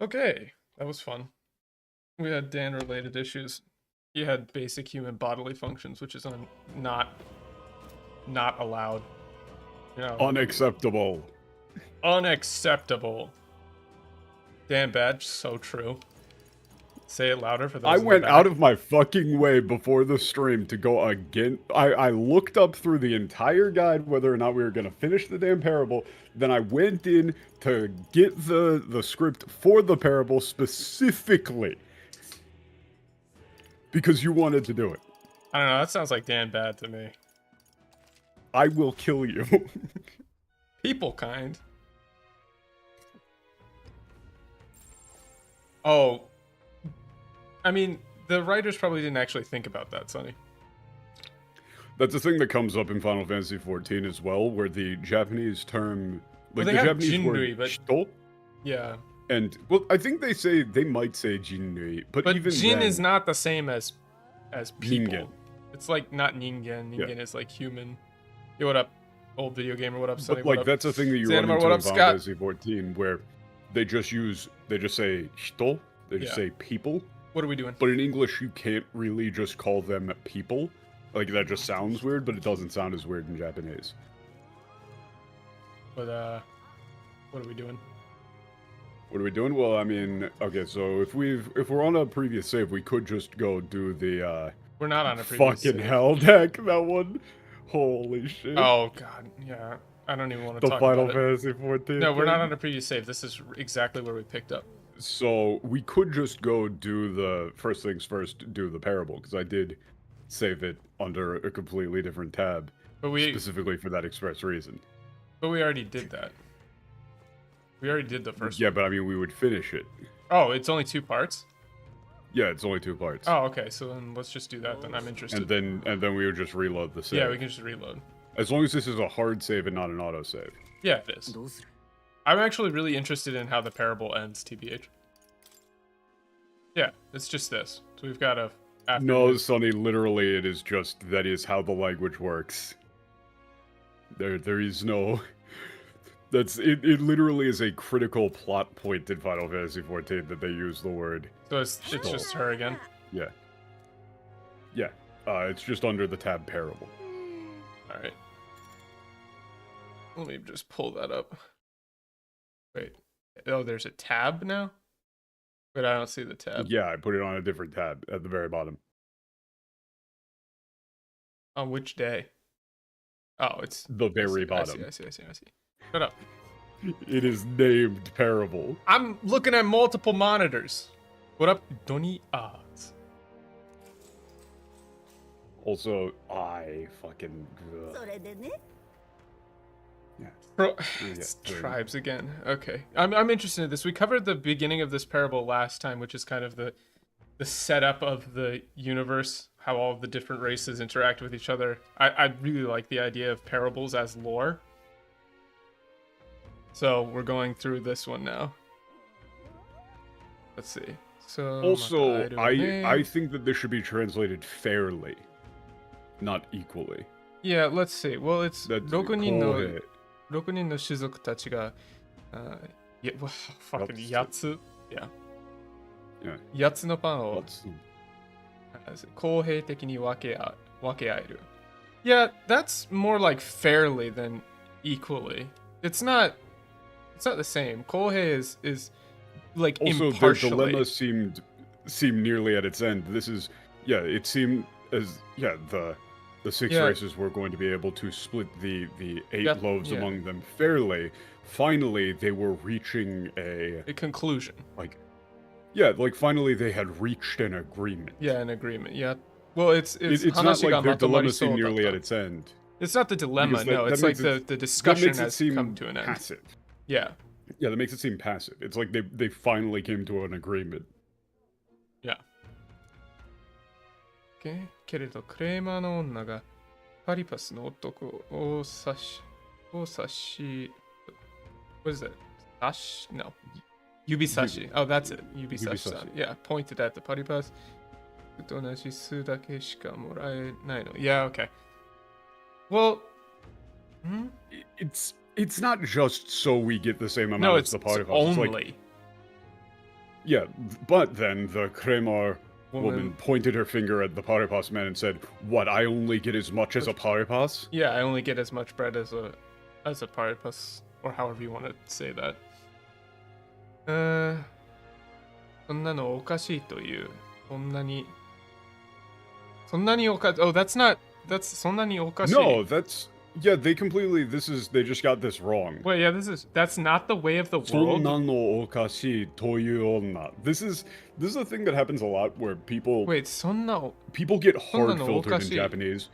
Okay, that was fun. We had Dan-related issues. He had basic human bodily functions, which is not allowed. You know, Unacceptable. unacceptable. Dan Badge, so true. Say it louder for those I in the went back. out of my fucking way before the stream to go again. I looked up through the entire guide whether or not we were going to finish the damn parable. Then I went in to get the script for the parable specifically because you wanted to do it. I don't know, that sounds like Dan Bad to me. I will kill you. People kind. Oh. I mean, the writers probably didn't actually think about that, Sonny. That's a thing that comes up in Final Fantasy XIV as well, where the Japanese term, well, like they the have Japanese Jinrui, word, but shito, yeah. and well, I think they might say Jinrui, but even Jin then, is not the same as people. Ningen. It's like not Ningen. Ningen is like human. Yo, what up, old video gamer? What up, Sonny? But like what up? that's a thing that you Xanamar, run into what in up, Final Scott? Fantasy XIV, where they just say shito, they just say people. What are we doing? But in English, you can't really just call them people. Like that just sounds weird, but it doesn't sound as weird in Japanese. But what are we doing? What are we doing? Well, I mean, okay, so if we're on a previous save, we could just go do the We're not on a previous fucking save. hell deck. That one, holy shit. Oh god, yeah. I don't even want to The talk Final about it. Fantasy XIV. No, we're not on a previous save. This is exactly where we picked up. So we could just go do the first things first, do the parable, because I did save it under a completely different tab, But we specifically for that express reason. But we already did that. We already did the first Yeah, one. but I mean, we would finish it. Oh, it's only 2 parts? Yeah, it's only 2 parts. Oh, okay. So then let's just do that. Then I'm interested. And then we would just reload the save. Yeah, we can just reload. As long as this is a hard save and not an auto save. Yeah, it is. I'm actually really interested in how the parable ends, TBH. Yeah, it's just this. So we've got a... No, Sonny, literally it is just, that is how the language works. There is no... It literally is a critical plot point in Final Fantasy XIV that they use the word. So it's just her again? Yeah. Yeah. It's just under the tab parable. Alright. Let me just pull that up. Wait. Oh, there's a tab now? But I don't see the tab. Yeah, I put it on a different tab at the very bottom. On which day? Oh, it's... The very bottom. I see. Shut up. It is named Parable. I'm looking at multiple monitors. What up, Donny Odds? Also, I fucking... Yeah. Bro, it's tribes again. Okay. I'm interested in this. We covered the beginning of this parable last time, which is kind of the setup of the universe, how all of the different races interact with each other. I really like the idea of parables as lore. So we're going through this one now. Let's see. So also, I think that this should be translated fairly, not equally. Yeah, let's see. Well, it's だって6人のこ6人の種族たちが、fucking 8つ、yeah. 8つのパンを公平的に分け合える。Yeah, that's more like fairly than equally. It's not the same. 公平 is like also, impartially. their dilemma seemed nearly at its end. This is, yeah, it seemed as, yeah, the 6 races were going to be able to split the 8 loaves among them fairly. Finally, they were reaching a conclusion. Like finally they had reached an agreement. Yeah, an agreement. Yeah. Well, it's not like their dilemma seemed nearly at its end. It's not the dilemma, no. It's like the discussion has come to an end. Passive. Yeah. Yeah, that makes it seem passive. It's like they finally came to an agreement. Yeah. Okay. けれどクレーマーの女がパリパスの男を刺し What is that? Sash? No. Yubisashi. Oh, that's it. Yubisashi. Yeah, pointed at the paripas. と同じ数だけしかもらえないの. Yeah, okay. Well, it's not just so we get the same amount as the paripas. Only. Yeah, but then the Kremar woman Woman. pointed her finger at the Paripas man and said, "What? I only get as much as a Paripas?" Yeah, I only get as much bread as a paripus, or however you want to say that. そんなのおかしいという。そんなにおかしい。Oh, that's not. That's そんなにおかしい。 No, that's yeah. They completely. They just got this wrong. Wait, yeah, that's not the way of the そん world. なのおかしいという女. This is a thing that happens a lot where people Wait, そんな people get そんな hard のおか filtered し in い Japanese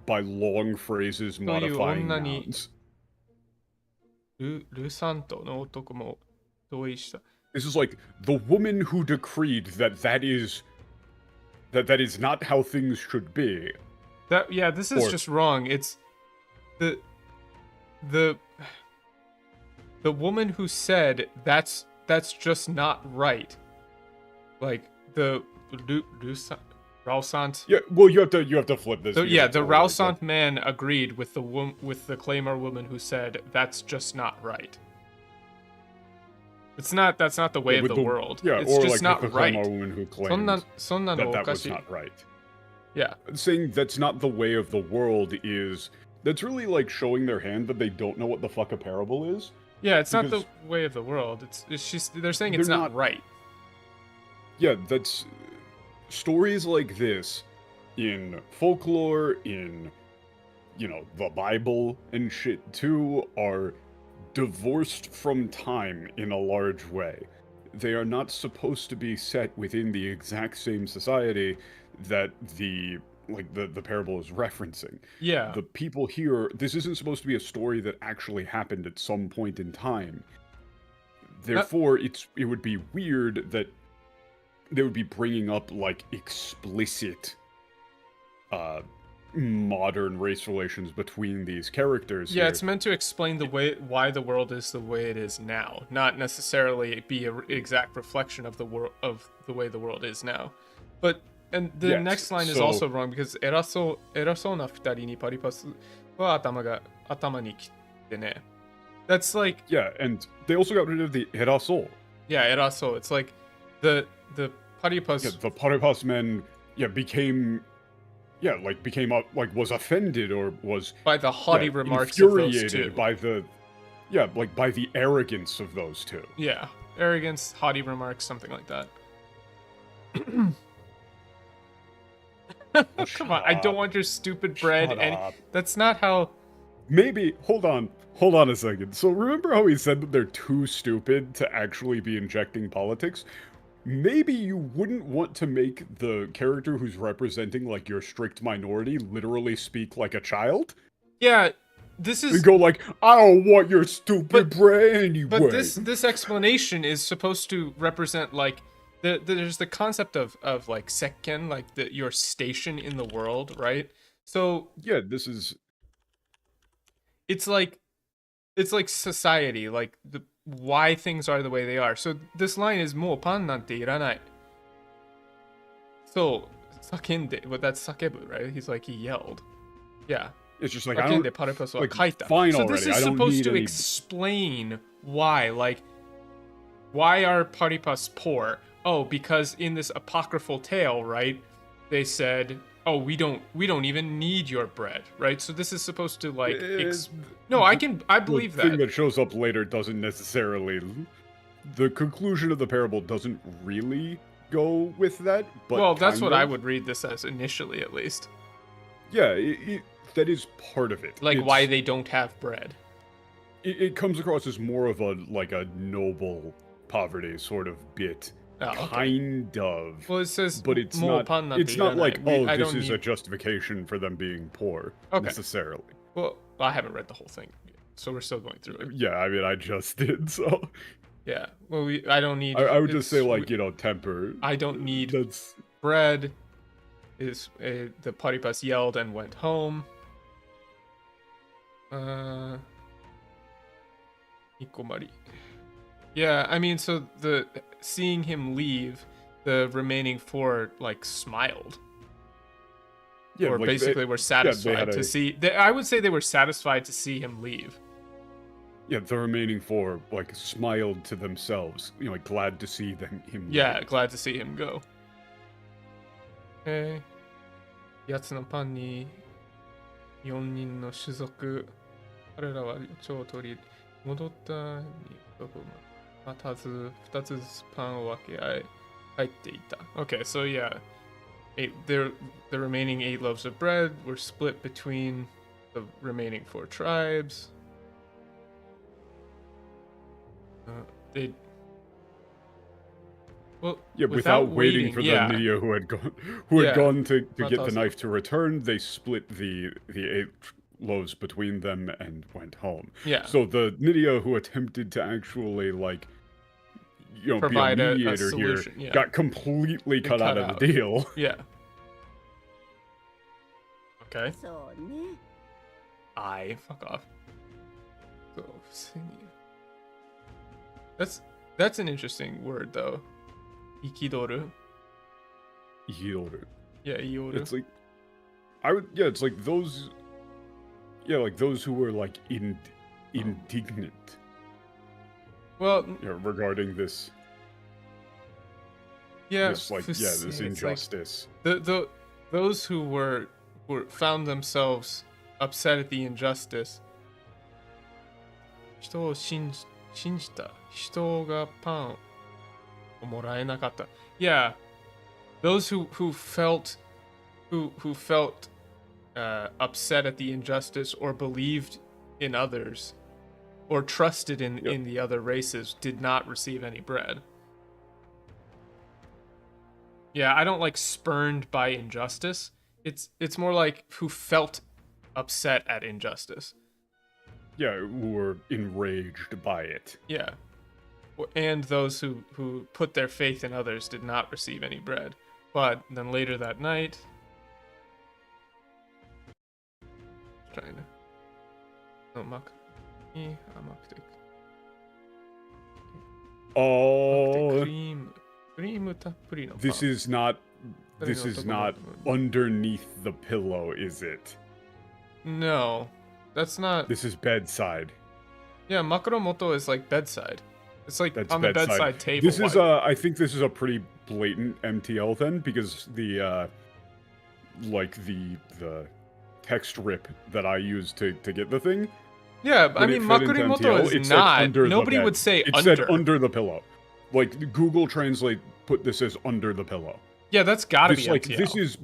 by long phrases modifying 女に nouns. ルサントの男も同意した。 This is like the woman who decreed that is not how things should be. Yeah, this is Or- just wrong. It's the woman who said that's just not right. Like the Rausant. Yeah, well, you have to flip this. So, because yeah, it's the all right, Rausant man agreed with the Claymore woman who said that's just not right. That's not the way of with the world. Yeah, it's or just like not with the right. Claymore woman who そんな claimed のお that か was しい。 not right. Yeah. Saying that's not the way of the world is that's really like showing their hand that they don't know what the fuck a parable is. Yeah, it's not the Because way of the world. It's just they're saying they're it's not not- right. Yeah, that's stories like this in folklore, in the Bible and shit too, are divorced from time in a large way. They are not supposed to be set within the exact same society that the parable is referencing. Yeah. The people here, this isn't supposed to be a story that actually happened at some point in time. Therefore, it would be weird that they would be bringing up like explicit modern race relations between these characters. Yeah, here. it's meant to explain why the world is the way it is now, not necessarily be an exact reflection of the way the world is now. And the Yes, next line is so- also wrong because 偉そうな二人にパリパスは頭にきてね. That's like Yeah, and they also got rid of the eraso. yeah, 偉そう. It's like the paripas. Yeah, the Paripas men was offended or was By the haughty yeah, remarks of those infuriated two. by the arrogance of those two. Yeah, arrogance, haughty remarks, something like that. Come on, I don't want your stupid bread. Shut up. That's not how. Maybe hold on a second. So remember how he said that they're too stupid to actually be injecting politics? Maybe you wouldn't want to make the character who's representing like your strict minority literally speak like a child? Yeah, this is. And go like, I don't want your stupid brain anyway. But this explanation is supposed to represent like there's the concept of like sekken, like your station in the world, right? So yeah, this is it's like society, like why things are the way they are. So this line is もうパンなんていらない. So 叫んで, but that's 叫ぶ, right? He's like he yelled. Yeah. it's just like I 叫ん don't でパリパスは like, 書いた. fine So this already, is I don't supposed need to any- explain why, like, why are paripas poor? Oh, because in this apocryphal tale, right? They said, "Oh, we don't even need your bread," right? So this is supposed to like, no, I believe the thing that. that shows up later doesn't necessarily. The conclusion of the parable doesn't really go with that. But Well, that's kind what I of. would read this as initially, at least. Yeah, that is part of it. Like It's- why they don't have bread. it comes across as more of a noble poverty sort of bit. Oh, okay. Kind of. Well, it says, But it's もう not. パンなんて It's いら not ない. like I this don't is a need- justification for them being poor Okay. necessarily. Well, I haven't read the whole thing, so we're still going through it. Yeah, I mean, I just did so. Yeah. Well, I don't need. I would just say it's- like temper. I don't need That's bread. The paripas yelled and went home. Ikomari. Yeah, I mean, so seeing him leave, the remaining four like smiled, yeah. or like, basically were satisfied had to a- see. I would say they were satisfied to see him leave. Yeah, the remaining four like smiled to themselves, like glad to see him. Yeah, glad to see him go. やつのパンに4人の種族、彼らは蝶を取り、戻ったに待たず2つずつパンを分け合い、入っていた。Okay, so yeah, the remaining 8 loaves of bread were split between the remaining 4 tribes. They without waiting for the Nidio who had gone to get the knife to return, they split the 8 loaves between them and went home. Yeah. So the Nidio who attempted to actually provide be a a mediator solution, here got completely cut out of the deal. Yeah. Okay. Fuck off. That's an interesting word though. Ikidoru. Ikidoru. Yeah, Ioru. It's like it's like those those who were like indignant. Well, regarding this. Yeah, this injustice. Like those who were found themselves upset at the injustice. 人を信じた。人がパンをもらえなかった。Yeah, those who felt upset at the injustice or believed in others or trusted in the other races did not receive any bread. Yeah, I don't like spurned by injustice. It's more like who felt upset at injustice. Yeah, who were enraged by it. Yeah. And those who put their faith in others did not receive any bread. But then later that night... Trying to... No, Oh... This is not underneath the pillow, is it? No. That's not... This is bedside. Yeah, makuromoto is like bedside. It's like on the bedside table. This is I think this is a pretty blatant MTL then, because the text rip that I used to get the thing. Yeah, I mean makuromoto is not. Nobody would say under. It said under the pillow. Like Google Translate put this as under the pillow. Yeah, that's gotta be like MTL. This is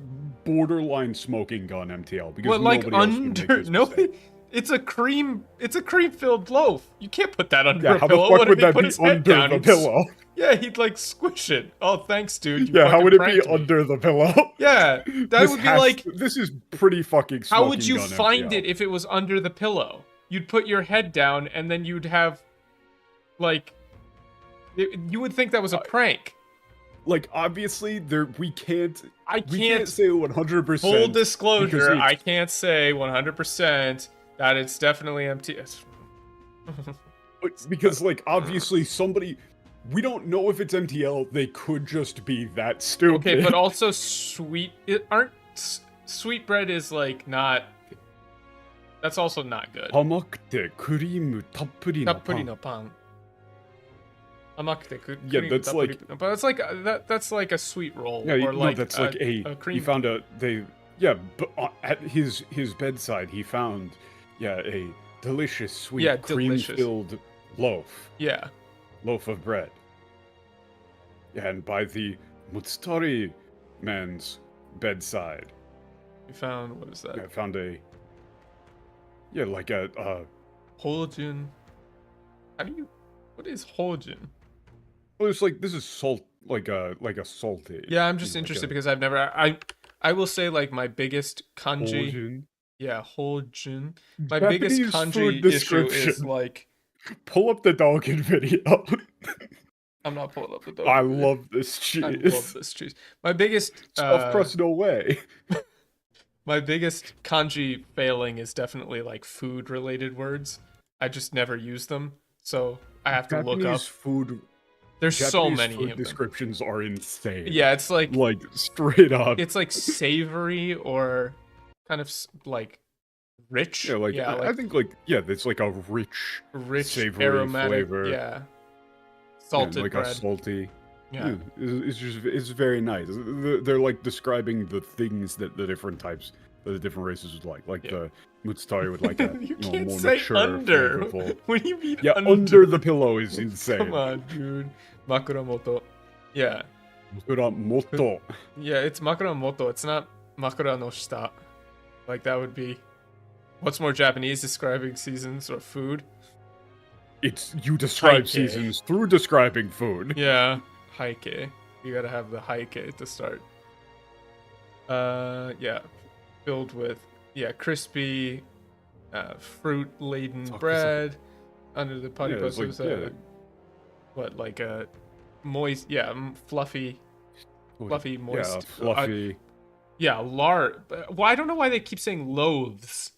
borderline smoking gun MTL because like nobody else would make this nobody. It's a cream-filled loaf. You can't put that under a how pillow. The fuck would that be under the pillow? Yeah, he'd like squish it. Oh, thanks, dude. Yeah, how would it be under the pillow? Yeah, that would be like... This is pretty fucking smoking How would you find MTL. it if it was under the pillow? You'd put your head down and then you'd have, like... You would think that was a prank. Like, obviously, we can't say 100%. Full disclosure, I can't say 100%. That it's definitely MTL. Because, like, obviously we don't know if it's MTL, they could just be that stupid. Okay, but also sweetbread is, like, not... That's also not good. 甘くてクリームたっぷりのパン。Yeah, that's like... But that's like a sweet roll. Yeah, or like that's like a cream... He found but at his bedside, he found... Yeah, a delicious, sweet, cream-filled loaf. Yeah. Loaf of bread. Yeah, and by the Mutsutari man's bedside. You found, what is that? I found like a... Hojin. What is Hojin? Well, it's like, this is salt, like a salty. Yeah, I'm just interested because I've never... I will say, like, my biggest kanji... Hojin. Yeah, Hojin. My Japanese biggest kanji issue is like... Pull up the Dalkin video. I'm not pulling up the Dalkin I love this cheese. I love this cheese. My biggest... Stuffed crust, no way. My biggest kanji failing is definitely like food-related words. I just never use them, so I have to look up. There's so many food descriptions are insane. Yeah, it's like straight up. It's like savory or kind of like Rich? Yeah, like Yeah, I think like it's like a rich, savory aromatic, flavor. yeah. Yeah, and Salted like a bread. salty. Yeah. Yeah, it's very nice. They're like describing the things that the different types, that the different races would like. Yeah. The Mutsutari would like a You can't more say mature, under. flavorful. What do you mean Yeah, under? under the pillow is Come insane. on, dude. Makuramoto. Yeah. Makuramoto. Yeah, it's Makuramoto. It's not Makura no shita. Like, that would be. What's more Japanese describing seasons or food? It's you describe Heike. seasons through describing food. Yeah. Heike. You gotta have the heike to start. Yeah. Filled with, crispy, fruit-laden bread. Under the paripos like, was what, like a moist, fluffy, moist. Yeah, fluffy. Well, I don't know why they keep saying loaves.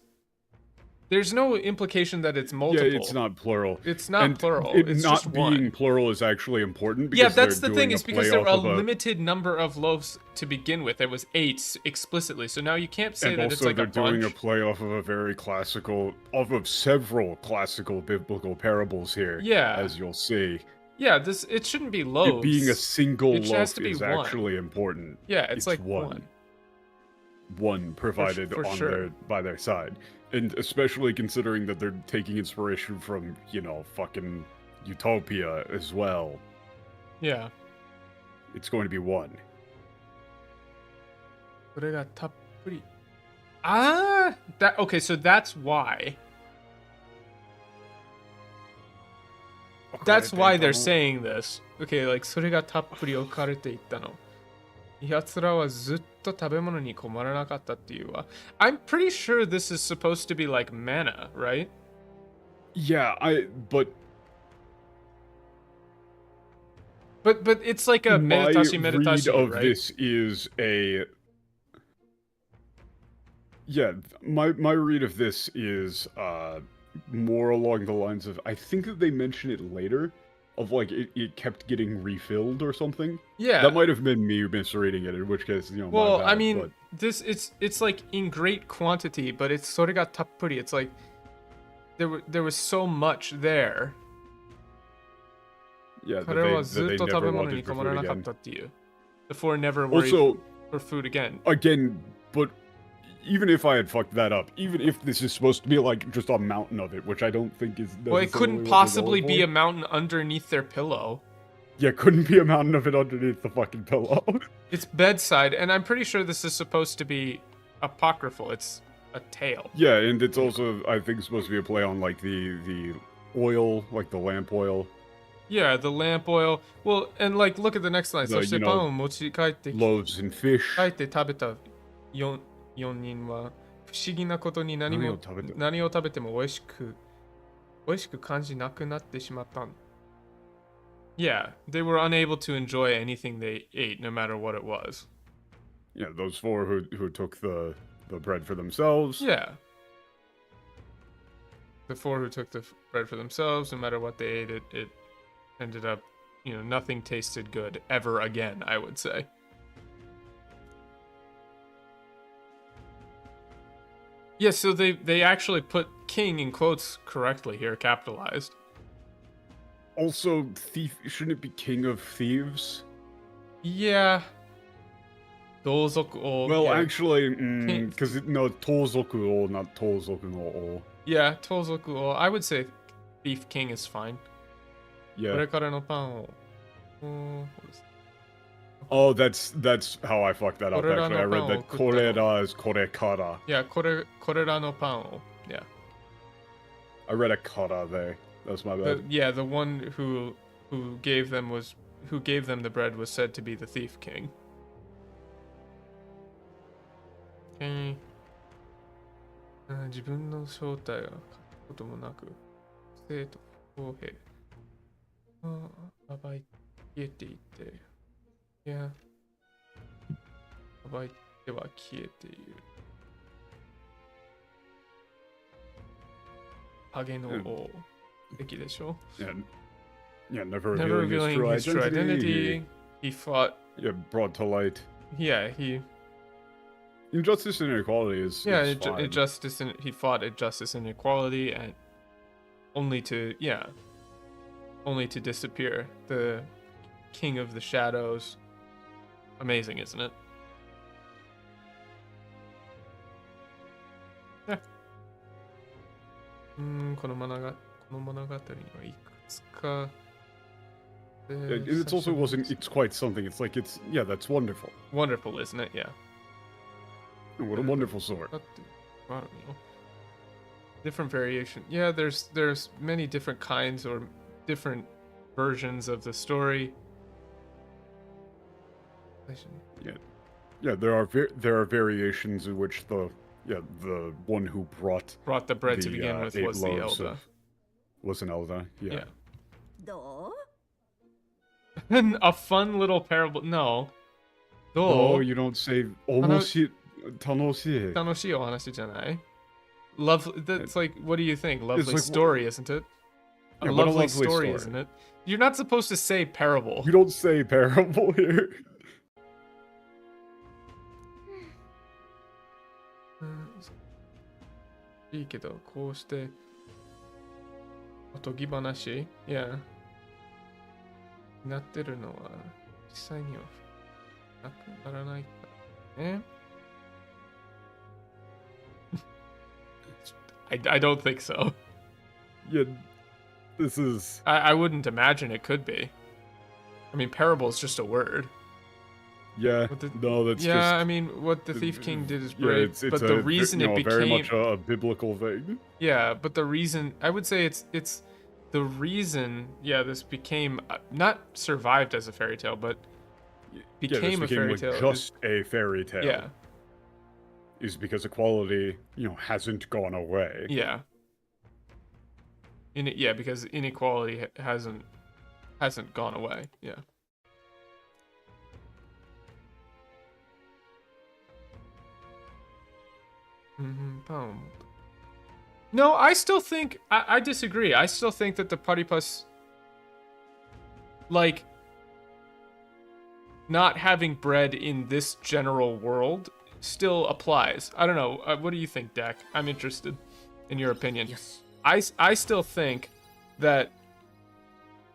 There's no implication that it's multiple. Yeah, it's not plural. It's not plural. It's not just being one. plural is actually important. Yeah, Because that's they're the thing. doing Is a because play there were off a of limited number of loaves to begin with. There was 8 explicitly. So now you can't say and that also it's like they're a bunch. doing a play off of a very classical, of several classical biblical parables here. Yeah. As you'll see. Yeah, it shouldn't be loaves. It being a single It has loaf to be is one. actually important. Yeah, it's like one. One provided For on sure. by their side. And especially considering that they're taking inspiration from, fucking Utopia as well. Yeah. It's going to be one. それがたっぷり. Okay, so that's why. That's why they're saying this. Okay, like それがたっぷり置かれていったの。奴らはずっと食べ物に困らなかったっていうわ。I'm pretty sure this is supposed to be like manna, right? Yeah, but it's like a my meditashi read of right? this is a my read of this is more along the lines of, I think that they mention it later, of like it kept getting refilled or something. Yeah. That might have been me misreading it, in which case, well, my bad, I mean, but... it's like in great quantity, but it's それがたっぷり. It's like there was so much there. Yeah, that 彼は they ずっと never 食べ物 wanted に for 困ら food なかっ again. たっていう. Before never worried Also, for food again. But even if I had fucked that up, even if this is supposed to be like just a mountain of it, which I don't think is... Well, it couldn't possibly be a mountain underneath their pillow. Yeah, couldn't be a mountain of it underneath the fucking pillow. It's bedside, and I'm pretty sure this is supposed to be apocryphal. It's a tale. Yeah, and it's also, I think, supposed to be a play on like the oil, like the lamp oil. Yeah, the lamp oil. Well, and like, look at the next line. そしてパンを持ち帰ってきて loaves and fish. 帰って食べた4人は不思議なことに何を食べても美味しく感じなくなってしまった。Yeah, they were unable to enjoy anything they ate, no matter what it was. Yeah, those 4 who took the bread for themselves. Yeah. The 4 who took the bread for themselves, no matter what they ate, it ended up, nothing tasted good ever again, I would say. Yeah, so they actually put king in quotes correctly here, capitalized. Also, thief, shouldn't it be king of thieves? Yeah. Dozoku. Well, yeah. actually, because no, Tozoku, not Tozoku no. Yeah, Tozoku. I would say thief king is fine. Yeah. これからのパンを Oh, that's how I fucked that up, actually. I read that korera is korekara. Yeah, これらのパンを Yeah. I read a kara there. That's my bad. Yeah, the one who gave them the bread was said to be the thief king. Okay. 自分の正体が書くこともなく、生と不公平。暴い消えていて、いや、暴いては消えている。影の王。敵でしょ? Yeah, never revealing revealing his true identity. He fought. Yeah, brought to light. Yeah, he Injustice and inequality is fine. He fought injustice and inequality, and only to disappear. The King of the Shadows. Amazing, isn't it? Yeah. この物語にはいくつか It's also wasn't. It's quite something. It's like that's wonderful. Wonderful, isn't it? Yeah. What a wonderful sword. Different variation. Yeah, there's many different kinds or different versions of the story. Yeah. There are variations in which the one who brought the bread to begin with was the Elder. Was an Elder. Yeah. And a fun little parable. No. No, you don't say omoshi tanoshii. Tanoshii o hanashi janai. Lovely. That's like, what do you think? Lovely story, isn't it? Yeah, a lovely story, isn't it? You're not supposed to say parable. You don't say parable here. いいけど、こうしておとぎ話、なってるのは実際にはなくならないからね。I don't think so. Yeah, this is. I wouldn't imagine it could be. I mean, parable is just a word. Yeah, no, that's just... Yeah, I mean, what the Thief King did is great, but the reason it became... very much a biblical thing. Yeah, but the reason... I would say it's the reason, this became... not survived as a fairy tale, but became a fairy tale. Just a fairy tale. Yeah. Is because equality, hasn't gone away. Yeah. Because inequality hasn't gone away. Yeah. No, I still think I disagree. I still think that the Paripas, like, not having bread in this general world still applies. I don't know. What do you think, Dak? I'm interested in your opinion. Yes. I still think that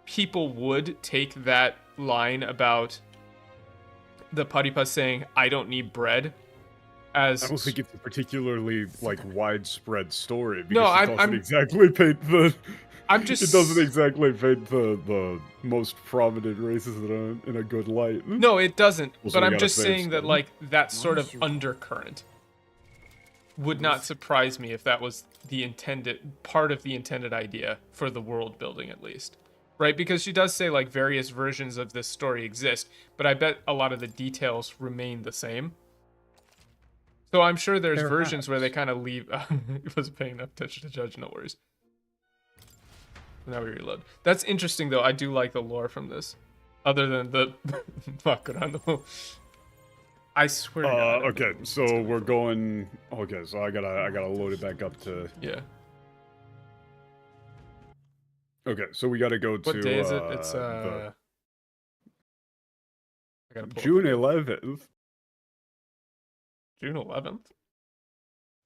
people would take that line about the Paripas saying, "I don't need bread," as... I don't think it's a particularly widespread story because no, it doesn't exactly paint the. It doesn't exactly paint the most prominent races in a good light. No, it doesn't. Also, but I'm just saying that that sort of undercurrent would not surprise me if that was the part of the intended idea for the world building, at least. Right? Because she does say various versions of this story exist, but I bet a lot of the details remain the same. So I'm sure there's versions where they kind of leave... It wasn't paying enough attention to Judge, no worries. Now we reload. That's interesting, though. I do like the lore from this. Other than the... Bakurano. I swear to God. Okay, so we're going... Okay, so I gotta load it back up to... Yeah. Okay, so we gotta go to... What day is it? It's, I gotta pull June 11th. June 11th?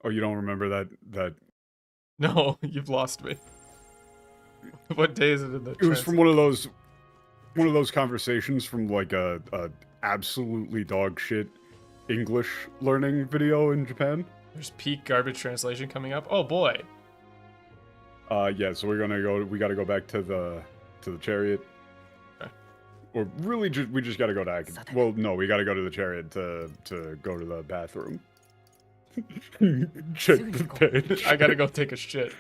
Oh, you don't remember that? No, you've lost me. What day is it in the... It was from one of those conversations from a absolutely dog shit English learning video in Japan. There's peak garbage translation coming up. Oh boy. Yeah, so we gotta go back to the chariot. Okay. Or really we just gotta go to well, no, we gotta go to the chariot to go to the bathroom. Check the page. I gotta go take a shit.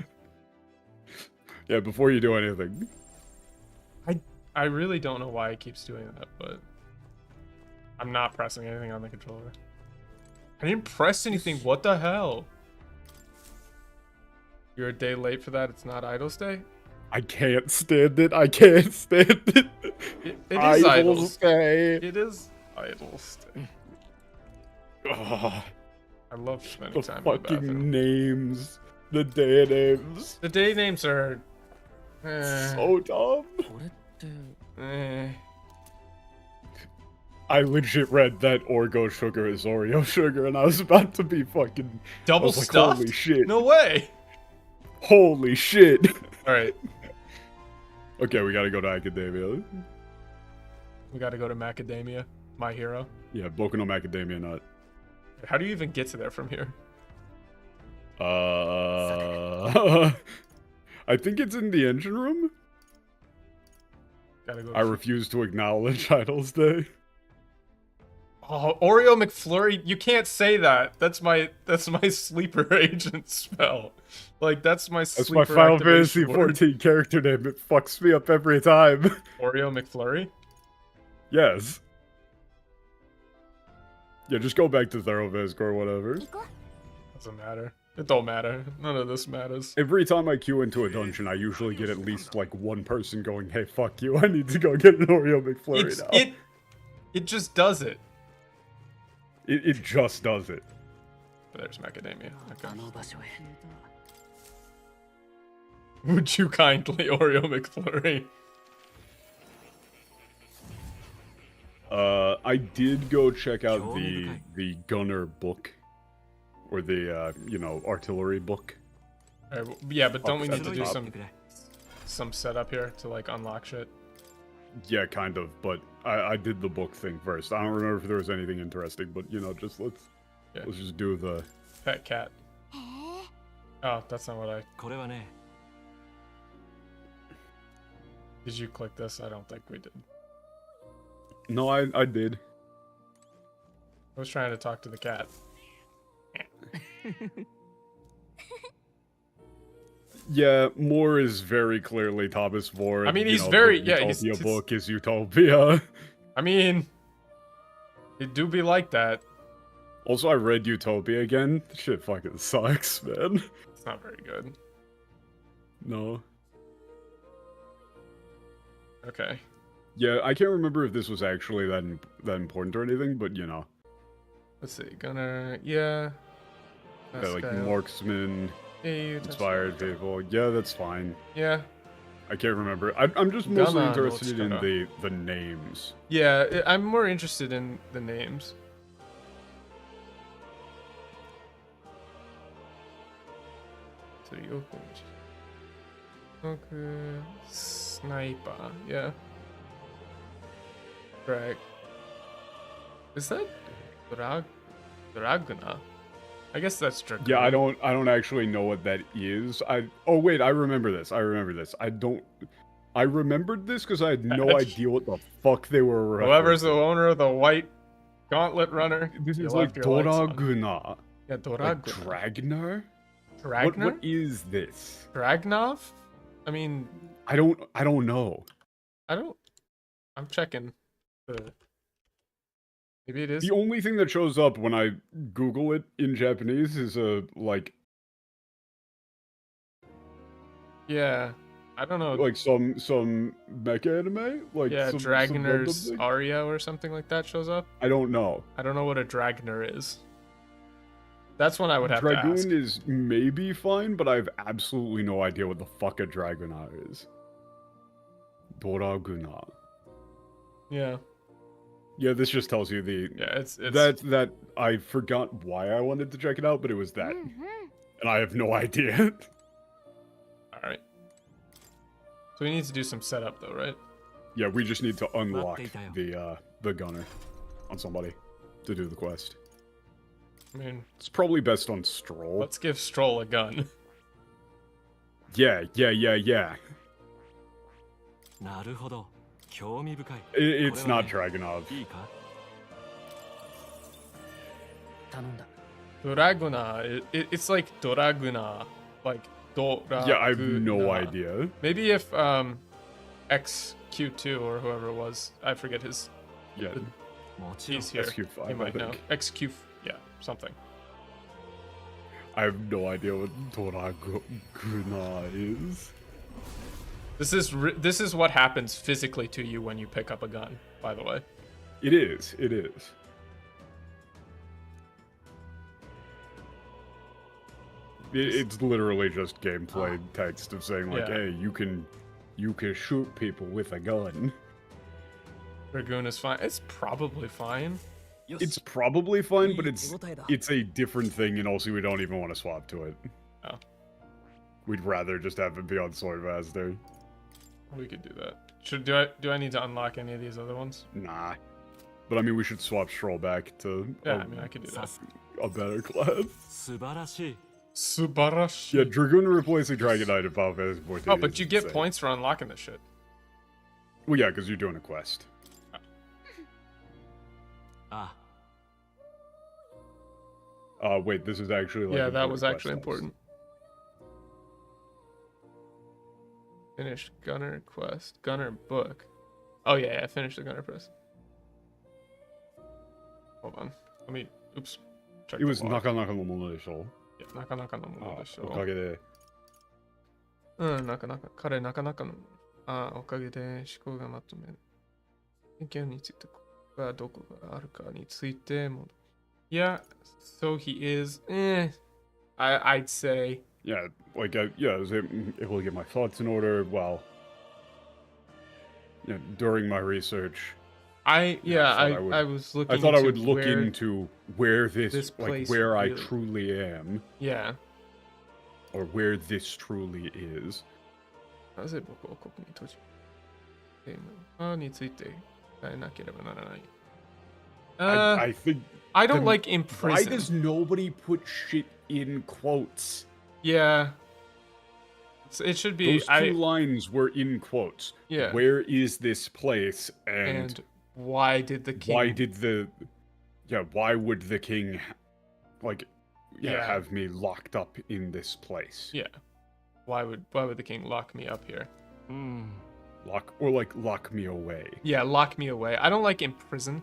Yeah, before you do anything. I really don't know why it keeps doing that, but I'm not pressing anything on the controller. I didn't press anything. What the hell? You're a day late for that. It's not Idol's Day? I can't stand it. I can't stand it. It is Idol's Day. It is Idol's Day. Oh, I love spending time in the the bathroom. fucking names. The day names. The day names are... so dumb. Eh. I legit read that Oreo sugar is Oreo sugar, and I was about to be fucking... Double I was like, stuffed? holy shit. No way! Holy shit. Alright. Okay, we gotta go to Academia. We gotta go to Macadamia, my hero. Yeah, Boku no Macadamia Nut. How do you even get to there from here? I think it's in the engine room. Gotta go. I refuse to acknowledge Idol's Day. Oh, Oreo McFlurry! You can't say that. That's my sleeper agent spell. Like that's my That's sleeper my Final Fantasy activation word. 14 character name. It fucks me up every time. Oreo McFlurry? Yes. Yeah, just go back to Therovisk or whatever. Doesn't matter. It don't matter. None of this matters. Every time I queue into a dungeon, I usually get at least like one person going, "Hey, fuck you! I need to go get an Oreo McFlurry now." It just does it. It just does it. There's Macadamia. Okay. Would you kindly Oreo McFlurry? I did go check out the gunner book, or the you know, artillery book. Right, well, yeah, but don't we need to do top. some setup here to like unlock shit? Yeah, kind of, but I did the book thing first. I don't remember if there was anything interesting, but you know, just let's just do the pet cat. Oh, that's not what I. Did you click this? I don't think we did. No, I did. I was trying to talk to the cat. Yeah, Moore is very clearly Thomas More. I mean, he's know, very the Utopia book is Utopia. I mean, it do be like that. Also, I read Utopia again. This shit fucking sucks, man. It's not very good. No. Okay. Yeah, I can't remember if this was actually that important or anything, but you know. Let's see, Gunner, yeah. Yeah, like marksman, inspired people. Yeah, that's fine. Yeah. I can't remember. I'm just mostly interested in the names. Yeah, I'm more interested in the names. So okay, sniper, yeah. Drag. Is that Dragna? I guess that's Dragna. Yeah, I don't actually know what that is. Oh wait, I remember this. I remembered this because I had no idea what the fuck they were. Whoever's the owner of the white gauntlet runner. This is like Doraguna. Yeah, Doraguna. Like Dragnar? Ragnar? What is this? Dragnov? I mean, I don't know. I'm checking. Maybe it is. The only thing that shows up when I Google it in Japanese is like. Yeah, I don't know. Like some mecha anime, like yeah, Dragnar's Aria or something like that shows up. I don't know. I don't know what a Dragnar is. That's one I would have to ask. Dragoon is maybe fine, but I have absolutely no idea what the fuck a Dragonar is. Doraguna. Yeah. Yeah, this just tells you the... Yeah, it's... That I forgot why I wanted to check it out, but it was that. And I have no idea. Alright. So we need to do some setup though, right? Yeah, we just need to unlock the gunner on somebody to do the quest. I mean... It's probably best on Stroll. Let's give Stroll a gun. Yeah. It's not Dragunov. Doraguna. It's like Doraguna. Like Doraguna. Yeah, I have no idea. Maybe if XQ2 or whoever it was, I forget his. Yeah. He's here. XQ5, you might know. XQ. Yeah, something. I have no idea what Doraguna is. This is what happens physically to you when you pick up a gun, by the way. It is. It's literally just gameplay text of saying like, hey, you can shoot people with a gun. Dragoon is fine. It's probably fine. It's probably fine, but it's a different thing, and also we don't even want to swap to it. Oh. We'd rather just have it be on Swordmaster. We could do that. Do I need to unlock any of these other ones? Nah. But I mean, we should swap Stroll back to Yeah, I mean, I could do that. a better class. Subarashi. Yeah, Dragoon replacing Dragon Knight above as Oh, but you get points for unlocking this shit. Well, yeah, because you're doing a quest. Wait, this is actually like... Yeah, that was actually important. Finished Gunner quest. Gunner book. Oh, yeah, I finished the Gunner quest. Hold on. Let me... Oops. Check It was the log. Nakanaka no mono desho. Yeah, Nakanaka no mono desho. おかげで。なかなか、彼なかなかの、おかげで思考がまとめる。研究について、ここがどこがあるかについても。Yeah, so he is, I'd say. Yeah, like, yeah, I was able to get my thoughts in order while, during my research. I was looking. I thought I would into look into where this like, where really... I truly am. Yeah. Or where this truly is. なぜ僕をここに閉じているのかについて伝えなければならない。I think I don't like in prison. Why does nobody put shit in quotes? Yeah. It should be. Those two lines were in quotes. Yeah. Where is this place? And why did the king? Why would the king, have me locked up in this place? Yeah. Why would the king lock me up here? Lock me away. Yeah, lock me away. I don't like in prison.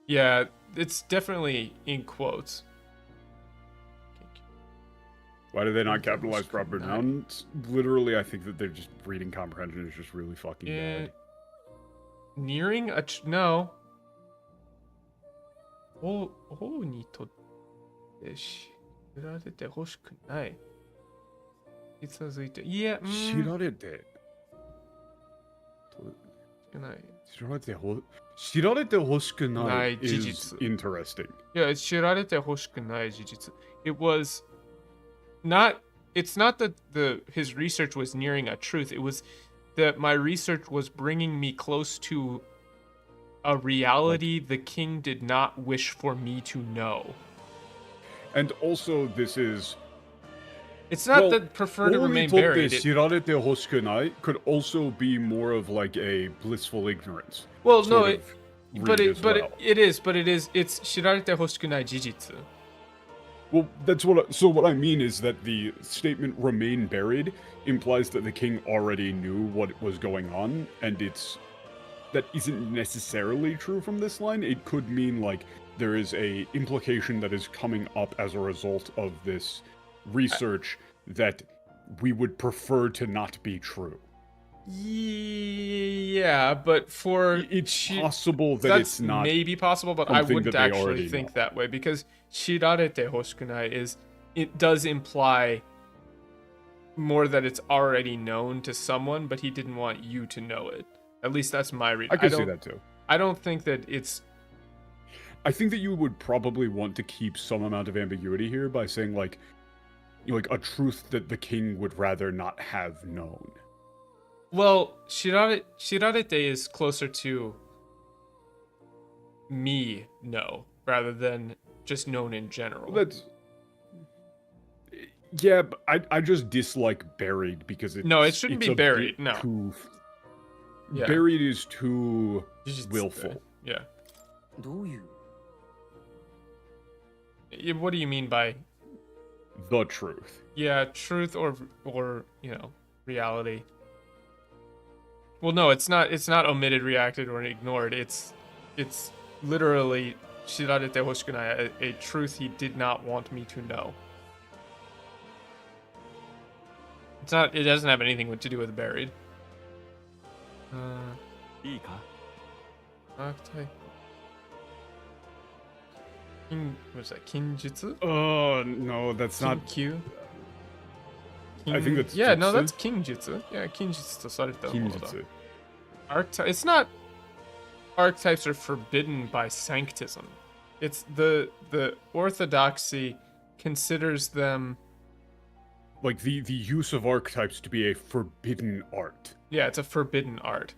Yeah, it's definitely in quotes. Why do they not capitalize proper nouns? Literally, I think that they're just reading comprehension is just really fucking bad. Nearing a no. Oh,にとって知られてほしくない。続いて、いや、知られて。知られてほしくない事実 is interesting. Yeah, 知られてほしくない事実. It was not. It's not that his research was nearing a truth. It was that my research was bringing me close to a reality the king did not wish for me to know. And also, this is. It's not that prefer to remain buried. 知られてほしくない could also be more of like a blissful ignorance. Well, no, it is. It's 知られてほしくない事実. Well, what I mean is that the statement remain buried implies that the king already knew what was going on, and that isn't necessarily true from this line. It could mean like there is a implication that is coming up as a result of this research that we would prefer to not be true. Yeah, but it's possible that it's not. Maybe possible, but I wouldn't actually think that way because 知られてほしくない it does imply more that it's already known to someone, but he didn't want you to know it. At least that's my read. I can see that too. I don't think that it's. I think that you would probably want to keep some amount of ambiguity here by saying like a truth that the king would rather not have known. Well, 知られて is closer to me know rather than just known in general. Yeah, but I just dislike buried because it shouldn't be buried. No. Buried is too willful. Yeah. What do you mean by the truth? Yeah, truth or reality. Well, no, it's not omitted, reacted, or ignored. It's literally 知られてほしくない a truth he did not want me to know. It doesn't have anything to do with buried. Archetype. What's that? Kinjutsu? Oh no, that's not. Kinkyu? I think that's. Yeah, no, that's Kinjutsu. Yeah, Kinjutsu to されたものだ. Kinjutsu. It's not archetypes are forbidden by sanctism. It's the orthodoxy considers them. Like the use of archetypes to be a forbidden art. Yeah, it's a forbidden art.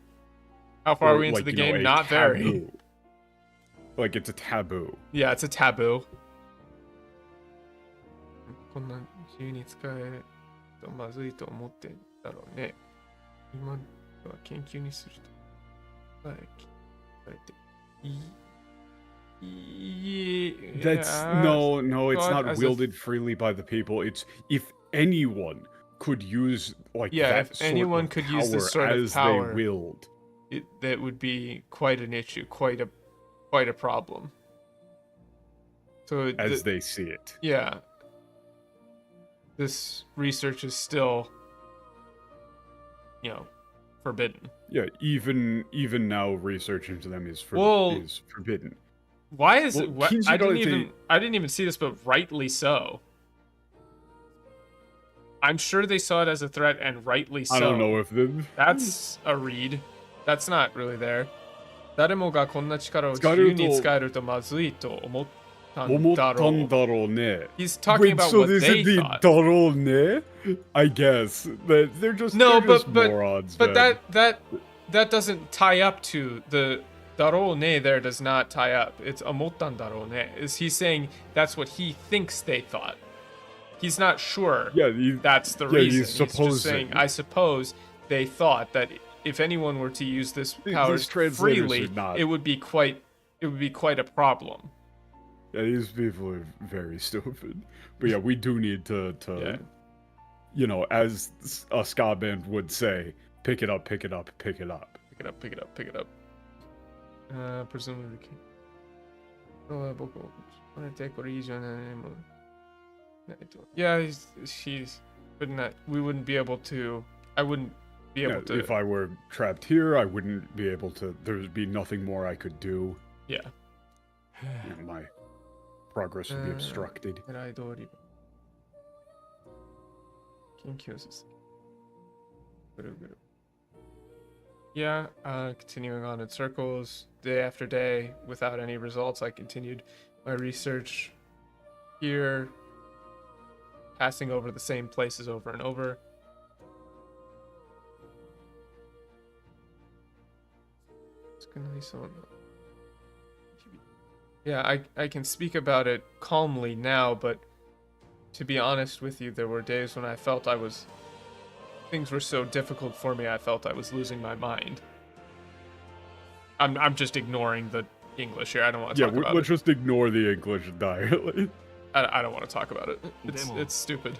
How far Or, are we into like, the you know, game? a Not very. taboo. Like it's a taboo. Yeah, it's a taboo. こんな自由に使えるとまずいと思ってんだろうね。今は研究にすると。はい。聞かれて。That's no, it's thought not as wielded freely by the people. It's if anyone could use like that if sort anyone of could power use this sort of as power, they willed. That would be quite an issue, quite a problem. So As they see it. Yeah. This research is still, forbidden. Yeah, even now research into them is forbidden. Why is it? I Kinji didn't even see this, but rightly so. I'm sure they saw it as a threat, and rightly so. I don't know if That's a read. That's not really there. 誰もがこんな力を自由に使えるとまずいと思ったんだろう。He's talking about so what this they is the thought. だろうね? I guess that they're just morons. But that doesn't tie up to the だろうね there does not tie up. It's 思ったんだろうね. Is he saying that's what he thinks they thought? He's not sure. Yeah, that's the reason. He's just saying, I suppose they thought that if anyone were to use this power freely, it would be quite a problem. Yeah, these people are very stupid. But yeah, we do need to as a ska band would say, pick it up, pick it up, pick it up. Pick it up, pick it up, pick it up. Presumably. Yeah, he's wouldn't we wouldn't be able to. I wouldn't be able to. If I were trapped here, I wouldn't be able to. There'd be nothing more I could do. Yeah. My progress would be obstructed. Yeah, continuing on in circles, day after day, without any results. I continued my research here, passing over the same places over and over. Yeah, I can speak about it calmly now, but to be honest with you, there were days when I felt things were so difficult for me, I felt I was losing my mind. I'm just ignoring the English here. I don't want to talk about it. Yeah, let's just ignore the English entirely. I don't want to talk about it. It's stupid.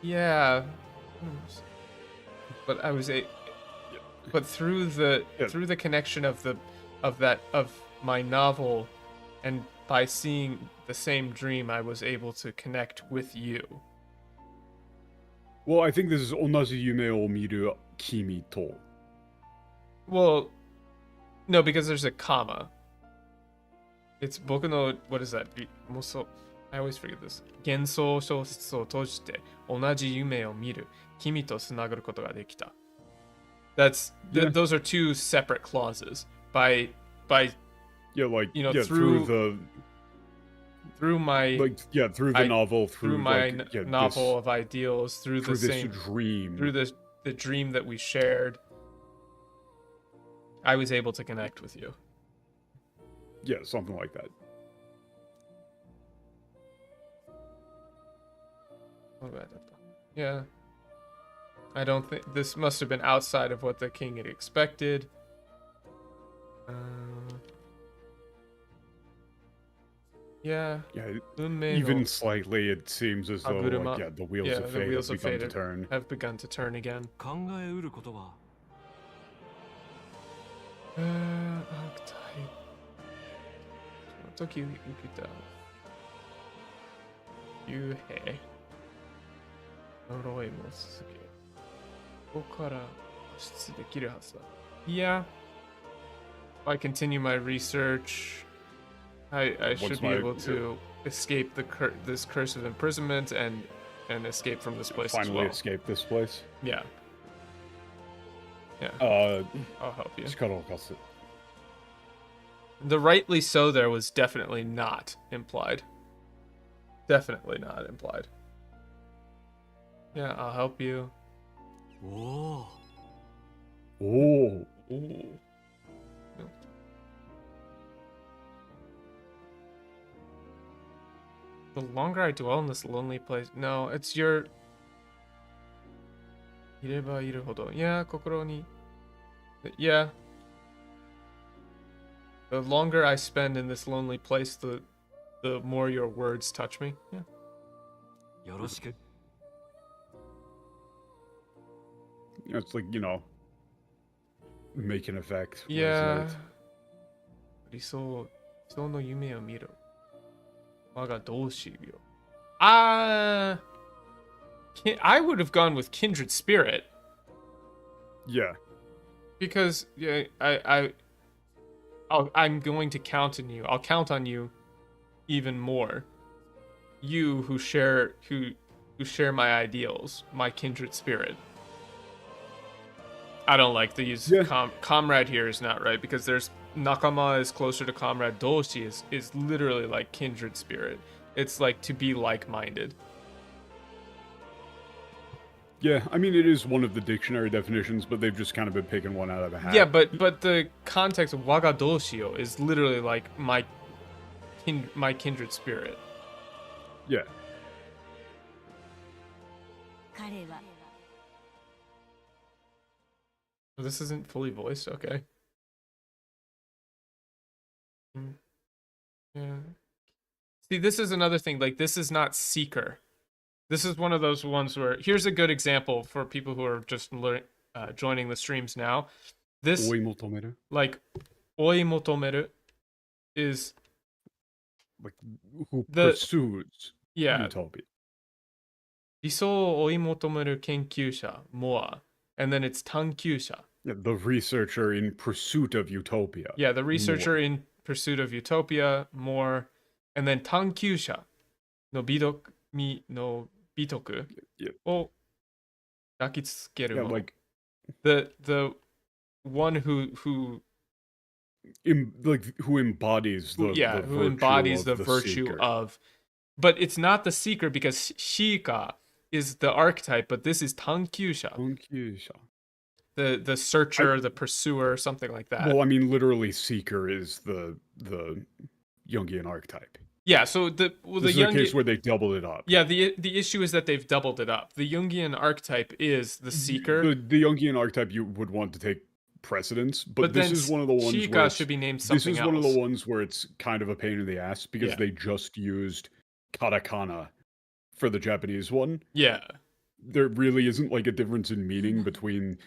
Yeah. But but through the connection of my novel, and by seeing the same dream, I was able to connect with you. Well, I think this is 同じ夢を見る君と. Well, no, because there's a comma. It's 僕の what is that? I always forget this. 幻想小説を閉じて同じ夢を見る君とつながることができた. Those are two separate clauses. By through my through the novel, through my novel of ideals, through the dream, through the dream that we shared, I was able to connect with you. Yeah, something like that. Yeah. I don't think this must have been outside of what the king had expected. Yeah. Even slightly, it seems as though the wheels of fate have begun to turn again. Yeah. If I continue my research, I should be able to escape this curse of imprisonment and escape from this place as Finally well. escape this place. Yeah. Yeah. I'll help you. The rightly so there was definitely not implied. Definitely not implied. Yeah, I'll help you. Oh. Ooh. No. The longer I dwell in this lonely place... No, it's your... いればいるほど. Yeah, 心に... Yeah. The longer I spend in this lonely place, the more your words touch me. Yeah. よろしく It's like, you know, make an effect. Yeah. 理想の夢を見ろ。我が同志よ。I would have gone with kindred spirit. Yeah. Because yeah, I'm going to count on you. I'll count on you even more. You who share my ideals, my kindred spirit. I don't like the use comrade here is not right because there's nakama is closer to comrade. Doshi is literally like kindred spirit. It's like to be like-minded. Yeah, I mean, it is one of the dictionary definitions, but they've just kind of been picking one out of a hat. Yeah, but the context of waga doshio is literally like my kindred spirit. Yeah. This isn't fully voiced, okay. Yeah. See, this is another thing. Like, this is not seeker. This is one of those ones where here's a good example for people who are just joining the streams now. This like oimotomeru is like who pursues utopia. 理想を追い求める研究者 more, and then it's 探求者. Yeah, the researcher in pursuit of utopia. Yeah, the researcher in pursuit of utopia, more, and then 探求者の美徳の美徳を抱きつけるもの. Like the one who embodies the virtue seeker. Of, but it's not the seeker because shika is the archetype, but this is 探求者. The searcher, the pursuer, something like that. Well, I mean, literally, seeker is the Jungian archetype. Yeah, so this is a case where they doubled it up. Yeah, the issue is that they've doubled it up. The Jungian archetype is the seeker. The Jungian archetype you would want to take precedence, but this is one of the ones Shika where should be named something else. This is one of the ones where it's kind of a pain in the ass because they just used katakana for the Japanese one. Yeah. There really isn't like a difference in meaning between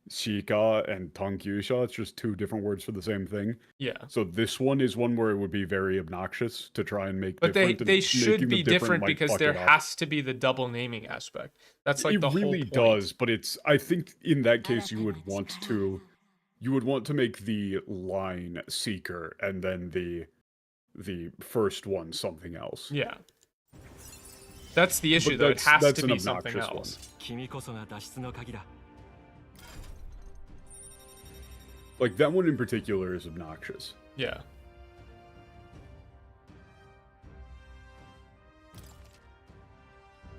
Shika and Tankyusha. It's just two different words for the same thing. Yeah. So this one is one where it would be very obnoxious to try and make different. But they should be different because there has to be the double naming aspect. That's like the whole point. It really does, but I think in that case you would want to make the line seeker and then the first one something else. Yeah. That's the issue though. It has to be something else. Like, that one in particular is obnoxious. Yeah.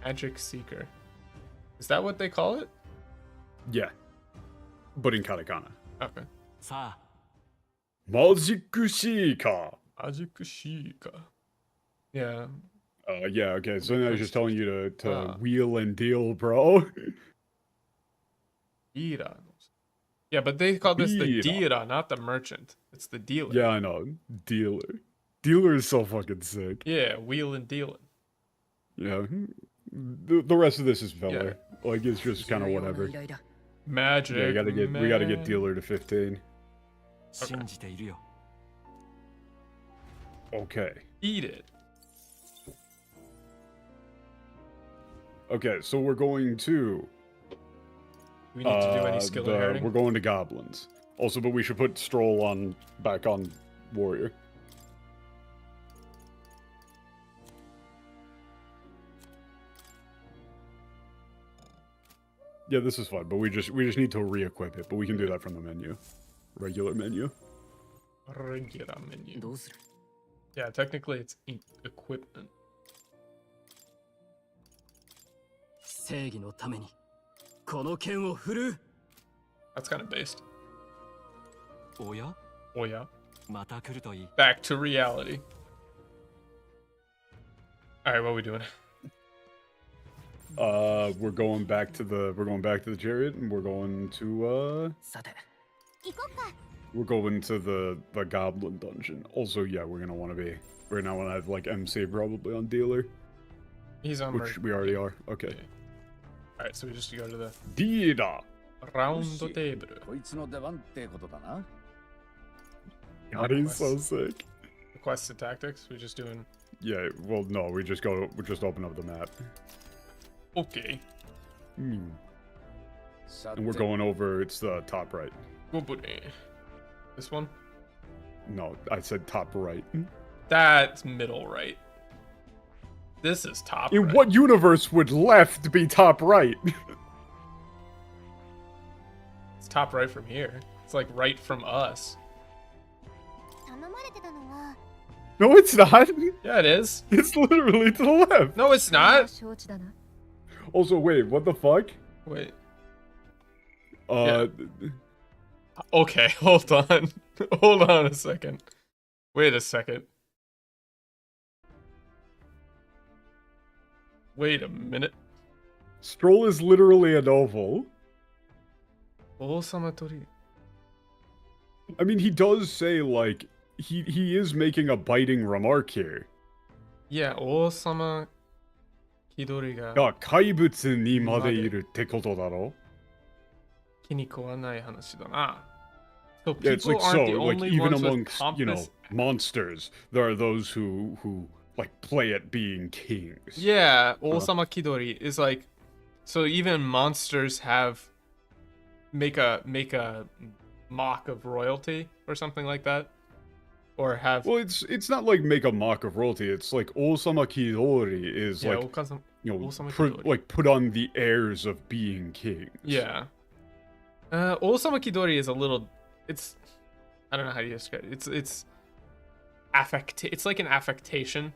Magic Seeker. Is that what they call it? Yeah. But in katakana. Okay. Magic Seeker. Magic Seeker. Yeah. Yeah, okay, so now I was just telling you to wheel and deal, bro. Ira. Yeah, but they call this the Dira, not the merchant. It's the dealer. Yeah, I know. Dealer. Dealer is so fucking sick. Yeah, wheel and dealing. Yeah. The rest of this is filler. Yeah. Like, it's just kind of whatever. Magic. Yeah, we gotta get dealer to 15. Okay. Eat it. Okay, so we're going to... We need to do any skill inheriting? We're going to goblins. Also, but we should put Stroll back on warrior. Yeah, this is fine, but we just need to re-equip it, but we can do that from the menu. Regular menu. Regular menu. どうする Yeah, technically it's equipment. 正義のためにこの剣を振るう That's kind of based. おや Oh yeah. また来るといい Back to reality. Alright, what are we doing? We're going back to the chariot, and we're going to さて we're going to the goblin dungeon. Also, yeah, we're gonna want to have like MC probably on dealer, He's on which we already are. Okay. Alright, so we just go to the Dida. round the table. こいつの出番ってことだな。 God, he's so sick. Quests and tactics. We're just doing Yeah. Well, no, we just open up the map, okay. and さ we're て going over. It's the top right. This one? No, I said top right. That's middle right. This is top In right. what universe would left be top right? It's top right from here. It's like right from us. 頼まれてたのは No, it's not. Yeah, it is. It's literally to the left. No, it's not. 承知だな。 Also, wait, what the fuck? Wait. Uh, Okay, hold on. Hold on a second. Wait a second. Wait a minute. Stroll is literally an oval. 王様鳥。 I mean, he does say, like, he is making a biting remark here. Yeah, 王様気取りがが怪物にまでいるってことだろ? 気に食わない話だな。So Yeah, it's people like so, aren't the like only even ones with amongst, you know, compass- monsters, there are those who like play at being kings. Yeah, 王様気取り is like, so even monsters have make a mock of royalty or something like that, or have Well, it's not like make a mock of royalty. It's like Osama Kidori is yeah, like, you know, Osama put, Kidori. like put on the airs of being kings. Yeah. Osama Kidori is a little. It's. I don't know how you describe it. It's It's like an affectation.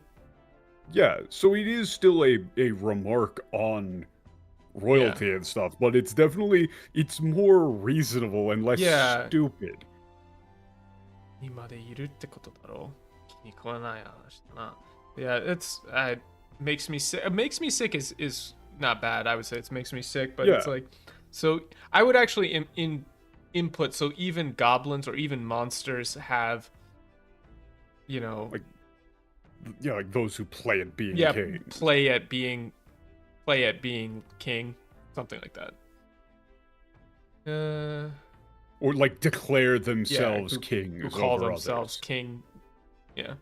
Yeah, so it is still a remark on royalty and stuff, but it's more reasonable and less Yeah. stupid. 今でいるってことだろう。気に食わない話だな。Yeah, it's makes me sick. Makes me sick is not bad. I would say it makes me sick, but it's Yeah. like so. I would actually input so even goblins or even monsters have, you know, Like, yeah, like those who play at being yeah, kings. play at being king, something like that. Or like declare themselves who kings call over themselves others. king. Yeah,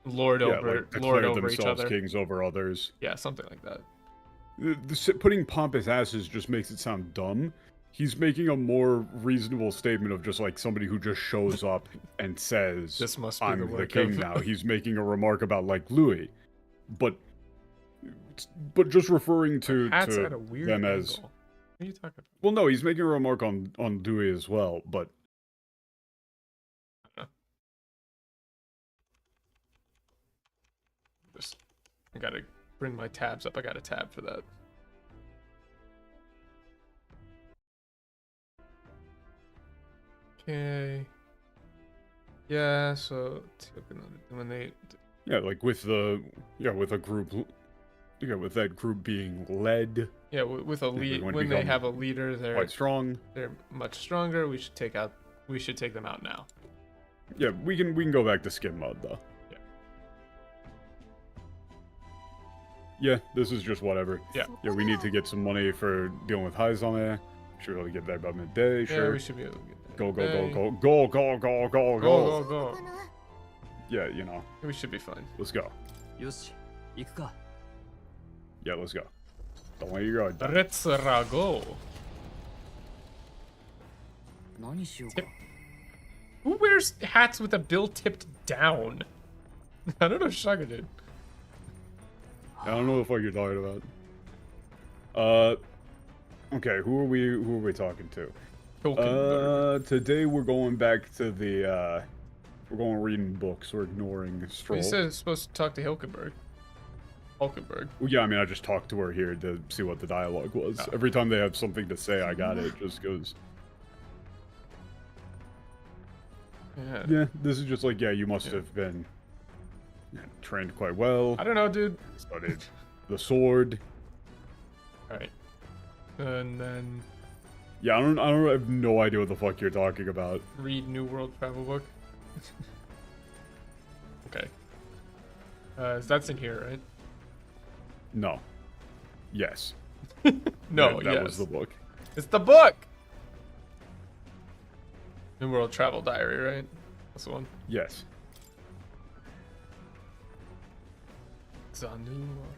lord Yeah, over like declare lord over each themselves other. kings over others. Yeah, something like that. Putting pompous asses just makes it sound dumb. He's making a more reasonable statement of just like somebody who just shows up and says, This must be I'm the the work king of now. He's making a remark about like Louis. But just referring to Hat's at a weird them angle. as What are you talking about? well, no, he's making a remark on Louis as well, but I gotta bring my tabs up. I got a tab for that. Okay. Yeah, so when they yeah, like with a group, yeah, with that group being led with a lead going to when they become have a leader, quite strong. they're much stronger. We should take them out now. Yeah, we can go back to skin mode though. Yeah. Yeah, this is just whatever. Yeah. Yeah, we need to get some money for dealing with Haizame. Should be able to get there by midday, Yeah, sure. we should be able to get that. Go, go, Hey. go, go, go, go, go, go, Go, go. go, go. かな Yeah, you know, We should be fine. let's go. よし行くか Yeah, let's go. Don't let you go. Let's go. 何しようか Who wears hats with a bill tipped down? I don't know if Shaka did. I don't know what the fuck you're talking about. Okay, who are we talking to? Hulkenberg. Today we're going back to the we're going reading books. We're ignoring Well, Stroll. you said it's supposed to talk to Hulkenberg. Hulkenberg. Well, yeah, I mean, I just talked to her here to see what the dialogue was. Oh. Every time they have something to say, I got it. It just goes, Yeah. yeah, this is just like, yeah, you must have been trained quite well. I don't know, dude. Studied the sword. Alright. And then Yeah, I have no idea what the fuck you're talking about. read New World Travel Book. Okay. That's in here, right? No. Yes. No, that yes. was the book. It's the book! New World Travel Diary, right? That's the one. Yes. The New World.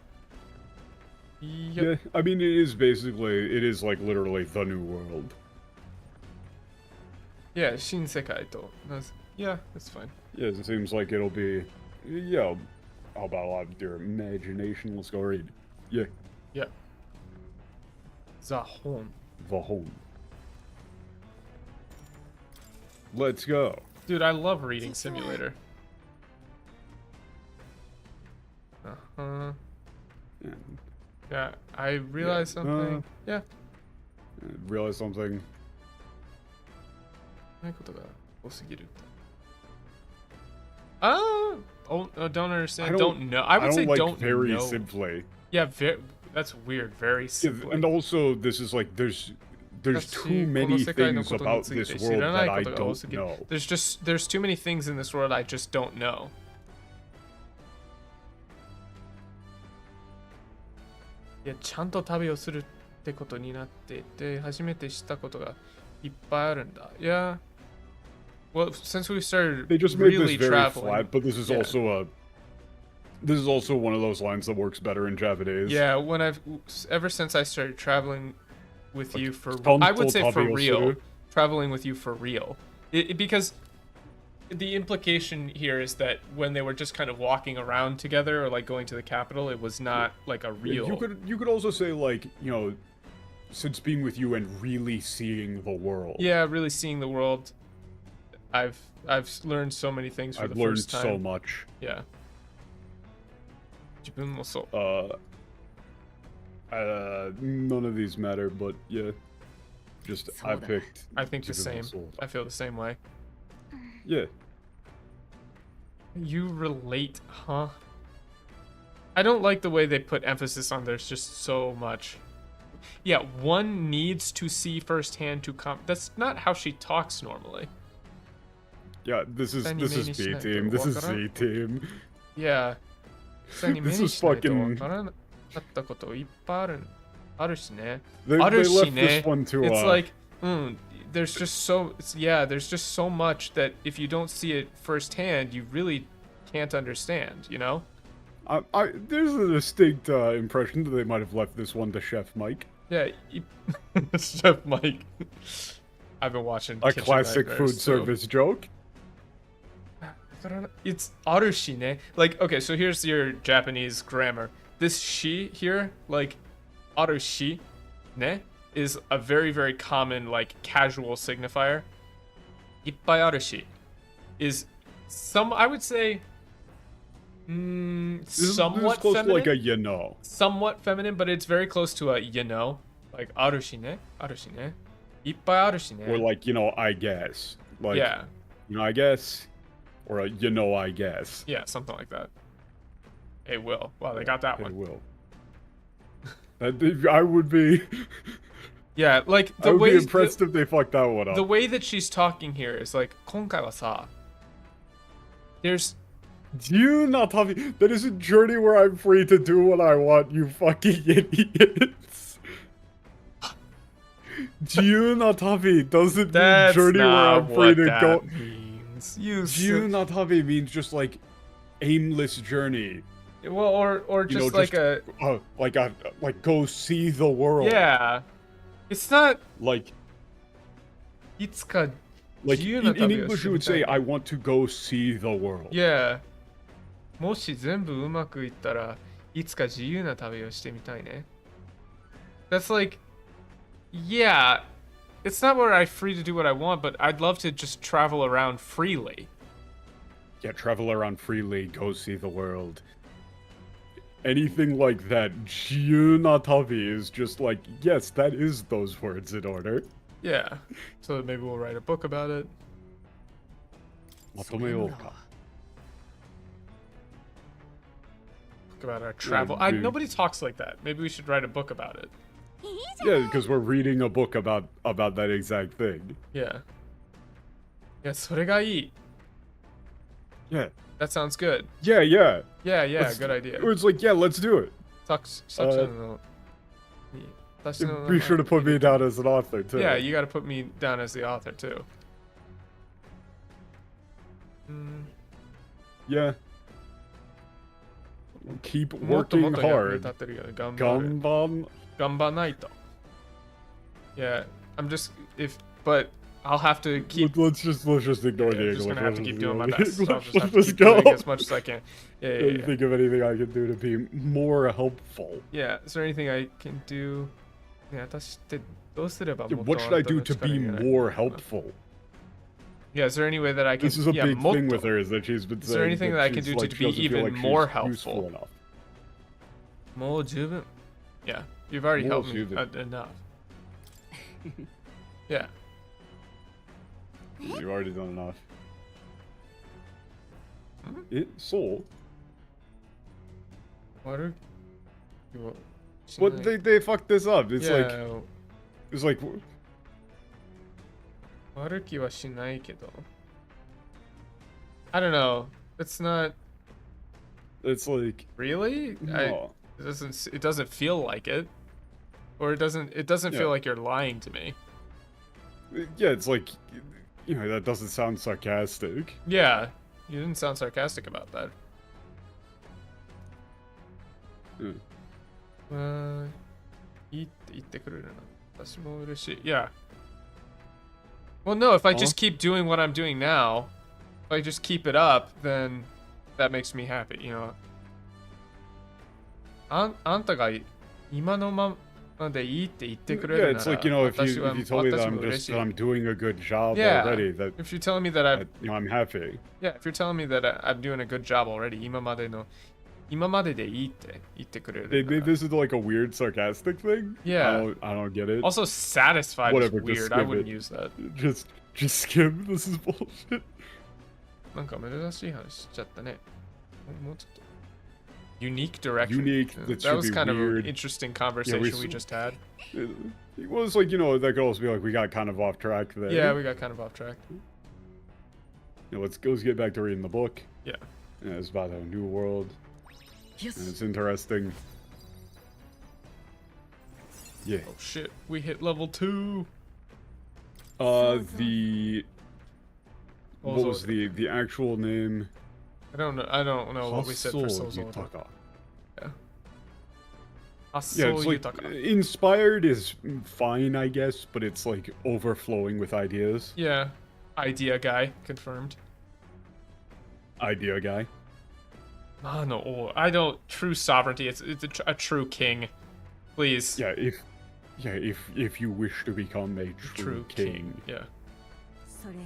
Yeah, Yep. I mean, it is like literally the new world. Yeah, Shin Sekai to. Yeah, that's fine. Yeah, it seems like it'll be, yeah, how about a lot of your imagination? Let's go read. Yeah, Yeah. The Hon. the home. Let's go. Dude, I love reading simulator. Uh-huh. Yeah. Yeah, I realized something. Yeah. Realize something. ないことが多すぎるって Oh, don't understand. Don't know. I would say like don't very know. simply. Yeah, that's weird. Very Yeah, simply. and also, this is like there's too many things about this world that I don't know. There's too many things in this world I just don't know. Yeah, ちゃんと旅をするってことになっていて、初めて知ったことがいっぱいあるんだ。Yeah. Well, since we started They just made really this very traveling, flat, but this is yeah. also one of those lines that works better in Japanese. Yeah, ever since I started traveling with you for, Tanto I would say for tabi o real, suru. traveling with you for real, because the implication here is that when they were just kind of walking around together or like going to the capital, it was not like a real. You could also say like, you know, since being with you and really seeing the world. Yeah, really seeing the world. I've learned so many things for I've the learned first time. so much. Yeah. 自分もそう。 None of these matter, but yeah. Just I picked. I think the same. Soul. I feel the same way. Yeah. You relate, huh? I don't like the way they put emphasis on there's just so much. Yeah, one needs to see firsthand to come. That's not how she talks normally. Yeah, this is B team. This is Z team. Yeah. This is fucking. They left this one to. It's like, there's just so there's just so much that if you don't see it firsthand, you really can't understand. You know. There's a distinct impression that they might have left this one to Chef Mike. Yeah, Chef Mike. I've been watching A Kitchen classic Nightmares, food service joke. It's arushi ne. Like, okay, so here's your Japanese grammar. This shi here, like, arushi ne, is a very, very common, like, casual signifier. Ippai arushi is I would say, somewhat close feminine. to like a you know. Somewhat feminine, but it's very close to a you know. Like, arushi ne, ippai arushi ne. Or like, you know, I guess. Like, Yeah. you know, I guess. Or a, you know, I guess. Yeah, something like that. Hey, Will. Wow, they got that Hey, one. Will. I would be. Yeah, like I the would way be impressed if they fucked that one up. the way that she's talking here is like, 今回はさ, there's Do you not have that is a journey where I'm free to do what I want, you fucking idiots. Do you not have doesn't mean that's journey where not I'm free what to that go. means. You Do not have means just like aimless journey. well, or You know, just like go see the world. yeah. It's not. Like いつか in 自由な旅を English して you み would たい say I want to go see the world. Yeah. もし全部うまくいったらいつか自由な旅をしてみたいね。That's like Yeah, it's not where I'm free to do what I want, but I'd love to just travel around freely. Yeah, travel around freely, go see the world. Anything like that, Jiunatabi is just like, yes, that is those words in order. Yeah, so maybe we'll write a book about it. まとめようか。 Book about our travel. dude. Nobody talks like that. Maybe we should write a book about it. いいじゃん。 Yeah, because we're reading a book about that exact thing. Yeah. Yeah, それがいい. Yeah. That sounds good. Yeah, yeah. Yeah, yeah, Let's- good idea. It's like, yeah, let's do it. Be sure to put me down as an author, too. Yeah, you gotta put me down as the author, too. Yeah. Keep working hard. Ganban. Gambanaito. Yeah, I'm just but I'll have to keep. Let's just ignore the I'm English. just gonna have to keep doing my Let's best. So I'll just have to let's keep go. doing as much as I can. Yeah, yeah, yeah. Think of anything I can do to be more helpful. Yeah, is there anything I can do? Yeah, what What should I do to be more helpful? Yeah, is there any way that I can? This is a yeah, big thing with motto. her, is that she's been saying. Is there anything that I can she's do to like, be doesn't feel even like she's more useful helpful? enough. More juven. Yeah, you've already More helped me juven. enough. Yeah. You've already done enough. Hmm? So. What But they fucked this up. It's like. yeah, It's like. 悪気はしないけど. I don't know. It's not It's like. really. No. It doesn't feel like it, or it doesn't Yeah. feel like you're lying to me. Yeah, it's like. You know, that doesn't sound sarcastic. Yeah, you didn't sound sarcastic about that. Hmm. いいって言ってくれるな。私も嬉しい. Yeah. Well, no, if I just keep doing what I'm doing now, if I just keep it up, then that makes me happy, you know. あんたが今のままでいいって言ってくれ Yeah, るな it's ら、 like, you know, if 私 you は told me that 私 I'm も嬉しい。 that I'm doing a good job Yeah. already, that, If you're telling me that that you know I'm happy. yeah, if you're telling me that I'm doing a good job already, 今まででいいって言ってくれるなら。 Maybe this is like a weird sarcastic thing. Yeah. I don't get it. Also, satisfied Whatever, is just weird. I skip wouldn't it. use that. Just skim. This is bullshit. なんか珍しい話しちゃったね。もうちょっと。Unique direction. Unique, Yeah, that that was should be kind of an weird. interesting conversation we s- just had. It was like, you know, that could also be like we got kind of off track there. Yeah, we got kind of off track. You know, let's get back to reading the book. Yeah. Yeah, it's about a new world. Yes. And it's interesting. Yeah. Oh shit, we hit level 2. The What what was was the actual name? I don't know what we said for Hasso Sozo. Yutaka. Yeah, Hasso it's like Yutaka. inspired is fine, I guess, but it's like overflowing with ideas. Yeah. Idea guy, confirmed. Idea guy. Ah, no, oh, I don't. True sovereignty. It's a true king. Please. Yeah, if you wish to become a true king. Yeah. それが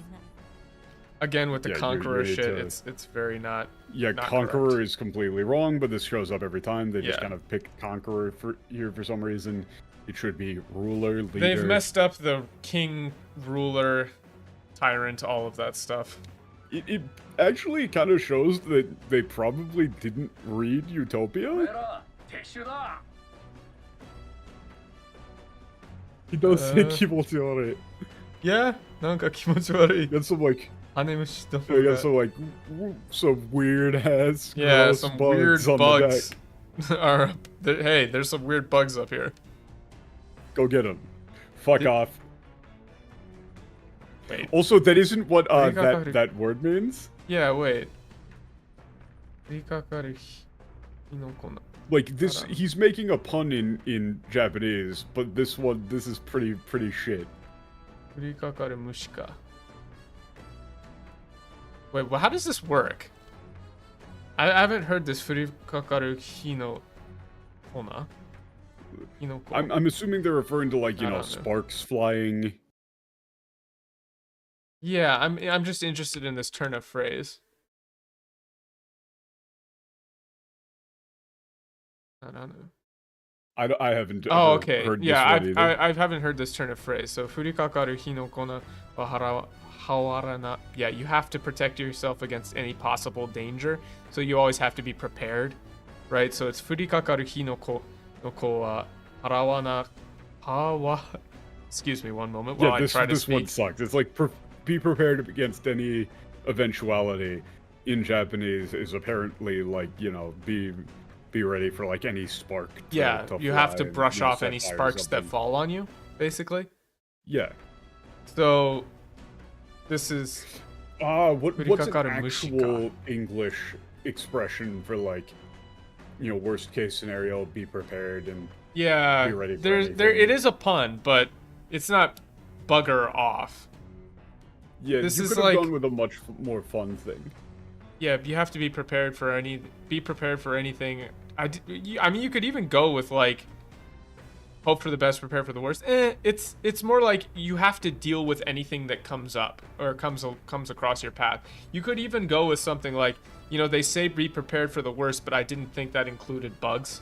Again with the Yeah, conqueror you need shit, to- it's very not. Yeah, not conqueror correct. is completely wrong, but this shows up every time. They just Yeah. kind of pick conqueror for here for some reason. It should be ruler, leader. They've messed up the king, ruler, tyrant, all of that stuff. It actually kind of shows that they probably didn't read Utopia. ら撤収だ He does say Uh, Kimochiore. Yeah, なんか気持ち悪い。 Got some like, 羽虫とか I got some like, some weird ass, Yeah, gross some bugs weird on bugs. the deck. are up there. Hey, there's some weird bugs up here. Go get them. Fuck Did- off. Wait. Also, that isn't what Arigato. that word means. Yeah, wait. 降りかかる日の粉。 Like this, Hold on. he's making a pun in Japanese, but this is pretty shit. 降りかかる虫か。Wait, well, how does this work? I haven't heard this 降りかかる日の粉. Hinoko. I'm assuming they're referring to like, I you know, don't know. sparks flying. Yeah, I'm just interested in this turn of phrase. I don't know. I haven't Oh, heard, okay. heard Yeah, this one either. I haven't heard this turn of phrase. So furikakaru hinoko no wa hawarana. Yeah, you have to protect yourself against any possible danger. So you always have to be prepared, right? So it's furikakaru hinoko no ko wa harawana hawa. Excuse me one moment while Yeah, I try to this speak. one sucks. It's like be prepared against any eventuality. In Japanese is apparently like, you know, be ready for like any spark. Yeah, you have to fly and, brush you know, off set any fire or sparks that something. fall on you, basically. Yeah. So this is What's an Furikakaru actual mushika. English expression for like, you know, worst case scenario, be prepared and yeah. be ready for There anything. it is a pun, but it's not bugger off. yeah, this you is could have like- gone with a much more fun thing. Yeah, you have to be prepared for anything. I mean, you could even go with like hope for the best, prepare for the worst. It's more like you have to deal with anything that comes up or comes across your path. You could even go with something like, you know, they say be prepared for the worst, but I didn't think that included bugs.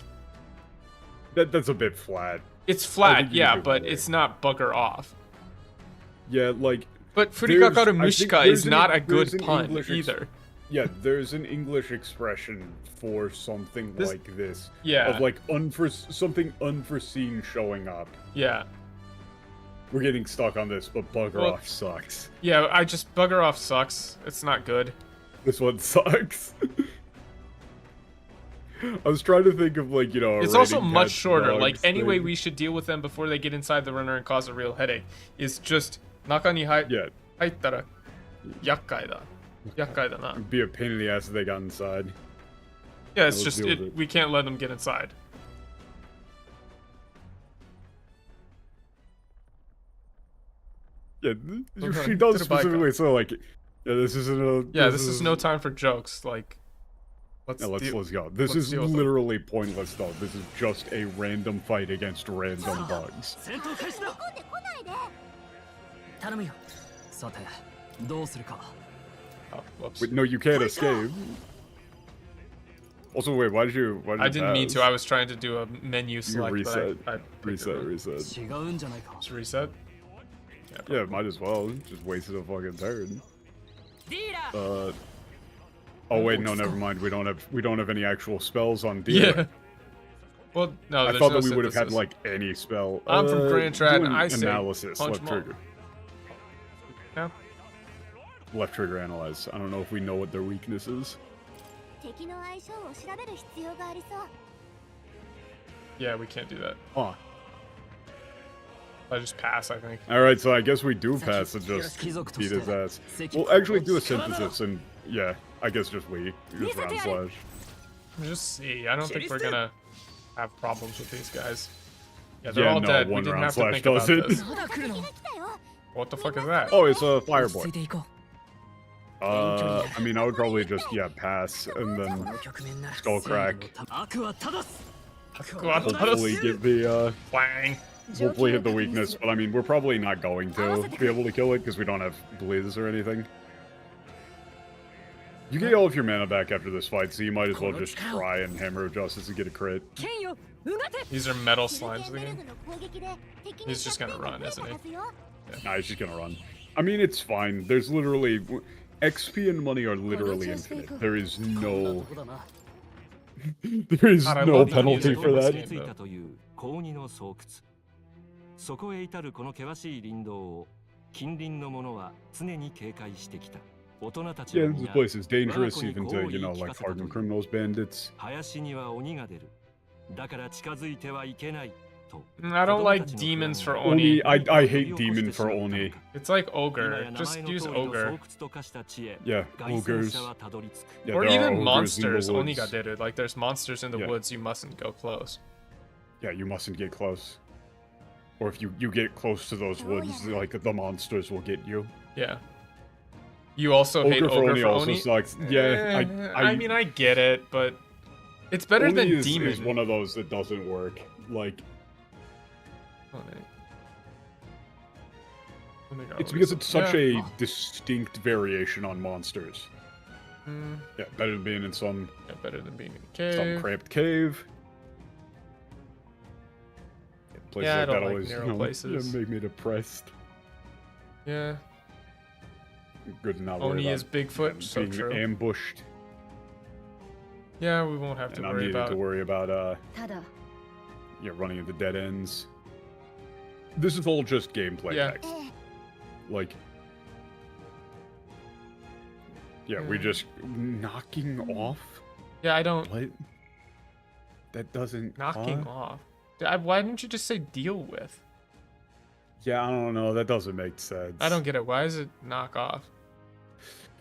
That's a bit flat. It's I flat, think you yeah, do but better. it's not bugger off. Yeah, like But there's- furikakaru I think mushika there's is an- not a there's good an pun English either. yeah, there's an English expression for something This- like this. Yeah. Of like something unforeseen showing up. Yeah. We're getting stuck on this, but bugger Well- off sucks. Yeah, I just bugger off sucks. It's not good. This one sucks. I was trying to think of like, you know, It's also rating much cats, shorter. Like dogs any way thing. we should deal with them before they get inside the runner and cause a real headache is just naka ni Yeah, haittara yakkai da. Yakkai da na. it'd be a pain in the ass if they got inside. Yeah, it's let's just deal with it. we can't let them get inside. Yeah, Okay, she does to the bike specifically say like, yeah, this isn't a. Yeah, this is no time for jokes. Like, let's Yeah, let's deal- go. This let's is deal with them. literally pointless though. This is just a random fight against random bugs. 戦闘開始だ込んでこないで。頼むよさてどうするか Oh, whoops. Wait, no, you can't escape. Also, wait, why did you? I didn't mean to. pass? I was trying to do a menu select, reset. but I Reset.違うんじゃないか Just reset. Yeah, might as well. Just wasted a fucking turn. ディーラー Oh wait, no, never mind. We don't have any actual spells on Deer. Yeah. Well, no, I there's thought no that we would have had synthesis. like any spell. I'm from Grand Trad, do and an I say analysis. punch Left 'em all. trigger. No? Left trigger analyze. I don't know if we know what their weakness is. 敵の相性を調べる必要がありそう。 Yeah, we can't do that. Huh. I just pass, I think. All right, so I guess we do pass and just beat his ass. We'll actually do a synthesis and yeah, I guess just round slash. Just see. I don't think we're gonna have problems with these guys. Yeah, they're Yeah, all no, dead. We one didn't round have to slash think about does it. this. まだ来るの What the fuck is that? Oh, it's a 落ち着 fireboy. いていこ I mean, I would probably just pass and うこ then の局面な Skull crack. 悪は正す hopefully get the Clang. hopefully hit the weakness. But I mean, we're probably not going to be able to kill it because we don't have blizz or anything. You get all of your mana back after this fight, so you might as well just try and hammer of justice and get a crit. 剣ようがて These are metal シル slimes ケンベル again. グの攻撃で敵 He's just gonna run, isn't he? Nah, he's just gonna run. I mean, it's fine. There's literally XP and money are literally infinite. There is こんな no とこだな there is God, I no love the penalty music for in this that. game. ついたという高二の巣窟そこへ至るこの険しい林道を近隣の者は常に警戒してきた大人たち Yeah, は this 皆 place is dangerous even to, you know, like hardened criminals, bandits. 林には鬼が出るだから近づいてはいけないと I don't like demons for Oni. Oni, I hate demon for Oni. It's like 今 ogre. や名 Just 前の use 通りの巣 ogre. 窟と化した地へ Yeah, 凱旋 ogres. 者はたどり着く Yeah, Or there are even ogres in the monsters. woods. Oni got did it. Like there's monsters in the Yeah. woods. You mustn't go close. Yeah, you mustn't get close. Or if you get close to those woods, like the monsters will get you. Yeah. You also hate Ogre for ogre Oni for also Oni. sucks. Yeah, I mean I get it, but it's better Oni than is demon. one of those that doesn't work. Like, It's because it's such a distinct variation on monsters. Yeah, better than being in some better than being in a cave. some cramped cave. Yeah, places I like don't that like always narrow places. make me depressed. Yeah. Good to not worry Oni about is Bigfoot, so being true. ambushed. Yeah, we won't have to And I'm worry needing about. to worry about running into dead ends. This is all just gameplay text. Like, we just knocking off. Yeah, I don't. What? That doesn't. Knocking off. Why didn't you just say deal with? Yeah, I don't know. That doesn't make sense. I don't get it. Why is it knock off?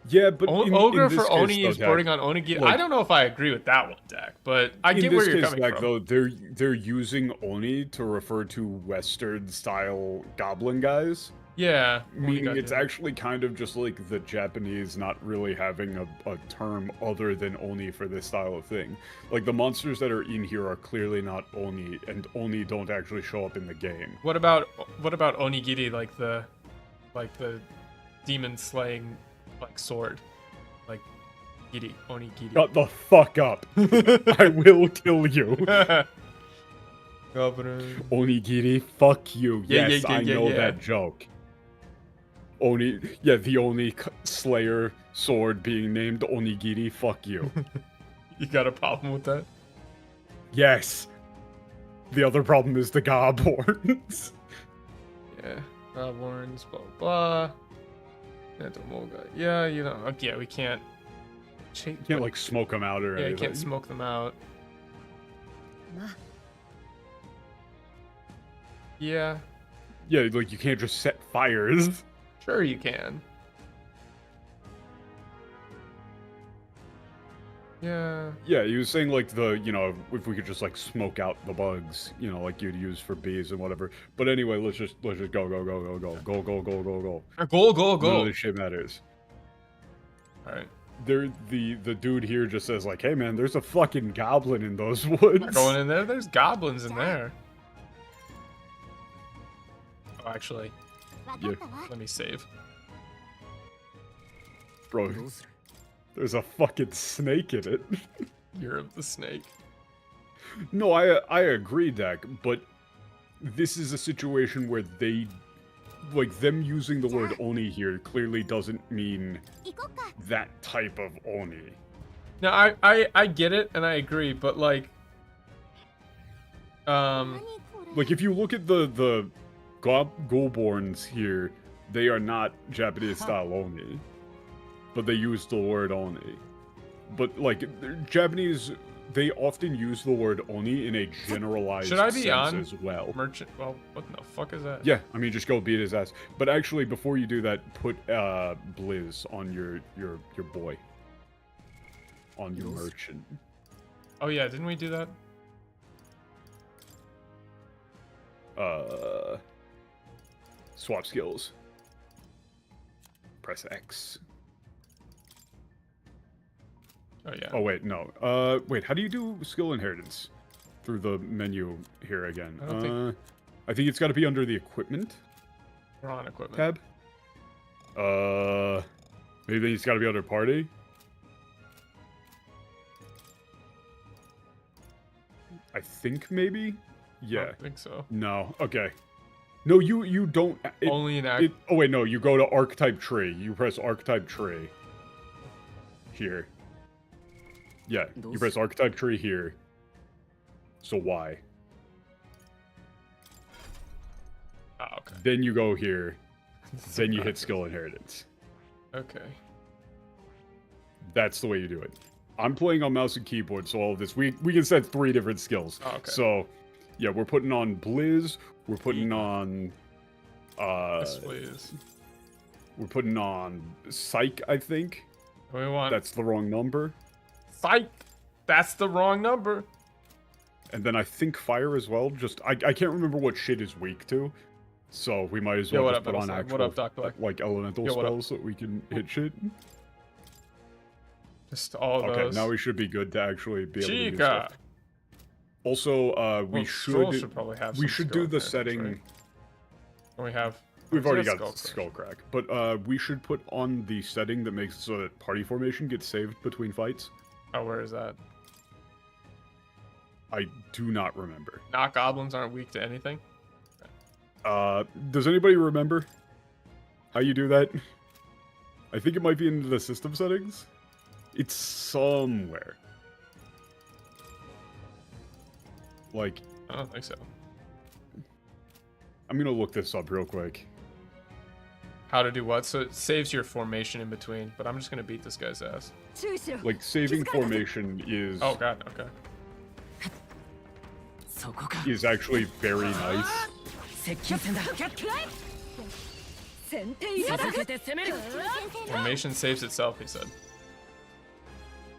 Yeah, but Ogre in this for case, Oni though, is Dak, bordering on Onigiri. like, I don't know if I agree with that one, Dak, but I get where you're coming Dak, from. though, they're using Oni to refer to Western style goblin guys. Yeah, Meaning it's actually kind of just like the Japanese not really having a term other than Oni for this style of thing. Like, the monsters that are in here are clearly not Oni, and Oni don't actually show up in the game. What about Onigiri, like the demon slaying sword, like Giri, Onigiri. Shut the fuck up! I will kill you. Onigiri, fuck you. Yes, I know that joke. The Oni Slayer sword being named Onigiri, fuck you. You got a problem with that? Yes. The other problem is the Gobborns. Yeah, Gobborns, blah blah. Yeah, we can't. You can't like smoke them out or anything. You can't smoke them out. Yeah. Yeah, like you can't just set fires. Sure you can. Yeah. Yeah, he was saying like if we could just like smoke out the bugs, like you'd use for bees and whatever. But anyway, let's just go. Go. None of this shit matters. Alright. The dude here just says like, hey man, there's a fucking goblin in those woods. Not going in there, there's goblins in there. Oh, actually. Yeah. Let me save. Bro, there's a fucking snake in it. Year of the Snake. No, I agree, Dak, but this is a situation where them using the word Oni here clearly doesn't mean that type of Oni. Now, I get it, and I agree, but like if you look at the Goborns here, they are not Japanese-style Oni. But they use the word Oni. But, like, Japanese, they often use the word Oni in a generalized sense as well. Merchant? Well, what the fuck is that? Yeah, I mean, just go beat his ass. But actually, before you do that, put Blizz on your boy. On your merchant. Oh yeah, didn't we do that? Swap skills. Press X. Oh yeah. Oh wait, no. Wait, how do you do skill inheritance? Through the menu here again. I think it's got to be under the equipment. We're on equipment. Tab. Maybe it's got to be under party. I think maybe. Yeah. I don't think so. No. Okay. No, you don't. Only in act. Oh wait, no. You go to archetype tree. You press archetype tree. Here. Yeah. You press archetype tree here. So Y. Oh, okay. Then you go here. Then you hit skill inheritance. Okay. That's the way you do it. I'm playing on mouse and keyboard, so all of this we can set 3 different skills. Oh, okay. So, yeah, we're putting on Blizz. We're putting on. Yes, please. We're putting on Psych, I think. We want. That's the wrong number. Psych. That's the wrong number. And then I think Fire as well. Just I can't remember what shit is weak to. So we might as well just put on actual like elemental spells so we can hit shit. Just all those. Okay, now we should be good to actually be able to use stuff. Also, Well, Stroll should probably have we some should skill do the characters, setting. right? And we have. We've already Skull got Crush. skull crack, but we should put on the setting that makes it so that party formation gets saved between fights. Oh, where is that? I do not remember. Knock goblins aren't weak to anything. Does anybody remember how you do that? I think it might be in the system settings. It's somewhere. Like, I don't think so. I'm gonna look this up real quick. How to do what? So it saves your formation in between, but I'm just gonna beat this guy's ass. Like, saving formation is Oh god, okay. is actually very nice. Formation saves itself, he said.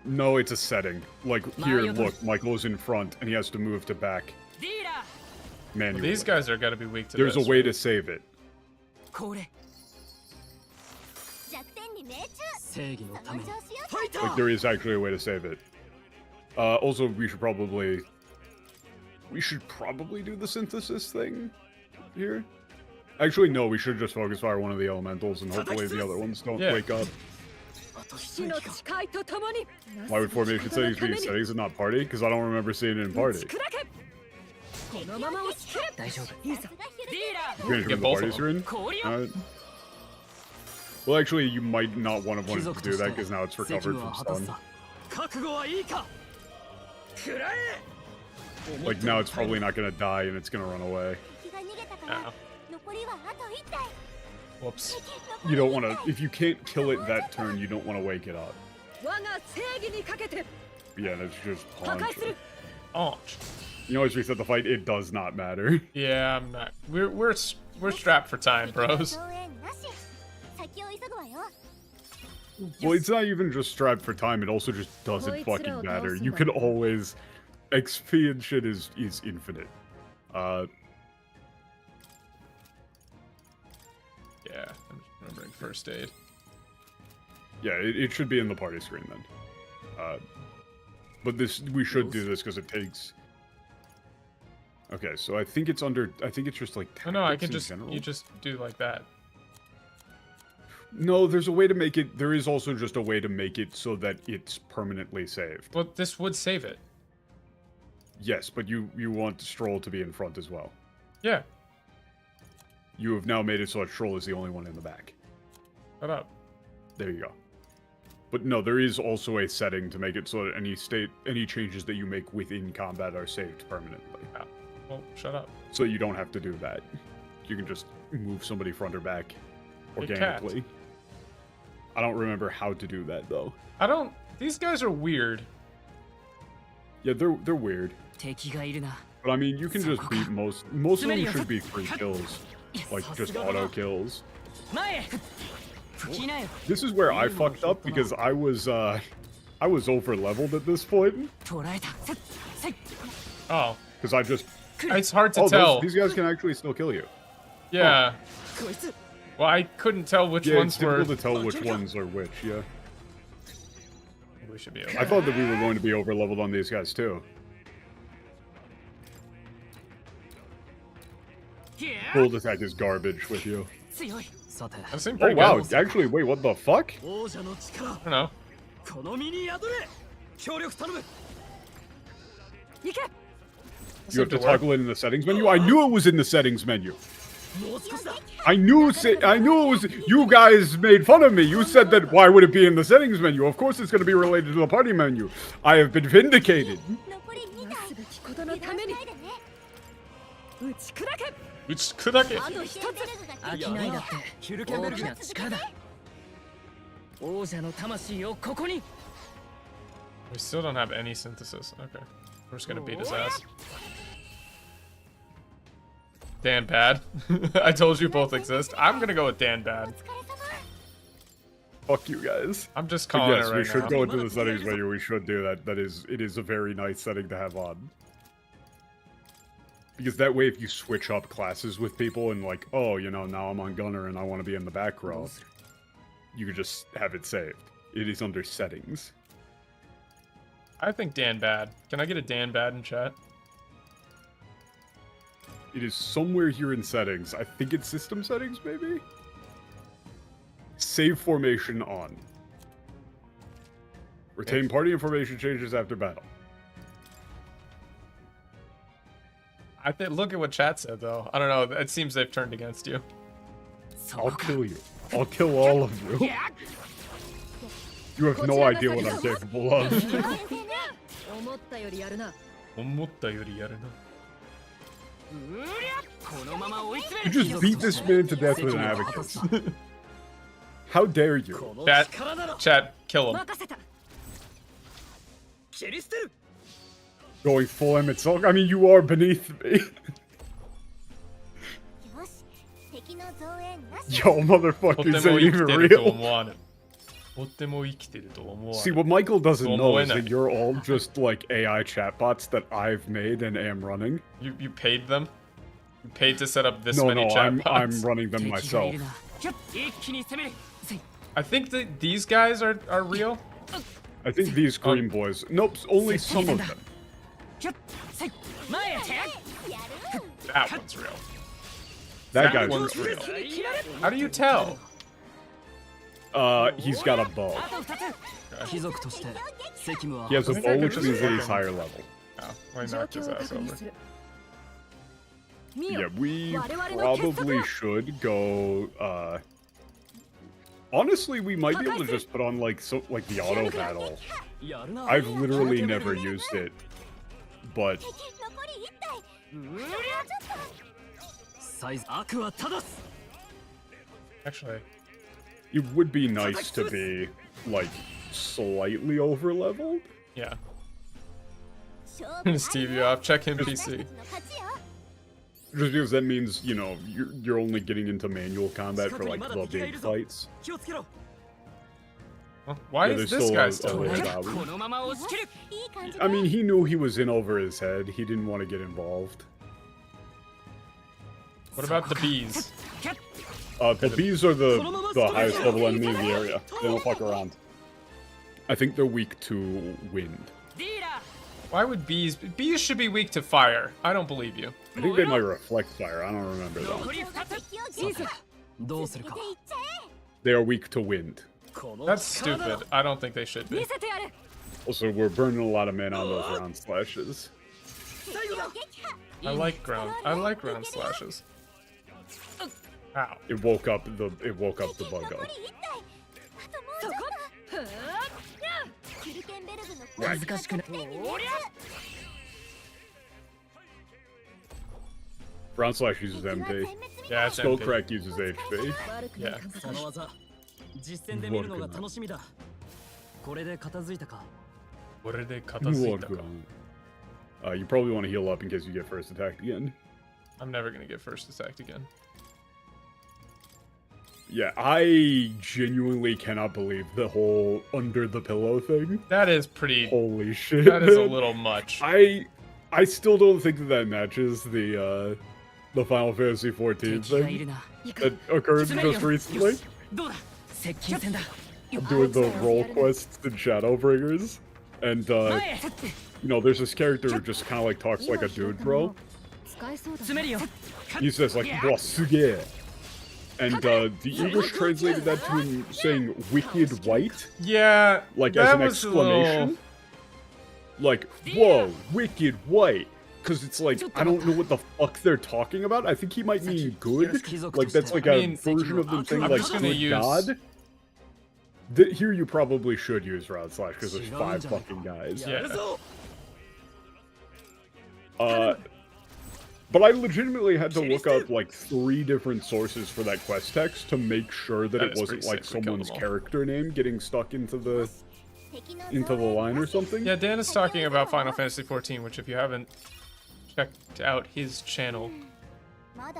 No, it's a setting. Like, here, look, Michael is in front, and he has to move to back. Manually. These guys are gotta be weak to There's this. a way to save it. Like, there is actually a way to save it. Also, we should probably do the synthesis thing here. Actually, no, we should just focus fire one of the elementals, and hopefully the other ones don't wake up. Why would formation settings be in settings and not party? Because I don't remember seeing it in party. Finish with the both party of them. screen? Alright. Well, actually, you might not want to do that, because now it's recovered from stun. Like, now it's probably not going to die, and it's going to run away. Whoops. You don't want to... If you can't kill it that turn, you don't want to wake it up. Yeah, and it's just punch. Launch. You always reset the fight, it does not matter. Yeah, I'm not. We're strapped for time, bros. Well, it's not even just strapped for time, it also just doesn't fucking matter. You can always... XP and shit is infinite. Yeah, I'm just remembering first aid. Yeah, it should be in the party screen then. But we should do this because it takes... Okay, so I think it's just like Oh no, I can tactics in general. you just do like that. No, there's a way to make it... There is also just a way to make it so that it's permanently saved. Well, this would save it. Yes, but you want Stroll to be in front as well. Yeah. You have now made it so that Stroll is the only one in the back. Shut up. There you go. But no, there is also a setting to make it so that any changes that you make within combat are saved permanently. Oh. Well, shut up. So you don't have to do that. You can just move somebody front or back organically. I don't remember how to do that though. These guys are weird. Yeah, they're weird. But I mean, you can just beat most of them should be free kills. Like just auto kills. This is where I fucked up because I was over leveled at this point. Oh. Because I just It's hard to tell. These guys can actually still kill you. Yeah. Well, I couldn't tell which ones it's were. difficult to tell which ones are which, yeah. We should be okay. I thought that we were going to be over leveled on these guys too. Cold attack is garbage with you. That seemed Oh pretty wow, good. actually, wait, what the fuck? I don't know. You have to toggle it in the settings menu? I knew it was in the settings menu. I knew it was. You guys made fun of me. You said that why would it be in the settings menu? Of course it's going to be related to the party menu. I have been vindicated. Which could I get? We still don't have any synthesis. Okay. We're just gonna beat his ass. Dan Bad. I told you both exist. I'm gonna go with Dan Bad. Fuck you guys. I'm just But calling yes, it right we should now. go into the settings menu. We should do that. It is a very nice setting to have on. Because that way, if you switch up classes with people and like, oh, you know, now I'm on Gunner and I want to be in the back row, you could just have it saved. It is under settings. I think Dan Bad. Can I get a Dan Bad in chat? It is somewhere here in settings. I think it's system settings, maybe? Save formation on. Retain party information changes after battle. I think. Look at what chat said, though. I don't know. It seems they've turned against you. I'll kill you. I'll kill all of you. You have no idea what I'm capable of. You just beat this man to death with an abacus. How dare you? Chat, kill him. Going full Emmett Silk? I mean, you are beneath me. Yo, motherfuckers ain't even real. See, what Michael doesn't know is that you're all just like AI chatbots that I've made and am running. You paid them? You paid to set up this No, many no, chatbots? I'm running them myself. I think that these guys are real. I think these green boys. Nope, only some of them. That one's real. That guy's one's real. How do you tell? He's got a bow. He has a bow, which means that he's higher level. Oh, I knocked his ass over. Yeah, we probably should go, honestly, we might be able to just put on, like, the auto battle. I've literally never used it, but... Actually, it would be nice to be, like, slightly over-leveled. Yeah. Steve you off. Check him PC. Just because that means, you know, you're only getting into manual combat for, like, the big fights. Well, why is this guy still here? I mean, he knew he was in over his head. He didn't want to get involved. What about the bees? The bees are the highest level enemy in the area. They don't fuck around. I think they're weak to wind. Why would bees... Bees should be weak to fire. I don't believe you. I think they might reflect fire. I don't remember though. They are weak to wind. That's stupid. I don't think they should be. Also, we're burning a lot of men on those round slashes. I like ground slashes. Ow. It woke up the buggo. Right. Round slash uses MP. Yeah, it's Skull MP. crack uses HP. Yeah. You probably want to heal up in case you get first attacked again. I'm never gonna get first attacked again. Yeah, I genuinely cannot believe the whole under the pillow thing. That is pretty... Holy shit, That is a man. little much. I still don't think that matches the Final Fantasy XIV thing that occurred just recently. I'm doing the role quests in Shadowbringers, and you know, there's this character who just kind of like talks like a dude, bro. He says like "wa suge," and the English translated that to him saying "wicked white." Yeah, like as an exclamation. Like, whoa, wicked white. Because it's like, I don't know what the fuck they're talking about. I think he might mean good. Like, that's like a version of them saying, like, good God. Here you probably should use round slash, because there's 5 fucking guys. Yeah. But I legitimately had to look up, like, 3 different sources for that quest text to make sure that it wasn't, like, someone's character name getting stuck into the line or something. Yeah, Dan is talking about Final Fantasy XIV, which if you haven't checked out his channel,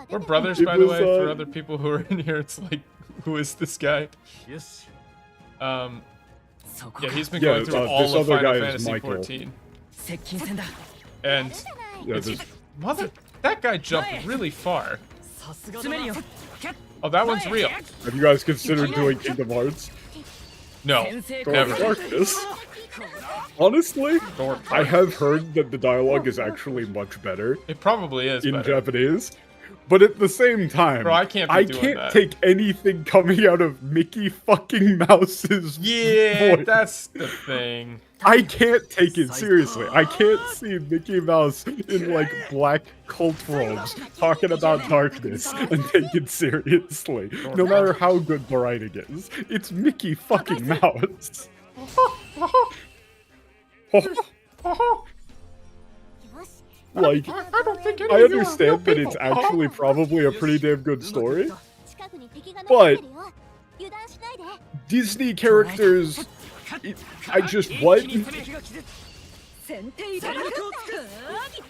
we're brothers, by the way. For other people who are in here, it's like, who is this guy? Yeah, he's been going through all of Final Fantasy XIV. And that guy jumped really far. Oh, that one's real. Have you guys considered doing Kingdom Hearts? No, never. Darkness. Honestly, Door I have heard that the dialogue is actually much better It probably is in better. Japanese. But at the same time, Bro, I can't be doing that. take anything coming out of Mickey fucking Mouse's Yeah, voice. that's the thing. I can't take it seriously. I can't see Mickey Mouse in like black cult robes talking about darkness and take it seriously. No matter how good the writing is. It's Mickey fucking Mouse. Like, I don't think any I of you are understand real that it's people. actually probably a pretty damn good story. But Disney characters, I just what?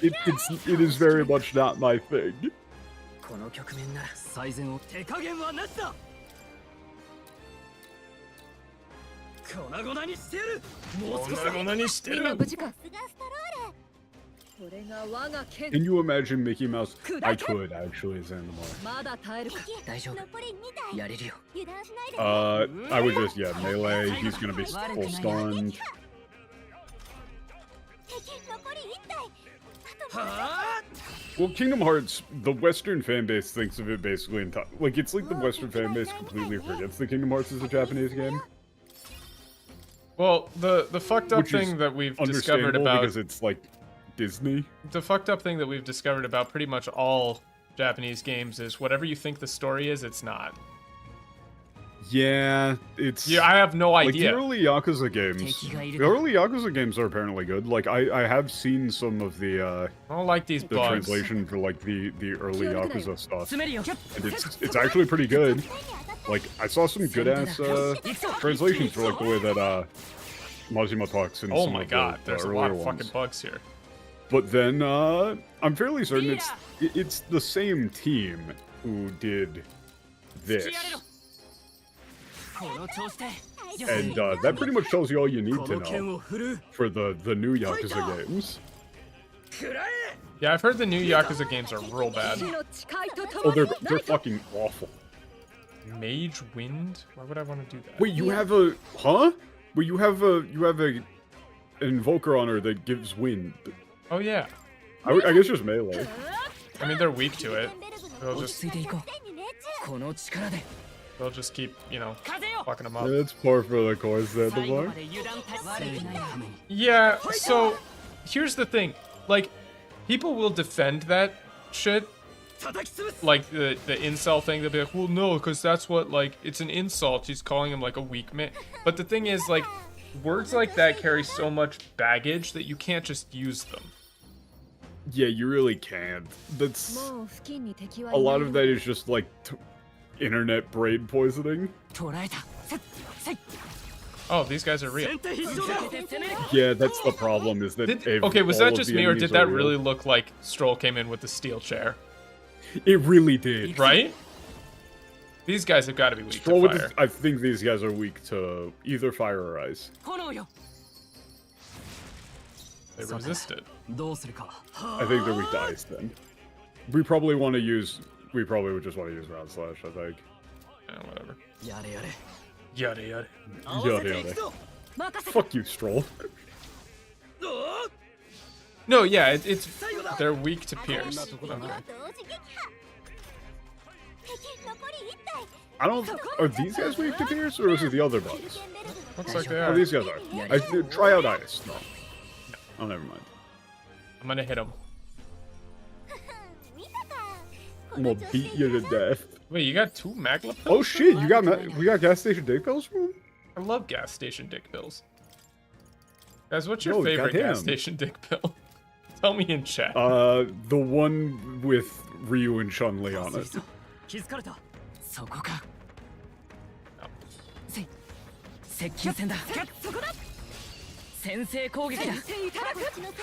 It is very much not my thing. この局面なら最善を手加減はなしだ粉々にしてやるもう少しだ粉々にしてる。無事か。これが我が剣。 Can you imagine Mickey Mouse? I could actually as Animal. まだ耐えるか。大丈夫やれるよ I would just melee. He's gonna be full stunned. Well, Kingdom Hearts, the Western fan base thinks of it basically like it's like the Western fan base completely forgets that Kingdom Hearts is a Japanese game. Well, the fucked up Which is thing that we've discovered understandable about because it's like Disney. the fucked up thing that we've discovered about pretty much all Japanese games is whatever you think the story is, it's not. Yeah, it's Yeah, I have no like idea. the early Yakuza games. The early Yakuza games are apparently good. Like I have seen some of the I don't like these bugs. translation for like the early Yakuza stuff, 詰めるよ and it's actually pretty good. Like I saw some good ass translations for like the way that Majima talks in Oh some my of god, the there's a earlier lot of ones. fucking bugs here. But then I'm fairly certain it's the same team who did this, この調子で and that pretty much tells you all you need こ to の剣 know を振る for the new Yakuza games. くらえ Yeah, I've heard the new Yakuza games are real bad. 死の誓いとと Oh, もに they're fucking awful. Mage Wind? Why would I want to do that? Wait, you have a Wait, you have a an invoker on her that gives wind. Oh yeah. I guess just melee. I mean, they're weak to it. They'll 落 just ち着いていこうこの力で they'll just keep, you know, 風よ fucking them Yeah, up. that's par for the course then, 最後 the まで油断悪くないために Yeah, so here's the thing. Like, people will defend that shit. 叩き潰す Like the incel thing, they'll be like, well, no, because that's what, like, it's an insult. He's calling him, like, a weak man. But the thing is, like, words like that carry so much baggage that you can't just use them. Yeah, you really can't. That's もう付近に敵は a いない lot of that is just like internet brain poisoning. 捕らえたせっせい Oh, these guys are real. 先手必勝だ攻める Yeah, that's the problem. Is that Okay, was all that of just the me, or enemies did that are real. really look like Stroll came in with the steel chair? It really did. Right? These guys have got to be weak Stroll to with fire. I think these guys are weak to either fire or ice. 炎よ They resisted. どうするか I think they're weak to ice then. We probably want to use. We probably would just want to use round slash. I think. Whatever. やれやれ Yada yada. 合わせていくぞ Fuck you, Stroll. No, yeah, it's they're weak to pierce. Okay. I don't. Are these guys weak to pierce, or is it the other bugs? Looks like they Oh, are. these guys are. Try out ice. No. Oh, never mind. I'm gonna hit him. I'm gonna beat you to death. Wait, you got 2 magla pills? Oh shit! You got we got gas station dick pills from him? I love gas station dick pills. Guys, what's your Yo, favorite gas goddamn. station dick pill? Tell me in chat. The one with Ryu and Chun-Li on it. 気づかれたそこかせい接近戦だそこだ先制攻撃だ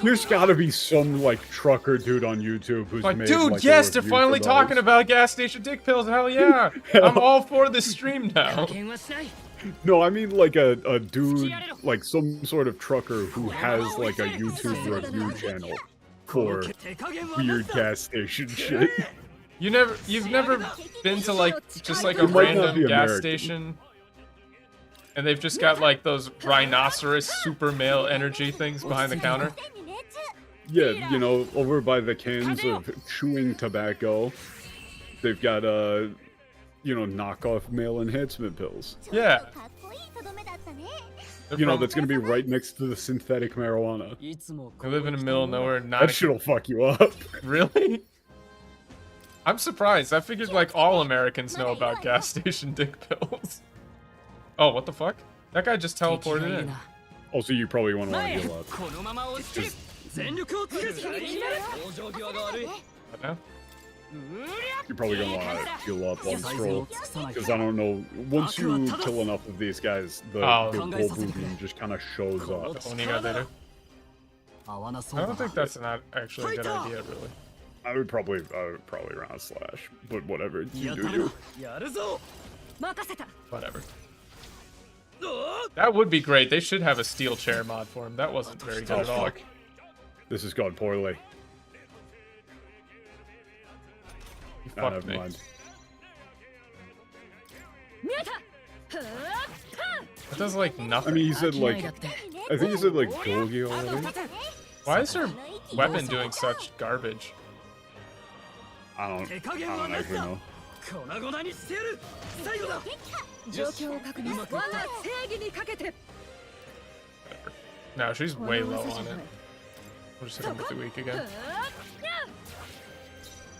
There's gotta be some like trucker dude on YouTube who's Like, made dude, like, a yes, they're review finally for talking those. about gas station dick pills. Hell yeah. I'm all for this stream now. 加減はしない No, I mean like a dude, like some sort of trucker who has like a YouTube review channel for 手加減はな weird しだ gas station shit. You've never been to like just like a You might not random be gas American. station? And they've just got like those rhinoceros super male energy things behind the counter. Yeah, you know, over by the cans of chewing tobacco, they've got you know, knockoff male enhancement pills. Yeah. You know, that's gonna be right next to the synthetic marijuana. They live in the middle of nowhere. Not That shit'll fuck you up. Really? I'm surprised. I figured like all Americans know about gas station dick pills. Oh, what the fuck? That guy just teleported in. Also, you probably want to heal up. What now? You're probably gonna want to heal up on Stroll, because I don't know. Once you kill enough of these guys, the gold boom just kind of shows up. Oniga I don't think that's not actually a good idea, really. I would probably run a slash, but whatever. You do you. Whatever. That would be great. They should have a steel chair mod for him. That wasn't very good at all. Fuck. This has gone poorly. You Oh, fucked never me. mind. It does like nothing. I mean, he said like, I think he said like Golgi already. Why is her weapon doing such garbage? I don't actually know. 状況を確認我が正義にかけて No, she's way low on it. We're just hitting with the weak again.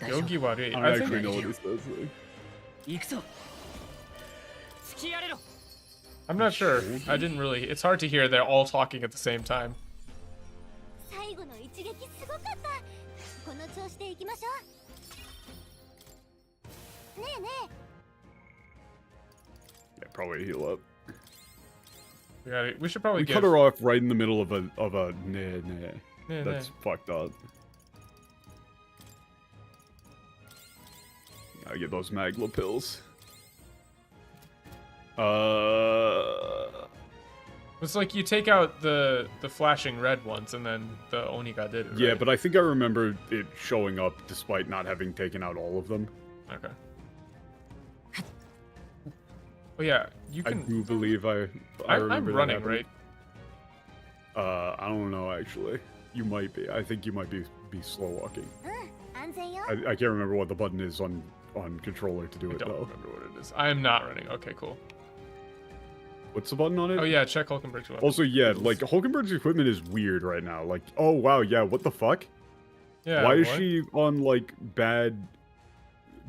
Yogi Wari. I don't actually know what he says. Like. I'm not sure. I didn't really. It's hard to hear. They're all talking at the same time. 最後の一撃すごかったこの調子でいきましょうねえね Yeah, probably heal up. We should probably We give... cut her off right in the middle of a nah. Nah, That's fucked up. I get those Magla pills. It's like you take out the flashing red ones and then the Oniga did it, Yeah, right? but I think I remember it showing up despite not having taken out all of them. Okay. Oh yeah, you I can... do believe I remember I'm that running, happening. right? I don't know, actually. You might be. I think you might be slow walking. 安全よ I can't remember what the button is on controller to do I it, don't though. remember what it is. I am not running. Okay, cool. What's the button on it? Oh yeah, check Hulkenberg's weapon. Also, yeah, like, Hulkenberg's equipment is weird right now. Like, oh, wow, yeah, what the fuck? Yeah, Why is what? she on, like, bad,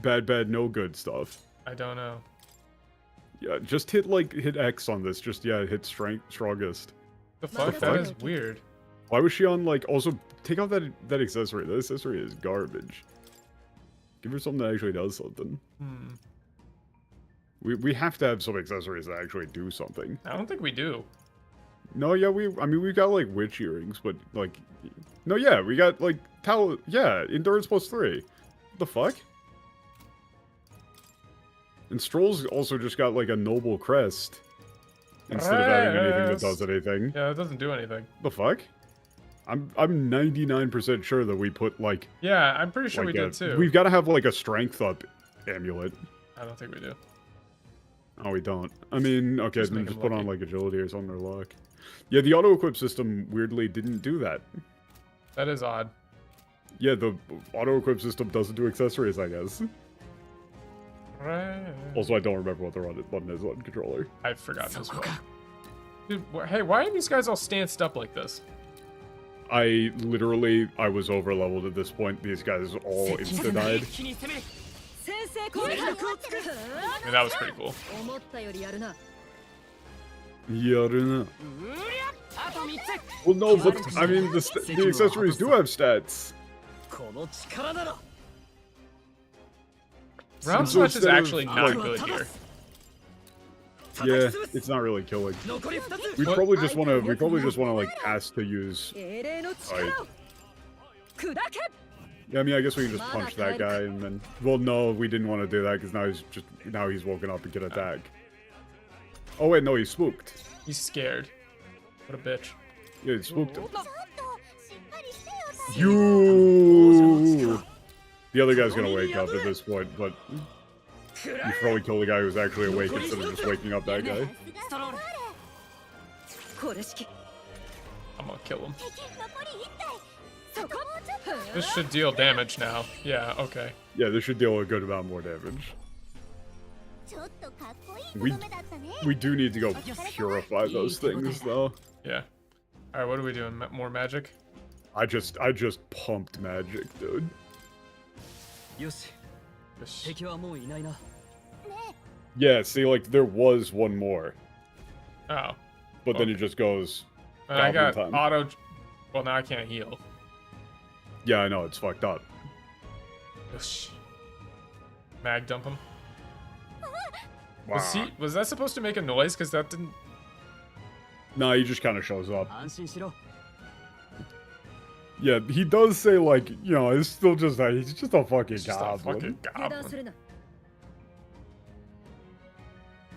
no good stuff? I don't know. Yeah, just hit X on this. Just, yeah, hit strongest. The fuck? The That fuck? is weird. Why was she on, like, also, take out that accessory. That accessory is garbage. Give her something that actually does something. Hmm. We have to have some accessories that actually do something. I don't think we do. No, yeah, I mean, we've got, like, witch earrings, but, like... No, yeah, we got, like, yeah, endurance +3. What the fuck? And Stroll's also just got, like, a noble crest. Instead of having anything that does anything. Yeah, it doesn't do anything. The fuck? I'm 99% sure that we put, like... Yeah, I'm pretty sure like we did too. We've got to have, like, a strength up amulet. I don't think we do. Oh, we don't. I mean, okay, Just then make just him put on, lucky. like, agility or something or luck. Yeah, the auto-equip system weirdly didn't do that. That is odd. Yeah, the auto-equip system doesn't do accessories, I guess. Right. Also, I don't remember what the button is on controller. I've forgotten as well. Dude, hey, why are these guys all stanced up like this? I was over-leveled at this point. These guys all insta-died. 先制攻撃力を作る I mean, that was pretty cool. 思ったよりやるな Yaruna. Well, no, but, I mean, the accessories do have stats. この力なら Round So slash is instead of, actually not like- good here. Yeah, it's not really killing. 残り2つ We probably just wanna, like, ask to use... 英霊の力を砕け Yeah, I mean, I guess we can just punch that guy and then... Well, no, we didn't want to do that because now he's woken up and can attack. Oh, wait, no, he's spooked. He's scared. What a bitch. Yeah, he spooked him. ちょっとしっかりしてよ You! The other guy's gonna wake up at this point, but... You should probably kill the guy who's actually awake instead of just waking up that guy. ストロールこれ式 I'm gonna kill him. 敵残り1体そこ This should deal damage now. Yeah, okay. Yeah, this should deal a good amount more damage. ちょっとかっこいいとどめだったね We do need to go purify those things, though. Yeah. Alright, what are we doing? More magic? I just pumped magic, dude. よし Yes. 敵はもういないな Yeah, see, like, there was one more. Oh. But then it just goes... And I got Goblin time. auto... Well, now I can't heal. Yeah, I know, it's fucked up. Yes. Mag dump him. Wow. Was that supposed to make a noise? Because that didn't... No, he just kind of shows up. 安心しろ Yeah, he does say, like, you know, it's still just that he's just a fucking It's just a goblin. fucking 油断す goblin. るな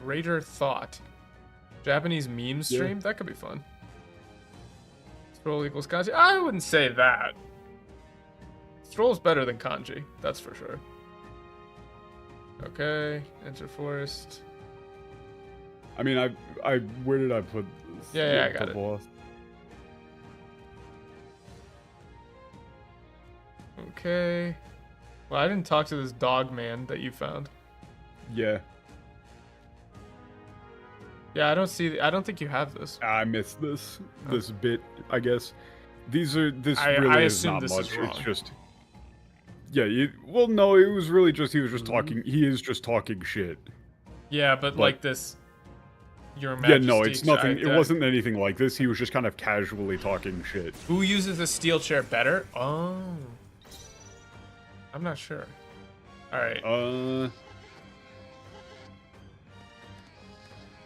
Greater thought. Japanese meme stream? That could be fun. Stroll equals kanji? I wouldn't say that. Stroll's better than kanji. That's for sure. Okay. Enter forest. I mean, where did I put this? Yeah, I got it. boss. Okay. Well, I didn't talk to this dog man that you found. Yeah, Yeah, I don't think you have this. I missed this bit, I guess. This I really is assume not this much. is wrong. It's just... Yeah, well, no, it was really just, he was just talking, he is just talking shit. Yeah, but But- like this... Your Yeah, no, Majesty it's nothing, it I- wasn't anything like this, he was just kind of casually talking shit. Who uses the steel chair better? Oh. I'm not sure. Alright.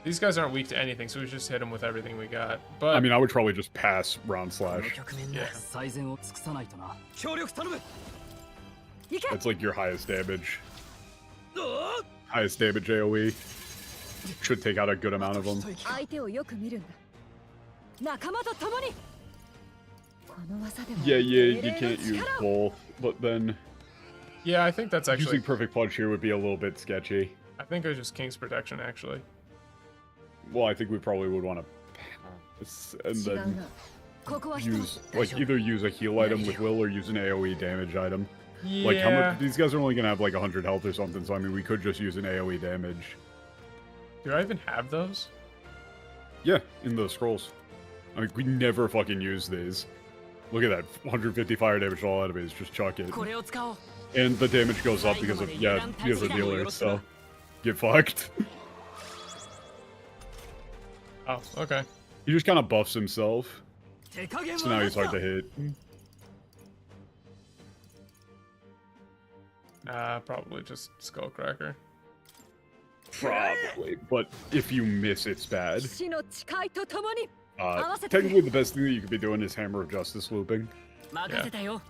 These guys aren't weak to anything, so we just hit them with everything we got. But I mean, I would probably just pass round この slash. 局面で Yeah. 最善を尽くさないとな協力頼む That's like your highest damage. Highest damage AoE. Should take out a good amount of them. 相手をよく見るんだ仲間と共にこの技でも Yeah, you 命令の can't use 力を both, but then yeah, I think that's actually... using perfect punch here would be a little bit sketchy. I think it was just King's Protection, actually. Well, I think we probably would want to pass and 違う then なここは一 use つ like either use a heal item with Will or use an AoE damage item. Yeah. Like how much? These guys are only gonna have like 100 health or something, so I mean we could just use an AoE damage. Do I even have those? Yeah, in the scrolls. I mean we never fucking use these. Look at that, 150 fire damage to all enemies. Just chuck it, これを使おう and the damage goes up because of because of dealers. So get fucked. Oh, okay. He just kind of buffs himself, 手加減 so は now な he's しだ hard to hit. Probably just Skullcracker. Probably, but if you miss, it's bad. 死の誓いと共に Technically, the best thing that you could be doing is Hammer of Justice looping, 任せたよ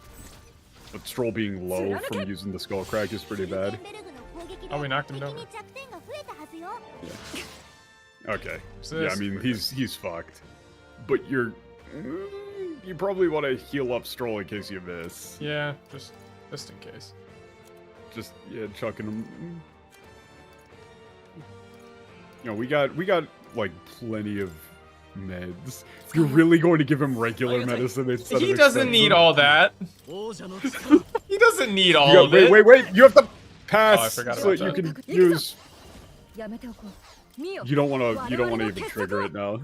but Stroll being low from using the Skull Crack is pretty bad. Oh, we knocked him down. 敵に弱点が増えたはずよ Okay, So yeah, I this- mean he's fucked, but you probably want to heal up Stroll in case you miss. Yeah, just in case. Just chucking him. You know, we got like plenty of meds. You're really going to give him regular medicine instead He of doesn't need expensive? all that. 王者の力 He doesn't need all You of got- it. wait! You have to pass Oh, I forgot so about that you that. can use. やめておこう見よ You don't want to even trigger it now.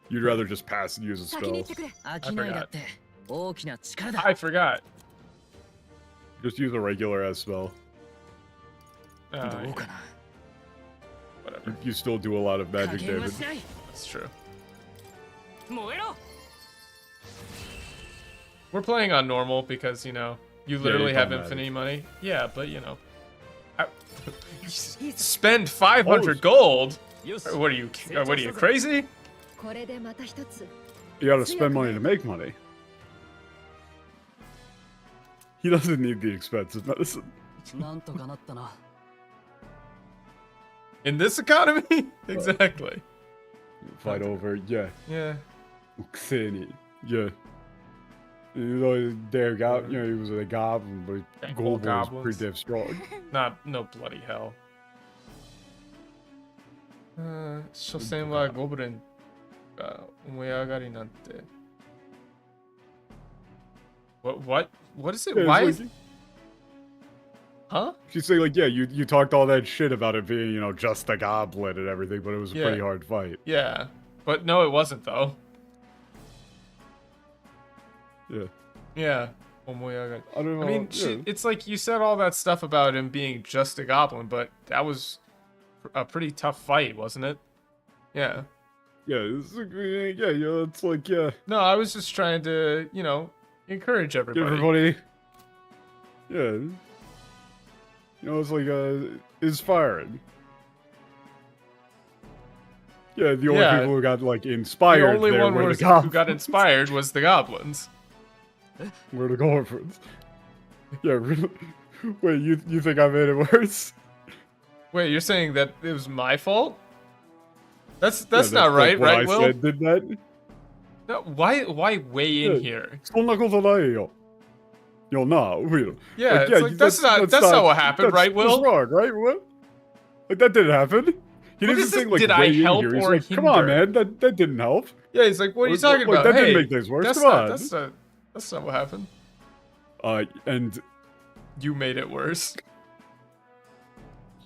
You'd rather just pass and use a 先に行 spell. ってくれ商いだって大きな力だ I forgot. Just use a regular as spell. どうかな Whatever. You still do a lot of 加 magic 減は damage. しない That's true. 燃えろ We're playing on normal because, you know, you Yeah, literally it have don't matter. infinite money. Yeah, but, you know. Spend 500 Oh. gold? よし What are you, crazy? これでまた一つ You gotta spend money to make money. He doesn't need the expensive medicine. なんとかなったな In this economy? Exactly. Fight over, yeah. Yeah. Xeni, yeah. You know, their goblin, you know, he was a goblin, but That Gold was goblins. pretty damn strong. No bloody hell. 所詮はゴブリンが思い上がりなんて。What is it? Yeah, Why it's is... like- Huh? She's saying like, yeah, you talked all that shit about it being, just a goblin and everything, but it was a Yeah. pretty hard fight. Yeah. But no, it wasn't, though. Yeah. Yeah. 思い上がり. I don't know. I mean, it's like you said all that stuff about him being just a goblin, but that was a pretty tough fight, wasn't it? Yeah. Yeah, it's like, yeah. No, I was just trying to, encourage everybody. Everybody. Yeah. It's like, inspiring. Yeah, the only Yeah. people who got, like, The inspired only there one were who the goblins. got inspired was the goblins. Were the goblins. Yeah, really. Wait, you think I made it worse? Wait, you're saying that it was my fault? That's Yeah, not right, what right, I Will? said, did that? No, why weigh in Yeah. here? そんなことないよ。Yo, nah, Will. Yeah, it's like, that's not what happened, right, Will? That's wrong, right, Will? Like, that didn't happen. He What doesn't is this, think, like, did I way in help here. He's or like, come on, hinder? man, that didn't help. Yeah, he's like, what are you talking Like, about? that Hey, didn't make things worse. That's Come not, on. that's not what happened. And You made it worse.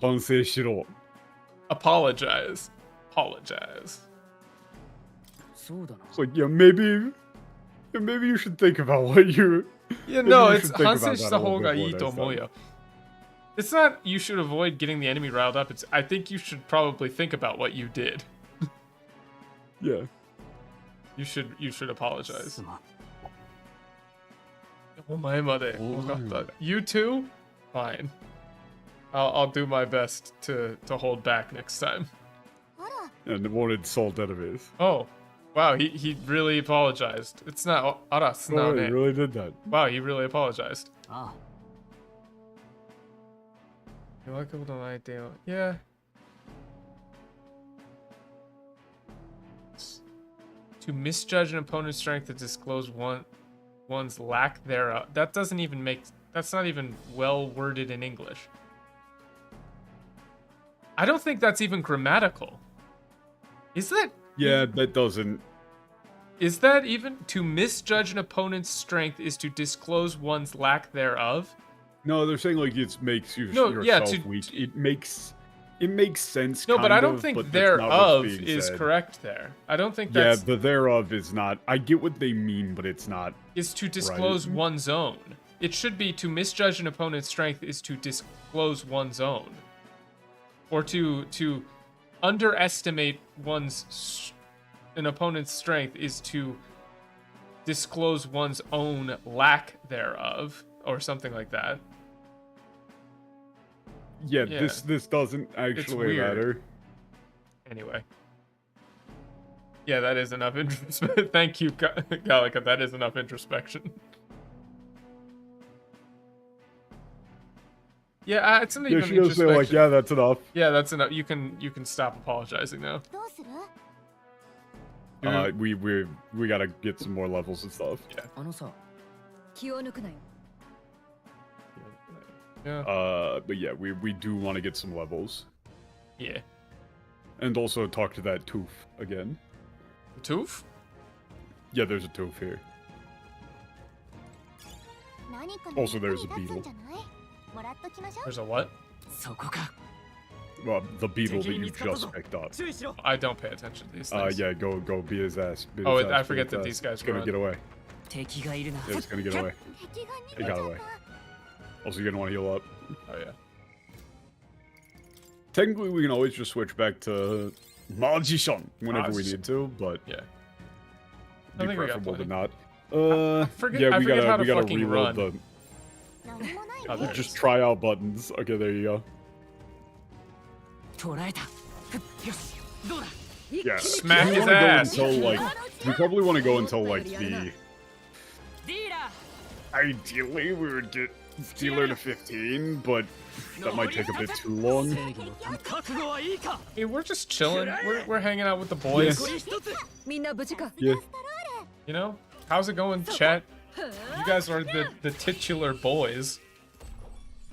反省しろ. Apologize. Apologize. そうだな。 It's like, yeah, maybe you should think about what you. Yeah, Maybe no, you it's should think about 反省した that a little 方が bit い more いと next 思う time. よ. It's not you should avoid getting the enemy riled up. It's I think you should probably think about what you did. Yeah. You should apologize. すまん。お前まで分かった. You too? Fine. I'll do my best to hold back next time. あら And it won't insult enemies. Oh. Wow, he really apologized. It's not Aras Oh, now. he really did that. Wow, he really apologized. ああ。 You like a little idea? Yeah. To misjudge an opponent's strength to disclose one's lack thereof. That doesn't even make. That's not even well worded in English. I don't think that's even grammatical. Is that? Yeah, that doesn't. Is that even to misjudge an opponent's strength is to disclose one's lack thereof? No, they're saying like it makes you No, yeah, yourself weak. It makes sense. No, but I don't of, think but that's not what's thereof being is said. correct there. I don't think Yeah, that's the thereof is not. I get what they mean, but it's not. is to disclose one's own. It should be to misjudge an opponent's strength is to disclose one's own. Or to underestimate an opponent's strength is to disclose one's own lack thereof, or something like that. Yeah, Yeah. this doesn't actually weird. matter. Anyway. Yeah, that is enough introspection. Thank you, Gallica. That is enough introspection. Yeah, it's not Yeah, even she does say introspection. like, yeah, that's enough. Yeah, that's enough. You can stop apologizing now. どうする We gotta get some more levels and stuff. あのさ、気を抜くなよ。 Yeah. But yeah, we do want to get some levels, Yeah. and also talk to that tooth again. The tooth? Yeah, there's a tooth here. 何かの Also, there's a 役に立つん beetle. じゃないもらっときましょう There's a what? そこか。 Well, the beetle that 敵に you 見つかった just ぞ picked up. 注意しろ。 I don't pay attention to these things. Yeah, go beat his ass. Beat Oh, his I ass, forget beat that his these ass. guys It's gonna run. get away. 敵がいるな。 Yeah, it's gonna get away. 敵が逃 It げちゃ got っ away. た Also, you're gonna want to heal up. Oh yeah. Technically, we can always just switch back to magician whenever we Magician. need to, but Yeah. I be think we got preferable to plenty. not. forget- yeah, I we forget how gotta to we gotta fucking reload run. the 何もないあね there. just try out buttons. Okay, there you go. 捕らえた。ふっよし。どうだ。 Yeah. Smack we his wanna go ass. until like we probably want to go until like the ディーラ ideally we would get Steeler to 15, but that might take a bit too long. 正義のため覚悟はいいか。 Hey, we're just chilling. We're hanging out with the boys. 残り一つ。みんな無事か。 Yeah. You know? How's it going, chat? You guys are the titular boys.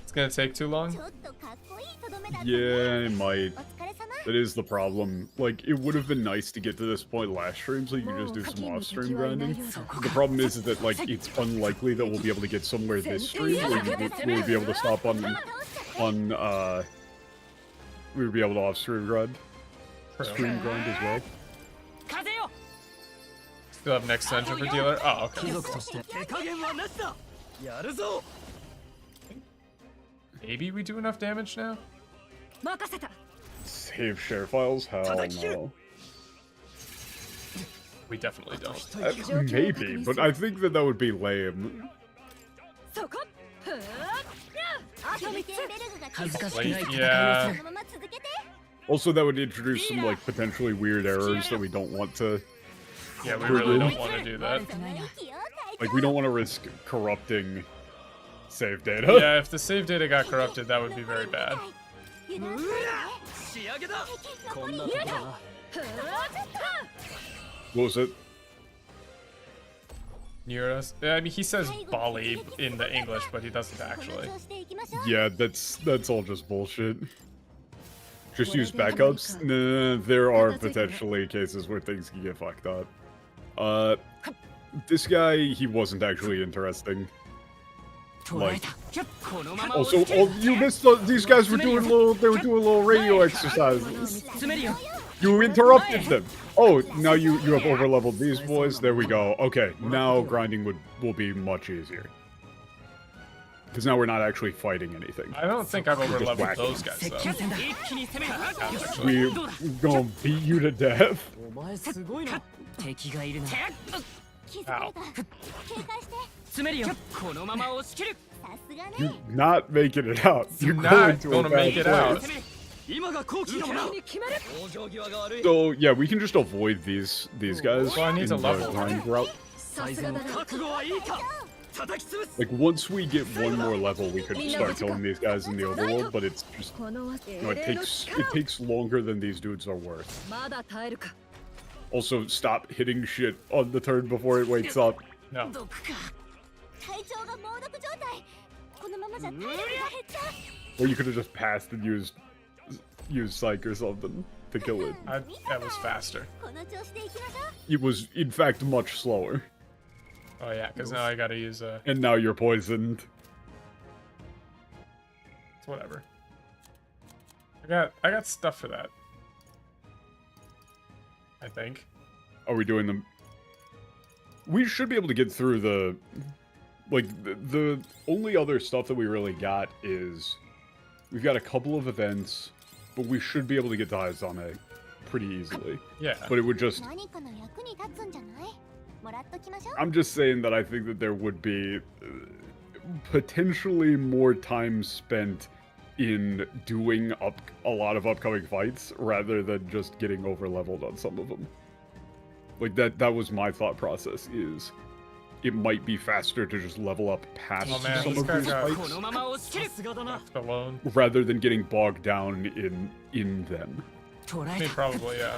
It's gonna take too long? ちょっとかっこいいとどめだったね Yeah, it might. お疲れ様 That is the problem. Like, it would have been nice to get to this point last stream so you could just do some off-stream grinding. The problem is that, like, it's unlikely that we'll be able to get somewhere this stream where we'll be able to stop on we would be able to off-stream grind. Stream grind as well. Still have next dungeon for dealer? Oh, okay. Maybe we do enough damage now? Save share files? Hell no. We definitely don't. Maybe, but I think that would be lame. Yeah. Also, that would introduce some, like, potentially weird errors that we don't want to... Yeah, we really don't want to do that. Like, we don't want to risk corrupting save data. Yeah, if the save data got corrupted, that would be very bad. What was it? Near us? Yeah, I mean, he says Bali in the English, but he doesn't actually. Yeah, that's all just bullshit. Just use backups? Nah, there are potentially cases where things can get fucked up. This guy, he wasn't actually interesting. Like, also, you missed these guys were doing little radio exercises. You interrupted them. Oh, now you have overleveled these boys. There we go. Okay, now grinding will be much easier. Because now we're not actually fighting anything. I don't think I've overleveled those guys, though. We're gonna beat you to death. Ow. You're not making it out. You're Not going gonna to a make bad it out. place. So yeah, we can just avoid these guys. Well, I need to in the level. grind route. Like once we get one more level, we could start killing these guys in the overworld. But it's just it takes longer than these dudes are worth. Also, stop hitting shit on the turn before it wakes up. No. Or you could have just passed and used psych or something to kill it. That was faster. It was, in fact, much slower. Oh yeah, because now I gotta use And now you're poisoned. it's whatever. I got stuff for that. I think. Are we doing them? We should be able to get through the... Like, the only other stuff that we really got is... We've got a couple of events, but we should be able to get to Haizane pretty easily. Yeah. But it would just... I'm just saying that I think that there would be potentially more time spent in doing a lot of upcoming fights rather than just getting overleveled on some of them. Like that was my thought process, is it might be faster to just level up past some of these fights Alone. rather than getting bogged down in them. I mean, probably, yeah.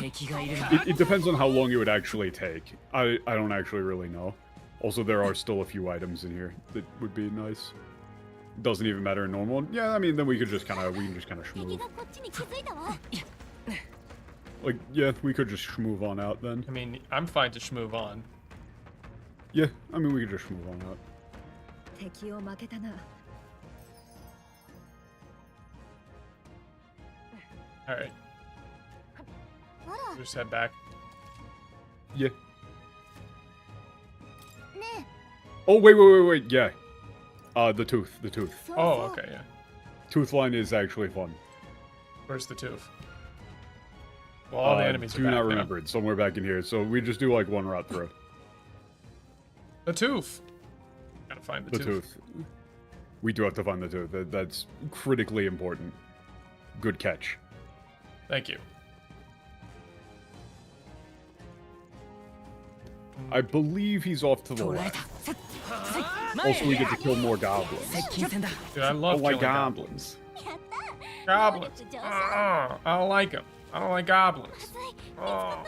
It depends on how long it would actually take. I don't actually really know. Also, there are still a few items in here that would be nice. Doesn't even matter in normal. Yeah, I mean, then we can just kind of shmove. Like, yeah, we could just shmove on out then. I mean, I'm fine to move on. Yeah, I mean, we could just move on out. Alright. Just head back. Yeah. Oh, wait, yeah. The tooth. Oh, okay, yeah. Tooth line is actually fun. Where's the tooth? Well, all the enemies are do back not now. remember. It's somewhere back in here. So we just do like one route through. The tooth! Gotta find the tooth. We do have to find the tooth. That's critically important. Good catch. Thank you. I believe he's off to the left. Also, we get to kill more goblins. Dude, I love like killing goblins. Goblins! I don't like them. I don't like goblins. Oh.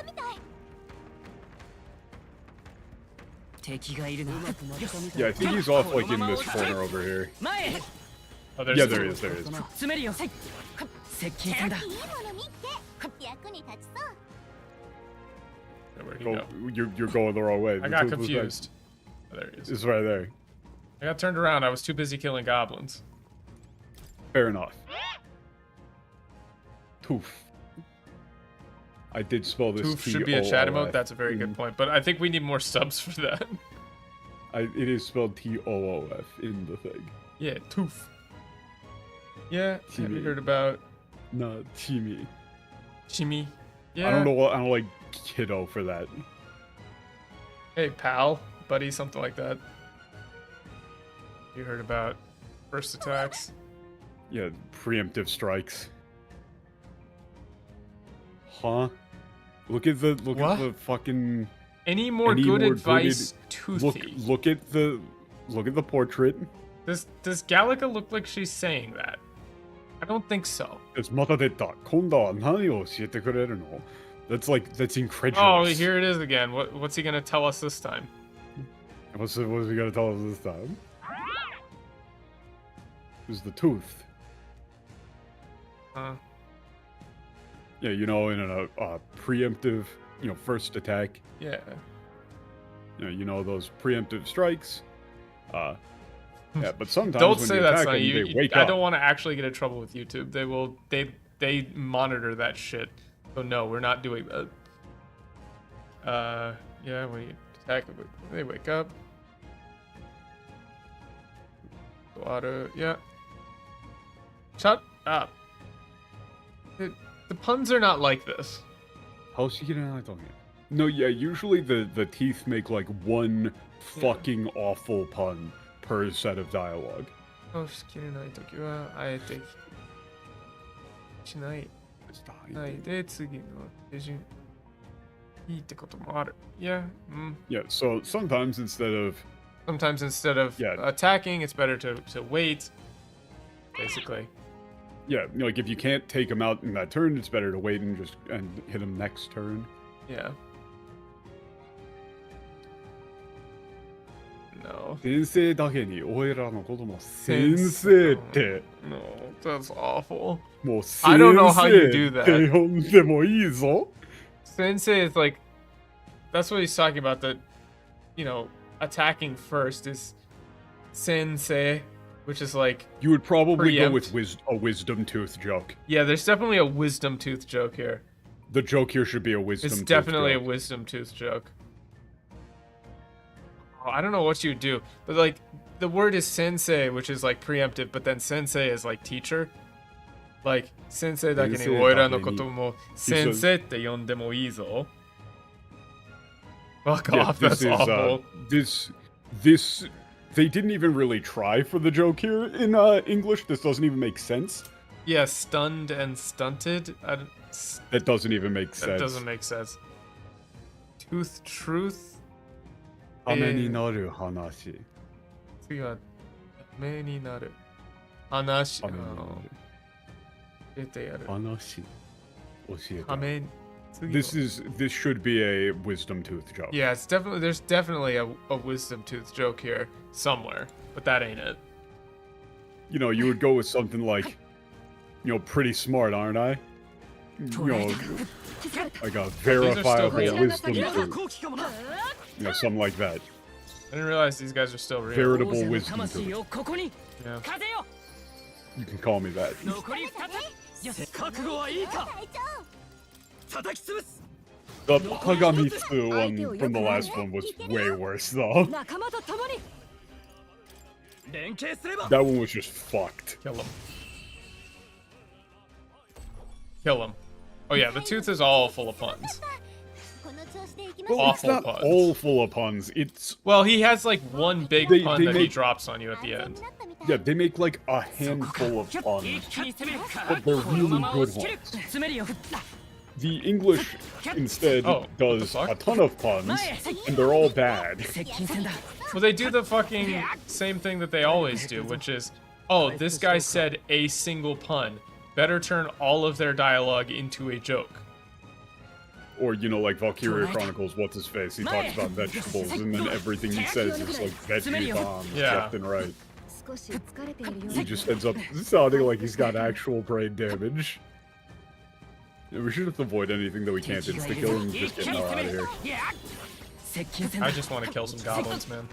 Yeah, I think he's off like in this corner over here. Oh, there's Yeah, the there tooth. is. 接近戦だ。いいもの見て役に立ちそう。 Where'd he Go, go? you're going the wrong way. I The got tooth was right- confused. Oh, there he is. It's right there. I got turned around. I was too busy killing goblins. Fair enough. Tooth. I did spell this Tooth should be a chat emote. T-O-O-F That's a very in- good point. But I think we need more subs for that. It is spelled T-O-O-F in the thing. Yeah, tooth. Yeah, have you Timmy. heard about Not Timmy. Chimmy? Yeah. I don't know. I don't like kiddo for that. Hey, pal, buddy, something like that. You heard about first attacks? Yeah, preemptive strikes. Huh? Look at the What? fucking. Any more Any good more advice, Look Toothy? look at the portrait. Does Gallica look like she's saying that? I don't think so. It's Matadeta. Konda wa nani o oshiete kureru no? That's incredulous. Oh, here it is again. What's he gonna tell us this time? What's he gonna tell us this time? Who's the tooth? Yeah, you know, in a preemptive, first attack. Yeah. You know those preemptive strikes. Yeah, but sometimes Don't when say you that, attack Sonny. them, they wake I up. don't want to actually get in trouble with YouTube. They monitor that shit. So no, we're not doing that. Yeah, when you attack, they wake up. Water, yeah. Shut up. The puns are not like this. No, yeah, usually the teeth make like one fucking awful pun per set of dialogue. しきれないときはあえてしないで次の手順いいってこともある。Yeah. Yeah, so sometimes instead of Yeah. Attacking, it's better to wait. Basically. yeah, like if you can't take him out in that turn, it's better to wait and hit him next turn. Yeah. No. 先生だけに俺らのことも先生って No, that's awful. もう I don't know how you 先 do 生 that. って呼んでもいいぞ。 Sensei is like, that's what he's talking about. That, attacking first is sensei, which is like, You would probably go with Preempt. a wisdom tooth joke. yeah, there's definitely a wisdom tooth joke here. The joke here should be a wisdom It's tooth definitely a joke. wisdom tooth joke. Oh, I don't know what you would do, but like the word is sensei, which is like preemptive, but then sensei is like teacher. Like senseiだけに Sensei 俺らのだけにことも先生って呼んでもいいぞ。Fuck Yeah, off, that's awful. This they didn't even really try for the joke here in English. This doesn't even make sense. Yeah, stunned and stunted. That doesn't even make That sense. doesn't make sense. Tooth truth. ためになる話。次はためになる話。ためになる出てやる。話。教えて。ために。This should be a wisdom tooth joke. Yeah, there's definitely a wisdom tooth joke here somewhere, but that ain't it. You know, you would go with something like, pretty smart, aren't I? Like a verifiable real. wisdom tooth. Something like that. I didn't realize these guys are still real. Veritable wisdom tooth. Yeah. You can call me that. 覚悟はいいか。叩き潰す。 The Hagamitsu one from the last one was way worse, though. 仲間と共に 連携すれば。 That one was just fucked. Kill him. Kill him. Oh yeah, the tooth is all full of puns. この調子でいきまし Well, ょう。 it's not puns. all full of puns. It's Well, he has like one big They- pun they that he make- drops on you at the end. yeah, they make like a handful of puns. 一気に攻めるか。 But they're このま really ま good 押し切る。 ones. 詰めるよ。 The English instead Oh, what the does fuck? a ton of puns, and they're all bad. 接近戦だ。 Well, they do the fucking same thing that they always do, which is, oh, this guy said a single pun. Better turn all of their dialogue into a joke. Or, like Valkyria Chronicles, what's his face? He talks about vegetables, and then everything he says is like veggie bombs Yeah. left and right. 少し疲れているよう He just ends up sounding like he's got actual brain damage. Yeah, we should just avoid anything that we can't insta-kill and just get the hell out of here. 接近戦 I だ just want to kill some goblins, man.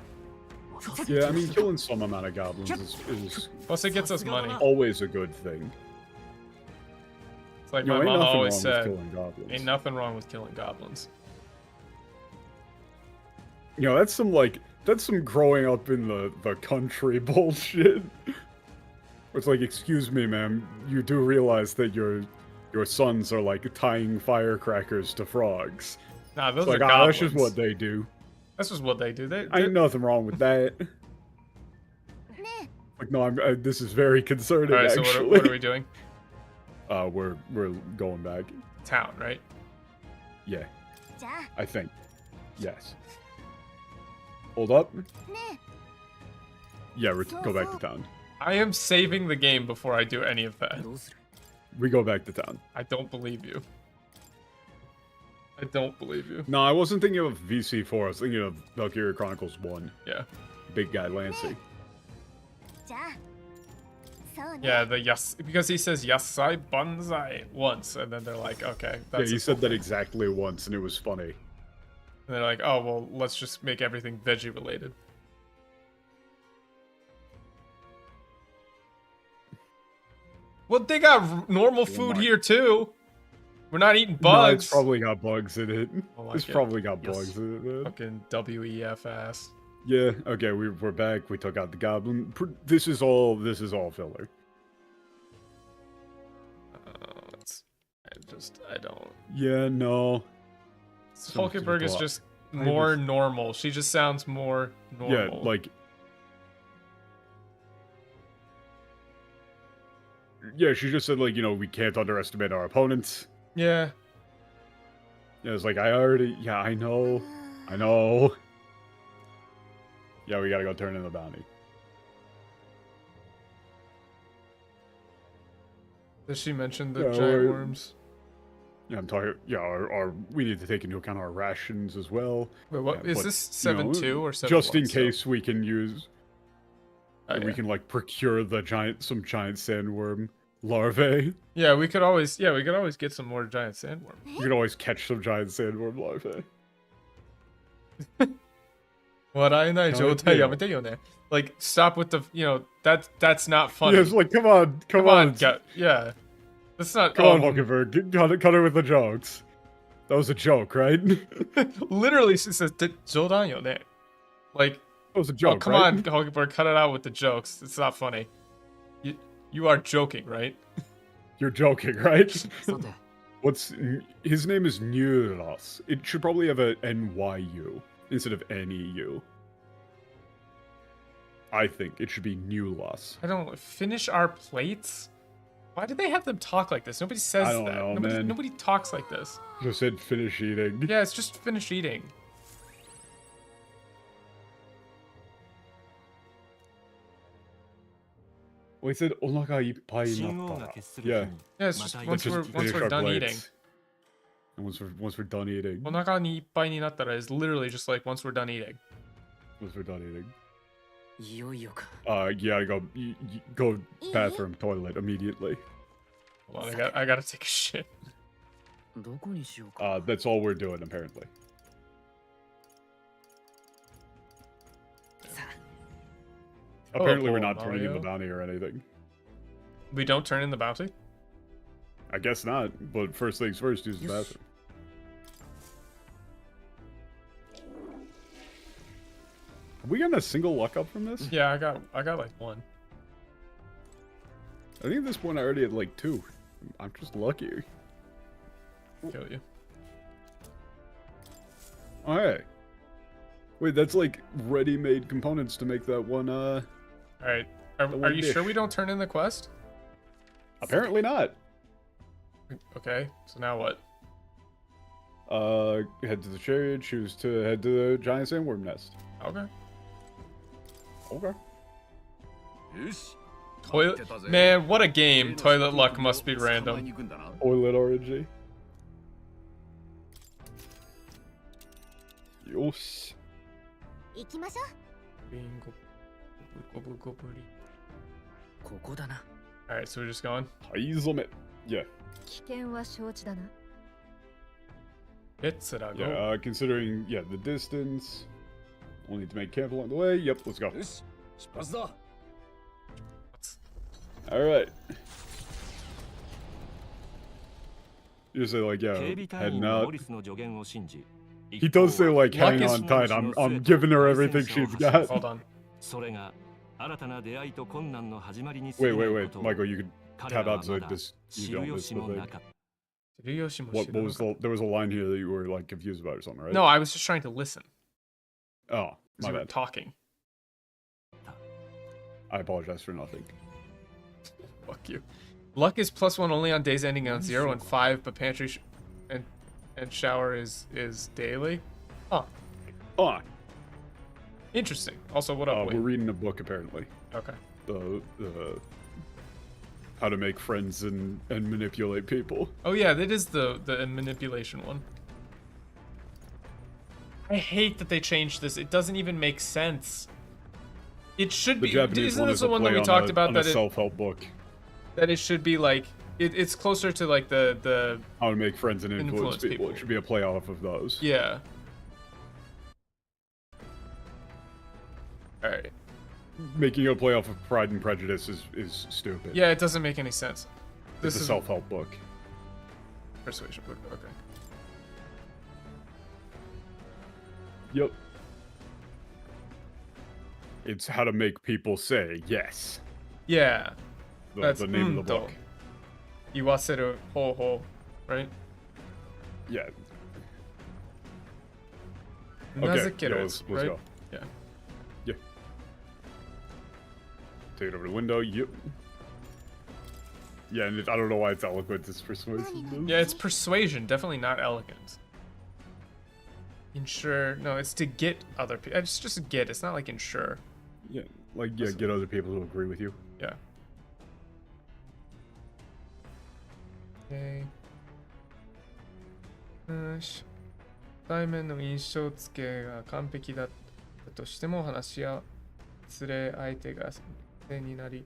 Yeah, I mean, killing some amount of goblins is Plus, it gets us money. always a good thing. It's like You know, my ain't mom nothing always wrong with said, killing goblins. ain't nothing wrong with killing goblins. You know, that's some growing up in the country bullshit. It's like, excuse me, ma'am, you do realize that your sons are like tying firecrackers to frogs. Nah, those It's are like, goblins. that's just what they do. That's just what they do. Ain't nothing wrong with that. ね Like, no, this is very concerning. All right, so actually. what are we doing? We're going back. Town, right? Yeah, えじゃあ I think. Yes. Hold up. ね Yeah, go back to town. I am saving the game before I do any of that. どうする We go back to town. I don't believe you. I don't believe you. No, I wasn't thinking of VC4. I was thinking of Valkyria Chronicles 1. Yeah. Big guy Lancy. じゃあそうね Yeah, the yes, because he says yasai banzai once, and then they're like, okay, Yeah, that's he a said cool that thing. exactly once, and it was funny. And they're like, oh, well, let's just make everything veggie related. Well, they got normal food my- here too. We're not eating No, bugs. it's probably got bugs in it. I like It's it. probably got Yes. bugs in it, man. Fucking WEF ass. Yeah, okay, we're back. We took out the goblin. This is all filler. I don't. Yeah, no. Hulkenberg is Simple. just I more just- normal. She just sounds more normal. Yeah, like. Yeah, she just said, like, you know, we can't underestimate our opponents. Yeah. Yeah, it's like, yeah, I know. I know. Yeah, we gotta go turn in the bounty. Does she mention the Yeah, giant we're- worms? Yeah, I'm talking. Yeah, we need to take into account our rations as well. Wait, what Yeah, is but, this? you know, 7-2 or 7-1? Just in still? case we can use. Oh, We yeah. can like procure some giant sandworm larvae. Yeah, we could always get some more giant sandworm. You can always catch some giant sandworm larvae. Like, stop with the, that's not funny. Yeah, it's like, come on, yeah. That's not, come on, Hulkenberg, cut her with the jokes. That was a joke, right? That literally, she says, 冗談よね. Like, was a joke, oh, come right? on, Hulkenberg, cut it out with the jokes. It's not funny. You are joking, right? You're joking, right? さて His name is Nuros. It should probably have a NYU instead of NEU. I think it should be Nulos. I don't finish our plates? Why do they have them talk like this? Nobody says I don't that. know, nobody, man. nobody talks like this. Just said finish eating. Yeah, it's just finish eating. Well, he said onaga ippai 信号が nattara. 決する日 Yeah. に Yeah, it's ま just た once 一 we're 日 once Finish we're our done plates. eating. And once we're done eating. お腹にいっぱいになったら is literally just like once we're done eating. Once we're done eating. いよいよか You gotta go. Go bathroom, toilet immediately. Hold on, I gotta take a shit. どこにしようか That's all we're doing apparently. さ Apparently, we're oh, not turning in the Mario. bounty or anything. We don't turn in the bounty? I guess not. But first things first, use the Yes. bathroom. Have we gotten a single luck up from this? Yeah, I got like one. I think at this point I already had like 2. I'm just lucky. Kill you. Alright. Wait, that's like ready-made components to make that one, Alright. Are one you dish. sure we don't turn in the quest? Apparently not. Okay, so now what? Head to the chariot, choose to head to the giant sandworm nest. Okay. Okay. よし Toilet Man, what a game. Toilet luck must be random. Toilet orangey. Yos. 行きましょう Bingo. Gobu gobu gobu. ここだな。 Alright, so we're just going. Eyes limit. Yeah. 危険は承知だな。 Let's go. Yeah, considering, the distance. We'll need to make camp along the way. Yep, let's go. よし、出発だ。 Alright. You say, like, 警 yeah, 備隊 heading 員のモ out. リスの助言を信じ He does say, like, Luck hang is- on tight. I'm giving her everything she's got. Hold on. それが新たな出会いと困難の始まりに Wait, 過ぎ wait, ない wait. ことを Michael, you could 彼ら tab は out so まだ this, 知 you る don't 由 miss し the も thing. なかった What was there was a line here that you were, like, confused about or something, right? No, I was just trying to listen. Oh, 'Cause my you were bad. talking. I apologize for nothing. Fuck you. Luck is +1 only on days ending on 0 and 5, but pantry and shower is daily. Huh. Ah, Interesting. Also, what up, we're Wade? reading a book, apparently. Okay. The how to make friends and manipulate people. Oh yeah, that is the manipulation one. I hate that they changed this. It doesn't even make sense. It should The be. Japanese Isn't one this is the a one that play we on talked a, about on a that self-help book. that it should be like it's closer to like the How to make friends and influence Influence people. people. It should be a play off of those. yeah. All right. Making a play off of Pride and Prejudice is stupid. Yeah, it doesn't make any sense. This It's a is self-help book. persuasion book. Okay. Yep. It's how to make people say yes. Yeah. The name of the book. Iwaseru ho, right? Yeah. Nazukeru, yeah, let's right? go. Yeah. Yeah. Take it over the window. Yep. Yeah, and I don't know why it's eloquent. It's persuasive. Yeah, it's persuasion, definitely not elegant. Ensure, no, it's to get other people. It's just a get. It's not like ensure. Yeah, like get other people to agree with you. Yeah. Okay. よし。対面の印象付けが完璧だったとしても話し合う連れ相手が手になり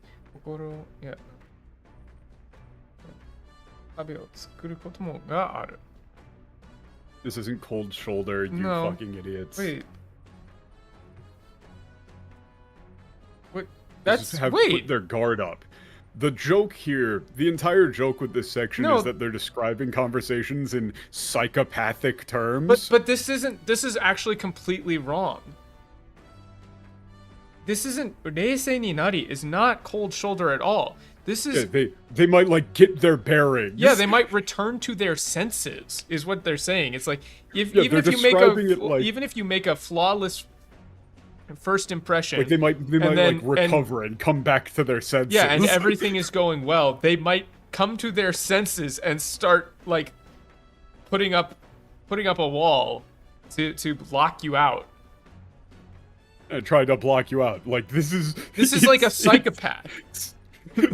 壁を作ることもがある。 This isn't cold shoulder, you No. fucking idiots. Wait. This is That's have wait. put their guard up. The joke here, the entire joke with this section No. is that they're describing conversations in psychopathic terms. But this isn't. This is actually completely wrong. This isn't. Reisei ni nari is not cold shoulder at all. This is. Yeah, they might like get their bearings. Yeah, they might return to their senses, is what they're saying. It's like if Yeah, even if they're you make describing it like- even if you make a flawless first impression, Like they might then- like recover and come back to their senses. yeah, and everything is going well, they might come to their senses and start like putting up a wall to block you out. and try to block you out. Like this is like a it's- psychopath.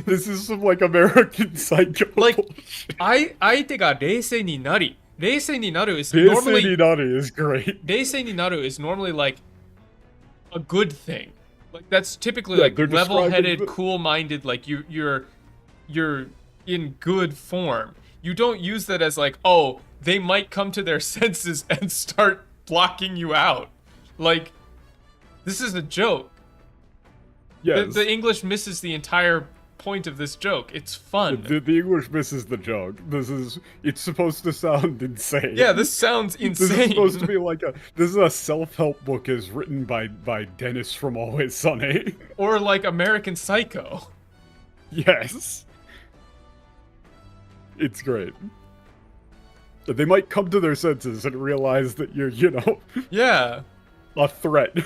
This is some like American psycho. Like, bullshit. 相手が冷静になり、冷静になる is This normally Ninari is great. 冷静になる is normally like a good thing. Like that's typically Yeah, like they're describing level-headed, the- cool-minded. Like you're in good form. You don't use that as like, oh, they might come to their senses and start blocking you out. Like this is a joke. Yes. The English misses the entire point of this joke. It's fun. The English misses the joke. It's supposed to sound insane. Yeah, this sounds This is insane. supposed to be like this is a self-help book is written by Dennis from Always Sunny. Or like American Psycho. Yes. It's great. But they might come to their senses and realize that you're, Yeah. a threat.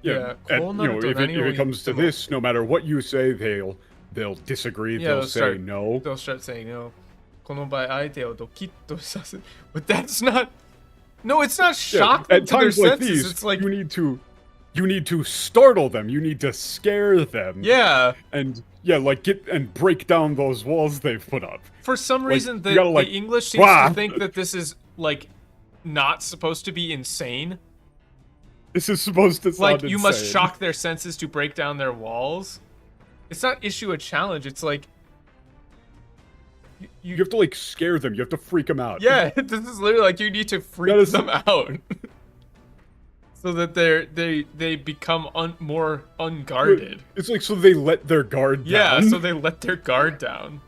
Yeah, and, if it comes to this, no matter what you say, they'll disagree. Yeah, they'll say no. They'll start saying no. この場合相手をドキッとさせる. But that's not. No, it's not shock them At to their times like senses. these, It's like you need to startle them. You need to scare them. yeah. And like get and break down those walls they've put up. For some reason, you the gotta, like, English seems wah! to think that this is like not supposed to be insane. This is supposed to sound like you must insane. shock their senses to break down their walls. It's not issue a challenge. It's like You have to like scare them. You have to freak them out. yeah, this is literally like you need to freak them out. So that they become more unguarded. It's like so they let their guard Yeah, down. so they let their guard down.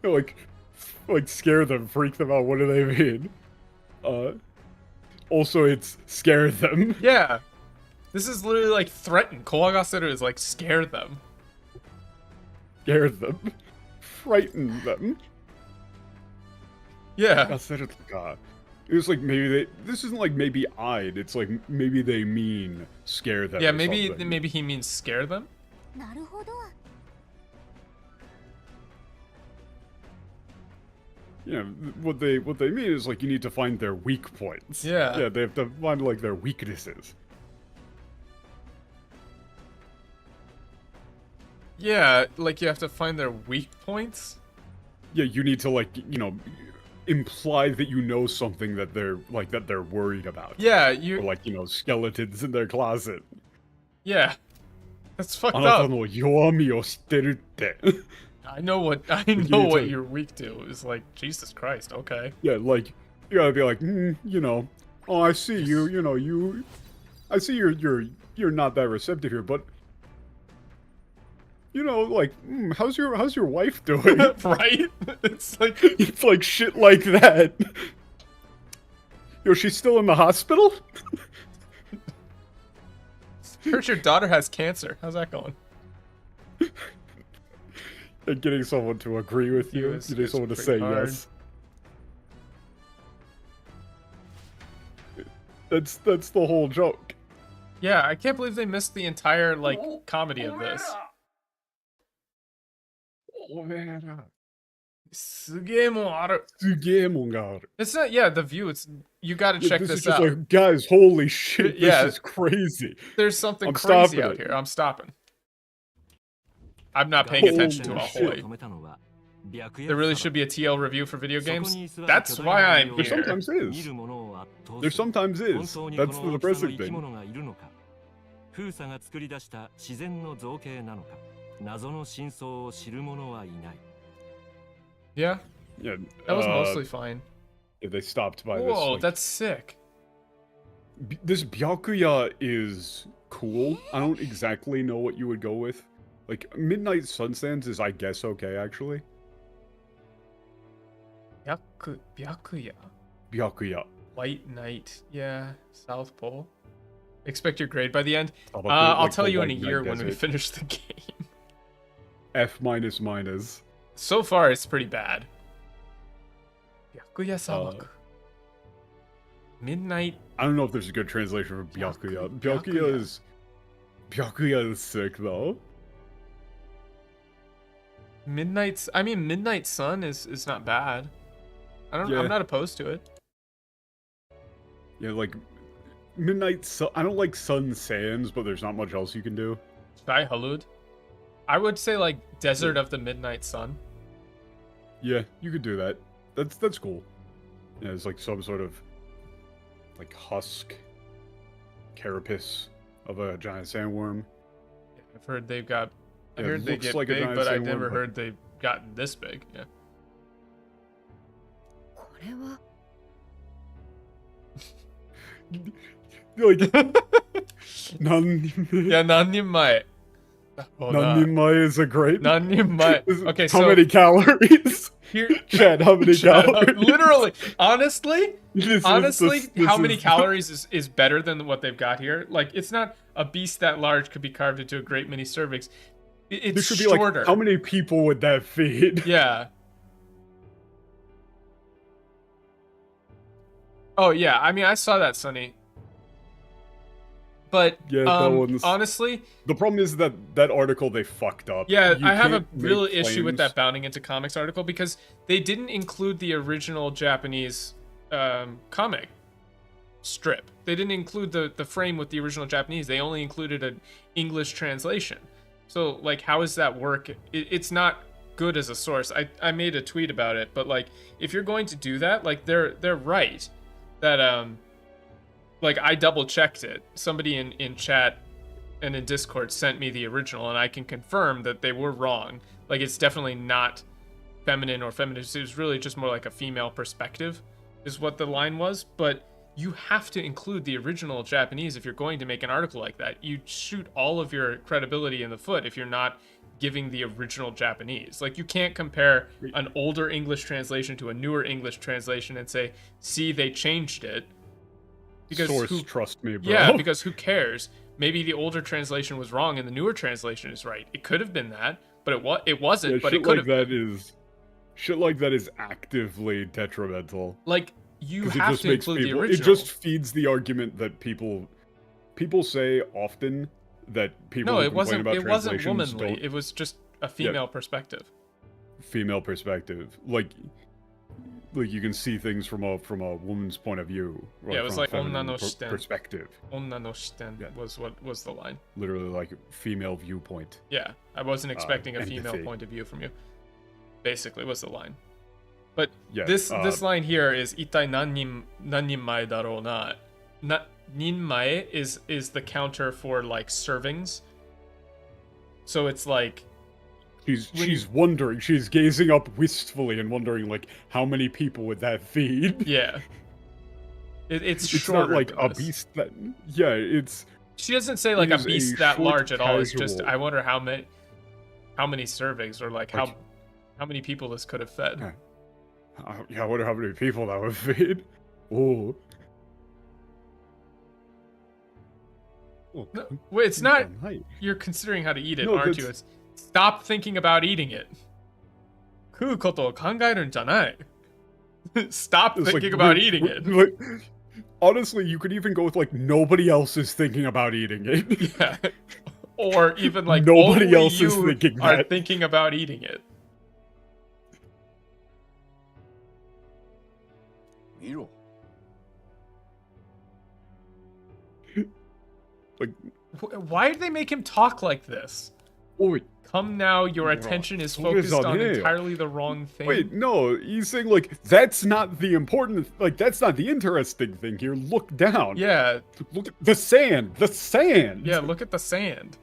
like scare them, freak them out. What do they mean? Also, it's scare them. Yeah. This is literally like threaten. Kowagaseru is like scare them. Scare them. Frighten them. Yeah. It was like maybe they. This isn't like maybe I'd. It's like maybe they mean scare them. Yeah, or maybe something. maybe he means scare them. なるほど。 Yeah, what they mean is like you need to find their weak points. Yeah. Yeah, they have to find like their weaknesses. Yeah, like you have to find their weak points. Yeah, you need to like imply that you know something that they're worried about. Yeah, Or you. like skeletons in their closet. Yeah, that's fucked あなた up. の弱みを知ってるって。 I know what need what to- you're weak to. It's like Jesus Christ. Okay. Yeah, like you gotta be like, oh, I see you. I see you're not that receptive here, but like, how's your wife doing? Right? It's like It's like shit like that. She's still in the hospital? heard your daughter has cancer. How's that going? And getting someone to agree with you, Is getting someone to say pretty hard. yes. That's the whole joke. Yeah, I can't believe they missed the entire like comedy of this. Oh man. すげえもんある. すげえもんがある. It's not. Yeah, the view. It's you got to check this this is just out. like, guys, holy shit, Yeah. this is crazy. There's something I'm crazy stopping out it. here. I'm stopping. I'm not paying attention to Ahoy. There really should be a TL review for video games. That's why I'm There here. sometimes is. There sometimes is. That's the depressing thing. 封鎖が作り出した自然の造形なのか、謎の真相を知る者はいない。 Yeah, Yeah, that was mostly fine. yeah, they stopped by this. Whoa, like, that's sick. This Byakuya is cool. I don't exactly know what you would go with. Like, Midnight Sunsands is, I guess, okay, actually. Byakuya. Byakuya. White Knight. Yeah, South Pole. Expect your grade by the end. How about I'll like tell the you in a White Knight year when we Desert? finish the game. F-. So far, it's pretty bad. Byakuya Sawaku. Midnight. I don't know if there's a good translation for Byakuya. Byakuya. Byakuya is sick, though. Midnight Sun is not bad. Yeah. I'm not opposed to it. Yeah, like, Midnight Sun. I don't like Sun Sands, but there's not much else you can do. Shai Halud. I would say like Desert of the Midnight Sun. Yeah, you could do that. That's cool. Yeah, it's like some sort of like husk carapace of a giant sandworm. I've heard they've got. I Yeah, it heard they looks get like a big, giant but I sandworm, never but- heard they've gotten this big. Yeah. これは Like, 何人目? いや、何人前? Oh, 何人前 is a great. 何人前? This is- Okay, how so many calories? here, Chad, how many calories? literally, honestly, This honestly, this how many is- calories is better than what they've got here? Like, it's not a beast that large could be carved into a great many cervix. It's This should be shorter. like, how many people would that feed? Yeah. Oh yeah, I mean I saw that, Sonny. But Yeah, that one's- honestly, The problem is that article they fucked up. yeah, You I have a can't make real issue with claims. that bounding into comics article because they didn't include the original Japanese comic strip. They didn't include the frame with the original Japanese. They only included an English translation. So like, how does that work? It's not good as a source. I made a tweet about it, but like, if you're going to do that, like they're right that like I double checked it. Somebody in chat and in Discord sent me the original, and I can confirm that they were wrong. Like, it's definitely not feminine or feminist. It was really just more like a female perspective is what the line was. But you have to include the original Japanese if you're going to make an article like that. You shoot all of your credibility in the foot if you're not giving the original Japanese. Like, you can't compare an older English translation to a newer English translation and say, see, they changed it. Because trust me, bro. Yeah, because who cares? Maybe the older translation was wrong and the newer translation is right. It could have been that, but it wasn't. Yeah, but shit it could like have. Shit like that is actively detrimental. Like, you 'Cause have to include the original. It just feeds the argument that people say often that people No, who it complain wasn't. about It wasn't translations womanly. It was just a female perspective. female perspective. Like you can see things from a woman's point of view. Yeah, it was from a like feminine onna no shiten. perspective. Onna no shiten was what was the line. Literally like female viewpoint. Yeah, I wasn't expecting a female empathy. point of view from you. Basically, was the line. But Yeah, this line here is itai nannin mae daro na. Nin mae is the counter for like servings. So it's like She's wondering, she's gazing up wistfully and wondering like how many people would that feed? yeah. It's It's not shorter like than a this. beast that it's She doesn't say like It a is a beast that short large at all. It's just casual. I wonder how many servings or like how many people this could have fed. yeah, I wonder how many people that would feed. Oh. No, wait, it's not. Night. You're considering how to eat it, No, aren't you? It's stop thinking about eating it. 食うことを考えるんじゃない。Stop It's thinking like, about eating it. Like, honestly, you could even go with like nobody else is thinking about eating it. Yeah. Or even like Nobody only else you is thinking are that. thinking about eating it. 見ろ Like, Why did they make him talk like this? wait, Come now, your Bro, attention is focus focused on on him. entirely the wrong thing. wait, no, he's saying like that's not the important, like that's not the interesting thing here. Look down. Yeah, Look at the sand. The sand. yeah, look at the sand.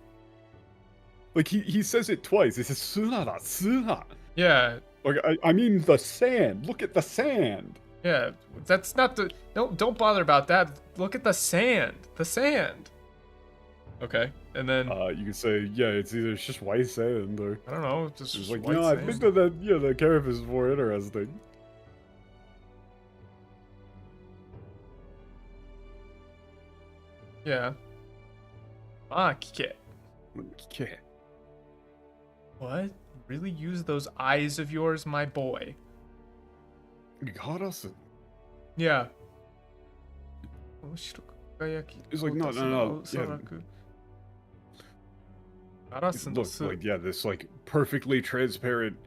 Like he says it twice. He says "Sunara, suna." Yeah, Like I mean the sand. Look at the sand. yeah, that's not the... Don't bother about that. Look at the sand. The sand. Okay, and then... You can say yeah, it's just white sand or I don't know, just it's like white no, I sand. think that yeah, the carapace is more interesting. Yeah. Ah, kike. Okay. What? Really use those eyes of yours, my boy? Got us. Yeah. It's like no. Yeah. It looks like yeah, this like perfectly transparent,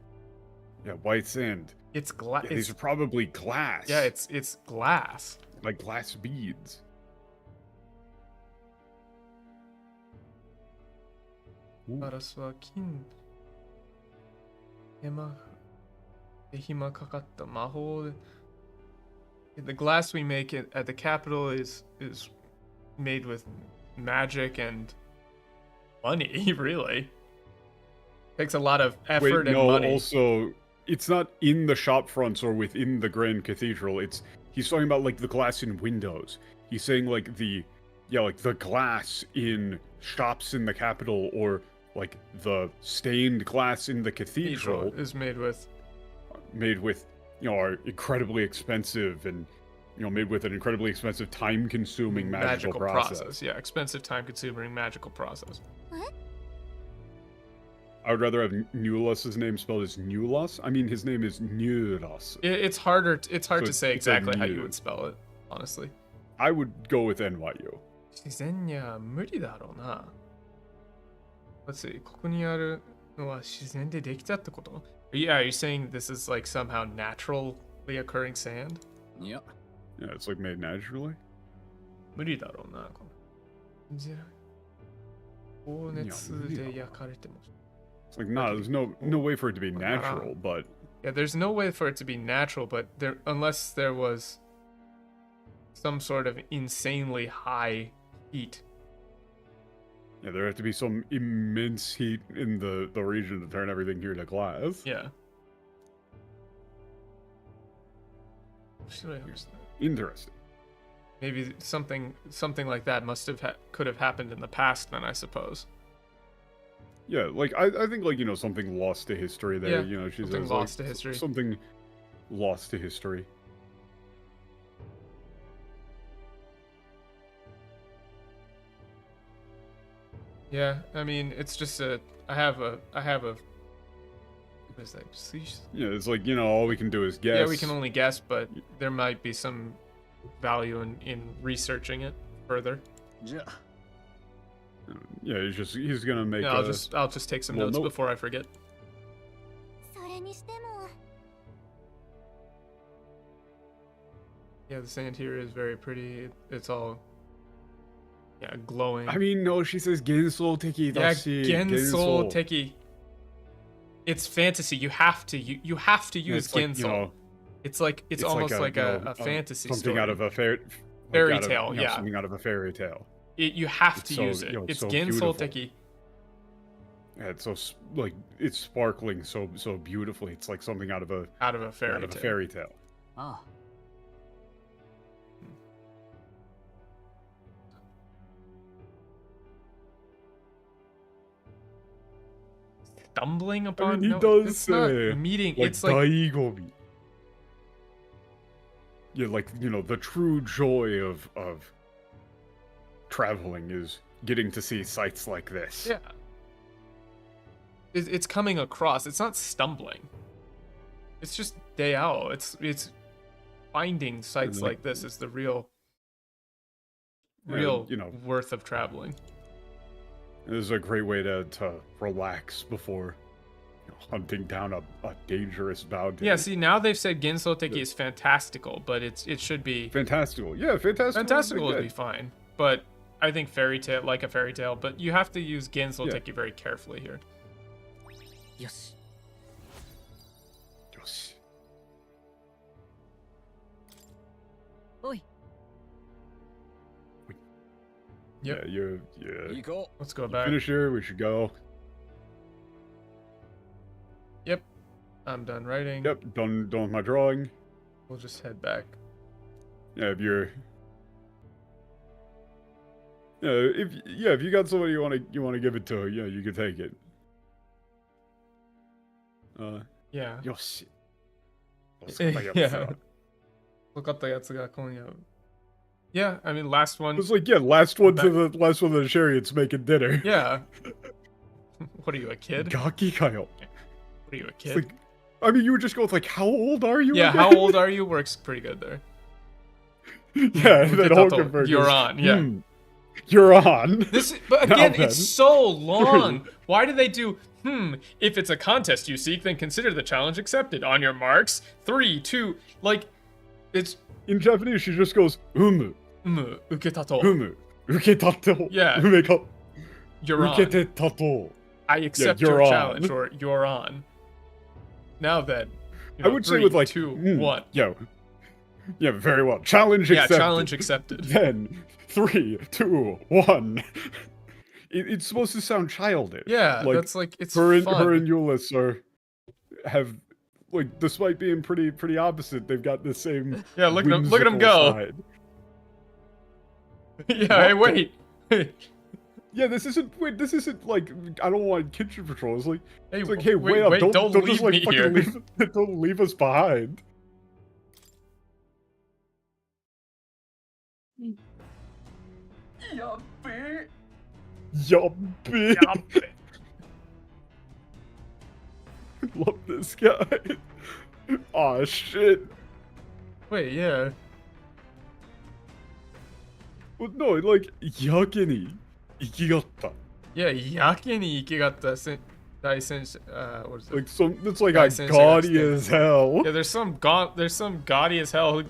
yeah, white sand. It's glass. Yeah, these are probably glass. Yeah, it's glass. like glass beads. Ooh. ガラスは金手間かかった魔法で The glass we make at the capital is made with magic and money, really. Takes a lot of effort Wait, and no, money. also, it's not in the shop fronts or within the Grand Cathedral. He's talking about like the glass in windows. He's saying like the glass in shops in the capital or like the stained glass in the cathedral is made with are incredibly expensive and made with an incredibly expensive time-consuming magical process. Yeah, expensive, time-consuming magical process. What? I would rather have Nulus's name spelled as Nulas. I mean, his name is Nulus. It's harder. It's hard So to say it's like exactly how you new. would spell it, honestly. I would go with NYU. 自然には無理だろうな。Let's see. ここにあるのは自然でできたってこと? Yeah, are you saying this is like somehow naturally occurring sand? いや Yeah, it's like made naturally. 無理だろうな。このじゃ高熱で焼かれても。 It's like, nah, there's no way for it to be natural, but Yeah, there's no way for it to be natural, but unless there was some sort of insanely high heat. Yeah, there have to be some immense heat in the region to turn everything here to glass. Yeah. Interesting. Maybe something like that must have could have happened in the past then, I suppose. Yeah, like I think like, you know, something lost to history there. Yeah, You know, she something says lost like, to history. Something lost to history. Yeah, I mean, it's just I have a what is that? Yeah, it's like, you know, all we can do is guess. Yeah, we can only guess, but there might be some value in researching it further. じゃあ Yeah, he's gonna make. Yeah, I'll just take some well, notes no- before I forget. それにしても Yeah, the sand here is very pretty. It's all glowing. I mean, no, she says Gensou Teki. yeah, Gensou Teki. It's fantasy. You have to use It's like, Gensou. you know, it's almost like you a know, fantasy something story. out of a fairy tale. You know, Yeah, something out of a fairy tale. you have It's to so, use it. you know, It's so Gensou beautiful. Teki. Yeah, it's so like it's sparkling so beautifully. It's like something out of a fairy tale. ああ Stumbling I upon. mean, he no, does it's not say, meeting. like, It's like Daigomi. Yeah, like, you know, the true joy of traveling is getting to see sights like this. yeah. It's coming across. It's not stumbling. It's just Dayao. It's finding sites like- like this is the real you know, worth of traveling. this is a great way to relax before, you know, hunting down a dangerous bounty. Yeah, see, now they've said Gensou Teki is fantastical, but it should be Fantastical. Yeah, fantastical. fantastical would be good. fine. But I think fairy tale, like a fairy tale, but you have to use Gensou Yeah. Teki very carefully here. よし Yes. おい Yep. Yeah, you 行こ Let's go back. finish here. We should go. Yep. I'm done writing. Yep, done with my drawing. We'll just head back. Yeah, if you're. Yeah, if you got somebody you want to give it to, yeah, you can take it. Yeah. Yoshi. Yeah. Look up the yatsuga konya. Yeah, I mean last one. It was like, yeah, last one to the chariots making dinner. Yeah. What are you, a kid? Gaki kayo. What are you, a It's kid? like, I mean, you would just go with like, how old are you? Yeah, again? how old are you? Works pretty good there. Yeah, and then Uketato, Hulkenberg you're goes, on, yeah. "Hmm, you're on. But Now again, then. it's so long. Why do they do? If it's a contest you seek, then consider the challenge accepted. On your marks, 3, 2, like, it's In Japanese, she just goes, uketato. uketato. Yeah. Umeka, You're on. uketetato. I accept you're your on. challenge, or you're on. Now then, I would say with like 2, 1. 1. Yeah, very well. Challenge Yeah, accepted. challenge accepted. Then 3, 2, 1. It's supposed to sound childish. Yeah, like, that's like it's her fun. and Euless have, like, despite being pretty opposite, they've got the same. Yeah, look at 'em whimsical go. side. Yeah, hey, wait. Yeah, this isn't like, I don't want kitchen patrol. It's like, Hey, hey, wait up! Don't leave just like me fucking here. don't leave us behind. Yuppie. Love this guy. Aw, shit. Wait, yeah. Well, no, like, yakini ikigatta. Yeah, yake ni ikigatta what is it? Like, it's like Guy a sensei gaudy upstairs. as hell. Yeah, there's some gaudy as hell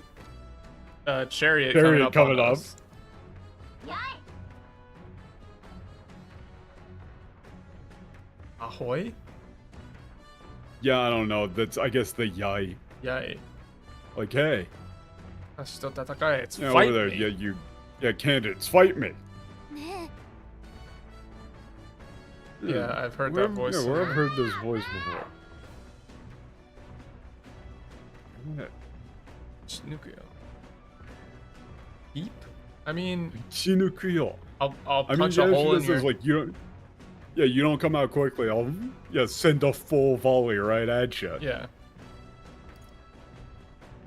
chariot Chariot coming coming up. up. Ahoy? Yeah, I don't know. That's, I guess, the yai. Yay. Like, hey, It's Yeah, fight over there. me. Yeah, candidates, fight me. ね Yeah, I've heard Where- that voice. Yeah, where I've somewhere. heard this voice before. What? Shinukyo. Beep? I mean, Chinukyo. I'll I mean, punch yeah, a she hole in just your... says, like, you don't. Yeah, you don't come out quickly. I'll send a full volley right at you. Yeah.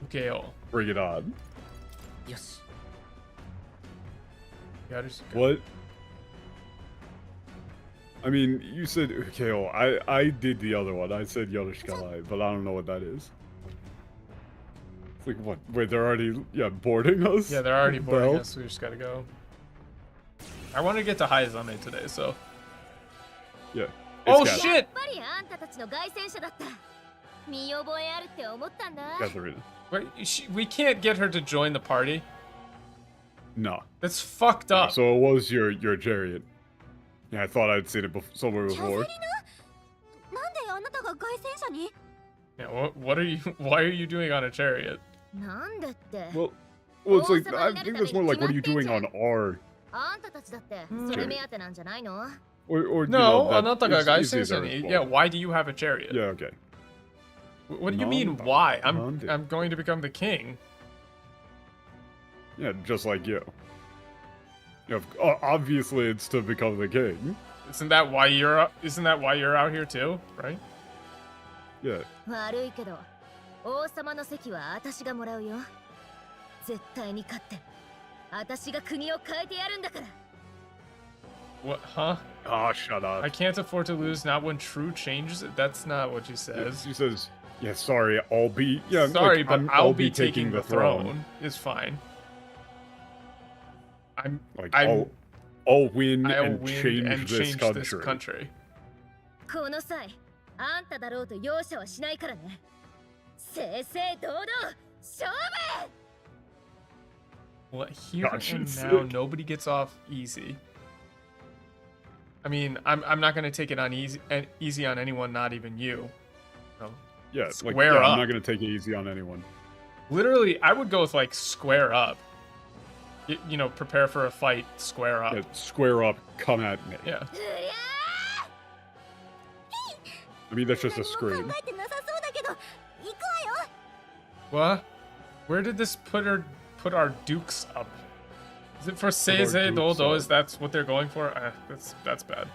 Ukeo. Bring it on. よし Yarusuka. What? I mean, you said Ukeo. I did the other one. I said Yoroshikanai, but I don't know what that is. It's like, what? Wait, they're already, boarding us? Yeah, they're already boarding Bell? us. We just gotta go. I want to get to Haizame today, so... Yeah. Oh, It's got- やっ shit! ぱりあんたたちの凱旋者だった見覚えあるって思ったんだ Katharina. Wait, we can't get her to join the party? No. That's fucked up. So it was your chariot. Yeah, I thought I'd seen it somewhere キャサリ before. ナなんであなたが凱旋者に Yeah, what are you... Why are you doing on a chariot? なんでって Well, it's like, I think that's more like, what are you doing on our... あんたたちだってそれ目当てなんじゃないの Or No, that あなたが is 凱 easy 旋 as 者 our に... fault. Yeah, why do you have a chariot? Yeah, okay. What do you mean, Nanda. why? Nanda. I'm going to become the king. Yeah, just like you. Yeah, obviously it's to become the king. Isn't that why you're out here too, right? Yeah. 悪いけど王様の席は私がもらうよ絶対に勝って私が国を変えてやるんだから What, huh? Ah, shut up. I can't afford to lose, not when true changes it. That's not what she says. She says, yeah, sorry, I'll be... Yeah, Sorry, like, but I'll I'll be taking the throne. It's fine. Like, I'll I'll win I'll and win change and this change country. this country. この際あんただろうと容赦はしないからね正々堂々勝負 What, here Gosh, and it's now, sick. nobody gets off easy. I mean, I'm not gonna take it on easy on anyone, not even you. No. Yeah, like, Square yeah, up. I'm not gonna take it easy on anyone. Literally, I would go with like square up. You know, prepare for a fight, square up. Yeah, square up, come at me. Yeah. うりゃ I mean, that's just a 何も scream. 考えてなさそうだけど行く What? Where did this put our dukes up? Is it for Seize dukes Dodo? up. Is that what they're going for? That's bad.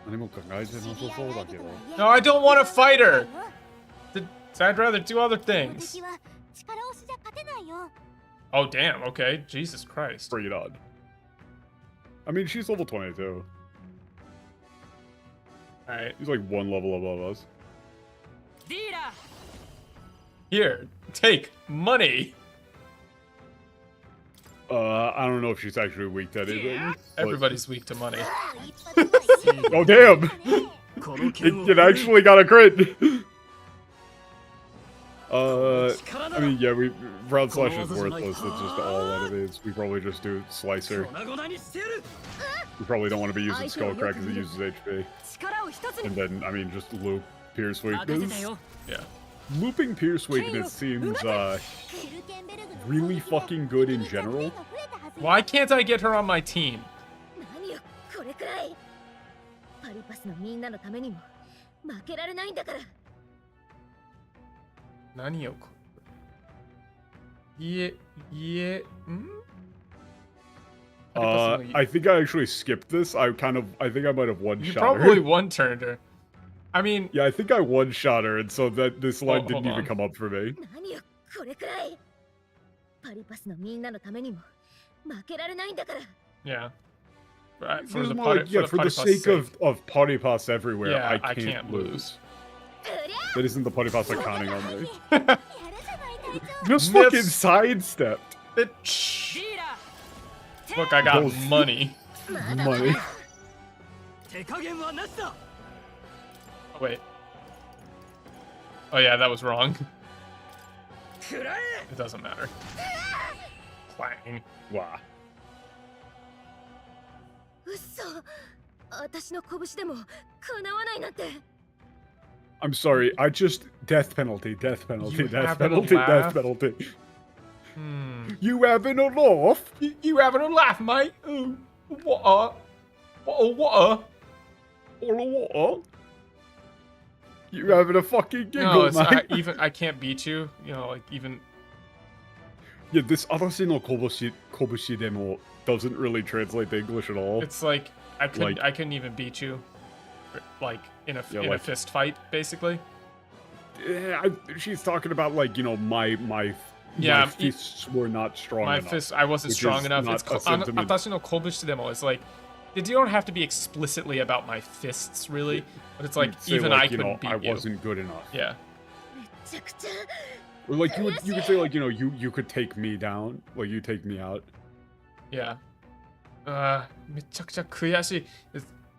何も考えてなさそうだけど。 No, I don't want to fight her. I'd rather do other わよ things. 私は力押しじゃ勝てないよ Oh damn. Okay. Jesus Christ. Bring it on. I mean, she's level 22. All right. He's like one level above us. ディーラ Here, take money. I don't know if she's actually weak to anything. but- Everybody's weak to money. 一発ではいい Oh, damn! ねこの剣を It actually got a crit! I mean, yeah, round slash is worthless. It's just all enemies. We probably just do slicer. 粉々にしてやる We probably don't want to be using Skullcrack because it uses HP. 力を一つに And then, I mean, just loop Pierce 任せた Weakness. よ Yeah. Looping Pierce Weakness seems, ヒルケンベルグの really 攻撃で fucking good in 一気に general. 得点が増えたはずよ Why can't I get her on my team? 何よこれくらいパリパスのみんなのためにも負けられないんだから Nani ko? Yeah. I think I actually skipped this. I think I might have You one-shot probably her. one-turned her. I mean, Yeah, I think I one-shot her, and so that this line Oh, didn't hold even on. come up for me. 何よこれくらいパリパスのみんなのためにも負けられないんだから yeah. Right, This for is the more party, like, yeah, for the party pass sake of Potty Pass everywhere, Yeah, I can't lose. うりゃ That isn't the Potty Pass accounting on me. やるじゃない隊長 Just Miss. fucking sidestepped. Bitch. ディーラ Look, I got Those- money. Money. 手加減はなしだ Oh, wait. Oh yeah, that was wrong. くらえ It doesn't matter. Clang. Wow. うっそ私の拳でも叶わないなんて I'm sorry, I just... Death penalty, death penalty, You death haven't penalty, death laughed? penalty. You having a laugh? You having a laugh, mate? Ooh, what? What? What? You having a fucking giggle, No, it's, mate? I can't beat you. You know, like even. Yeah, this Arase no kobushi demo doesn't really translate to English at all. It's like I couldn't. Like- I couldn't even beat you. Like in a like- fist fight, basically. Yeah, she's talking about like, you know, my Yeah, fists were not strong My enough. fist, I wasn't which strong is enough. not It's a sentiment. Atashi no kobushi demo. It's like, you don't have to be explicitly about my fists, really. But it's like, You'd say, even like, I you couldn't know, beat I you. wasn't good enough. Yeah. めちゃくちゃ Or like you could say like, you know, you could take me down, like you take me out. Yeah. めちゃくちゃ悔しい.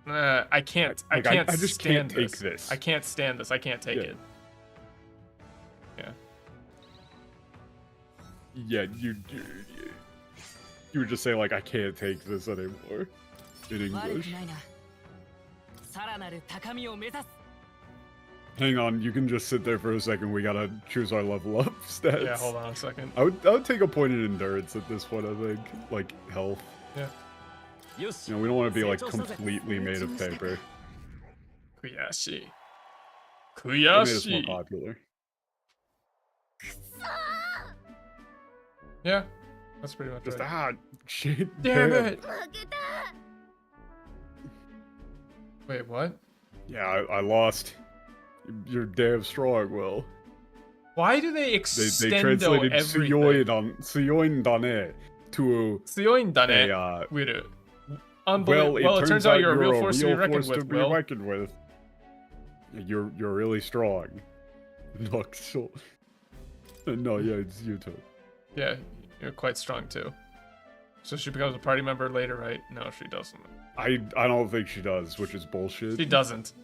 I can't. I Like, can't I just stand can't take this. this. I can't stand this. I can't take Yeah. it. Yeah. Yeah, you would just say like, I can't take this anymore in 悪く English. ないな。さらなる高みを目指す。 Hang on, you can just sit there for a second. We gotta choose our level up stats. Yeah, hold on a second. I would take a point in endurance at this point, I think. Like health. Yeah. よし You know, we don't want to be like 成長したぜ。 completely made of paper. 悔しい. It made us 悔し more い. popular. Yeah. That's pretty much Just right. shit. Damn it. 負けた Wait, what? Yeah, I lost. You're damn strong, Will. Why do they They extendo translated everything? Tsuyoin dane to 強いんだね, a Will. well, It turns out you're a real force to be real reckoned force to with, be Will. reckoned with. You're really strong. Look, so no, yeah, it's you too. Yeah, you're quite strong too. So she becomes a party member later, right? No, she doesn't. I don't think she does, which is bullshit. She doesn't.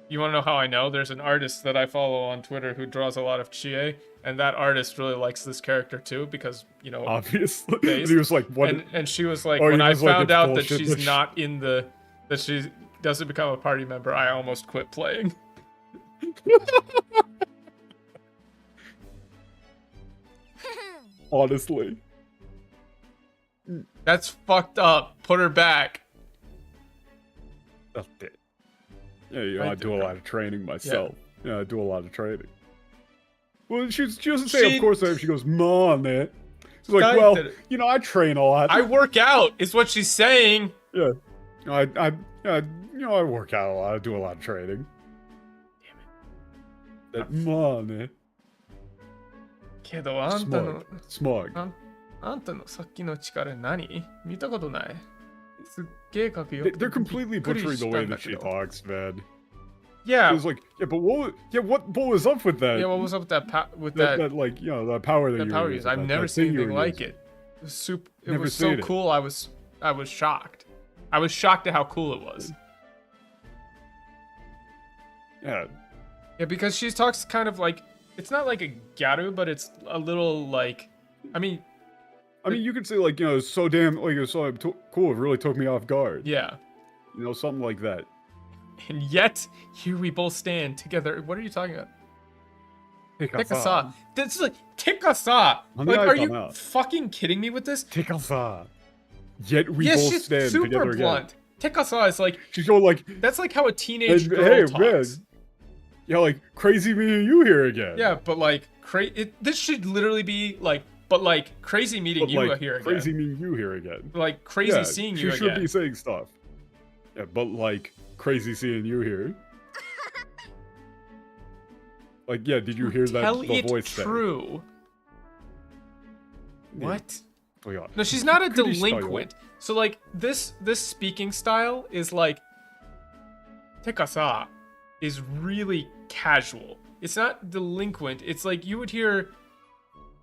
You want to know how I know? There's an artist that I follow on Twitter who draws a lot of chie, and that artist really likes this character too because, you know, Obviously, based. he was like, "What?" and she was like, Oh, when he I was like, found it's out that bullshit she's that she- not in the, that she doesn't become a party member, I almost quit playing. Honestly, That's fucked up. Put her back. that's it. Yeah, you know, Right I do there. a lot of training myself. Yeah, I do a lot of training. Well, she doesn't say, She- of course, she's goes, "Mom, man." She's like, That- "Well, you know, I train a lot." I work out, is what she's saying. Yeah. I work out a lot. I do a lot of training. Damn it. Mom, man. けど、あんたの、 Smug. あんたのさっきの力何見たことない。すっげえ書くよ。 They're completely びっくり butchering し the た way んだ that け she ど。 talks, man. Yeah. It was like, yeah, but what was up with that? Yeah, what was up with that that like, you know, that power that that you power were use? using, I've that- never that seen thing you anything were like using. it. It was super. It Never was so seen it. cool. I was shocked. I was shocked at how cool it was. Yeah. Yeah, because she talks kind of like, it's not like a gyaru, but it's a little like, I mean, You could say like, you know, it's so damn, like, it was so cool. It really took me off guard. yeah. You know, something like that. And yet, here we both stand together. What are you talking about? Tekasa. This is like, Tekasa. On Like, the are icon you out. fucking kidding me with this? Tekasa. Yet we Yes, both she's stand super together again. blunt. Tekasa is like, She's going like, that's like how a teenage hey, girl man. talks. Yeah, like, crazy me and you here again. Yeah, but like, this should literally be like, but like, crazy meeting But you like, here again. crazy me and you here again. Like, crazy Yeah, seeing she you should again. be saying stuff. Yeah, but like, crazy seeing you here. Like, yeah, did you hear that Tell the it voice thing? true. Yeah. What? Oh, yeah. No, she's not a Pretty style. delinquent. So like this speaking style is like Tekasa is really casual. It's not delinquent. It's like you would hear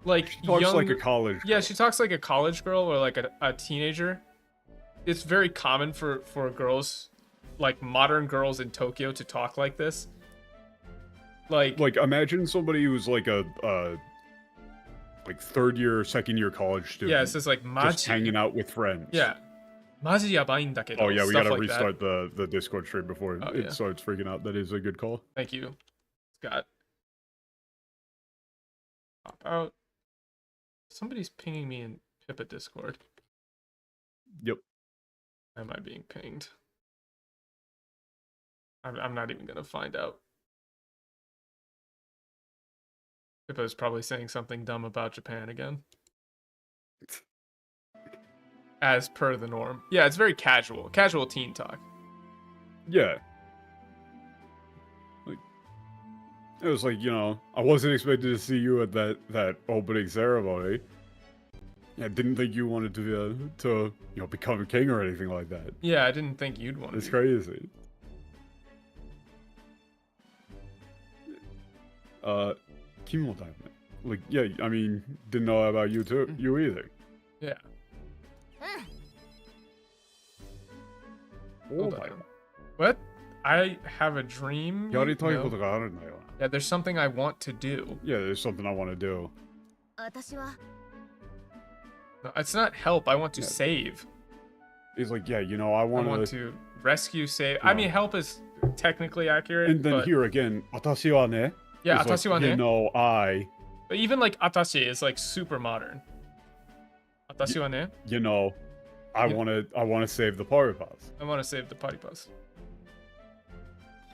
like She talks young, like a college Yeah, girl. she talks like a college girl or like a teenager. It's very common for girls, like modern girls in Tokyo, to talk like this. Like imagine somebody who's like a like third year, second year college student. yeah, it says like just maji. hanging out with friends. Yeah. Maji yabaiんだけど. Oh yeah, we stuff gotta like that. restart the Discord stream before Oh, it yeah. starts freaking out. That is a good call. Thank you, Scott. Pop out. Somebody's pinging me in Pippa Discord. Yep. Am I being pinged? I'm not even gonna find out. Pippa's probably saying something dumb about Japan again. As per the norm. Yeah, it's very casual. Casual teen talk. Yeah. Like, it was like, I wasn't expecting to see you at that opening ceremony. I didn't think you wanted to become a king or anything like that. Yeah, I didn't think you'd want to. It's crazy. Kimo time. Like, yeah, I mean, didn't know about you too, you either. Yeah. Hold on. What? I have a dream. No. Yeah, there's something I want to do. Yeah, there's something I want to do. No, it's not help. I want to save. He's like, yeah, I want to rescue, save. I mean, help is technically accurate. And then here again, atashi wa ne. Yeah, atashi wa ne. I. But even like atashi is like super modern. Atashi wa ne. I want to save the party pass. I want to save the party pass.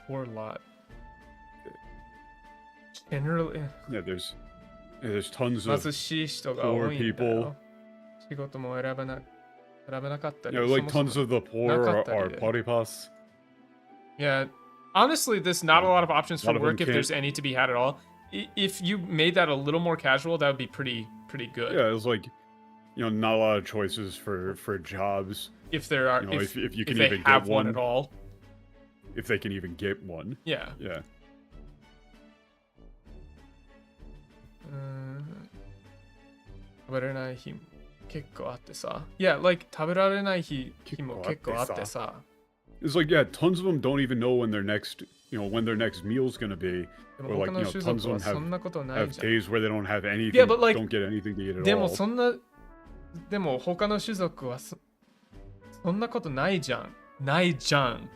Poor lot. Generally. Yeah, there's tons of poor people. Yeah, like tons of the poor are party pass. Yeah, honestly, there's not a lot of options for work if there's any to be had at all. If you made that a little more casual, that would be pretty good. Yeah, it's like, not a lot of choices for jobs. If there are, if you can if even they have get one at all. If they can even get one. Yeah. Yeah. 食べられない日も結構あってさ。Yeah, like 食べられない日も結構あってさ。It's like, yeah, tons of them don't even know when their next meal's gonna be. Or like, tons of them have days where they don't have anything, yeah, but like, don't get anything to eat at all. でも他の種族はそんなことないじゃん。ないじゃん。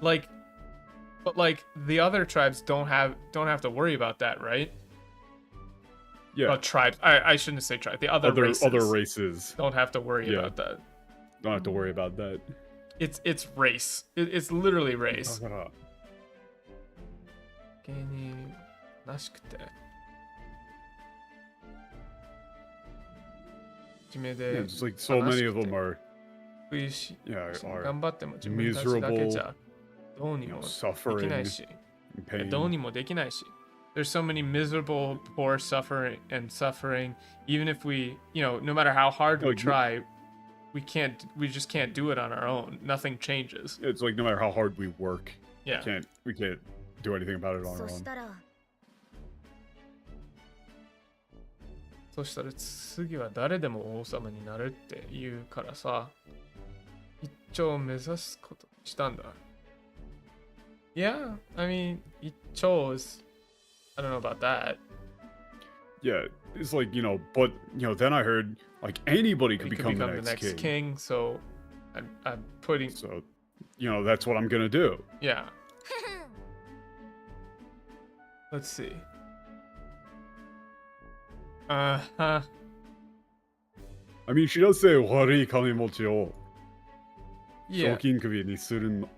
Like, but like the other tribes don't have to worry about that, right? Yeah. Tribes. I shouldn't say tribe. The other races don't have to worry about that. Don't have to worry about that. It's race. It's literally race. Yeah, it's like so many of them are miserable, suffering, and pain. There's so many miserable, poor, suffering. Even if we, no matter how hard we try, we just can't do it on our own. Nothing changes. It's like no matter how hard we work, yeah, we can't do anything about it on our own. そしたら次は誰でも王様になるって言うからさ、一丁目指すことにしたんだ。Yeah, I mean, 一丁 is, I don't know about that. Yeah, it's like, but, then I heard, like, anybody could become the next king. So, I'm putting... So, that's what I'm gonna do. Yeah. Let's see. I mean, she does say, Wari kamemochi o yeah. Shoukinkubi ni sunno.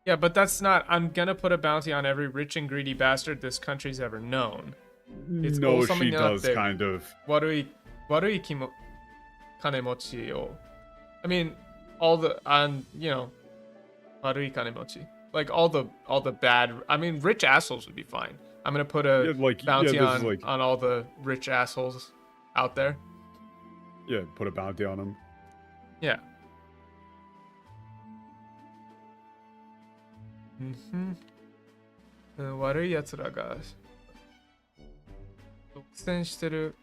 Yeah, but that's not, I'm gonna put a bounty on every rich and greedy bastard this country's ever known. It's no, she does kind of. Warui kanemochi o. I mean, all the, warui kanemochi. Like, all the bad, I mean, rich assholes would be fine. I'm gonna put a bounty on all the rich assholes out there. Yeah, put a bounty on them. Yeah. Mm-hmm. 悪い奴らが独占してる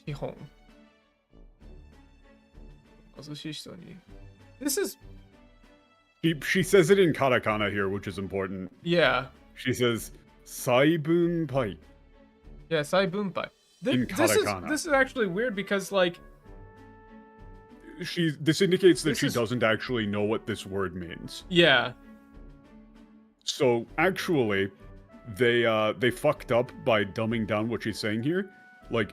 資本。貧しい人に。This is. She says it in katakana here, which is important. Yeah. She says, "Saibunpai." Yeah, saibunpai. This is actually weird because, like, this indicates that she doesn't actually know what this word means. Yeah. So actually, they fucked up by dumbing down what she's saying here. Like,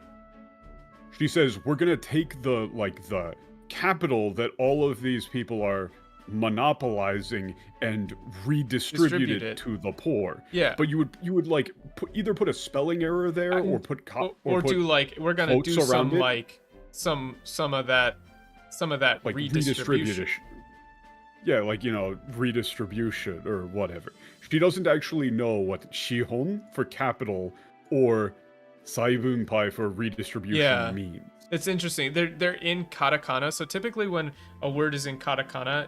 she says, we're gonna take the capital that all of these people are monopolizing and redistribute it to the poor. Yeah. But you would like either put a spelling error there or put or put do like we're gonna do quotes some around it. like some of that like redistribution. Yeah, like, you know, redistribution or whatever. She doesn't actually know what shihon for capital or saibunpai for redistribution means. It's interesting. They're in katakana, so typically when a word is in katakana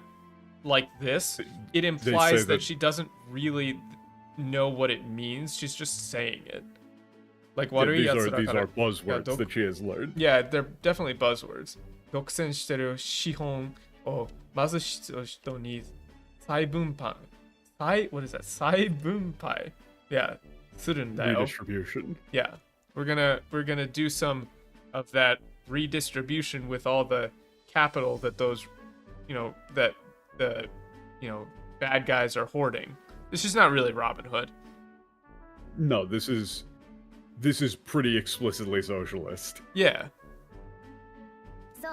like this, it implies that she doesn't really know what it means. She's just saying it. Like, what these are buzzwords that she has learned. Yeah, they're definitely buzzwords. 独占してる資本を貧しい人に再分配。What is that? 再分配. Yeah, するんだよ. Redistribution. Yeah, we're gonna do some of that redistribution with all the capital that those, that the, bad guys are hoarding. This is not really Robin Hood. No, this is pretty explicitly socialist. Yeah. So.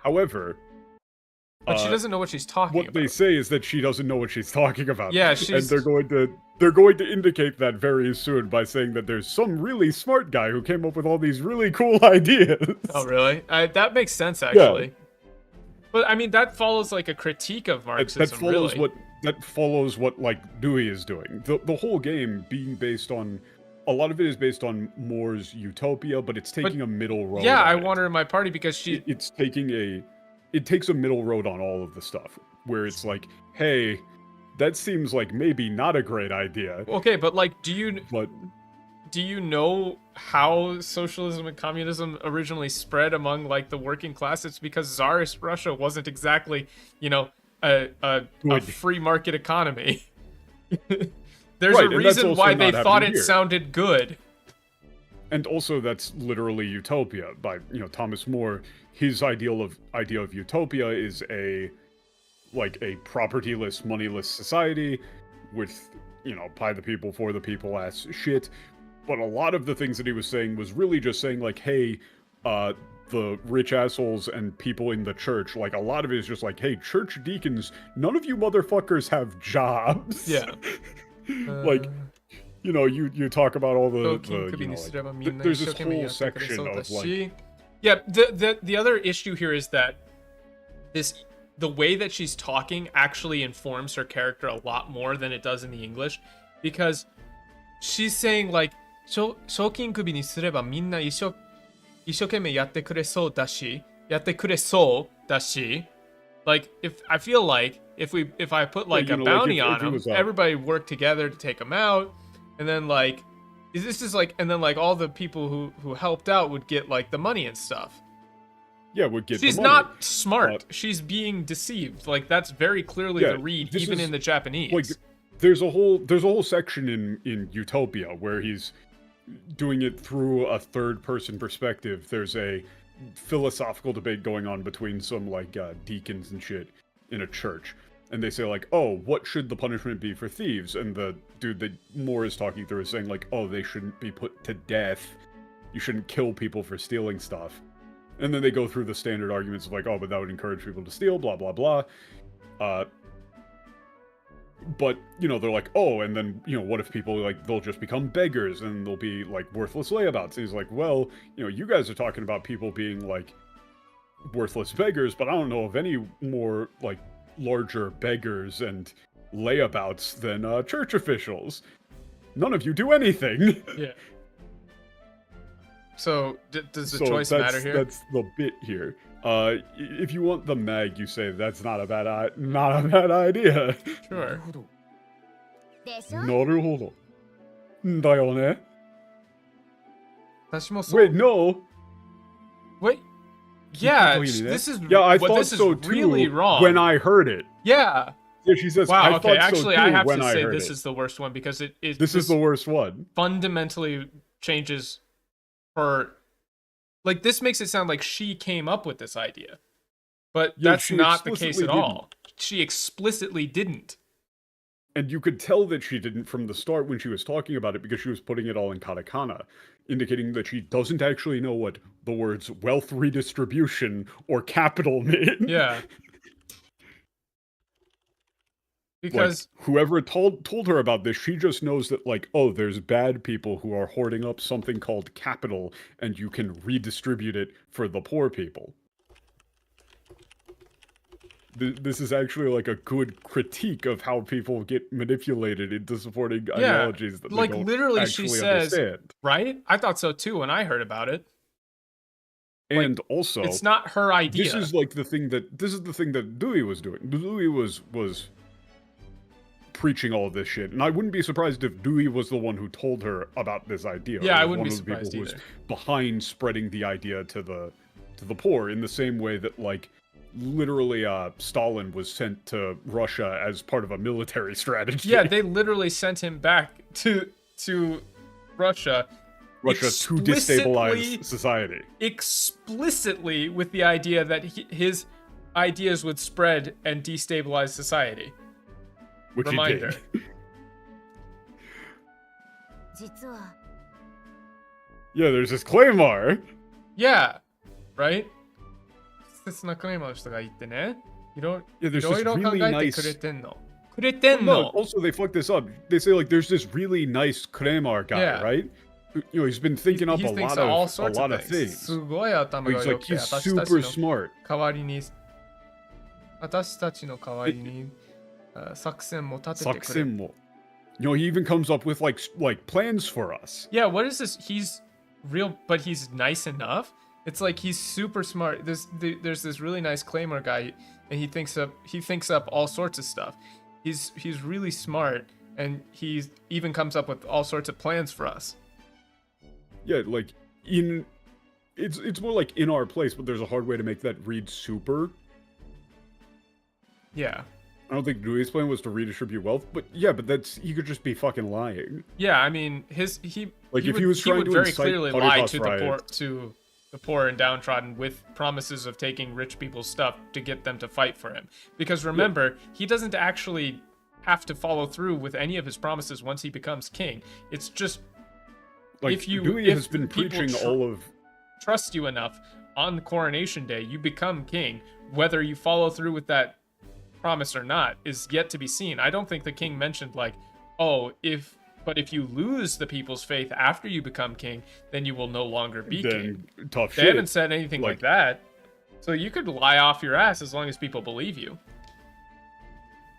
However, but she doesn't know what she's talking about. What they say is that she doesn't know what she's talking about. Yeah, and they're going to indicate that very soon by saying that there's some really smart guy who came up with all these really cool ideas. Oh, really? That makes sense, actually. Yeah. But I mean, that follows like a critique of Marxism. That follows what like Dewey is doing. The whole game being based on, a lot of it is based on Moore's utopia, but it's taking a middle road. Yeah, I want her in my party because it takes a middle road on all of the stuff, where it's like, hey, that seems like maybe not a great idea. Okay, but like, do you know how socialism and communism originally spread among like the working class? It's because Tsarist Russia wasn't exactly, a free market economy. There's a reason why they thought it sounded good. And also, that's literally utopia by Thomas More. His idea of utopia is a propertyless, moneyless society with by the people, for the people ass shit. But a lot of the things that he was saying was really just saying like, hey, the rich assholes and people in the church, like a lot of it is just like, hey, church deacons, none of you motherfuckers have jobs. Yeah. You talk about all there's this whole section of like... Yeah, the other issue here is that the way that she's talking actually informs her character a lot more than it does in the English, because she's saying like, 賞金首にすればみんな一生懸命やってくれそうだし、like if I feel like if I put like a bounty on him, everybody work together to take him out, and then like and then like all the people who helped out would get like the money and stuff. Yeah, would get. She's the money. not smart. She's being deceived. Like that's very clearly the read, even in the Japanese. Like, there's a whole section in Utopia where he's doing it through a third-person perspective. There's a philosophical debate going on between some like deacons and shit in a church, and they say like, oh, what should the punishment be for thieves? And the dude that Moore is talking through is saying like, oh, they shouldn't be put to death. You shouldn't kill people for stealing stuff. And then they go through the standard arguments of like, oh, but that would encourage people to steal, blah blah blah. But they're like, oh, and then what if people like they'll just become beggars and they'll be like worthless layabouts? And he's like, well, you guys are talking about people being like worthless beggars, but I don't know of any more like larger beggars and layabouts than church officials. None of you do anything. Yeah. So does the choice matter here? That's the bit here. If you want the mag, you say that's not a bad idea. Sure. でしょ? なるほど。だよね。私もそう。 Wait, no. Wait. Yeah, this is I thought this so is too really wrong. when I heard it. Yeah. Yeah, she says, wow, I okay, thought actually, so too I have when to I say heard this it. is the worst one because this is the worst one. Fundamentally changes her. Like, this makes it sound like she came up with this idea. But that's not the case at all. She explicitly didn't. And you could tell that she didn't from the start when she was talking about it because she was putting it all in katakana, indicating that she doesn't actually know what the words wealth redistribution or capital mean. Yeah. Because like, whoever told her about this, she just knows that, like, oh, there's bad people who are hoarding up something called capital, and you can redistribute it for the poor people. This is actually like a good critique of how people get manipulated into supporting ideologies that like they don't literally actually she says, understand. right? I thought so too when I heard about it. And Like, also, it's not her idea. This is the thing that Dewey was doing. Dewey was preaching all of this shit, and I wouldn't be surprised if Dewey was the one who told her about this idea. Yeah, I was wouldn't one be of the people surprised who was either. behind spreading the idea to the poor, in the same way that, like, literally Stalin was sent to Russia as part of a military strategy. Yeah, they literally sent him back to Russia to destabilize society. Explicitly with the idea that his ideas would spread and destabilize society. Which Reminder. he did. 実は Yeah, there's this Claymore. Yeah, right? 適切なクレーマーの人がいてね。いろ Yeah, い there's ろ this いろ考 really えて nice... くれてんの。くれてん No, の also they fucked this up. They say, like, there's this really nice Kramer guy, Yeah. right? You know, he's been thinking up He a thinks lot of all of sorts of things. すごい頭が He's 良 like, くて、 he's 私たち super の smart. 代わりに、私たちの代わりに、作戦も立ててくれ。 Saksim. You know, he even comes up with like plans for us. Yeah, what is this? He's real, but he's nice enough. It's like he's super smart. There's this really nice Claymore guy, and he thinks up all sorts of stuff. He's really smart, and he even comes up with all sorts of plans for us. Yeah, like it's more like in our place, but there's a hard way to make that read super. Yeah. I don't think Dewey's plan was to redistribute wealth, but yeah, but he could just be fucking lying. Yeah, I mean, he would very clearly lie to the poor and downtrodden with promises of taking rich people's stuff to get them to fight for him. Because remember, he doesn't actually have to follow through with any of his promises once he becomes king. It's just like Dewey has been preaching all of trust you enough on coronation day, you become king. Whether you follow through with that promise or not is yet to be seen. I don't think the king mentioned like, oh, if you lose the people's faith after you become king, then you will no longer be king. Tough they shit. haven't said anything like that. So you could lie off your ass as long as people believe you.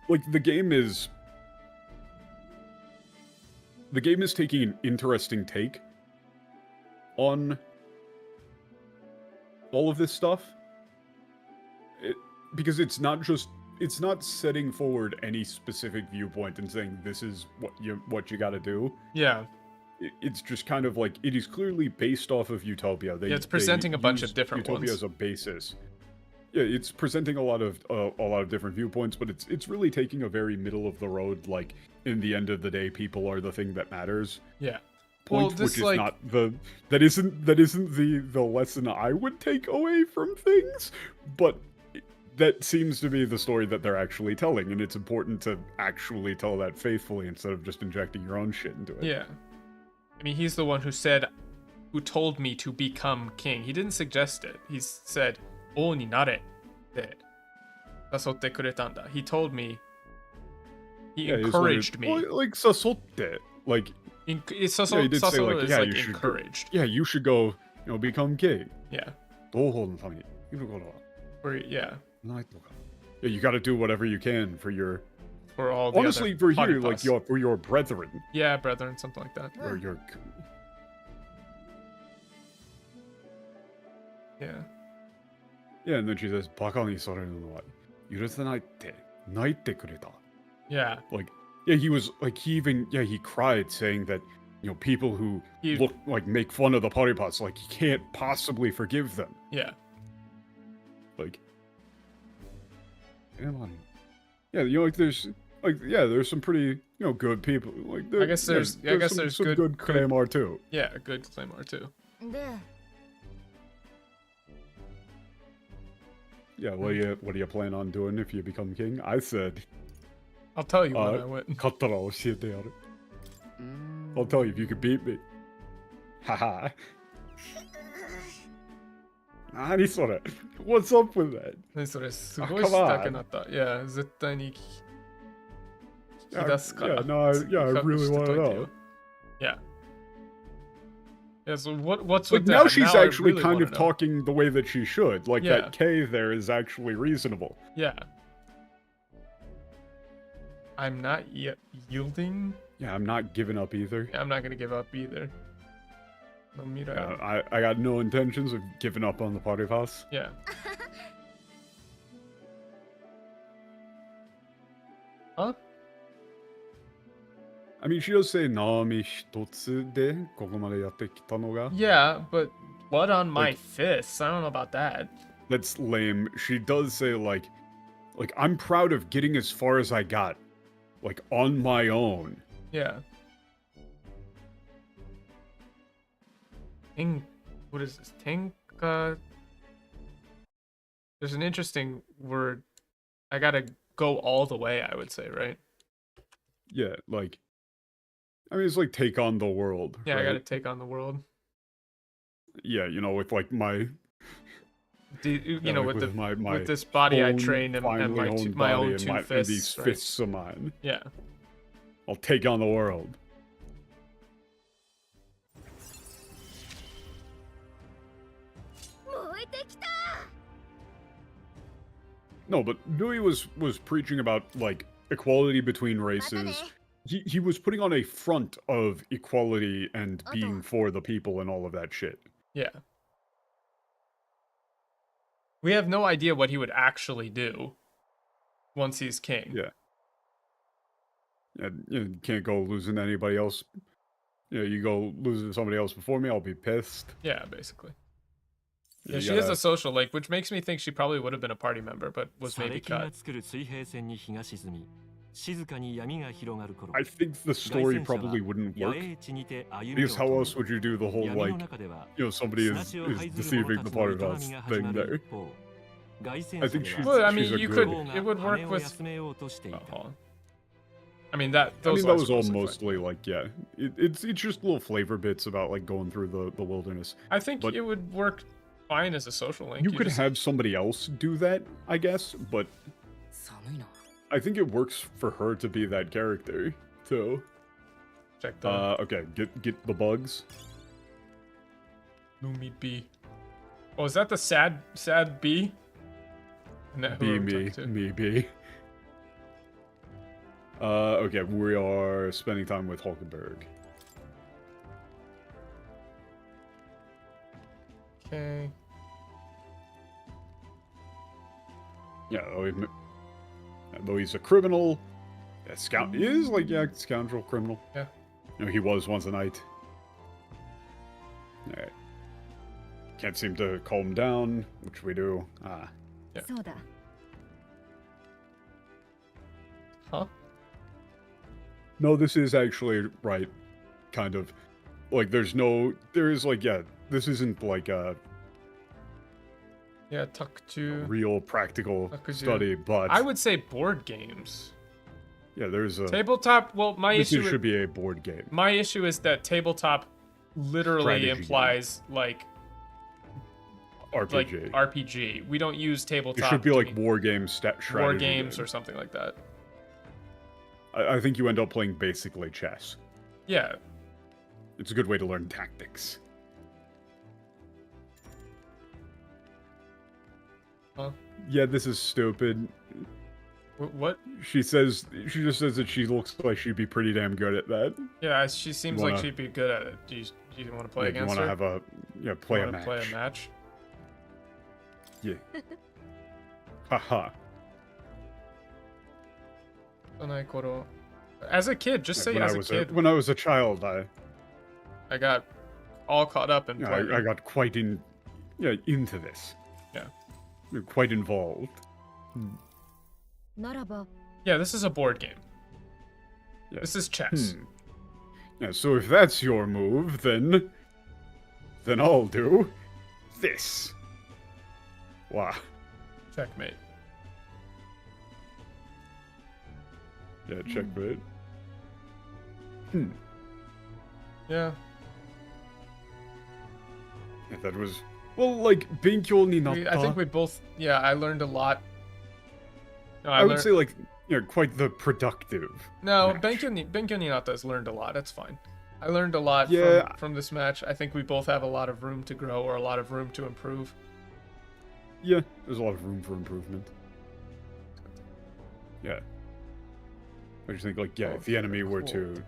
Like the game is taking an interesting take on all of this stuff. Because it's not setting forward any specific viewpoint and saying this is what you got to do. Yeah. It's just kind of like it is clearly based off of Utopia. It's presenting a bunch of different Utopia ones. as a basis. Yeah, it's presenting a lot of different viewpoints, but it's really taking a very middle of the road. Like in the end of the day, people are the thing that matters. Yeah. Point, well, this which is not that isn't the lesson I would take away from things, but that seems to be the story that they're actually telling, and it's important to actually tell that faithfully instead of just injecting your own shit into it. Yeah. I mean, he's the one who told me to become king. He didn't suggest it. He said, "O ni nare," te sasotte kuretanda. He told me. He encouraged me. Like sasotte, like. He did say like, yeah, you should encouraged. You should go, become king. Yeah. Yeah. Yeah, you got to do whatever you can for your. For all the honestly, other for you, party like for your brethren. Yeah, brethren, something like that. Or your. Yeah. Yeah, and then she says, "Baka ni soreru no wa yurusanai te naite kureta." Yeah. Like, yeah, he was like he cried saying that people who look like make fun of the paripas, like he can't possibly forgive them. Yeah. Like. Yeah, like there's some pretty good people. Like I guess there's some good Claymore too. Yeah, a good Claymore too. Yeah, what do you plan on doing if you become king? I said I'll tell you when I win. 勝ったら教えてやる。I'll tell you if you can beat me. Haha. 何それ What's up with that? 何それすごいしたくなった。いや、絶対に聞き出すから。Yeah, no, I really want to know. Yeah. Yeah, so what's Like with now that? she's I actually really kind wanna of know. talking the way that she should. Like Yeah. that K there is actually reasonable. Yeah. I'm not yielding. Yeah, I'm not giving up either. I'm not gonna give up either. No, Mira. I got no intentions of giving up on the party pass. Yeah. Huh? I mean, she does say Naomi hitotsu de kokomade yatte kita no ga. Yeah, but blood on my Like- fists. I don't know about that. That's lame. She does say like I'm proud of getting as far as I got, like on my own. Yeah. What is this? Tenka. There's an interesting word. I gotta go all the way, I would say, right? Yeah, like I mean, it's like take on the world. Yeah, right? I gotta take on the world. Yeah, you know, with like my You yeah, know, like with my with this body I own train and finely my honed my body own and two and fists. these right? fists of mine. Yeah. I'll take on the world. No, but Nui was preaching about like equality between races. He was putting on a front of equality and being for the people and all of that shit. Yeah. We have no idea what he would actually do once he's king. Yeah. And you can't go losing to anybody else. You know, you go losing to somebody else before me, I'll be pissed. Yeah, basically. Yeah, You she is gotta- a social link, which makes me think she probably would have been a party member, but was maybe 砂礫が cut. 作る水平線に日が沈み、静かに闇が広がる頃、 I think the story probably wouldn't 野 work. 営地にて歩みを Because how 止め else would you do the whole 闇の like, 中では you know, somebody 砂 is 地を這いず deceiving る the 者た party ちの営み boss が始 thing ま there. る一方、凱旋 I 者 think で she's- Well, は I mean, she's a you good- could. 王が It would 羽 work を with. 休めようとしていた。 I mean that. I Those mean, that lines was were all mostly fine. mostly like, yeah. It's just little flavor bits about like going through the wilderness. I think but- it would work fine as a social link. You could just- have somebody else do that, I guess, but 寒いな。 I think it works for her to be that character too. check the Okay, get the bugs. Lumi B. Oh, is that the sad B? Isn't that who Be we're me, talking to? me be. Okay, we are spending time with Hulkenberg. Okay. Yeah, though he's a criminal, he is like, yeah, scoundrel criminal. Yeah. You know, he was once a knight. Alright. Can't seem to calm down, which we do. Ah. Yeah. そうだ。 Huh? No, this is actually right, kind of. Like, there is like, yeah, this isn't like a Yeah, tuck to. real practical Takuju. study, but I would say board games. yeah, there's a. Tabletop. Well, my This issue. should be a board game. My issue is that tabletop literally Strategy game. implies like RPG. RPG. We don't use It tabletop. should be to like mean war games, strategy war games game. or something like that. I think you end up playing basically chess. Yeah. It's a good way to learn tactics. Huh? Yeah, this is stupid. What? She just says that she looks like she'd be pretty damn good at that. Yeah, she seems like wanna- she'd be good at it. Do you want to play Yeah, you against want to her? have play a Wanna match. Play a match. Yeah. Haha. As a kid, just say as a kid. When I was a child, I I got all caught up in playing. I got quite into this. Yeah. Quite involved. ならば、 Yeah, this is a board game. Yeah. This is chess. Yeah, so if that's your move, then I'll do this. Wow. Checkmate. Yeah, checkmate. Yeah. Yeah, that was well, like Benkyo ni I think natta. we both. Yeah, I learned a lot. No, I would say like quite the productive. No, match. Benkyo ni Nata has learned a lot. That's fine. I learned a lot Yeah. from this match. I think we both have a lot of room to grow or a lot of room to improve. Yeah, there's a lot of room for improvement. Yeah. I just think like, yeah, if the enemy were to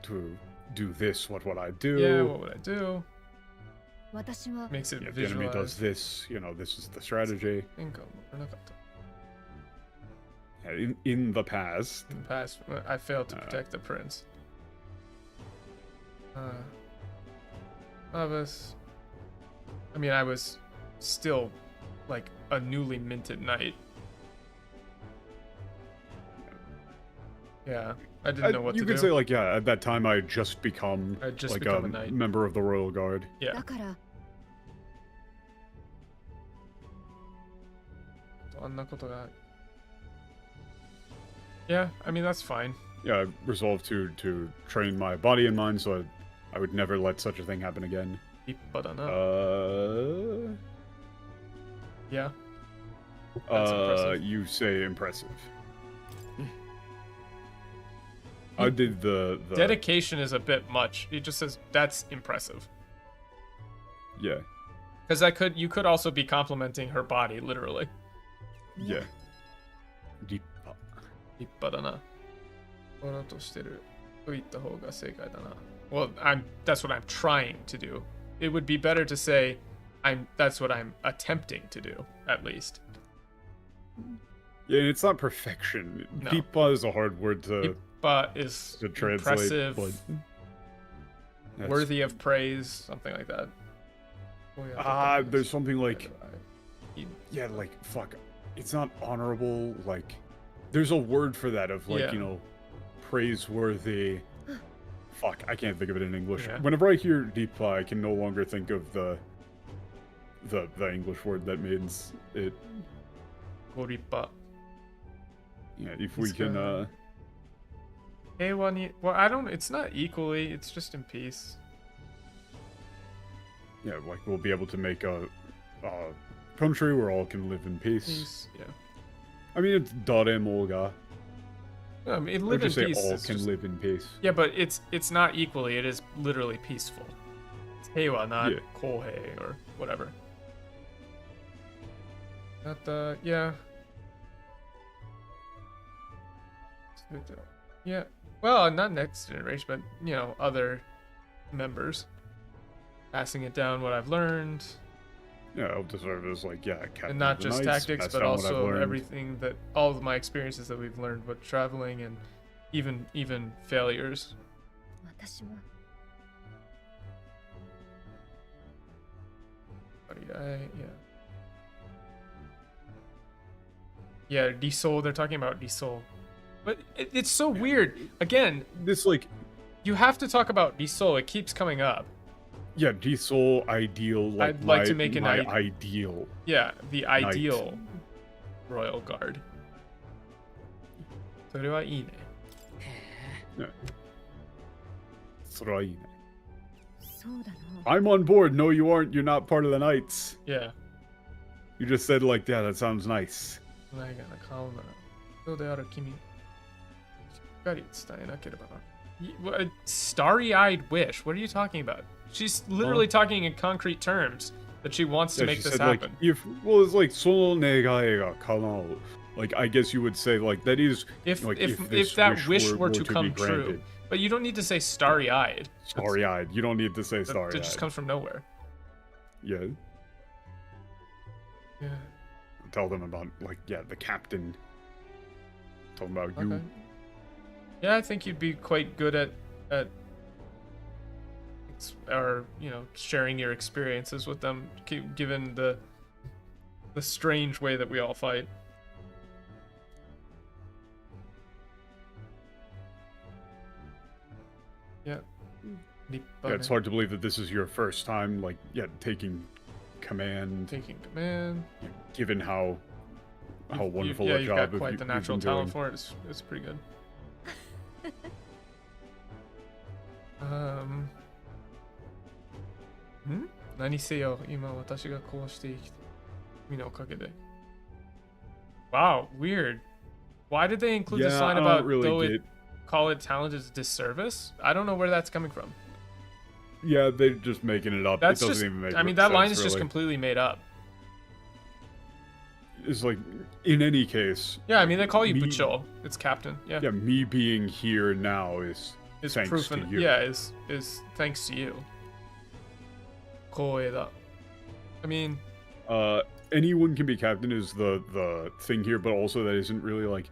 do this, what would I do? Yeah, what would I do? 私は Makes it Yeah, if the enemy does visualized. this, this is the strategy. In Yeah, in the past. the past, I failed to protect the prince. I was still like a newly minted knight. Yeah, I didn't know what to You do. could say like, yeah, at that time I had just become I'd just like become a a knight. member of the royal guard. Yeah. だから Yeah, I mean that's fine. Yeah, I resolved to train my body and mind so I would never let such a thing happen again. Yeah. That's impressive. You say impressive. I did the Dedication is a bit much. He just says that's impressive. Yeah. Because you could also be complimenting her body, literally. Yeah. Deep. 立派だな。このとしてると言った方が正解だな。Well, that's what I'm trying to do. It would be better to say that's what I'm attempting to do, at least. Yeah, it's not perfection. No. Deepa is a hard word to Is translate. impressive, But that's- worthy of praise, something like that. There's something like, yeah, like, fuck. It's not honorable, like, there's a word for that of, like, Yeah. Praiseworthy. Fuck, I can't think of it in English. Yeah. Whenever I hear Deepa, I can no longer think of the English word that means it. ご立派。 Yeah, if we It's can, it's not equally, it's just in peace. yeah, like, we'll be able to make a country where all can live in peace. Peace, yeah. I mean, it's Dare Molga. I mean, I live in just say peace. all is can just- live in peace. Yeah, but it's not equally, it is literally peaceful. It's heiwa, not Yeah. kohei or whatever. Yeah. Yeah. Well, not next generation, but, other members. Passing it down what I've learned. Yeah, I'll deserve as like, yeah, captain And not of the just knights, tactics, pass but down what I've also learned. everything all of my experiences that we've learned with traveling and even failures. 私も Yeah, Risol, they're talking about Risol. But it's so weird. Again, This like, you have to talk about Risol. It keeps coming up. yeah, Diesel ideal. Like I'd like my, to make an my ideal. Yeah, the ideal royal guard. それはいいね。 Yeah. それはいいね。そうだな I'm on board. No, you aren't. You're not part of the knights. Yeah. You just said like, yeah, that sounds nice. ないがな顔ならそうである君しっかり伝えなければな。Starry-eyed wish. What are you talking about? She's literally talking in concrete terms that she wants to Yeah, make she this said, happen. like, it's like その願いが叶う. Like, I guess you would say like that is If like, if this that wish were to be come true, granted. but you don't need to say starry-eyed. Starry-eyed. You don't need to say That starry-eyed. just comes from nowhere. Yeah. Yeah. Tell them about like, yeah, the captain. Tell them about Okay. you. Yeah, I think you'd be quite good at sharing your experiences with them, given the strange way that we all fight. Yeah. Yeah, it's hard to believe that this is your first time, like, yeah, taking command. Taking command. Given how wonderful yeah, a you've job got quite the natural you've been talent doing. for it. It's pretty good. 何せよ、今私がこうして生きて、君のおかげで。Wow, weird. Why did they include this Yeah, line I about don't really though get. it call it talent is disservice? I don't know where that's coming from. Yeah, they're just making it up. That's It doesn't just, even make. I mean, that sense, line is really. just completely made up. It's like, in any case. Yeah, I mean, they call you me, Bucho. It's captain. Yeah. Yeah, me being here now is thanks proof to and, you. yeah, is thanks to you. Koeda. I mean, anyone can be captain is the thing here, but also that isn't really like.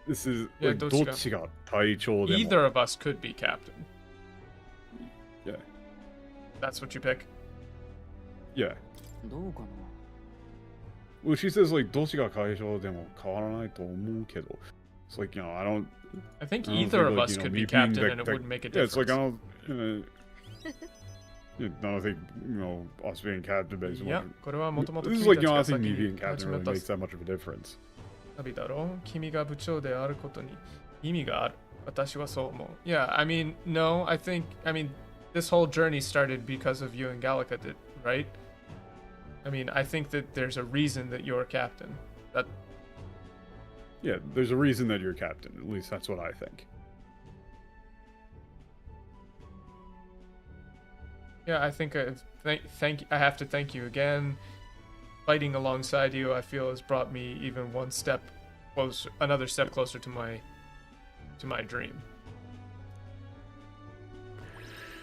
This is Yeah, like dochiga taichou demo. either of us could be captain. Yeah. That's what you pick. Yeah. どうかな Well, she says like どっちが会長でも変わらないと思うけど. It's like, I don't. I think I don't either think, of like, us could me be being captain the- and it the- wouldn't make a Yeah, difference. it's like I don't think us being captain basically. Yeah, これはもともと This is 君 like た I ちが think me 先に being captain 始め really た makes that much of a difference. 旅だろう。君が部長であることに意味がある。私はそう思う。Yeah, I mean, no, I mean, this whole journey started because of you and Gallica did, right? I mean, I think that there's a reason that you're captain. That Yeah, there's a reason that you're captain. At least that's what I think. Yeah, I think I have to thank you again. Fighting alongside you, I feel, has brought me even one step closer, another step closer to my dream.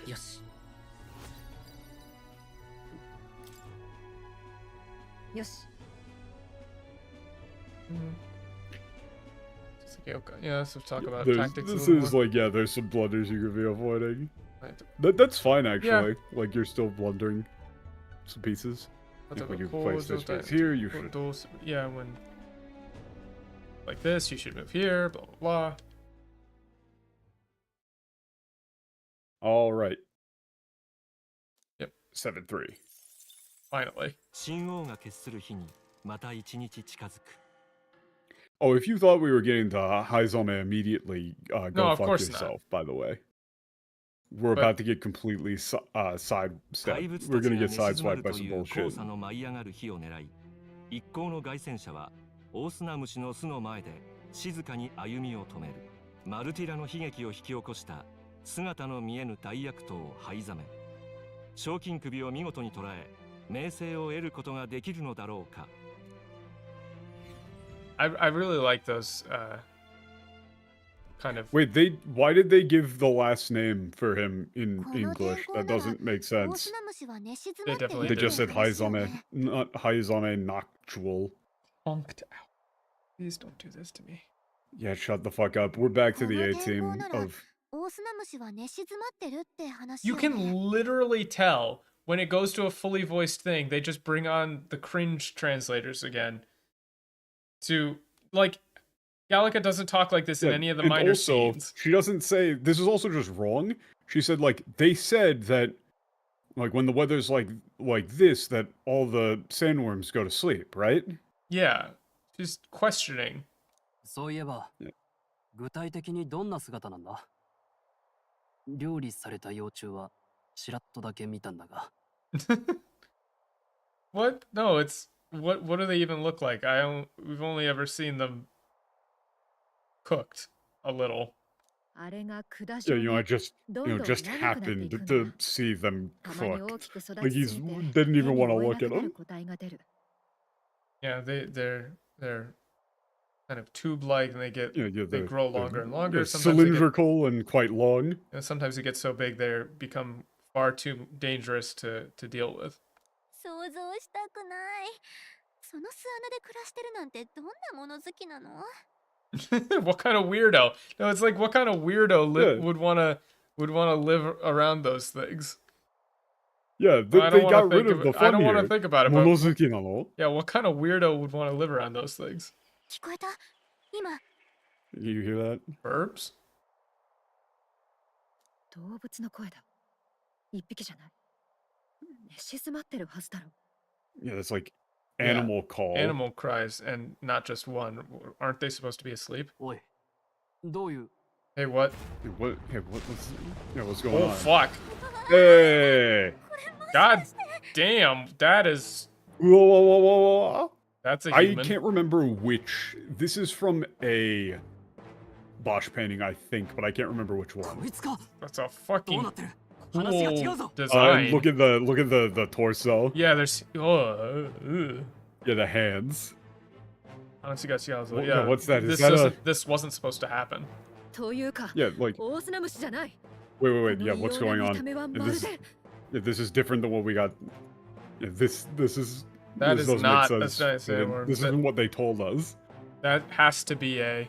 よしよし Okay, yeah, let's talk about There's- tactics. a this little is more. like, yeah, there's some blunders you could be avoiding. Right. That's fine actually. Like you're still blundering some pieces. Like, when you place this face here, you should. Yeah, when like this, you should move here. Blah blah blah. All right. Yep. 7-3. Finally. 神王が決する日にまた一日近づく。 Oh, if you thought we were getting to Haizame immediately, No, go of fuck course not. yourself, by the way. We're But- about to get completely sidestepped. 怪物 We're たち gonna が get 寝静ま sideswiped る by と some いう bullshit. 黄砂の舞い上がる火を狙い、一行の凱旋者はオオスナムシの巣の前で静かに歩みを止める。マルティラの悲劇を引き起こした姿の見えぬ大悪党を灰ざめ、賞金首を見事に捉え、名声を得ることができるのだろうか。I really like those kind of. Wait, why did they give the last name for him in English? That doesn't make sense. They definitely They did. just said Haizame, not Haizame Noctual. Honked out. Please don't do this to me. Yeah, shut the fuck up. We're back to the A team of. You can literally tell when it goes to a fully voiced thing, they just bring on the cringe translators again. To like, Gallica doesn't talk like this in any of the and minor also, scenes. she doesn't say this is also just wrong. She said like they said that like when the weather's like this that all the sandworms go to sleep, right? Yeah, she's questioning. そういえば、具体的にどんな姿なんだ料理された幼虫はちらっとだけ見たんだが。What? No, it's what do they even look like? We've only ever seen them cooked a little. あれが管 Yeah, 状 I に just どんどん just 長くなってい happened くん to だ。 see them たまに大 cooked. きく育 Like ち he's すぎて didn't 手 even に want to 負え look なく at なる him. 個体が出る。 Yeah, they're kind of tube-like, and they Yeah, they they're- grow they're- longer and longer. they're Sometimes they get, cylindrical and quite long. sometimes they get so big they become far too dangerous to deal with. 想像したくない。その巣穴で暮らしてるなんてどんなもの好きなの？ What kind of weirdo? No, it's like what kind of weirdo Yeah. would wanna live around those things? Yeah, I they don't wanna got rid think of the I fun don't want to here. think about it. But Monozuki nano? yeah, what kind of weirdo would want to live around those things? 聞こえた？今、 You hear that? Verbs? 動物の声だ。一匹じゃない。寝静まってるはずだろ。 Yeah, that's like animal call. Animal cries, and not just one. Aren't they supposed to be asleep? おい、どういう Hey, what? What's going Oh, on? fuck. Hey! God damn, that is... Whoa. That's a I human. can't remember which. This is from a Bosch painting, I think, but I can't remember which こ one. いつか That's a どう fucking なってる話が違う cool ぞ design. Look at the torso. Yeah, there's... Yeah, the hands. Yeah, what's that? Is This, that this wasn't supposed to happen. というか Yeah, like 大砂虫じゃない wait. こ Yeah, の what's 異様 going な on? 見た目は Yeah, まる this で yeah, this is different than what we got. Yeah, this is That this is doesn't not... make That's sense. not a Yeah, sandworm. This isn't what they told us. That has to be a...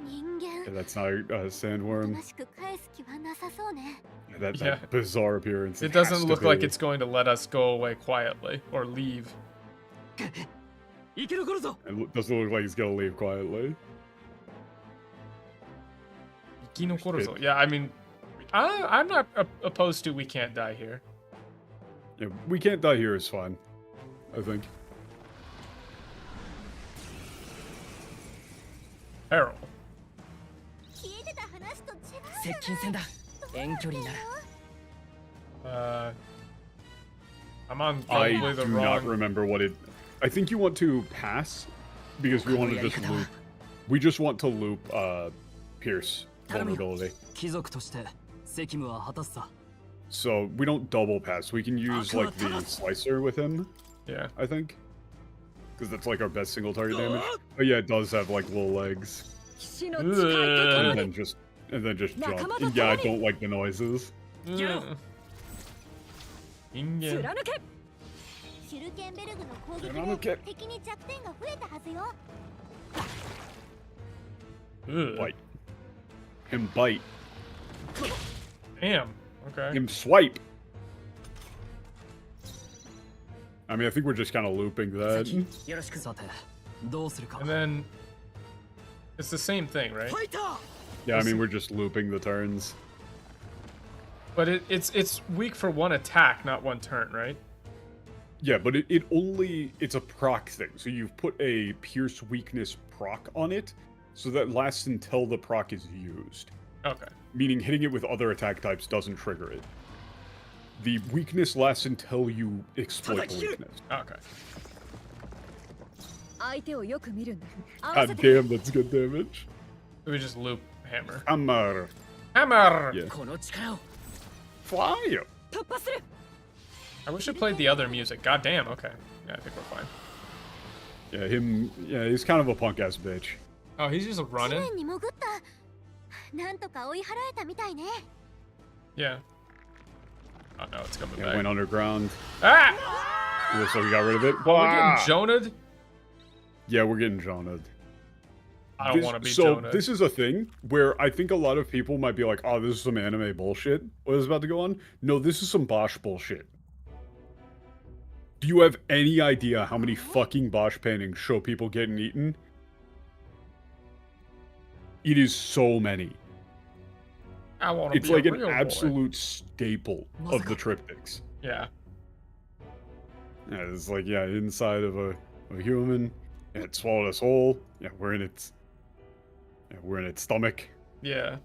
人間 Yeah, that's not a お sandworm. となしく返す気はなさそうね Yeah, that Yeah. bizarre appearance. It has doesn't to look like be. it's going to let us go away quietly or leave. 生き残るぞ It doesn't look like he's gonna leave quietly. Yeah, I mean, I'm not opposed to we can't die here. Yeah, we can't die here is fine. I think. Peril. 聞いてた話と違う接近戦だ遠距離になる I'm on I probably the do not wrong... remember what it. I think you want to pass because we want to just loop. We just want to loop Pierce vulnerability. 貴族として責務は果たすさ So we don't double pass. We can use like the slicer with him. Yeah. I think. Because that's like our best single target damage. But yeah, it does have like little legs. 騎士の誓いととも And に then just jump. Nakamata And yeah, I Tommy. don't like the noises. Ingen. 貫けシュルケンベルグの攻撃貫けで敵に弱点が増えたはずよ Bite. Him bite. Damn. Okay. Him swipe. I mean, I think we're just kind of looping that. よろしくさてどうするか And then it's the same thing, right? ファイター Yeah, I mean, we're just looping the turns. But it's weak for one attack, not one turn, right? Yeah, but it only, it's a proc thing. So you've put a pierce weakness proc on it, so that lasts until the proc is used. Okay. Meaning hitting it with other attack types doesn't trigger it. The weakness lasts until you exploit the weakness. Okay. 相手をよく見るんだ合わせ God て damn, that's good damage. So we just loop hammer. Hammer. Hammer! Yeah. この力を Fire. 突破する I wish I played the other music. God damn, okay. Yeah, I think we're fine. Yeah, he's kind of a punk ass bitch. Oh, he's just 地 running? 面に潜ったなんとか追い払えたみたいね Yeah. Oh no, it's coming Yeah, back. went underground. Ah! Looks like we got rid of it. Oh, we're Wah! getting Jonah'd? Yeah, we're getting Jonah'd. I don't want to be So Jonah'd. this is a thing where I think a lot of people might be like, "Oh, this is some anime bullshit." What is about to go on? No, this is some Bosch bullshit. Do you have any idea how many fucking Bosch paintings show people getting eaten? It is so many. I want to It's be like a an real boy. absolute staple of the triptychs. Yeah. Yeah, it's like, yeah, inside of a human. Yeah, it swallowed us whole. Yeah, we're in its stomach. Yeah.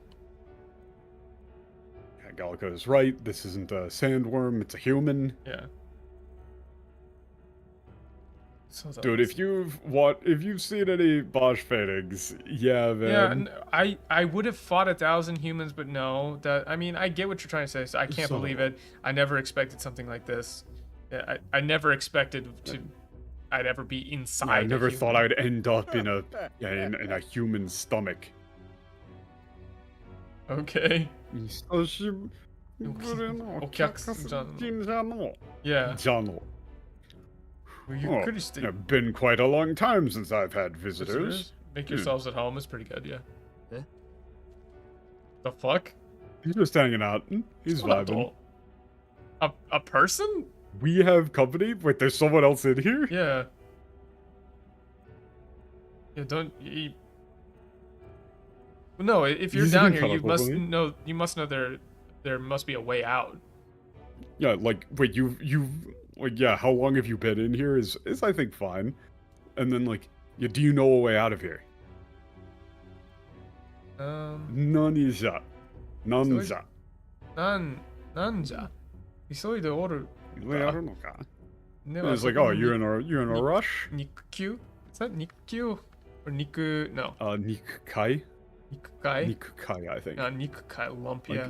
Yeah, Gallica is right. This isn't a sandworm. It's a human. Yeah. So that Dude, was- if you've seen any Bosch paintings, yeah, man. Yeah, I would have fought 1,000 humans, but no. That I mean, I get what you're trying to say. So I can't So- believe it. I never expected something like this. Yeah, I never expected I'd ever be inside. I a never human. thought I'd end up in a in a human stomach. Okay. Yeah. Jano. Well, you Oh, could have stayed. it's been quite a long time since I've had visitors. Make yourselves at home is pretty good. Yeah. Eh? The fuck? He's just hanging out. He's What vibing. A person? We have company? Wait, there's someone else in here? Yeah. Yeah, don't you... Well, no, if you're He's down in here, you colorful, must isn't he? know. You must know there must be a way out. Yeah, like, wait, Like, yeah, how long have you been in here is I think fine. And then like, yeah, do you know a way out of here? Naniじゃ. Nanじゃ. なんじゃ急いでおる Way out of noka. ね And it's like, oh, you're in a rush? 肉球 Is that 肉球 or 肉 no Nikukai? 肉塊 Nikukai, I think. 肉塊 lump yeah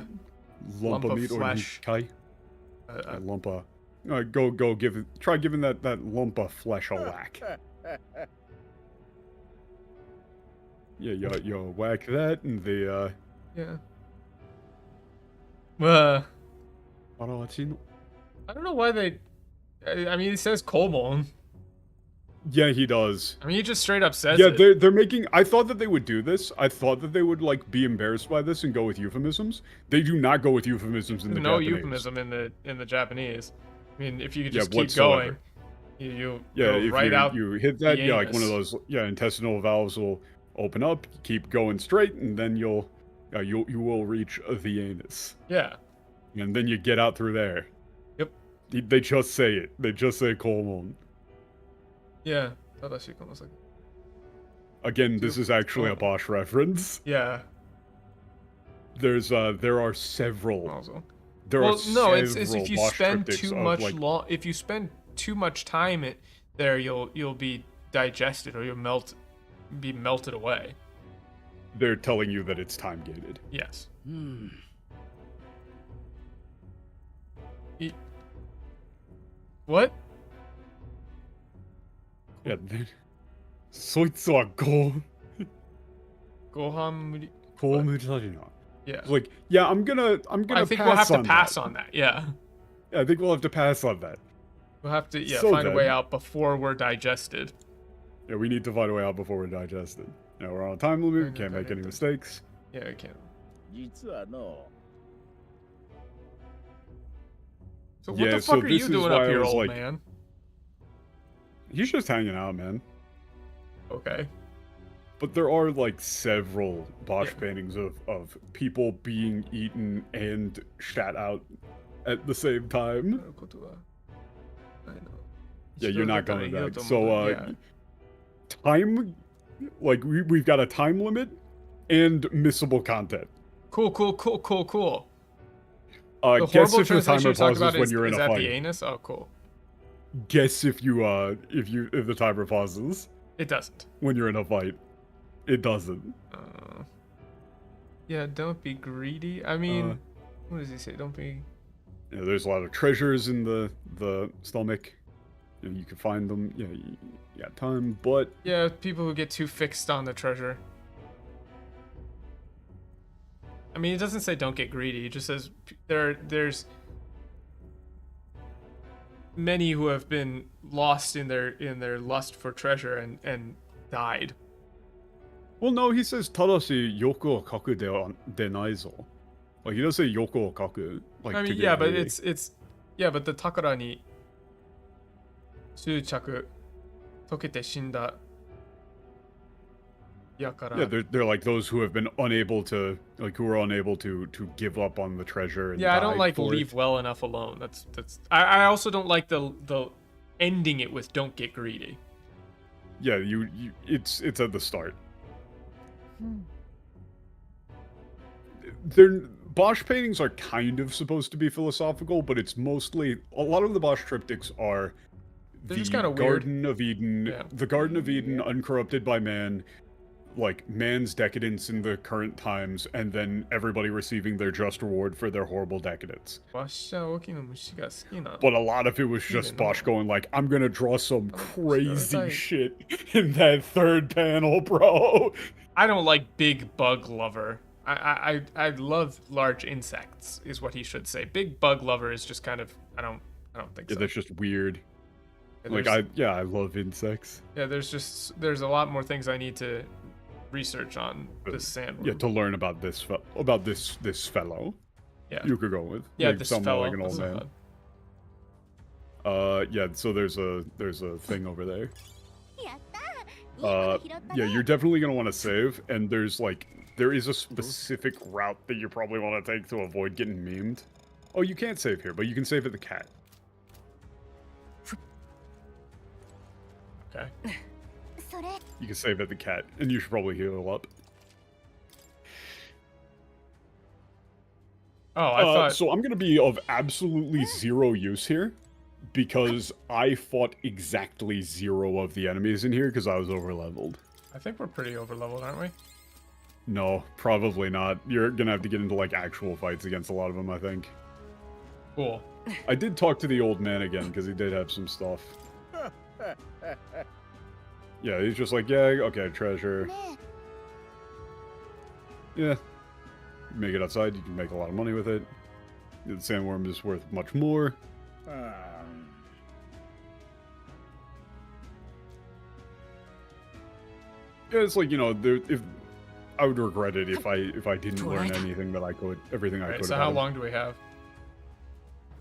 Lump lump of of meat or flesh. Nikukai? Lump of... go try giving that lump of flesh a whack. Yeah, you whack that and the yeah I don't know why they I mean it says Komon. Yeah, he does. I mean he just straight up says Yeah, it. they're making. I thought that they would do this. I thought that they would like be embarrassed by this and go with euphemisms. They do not go with euphemisms in the no Japanese. euphemism in the Japanese. I mean if you could just keep whatsoever. going you Yeah, go if right out you hit that, the yeah, like one of anus. those, yeah, intestinal valves will open up. Keep going straight, and then you will reach the anus, yeah and then you get out through there. Yep. They just say it. They just say kolon. yeah 正しいこの先 Again, this is actually a Bosch reference. yeah There are several. also There well are no several it's if you Bosch spend triptychs too of, much like, if you spend too much time there you'll be digested or you'll be melted away. They're telling you that it's time gated. Yes. What? Yeah. そいつはゴGohan muri- ームだしな. Yeah. It's like, yeah, I'm gonna I think we'll have to pass on that. Yeah. Yeah, I think we'll have to pass on that. We'll have to So find a way then- out before we're digested. Yeah, we need to find a way out before we're digested. You know, we're on a time limit, Okay, can't make any okay. mistakes. Yeah, we can. 実はの So what Yeah, the so fuck are this you is doing why up I here, was old like- man? He's just hanging out, man. Okay. But there are like several Bosch Yeah. paintings of people being eaten and shat out at the same time. I know. Yeah, you're not going back. So, yeah. time, like we've got a time limit and missable content. Cool. The Guess horrible if the translation timer you're talking pauses about when is you're in a at the fight. anus? Oh, cool. Guess if the timer pauses It doesn't. when you're in a fight. It doesn't. Yeah, don't be greedy. I mean, what does he say? Don't be... Yeah, there's a lot of treasures in the stomach. You can find them. Yeah, you got time, but Yeah, people who get too fixed on the treasure. I mean, it doesn't say don't get greedy. It just says there's many who have been lost in their lust for treasure and died. well, no, he says tadashi yoku o kaku de naizo. Like he does say yoku o kaku. Like I to mean, get yeah, but greedy. it's yeah, but the takara ni suchaku tokete shinda yakara. Yeah, they're like those who have been unable to, like, who are unable to give up on the treasure. And Yeah, I don't died like for leave it. well enough alone. That's. I also don't like the ending it with don't get greedy. Yeah, it's at the start. Bosch paintings are kind of supposed to be philosophical, but it's mostly a lot of the Bosch triptychs are They're the just kinda weird. Garden of Eden, Yeah. the Garden of Eden uncorrupted by man, like man's decadence in the current times, and then everybody receiving their just reward for their horrible decadence. But a lot of it was just Bosch going like, I'm gonna draw some crazy like- shit in that third panel, bro. I don't like big bug lover. I love large insects is what he should say. Big bug lover is just kind of I don't think Yeah, so. that's just weird. Yeah, Like there's- I love insects. Yeah, there's a lot more things I need to research on this sandworm. Yeah, to learn about this fellow. Yeah. You could go with. Yeah, Like, this somewhat fellow. like an old That's man. Yeah, so there's a thing over there. やったいいもの拾った Yeah, ね you're definitely gonna want to save, and there is a specific route that you probably want to take to avoid getting memed. Oh, you can't save here, but you can save at the cat. Okay. それ You can save at the cat, and you should probably heal up. Oh, I thought. So I'm gonna be of absolutely zero use here, because I fought exactly 0 of the enemies in here because I was overleveled. I think we're pretty overleveled, aren't we? No, probably not. You're gonna have to get into like actual fights against a lot of them, I think. Cool. I did talk to the old man again because he did have some stuff. Yeah, he's just like, yeah, okay, treasure. ね Yeah. You make it outside, you can make a lot of money with it. The sandworm is worth much more. Yeah, it's like, you know, if I would regret it if I didn't learn anything that I could, everything I Alright, could. so how long do we have?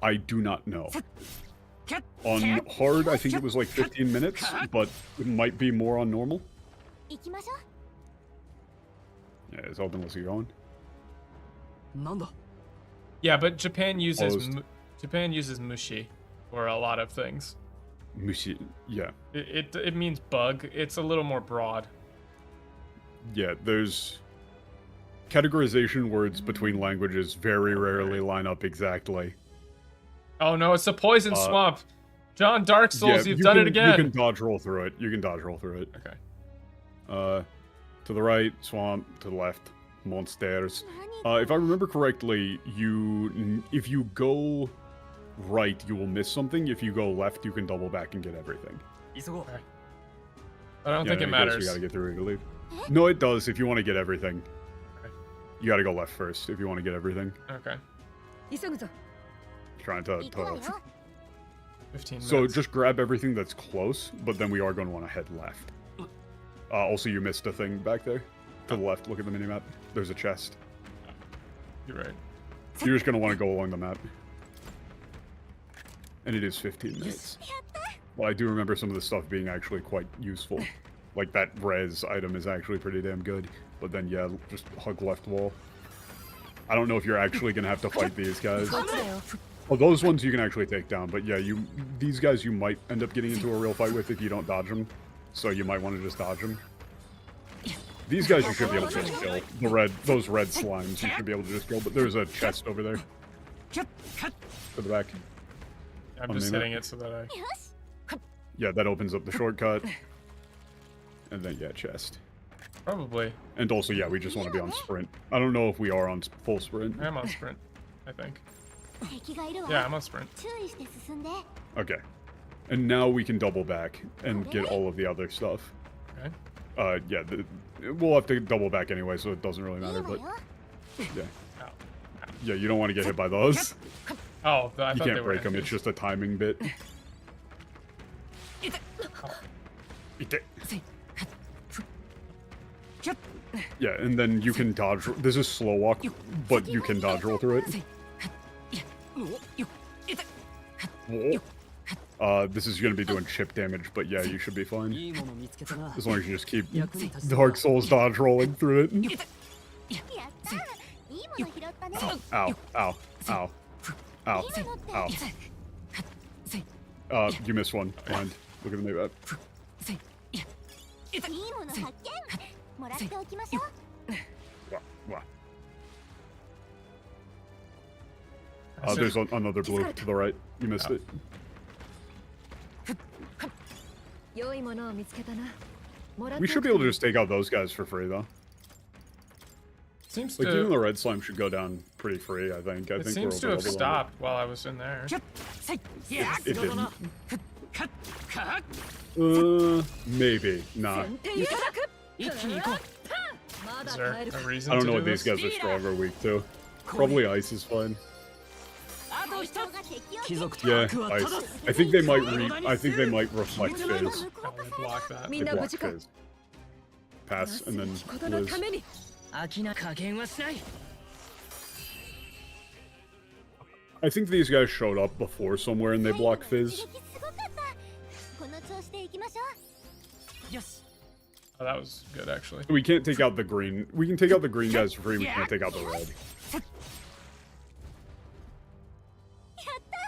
I do not know. On hard, I think it was like 15 minutes, but it might be more on normal. 行きましょう Yeah, it's open. Let's get going. なんだ Yeah, but Japan uses Closed. Japan uses mushi for a lot of things. Mushi, yeah. It means bug. It's a little more broad. Yeah, there's categorization words between languages very rarely line up exactly. Oh no, it's a poison swamp. John Dark Souls, Yeah, you've you done can- it again. You can dodge roll through it. You can dodge roll through it. Okay. To the right, swamp. To the left, monsters. If I remember correctly, if you go right, you will miss something. If you go left, you can double back and get everything. 急ごう I don't think it I guess matters. You gotta get through to leave. No, it does. If you want to get everything, Okay. you gotta go left first. If you want to get everything, Okay. 急ぐぞ trying to. 行くわよ 15 minutes. So just grab everything that's close, but then we are going to want to head left. Also, you missed a thing back there. To the left, look at the minimap. There's a chest. You're right. You're just going to want to go along the map. And it is 15 minutes. Well, I do remember some of the stuff being actually quite useful. Like that res item is actually pretty damn good. But then, yeah, just hug left wall. I don't know if you're actually going to have to fight these guys. こっちだよ Oh, those ones you can actually take down, but yeah, these guys you might end up getting into a real fight with if you don't dodge them. So you might want to just dodge them. These guys you should be able to just kill. Those red slimes you should be able to just kill, but there's a chest over there. To the back. I'm On just the hitting it so that I. よし Yeah, that opens up the shortcut. And then, yeah, chest. Probably. And also, yeah, we just want to be on sprint. I don't know if we are on full sprint. I'm on sprint, I think. 敵がいるわ Yeah, I'm on sprint. 注意して進んで Okay. And now we can double back and get all of the other stuff. Okay. Yeah, we'll have to double back anyway, so it doesn't really いい matter, わ but よ yeah. Ow. Yeah, you don't want to get hit by those. Oh, I You thought they can't were. break them, it's enemies. just a timing bit. Yeah, and then you can dodge. This is slow walk, but you can dodge roll through it. This is going to be doing chip damage, but yeah, you should be fine. いいもの見つけたな As long as you just keep 役に立ちそう Dark Souls dodge rolling through it. やったいいもの拾ったね Ow, ow, ow, ow, いいものって ow. You missed one. Blind. Look at the map. いいもの発見もらっておきましょう Wah. There's another blue to the right. You missed it. 良いものを見つけたなもらって We should be able to just take out those guys for free, though. Seems Like, even the to. red slime should go down pretty free, I think. I It think seems to we're have overleveled on it. stopped while I was in there. It didn't. Maybe. Nah. 先手いただく一気に行こうま Is だ there 耐える a reason I don't to know do what these this? guys are strong or weak to. Probably ice is fine. あと一つが敵を貴族と Yeah, 悪は ice. 正す I think they might reflect fizz. Probably block that. み They んな無事 block か fizz. Pass, and then ことの Liz. ために飽きな加減はしない I think these guys showed up before somewhere and they block 最後の fizz. 一撃すごかったこの調子でいきましょうよし Oh, that was good actually. We can't take out the green. We can take out the green guys for free. We can't take out the red.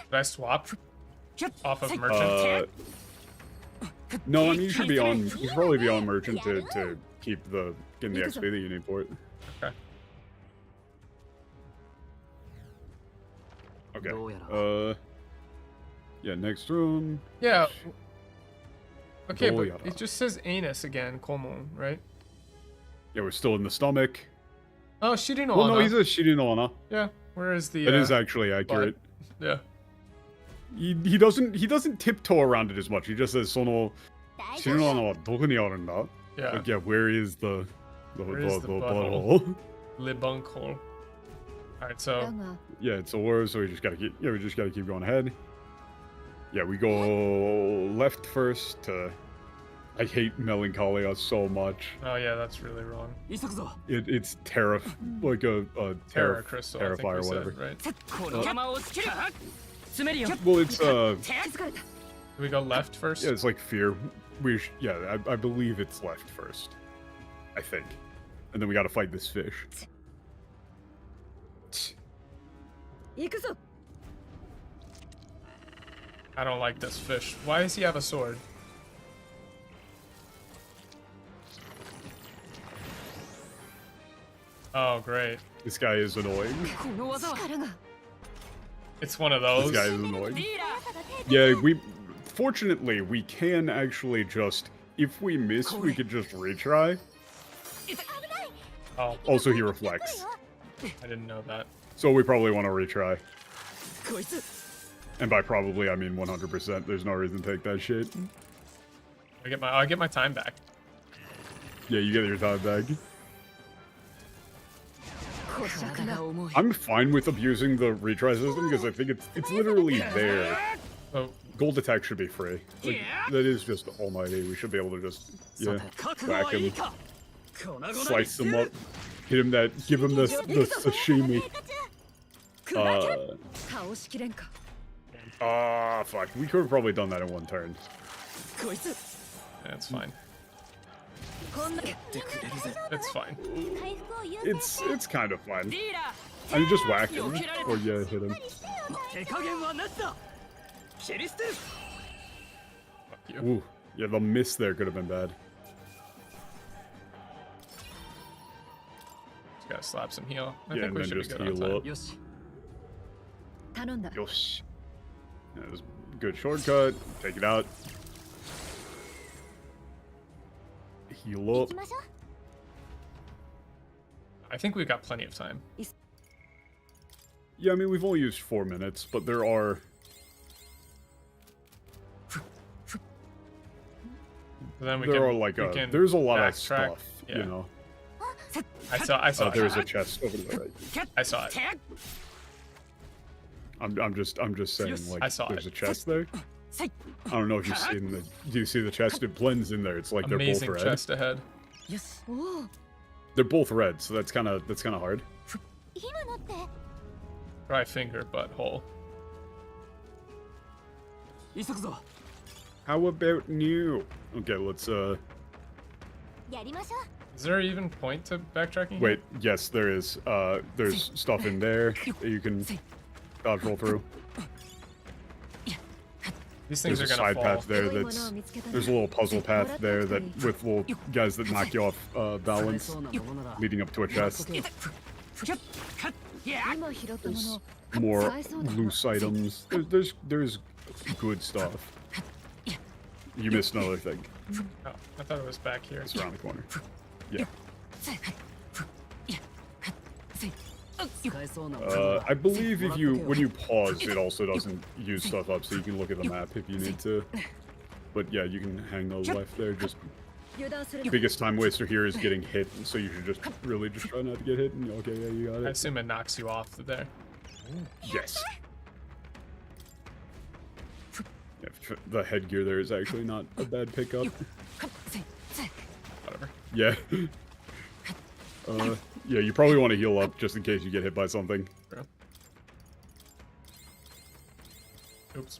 Did I swap off of merchant? No, I mean, you should be on, you should probably be on merchant to keep getting the XP that you need for it. Okay. Okay. Yeah, next room. Yeah. Okay, but Doyara. it just says anus again, Komon, right? Yeah, we're still in the stomach. Oh, Shirino. Well, no, he's a Shirinona. Yeah. Where is the? That is actually accurate. Yeah. He doesn't tiptoe around it as much. He just says sono Shirinona wa doku ni aru nda? Yeah. Like, yeah, where is the is the butthole? Le bunkhole. All right, so yeah, it's a war, so we just gotta keep going ahead. Yeah, we go left first to. I hate Melancholia so much. oh yeah, that's really wrong. It's like a Terra crystal, I think Terrifier, we whatever. said, right? Well, it's Do we go left first? yeah, it's like fear. I believe it's left first. I think, and then we gotta fight this fish. I don't like this fish. Why does he have a sword? Oh, great. This guy is annoying. It's one of those. This guy is annoying. Yeah, fortunately we can actually just, if we miss, we could just retry. Oh, Also, he reflects, I didn't know that. so we probably want to retry. And by probably, I mean 100%. There's no reason to take that shit. I get my time back. Yeah, you get your time back. I'm fine with abusing the retry system because I think it's literally there. Oh, Gold attack should be free. Like, that is just almighty. We should be able to just whack him, slice him up, give him the sashimi. Fuck. We could have probably done that in one turn. that's fine. It's fine. It's kind of fine. I mean, just whack him, or yeah, hit him. Fuck you. Ooh, yeah, the miss there could have been bad. Just gotta slap some heal. I Yeah, think and we then should be just good on heal time. up. Yosh. Yeah, it was a good shortcut. Take it out. Heal up. I think we've got plenty of time. Yeah, I mean, we've only used 4 minutes, but there are... Then we There can, are like we can there's a lot of backtrack. stuff, Yeah. you know. I saw There's it. a chest over there, right? I saw it. I'm just saying, like, I saw there's it. a chest there. I don't know if you've seen the. Do you see the chest? It blends in there. It's like Amazing they're both red. chest ahead. They're both red, so that's kind of hard. Try finger butthole. How about new? Okay, let's Is there even point to backtracking? wait. Yes, there is. There's stuff in there that you can dodge roll through. These things There's a are gonna side fall. path there there's a little puzzle path there that with little guys that knock you off balance, leading up to a chest. More loose items. There's good stuff. You missed another thing. Oh, I thought it was back here. It's around the corner. Yeah. I believe when you pause, it also doesn't use stuff up, so you can look at the map if you need to. But yeah, you can hang the left there. Just biggest time waster here is getting hit, so you should just really just try not to get hit. And okay, yeah, you got I it. assume it knocks you off there. Yes. Yeah, the headgear there is actually not a bad pickup. Whatever. Yeah. Yeah, you probably want to heal up just in case you get hit by something. True. Oops.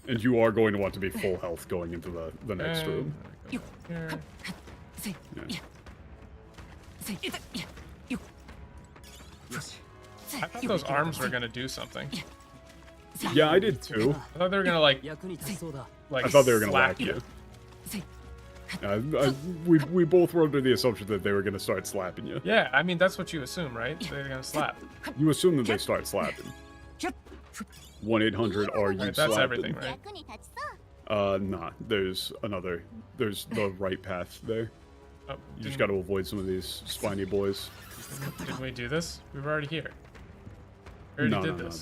And you are going to want to be full health going into the next room. Here. Yeah. I thought those arms were gonna do something. Yeah, I did too. I thought they were gonna like I thought they were gonna slap whack you. you. We both were under the assumption that they were gonna start slapping you. Yeah, I mean, that's what you assume, right? They're gonna slap. You assume that they start slapping. 1-800 are you Right, that's slapping? everything, right? 役に立ちそう。 Nah. There's the right path there. Oh, You just didn't, gotta avoid some of these spiny boys. didn't we do this? We were already here. We already No, did this.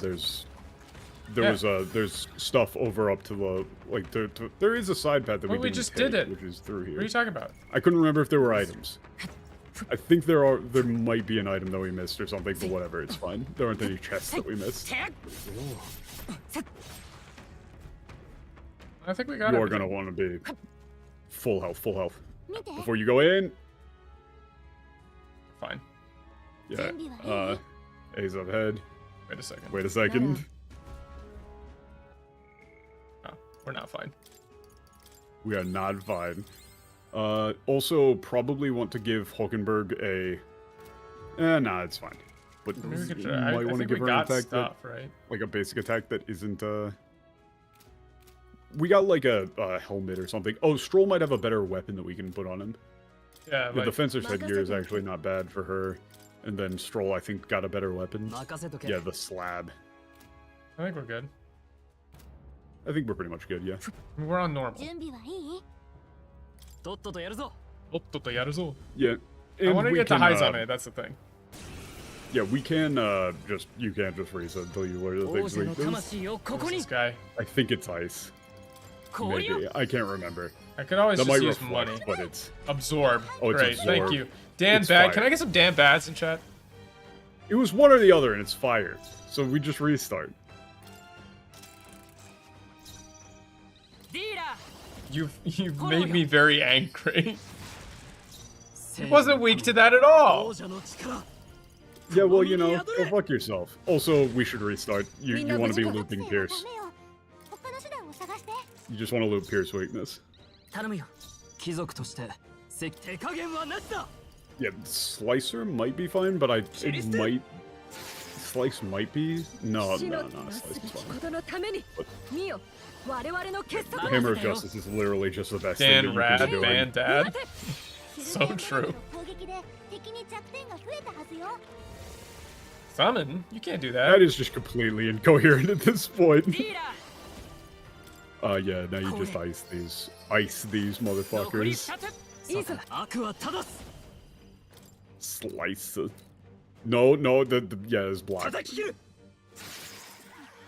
There's stuff over up to the like there is a side path that Well, we didn't just take, did it. which is through here. What are you talking about? I couldn't remember if there were items. I think there might be an item that we missed or something, but whatever, it's fine. There aren't any chests that we missed. I think we got You are everything. gonna want to be full health. 見て。 Before you go in, Fine. yeah, A's up ahead. Wait a second. Wait a second. Oh, we're not fine. We are not fine. Also, probably want to give Hulkenberg a... nah, it's fine. But I mean, we could you try. I might want to think give we her an got attack stuff, right? like a basic attack that isn't, We got, like, a helmet or something. Oh, Stroll might have a better weapon that we can put on him. Yeah, The like, Defensor's headgear is actually not bad for her. And then Stroll, I think, got a better weapon. 任せとけ。 Yeah, the slab. I think we're good. I think we're pretty much good, yeah. We're on normal. 準備はいい？とっととやるぞ。おっとっとやるぞ。 Yeah. I And want to we get the can, highs on it, that's the thing. Yeah, we can, you can't just reset until you learn the 王 things 者 like の this. 魂をここ Who's に this。guy? I think it's ice. 氷よ。 Maybe. I can't remember. I could always That just might use reflect, money. but it's... Absorb. Oh, it's Great, thank absorb. you. Dan It's Bad. fire. Can I get some Dan Bads in chat? It was one or the other, and it's fire. So we just restart. ディーラ You've made me very angry. ー。 He wasn't weak to that at all. 王者の力。 Yeah, well, you know, go fuck yourself. Also, we should restart. You want to be looping ダ Pierce. メよ。他の手段を探して。 You just want to loop Pierce weakness. 頼むよ。貴族として手加減はなしだ。 Yeah, Slicer might be fine, but Slice might be... No, 死 no, の手 no, なす Slice べ is き fine. ことのために見よ我々の結束 Hammer of Justice is literally just the best thing Dan that you Rad, can do. Van Dad. 待て So true. 攻撃で敵に弱点が増えたはずよ。 Summon? You can't do That that. is just completely incoherent at this point. ディーラー。 Yeah, now you just ice these 残り motherfuckers. 2つ。いいぞ悪は正す。 Slice. No, yeah, his block 叩き切る。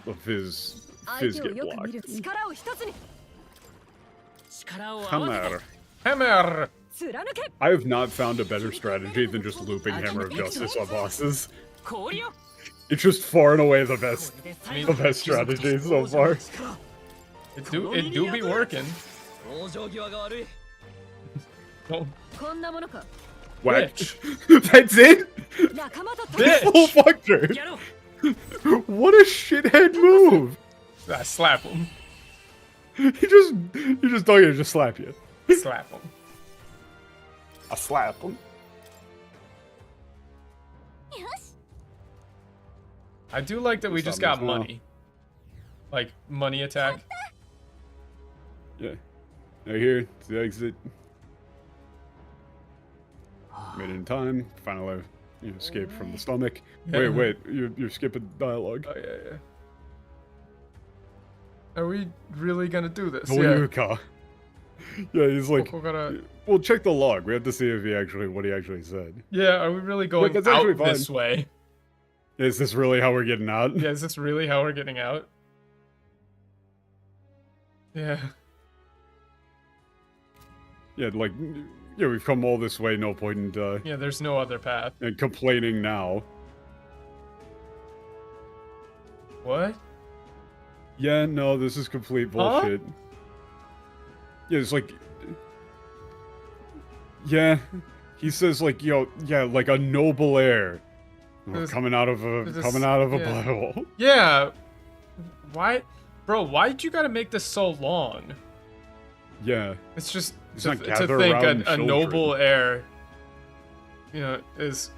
of his 相手を get よく見 blocked. る力を一つに力を合わせて。 Hammer. Hammer! 貫け I have not found a better strategy than just looping Hammer of Justice on bosses. 氷よ。 It's just far and away the best これで最 the 後。 best strategy so 王者の far. 力。 It do be working. 往生際が悪い。 Oh, こんなものか Whack. bitch. That's it? 仲間と Bitch! Oh, fuck her. やろう。 What a shithead move. I slap him. You just thought he'd just slap you. Slap him. I slap him. よし。 I do like that we just Summon got as well. money. Like, money attack. Yeah. Right here, it's the exit. Made it in time. Finally, you escaped from the stomach. Yeah. Wait, you're skipping dialogue. Oh, yeah. Are we really gonna do this? Voyuka. Yeah, he's like, We're gonna- well, check the log. We have to see if what he actually said. Yeah, are we really going that's actually out this way? Is this really how we're getting out? Yeah, is this really how we're getting out? Yeah. Yeah, like, yeah, we've come all this way. No point in Yeah, there's no other path. in complaining now. What? Yeah, no, this is complete Huh? bullshit. Yeah, it's like, yeah, he says like, yo, yeah, like a noble heir. We're This- coming out of a this- black yeah. hole. Yeah. Why? Bro, why'd you gotta make this so long? Yeah, It's just It's to, not to gather think around a children. noble heir, is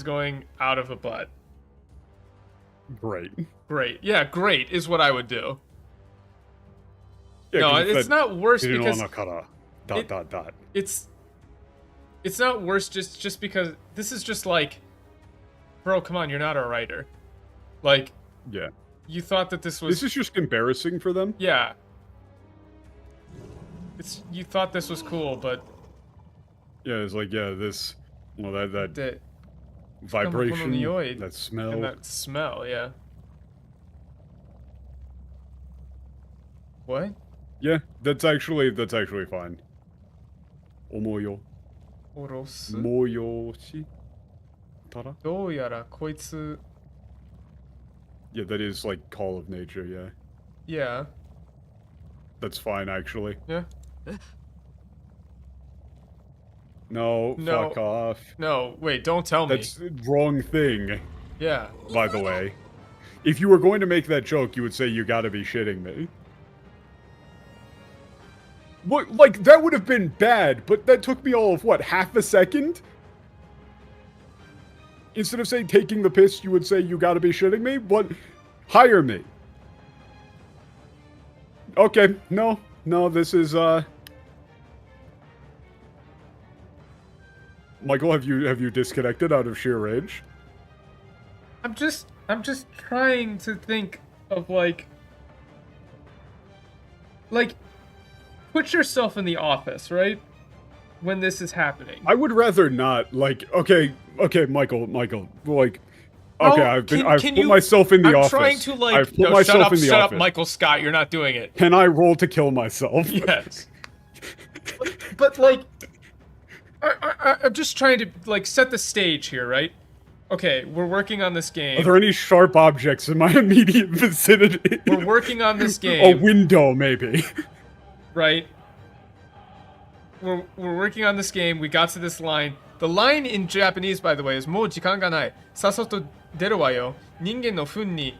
going out of a butt. great. Great. Yeah, great is what I would do. Yeah, No, 'cause it's not worse because It's not worse just because this is just like, bro, come on, you're not a writer. Like, Yeah. you thought that this was... This is just embarrassing for them. Yeah. You thought this was cool, but... Yeah, it's like, yeah, this... Well, that The vibration, この匂い that smell. and that smell, yeah. What? Yeah, that's actually fine. Omoyo. おろす Moyoshi? Tara? どうやらこいつ Yeah, that is like call of nature, yeah. Yeah. That's fine, actually. Yeah. No, No. fuck off. No, wait, don't tell me. That's the wrong thing, Yeah. by the way. If you were going to make that joke, you would say, you gotta be shitting me. What, like, that would have been bad, but that took me all of, what, half a second? Instead of saying taking the piss, you would say, you gotta be shitting me? What? Hire me. Okay, no, this is, Michael, have you disconnected out of sheer rage? I'm just trying to think of like, put yourself in the office, right? When this is happening. I would rather not, like, okay, Michael, like, okay, I've put myself in the office. I'm trying to, like, I've put myself in the shut office. up, Michael Scott, you're not doing it. Can I roll to kill myself? Yes. but like, I'm just trying to, like, set the stage here, right? Okay, we're working on this game. Are there any sharp objects in my immediate vicinity? We're working on this A game. window, maybe. Right? We're working on this game. We got to this line. The line in Japanese, by the way, is もう時間がない。さっさと出るわよ。人間の糞に、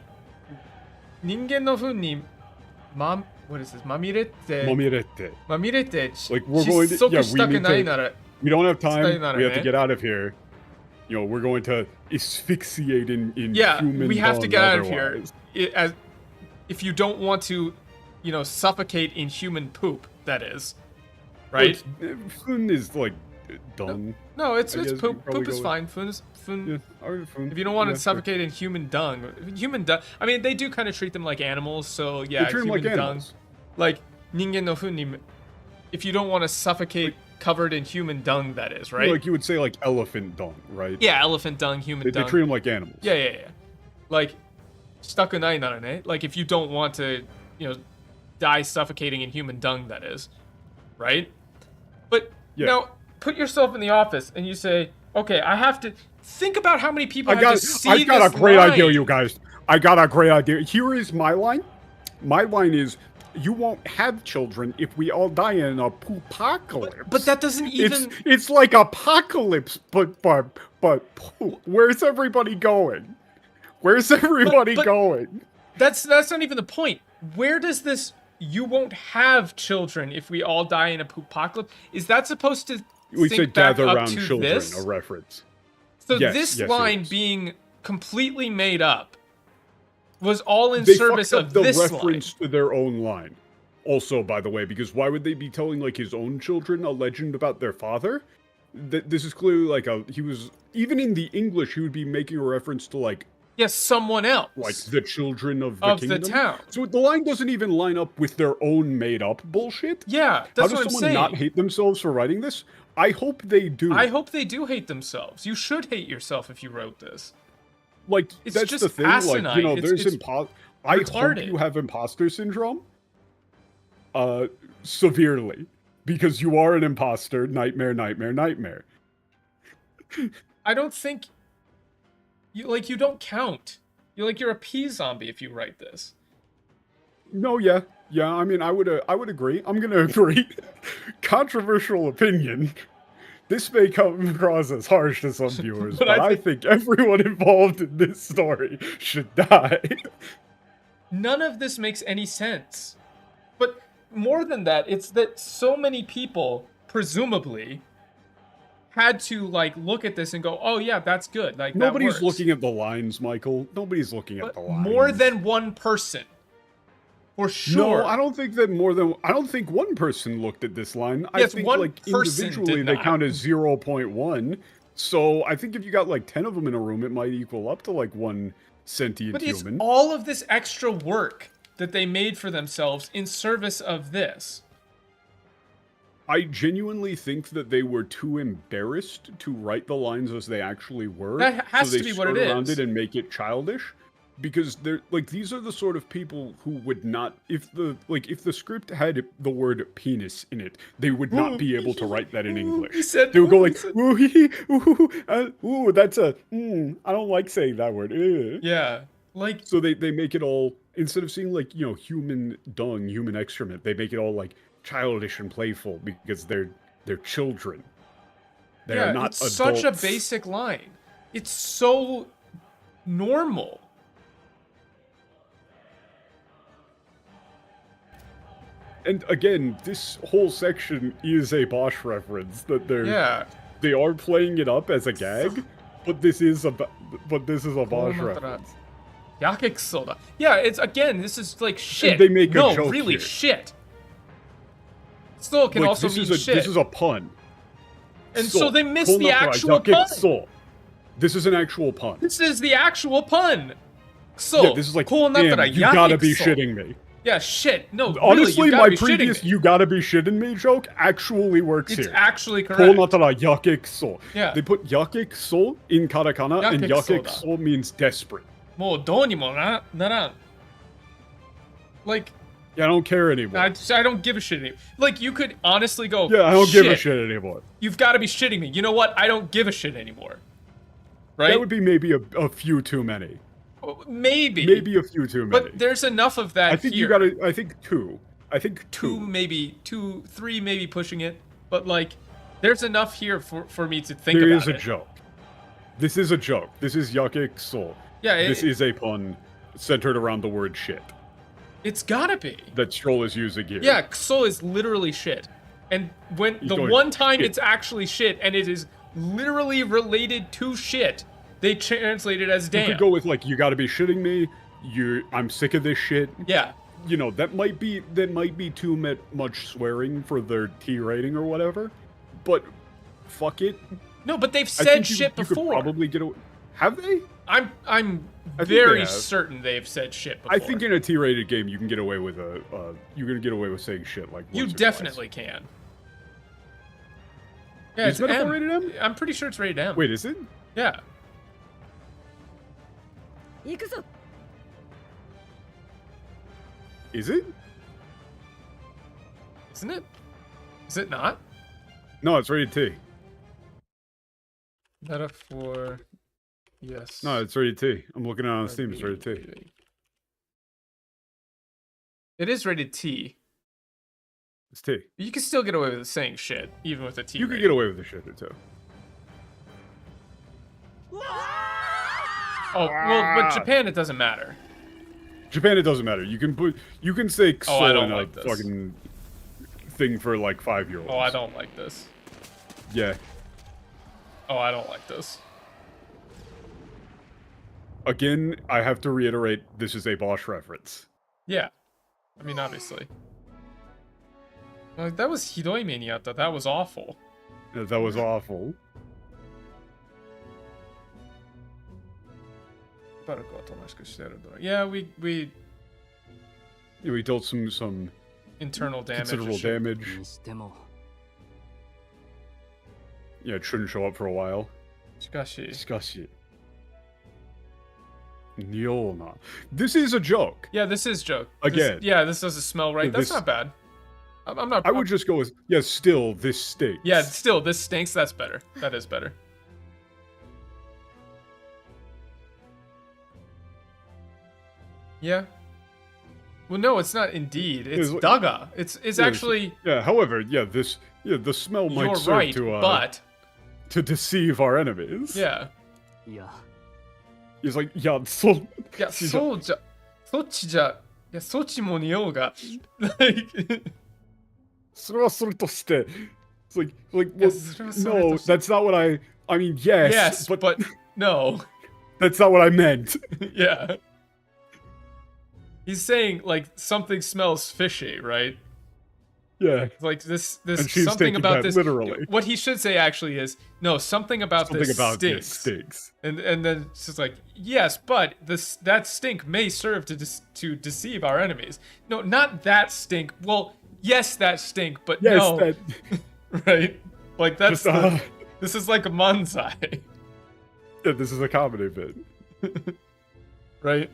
what is this? まみれて、Like, we're going to, 窒息 yeah, したくないなら、 we don't have time, 伝えならね。 we have to get out of here. You know, we're going to asphyxiate in Yeah, human we have to dung get out of here. otherwise. If you don't want to, you know, suffocate in human poop, that is. Right? Fun is like dung. No, it's I guess poop. you probably Poop is go fine. Fun. Yeah, alright, fun. If you don't want Yeah, to suffocate in human dung, I mean, they do kind of treat them like animals, so yeah, They treat them human like dung. animals. Like ningen no fun ni, if you don't want to suffocate covered in human dung, that is, right? Like you would say, like elephant dung, right? Yeah, elephant dung, human They dung. treat them like animals. Yeah. Like, stakunai narane. Like, if you don't want to, you know, die suffocating in human dung, that is, right? But now, put yourself in the office and you say, okay, I have to think about how many people have to see I've got this a great line. idea, you guys. I got a great idea. Here is my line. My line is, you won't have children if we all die in a poopocalypse. But that doesn't even... It's like apocalypse, but poop. Where's everybody going? Where's everybody going? That's not even the point. Where does this... You won't have children if we all die in a poopocalypse? Is that supposed to We sync said back gather up around to children, this? a reference. So Yes, this yes, it line is. being completely made up was all in They service fucked up of the this reference to their own line. Also, by the way, because why would they be telling like his own children a legend about their father? This is clearly like he was, even in the English, he would be making a reference to like someone else. Like the children of the kingdom. the town. So the line doesn't even line up with their own made-up bullshit. Yeah, How that's what does I'm someone saying. not hate themselves for writing this? I hope they do. I hope they do hate themselves. You should hate yourself if you wrote this. Like, It's that's just the thing. asinine. Like, you know, It's I retarded. hope you have imposter syndrome. Severely. Because you are an imposter. Nightmare. I don't think... You don't count. You're a pea zombie if you write this. No, yeah. I mean, I would agree. I'm gonna agree. Controversial opinion. This may come across as harsh to some viewers, but I think everyone involved in this story should die. None of this makes any sense. But more than that, it's that so many people, presumably, had to look at this and go, "Oh yeah, that's good." Like Nobody's that works. looking at the lines, Michael. Nobody's looking at the lines. More than one person. For sure. No, I don't think that I don't think one person looked at this line. I Yes, think one like person individually did they not. count as 0.1. So I think if you got like 10 of them in a room, it might equal up to like one sentient But it's human. all of this extra work that they made for themselves in service of this. I genuinely think that they were too embarrassed to write the lines as they actually were. That has so to they be what it skirt around is. it and make it childish. Because they're like these are the sort of people who would not if the script had the word penis in it, they would not be able to write that in English. They would go like ooh, hee, ooh, ooh, that's a I don't like saying that word. Yeah. Like So they make it all instead of seeing like, you know, human dung, human excrement, they make it all like childish and playful because they're children. They are not it's adults. such a basic line. It's so normal. And again, this whole section is a Bosch reference that they are playing it up as a gag, but this is a Bosch reference. Yakexoda. Yeah, it's again, this is like shit. And they make a no, joke really here. shit. Still can Like, also this mean is a, shit. This is a pun. And so they missed the actual pun. This is an actual pun. This is the actual pun. So Yeah, this is like, damn, you gotta be shitting me. Yeah, shit. No, Honestly, really, you my be previous me. "you gotta be shitting me" joke actually works It's here. actually correct. Yakexo. Yeah. They put yakexo in katakana, and Yakexo yakexo means desperate. もうどうにもならん. Like, Yeah, I don't care anymore. I don't give a shit anymore. Like, you could honestly go, Yeah, I don't give a shit anymore. You've got to be shitting me. You know what? I don't give a shit anymore. Right? That would be maybe a few too many. Maybe. Maybe a few too many. But there's enough of that I think here. you gotta. I think two. I think two. Maybe two, three, maybe pushing it. But like, there's enough here for me to think There about is a joke. This is a joke. This is yakexo. Yeah, this is a pun centered around the word shit. It's gotta be. That Stroll is using here. Yeah, Kso is literally shit. And when He's the going, one time shit. it's actually shit, and it is literally related to shit, they translate it as You damn. could go with like, you gotta be shitting me. I'm sick of this shit. Yeah. You know, that might be too much swearing for their T rating or whatever. But fuck it. No, but they've I said think shit you could before. probably get away. Have they? I'm I think very they have. certain they've said shit before. I think in a T-rated game you can get away with you can get away with saying shit like you once or definitely can. Yeah, Is it's Metaphor M. rated M? I'm pretty sure it's rated M. Wait, is it? Yeah. 行くぞ Is it? Isn't it? Is it not? No, it's rated T. Metaphor. Yes. No, it's rated T. I'm looking at it on Steam. It's rated T. It is rated T. It's T. You can still get away with saying shit, even with a T. You could rating. get away with the shit too. Oh well, but Japan it doesn't matter. Japan, it doesn't matter. You can say Oh, I XO don't in a like this. fucking thing for like 5-year-olds. Oh, I don't like this. Yeah. Oh, I don't like this. Again, I have to reiterate, this is a Bosch reference. Yeah. I mean, obviously. Like, that was Hidoi Miniata. That was awful. That was awful. Yeah, we Yeah, we dealt some internal damage. considerable damage. にしても Yeah, it shouldn't show up for a while. しかし。しかし。Niona. This is a joke. Yeah, this is joke. Again. Yeah, this doesn't smell right. That's This- not bad. I'm not. I would just go with, yeah, still, this stinks. Yeah, still, this stinks. That's better. That is better. Yeah. Well, no, it's not. Indeed, it's It's- daga. It's Yeah, actually. Yeah, however, yeah, the smell might You're serve right, to, but to deceive our enemies. yeah. いや He's like, yeah, so... いや、そうじゃ、そっちじゃ、いや、そっちも匂うが、like, それはそれとして It's like, well, それはそれ no, として that's not what I mean, yes, yes, but no, that's not what I meant. yeah. He's saying like something smells fishy, right? Yeah. Like this And she's something taking about that this. literally. What he should say actually is no, something about Something this about stinks. this stinks. And then it's just like, yes, but that stink may serve to deceive our enemies. No, not that stink. Well, yes, that stink, but Yes, no, that. right? Like that's Just, this is like a manzai, Yeah, this is a comedy bit. right?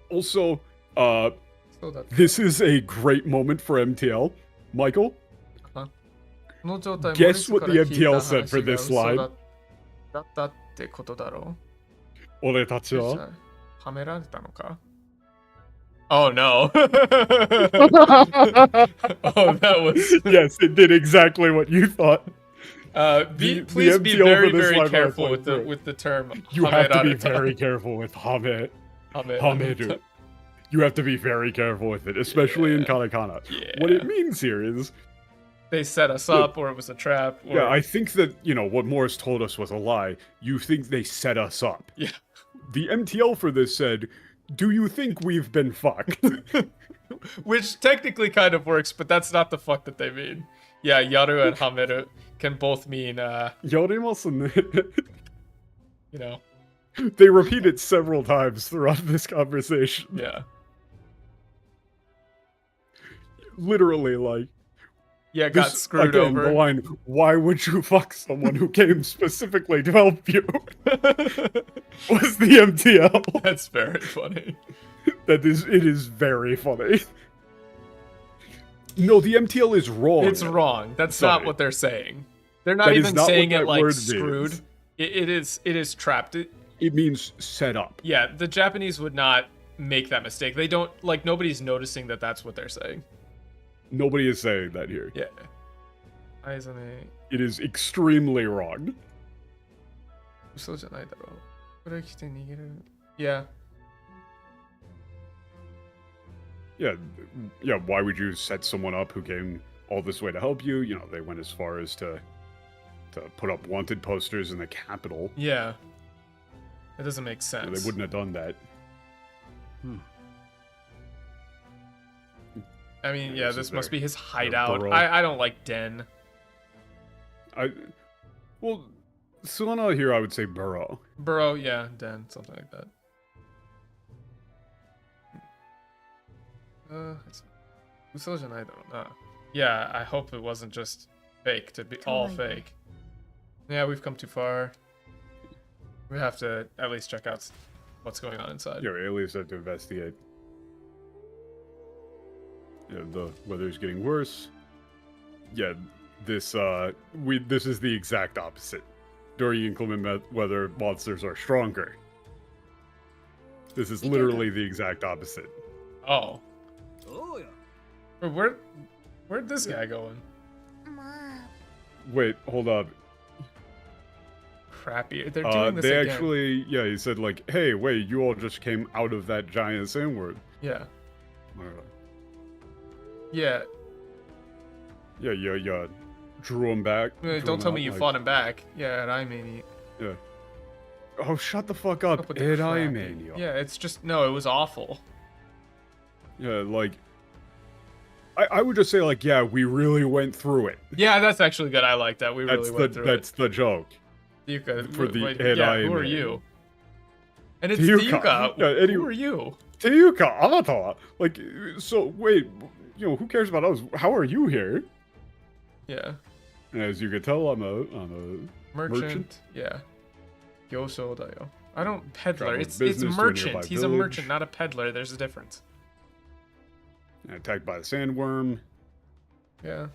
Also, So that this is a great moment for MTL. Michael, この状態 Guess モリス what the から聞いた MTL said for 話が this 嘘 line. だったってことだろ俺たちう。は。はめられたのか Oh no. Oh, that was. Yes, it did exactly what you thought. Please be MTL very, for this very line careful right through. with the term. You have to be 하메라레타. very careful with Hame. 하메라레타. Hameru. You have to be very careful with it, especially in Yeah. katakana. What Yeah. it means here is, They set us up, or it was a trap. Or... yeah, I think that, what Morris told us was a lie. You think they set us up. Yeah. The MTL for this said, do you think we've been fucked? Which technically kind of works, but that's not the fuck that they mean. Yeah, Yaru and Hameru can both mean, Yorimasu. They repeat it several times throughout this conversation. yeah. Literally, like, Yeah, got this, screwed again, over. the line, why would you fuck someone who came specifically to help you? Was the MTL. That's very funny. It is very funny. No, the MTL is wrong. It's wrong. That's Sorry. not what they're saying. They're not That is even not saying what it that like word screwed. means. It is trapped. It means set up. Yeah, the Japanese would not make that mistake. They don't, like, nobody's noticing that that's what they're saying. Nobody is saying that here. Yeah. Aizane, It is extremely wrong. 嘘じゃないだろう。これ来て逃げる。Yeah. Yeah, why would you set someone up who came all this way to help you? They went as far as to put up wanted posters in the capital. Yeah. It doesn't make sense. They wouldn't have done that. I mean, yeah, This this is must their- be his hideout. burrow. I don't like Den. Well, Suana here, I would say burrow. Burrow, yeah, Den, something like that. It's 嘘じゃないだろうな. Yeah, I hope it wasn't just fake to be all fake. Yeah, we've come too far. We have to at least check out what's going on inside. Yeah, we at least have to investigate. Yeah, the weather's getting worse. Yeah, this is the exact opposite. During inclement weather, monsters are stronger. This is literally the exact opposite. Oh. Where'd this guy going? まあ Wait, hold up. Crappy. They're doing this They again. actually, yeah, he said like, hey, wait, you all just came out of that giant sandworm. Yeah. Uh, Yeah. Yeah, drew him back. Don't tell me you fought him back. Yeah, I mean. Yeah. Oh, shut the fuck up. Up with the crappy. Mania. Yeah, it's just no. It was awful. Yeah, like, I would just say like, yeah, we really went through it. Yeah, that's actually good. I like that. We really went through That's the joke. it. Yuka, for the wait, head yeah, eye who are man. you? And it's Ryuka. Ryuka. Yeah, Who are you? Teyuka, Avatar. Like, so wait, who cares about us? How are you here? Yeah. And as you can tell, I'm a Merchant. Yeah. Gyosho da yo. I don't peddler. Traveling It's business to a merchant. nearby He's a village. merchant, not a peddler. There's a difference. attacked by the sandworm. Yeah.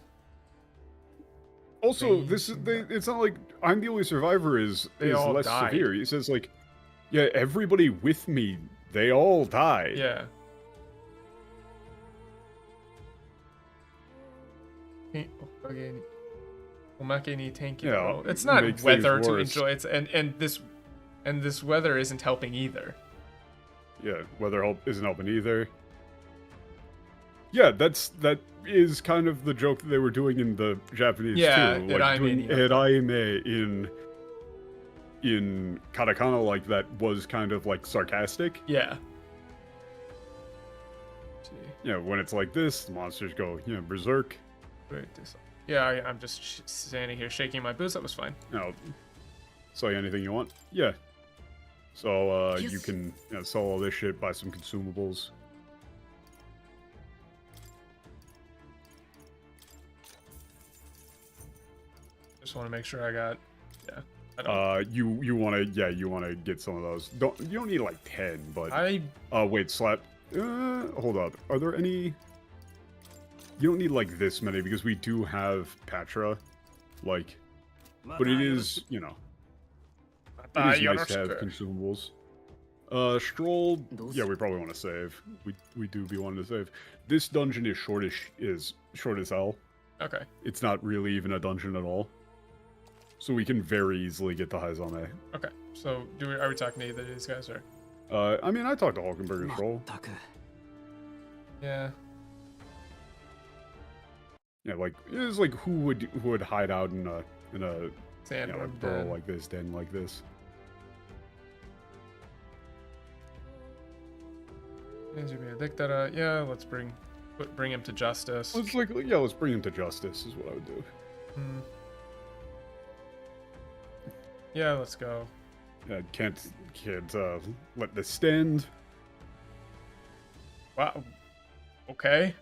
Also, it's not like I'm the only survivor is They all less died. severe. He says like, yeah, everybody with me, they all died. Yeah. Yeah, It's not makes weather things to worse. enjoy. It's and this weather isn't helping either. Yeah, weather isn't helping either. Yeah, that is kind of the joke that they were doing in the Japanese Yeah, too. Like doing Eraime. Eraime in in katakana like that was kind of like sarcastic. Yeah. Yeah, when it's like this, the monsters go, berserk. Yeah, I'm just standing here shaking my boots. That was fine. No, sell you anything you want. Yeah. So you can sell all this shit, buy some consumables. Just want to make sure I got. Yeah. You want to get some of those. You don't need like 10, but wait, slap. Hold up. Are there any? You don't need like this many because we do have Patra, like, but it is it is nice to have consumables. Stroll. Yeah, we probably want to save. We do be wanting to save. This dungeon is short as hell. Okay. It's not really even a dungeon at all. So we can very easily get to Haizame. Okay, so are we talking to either of these guys or? I mean, I talked to Hulkenberger's role. Yeah. Yeah, like it's like who would hide out in a Sandworm burrow den. like this, den like this. Yeah, let's bring him to justice. Let's bring him to justice is what I would do. Yeah, let's go. Yeah, can't let this stand. Wow. Okay.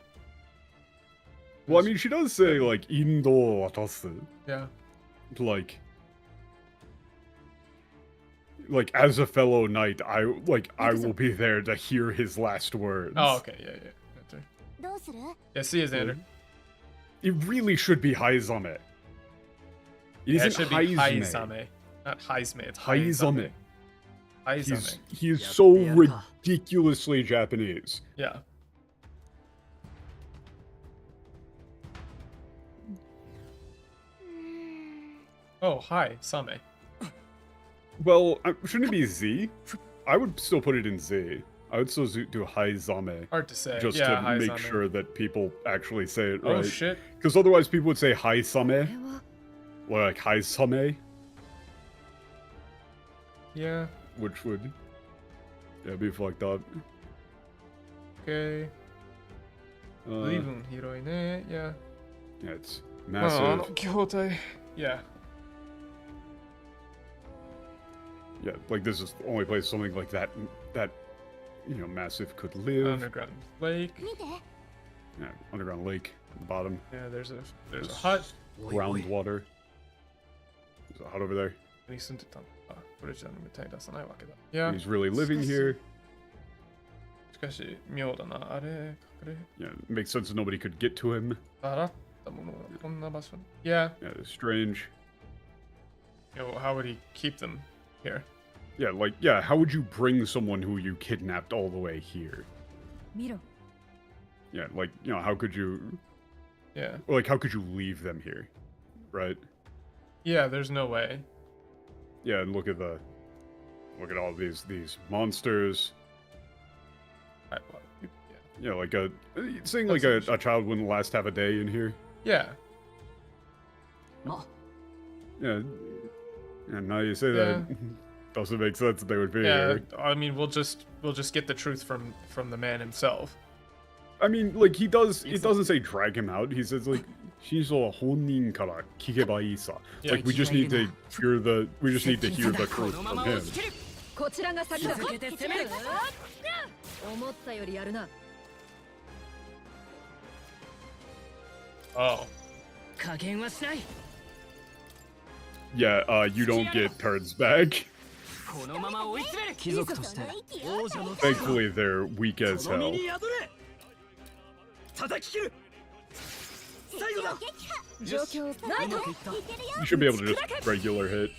Well, I mean, she does say like indo watasu. Yeah. Like as a fellow knight, I will be there to hear his last words. Oh, okay. Yeah. Yeah, see you, Xander. It really should be Haizame. It isn't should be Haizame. Not Haizame, it's Haizame. Haizame. He's so ridiculously Japanese. Yeah. Oh, hi, Same. Well, shouldn't it be Z? I would still put it in Z. I would still do Haizame. Hard to say. Just yeah, to make Haizame. sure that people actually say it right. Oh, shit. Because otherwise people would say Haizame. Or like Haizame. Yeah. Which would be fucked up. Okay. Yeah. Yeah, it's massive. Yeah. Yeah, like this is the only place something like that massive could live. Underground lake. Yeah, underground lake at the bottom. Yeah, there's a hut. Groundwater. There's a hut over there. Yeah. He's really living here. Yeah, it makes sense that nobody could get to him. Yeah. Yeah, it's strange. How would he keep them here? Yeah, how would you bring someone who you kidnapped all the way here? Miro. Yeah, how could you... Yeah. Or how could you leave them here? Right? Yeah, there's no way. Yeah, and look at all these monsters. Yeah, saying like a child wouldn't last half a day in here. Yeah. Yeah. And now you say that, doesn't make sense that they would be here. I mean, we'll just get the truth from the man himself. I mean, he does. It doesn't say drag him out. He says Shizo honnin kara kikeba ii sa. We just need to hear the truth from him. Oh. Yeah, you don't get turns back. Thankfully, they're weak as hell. You should be able to just regular hit.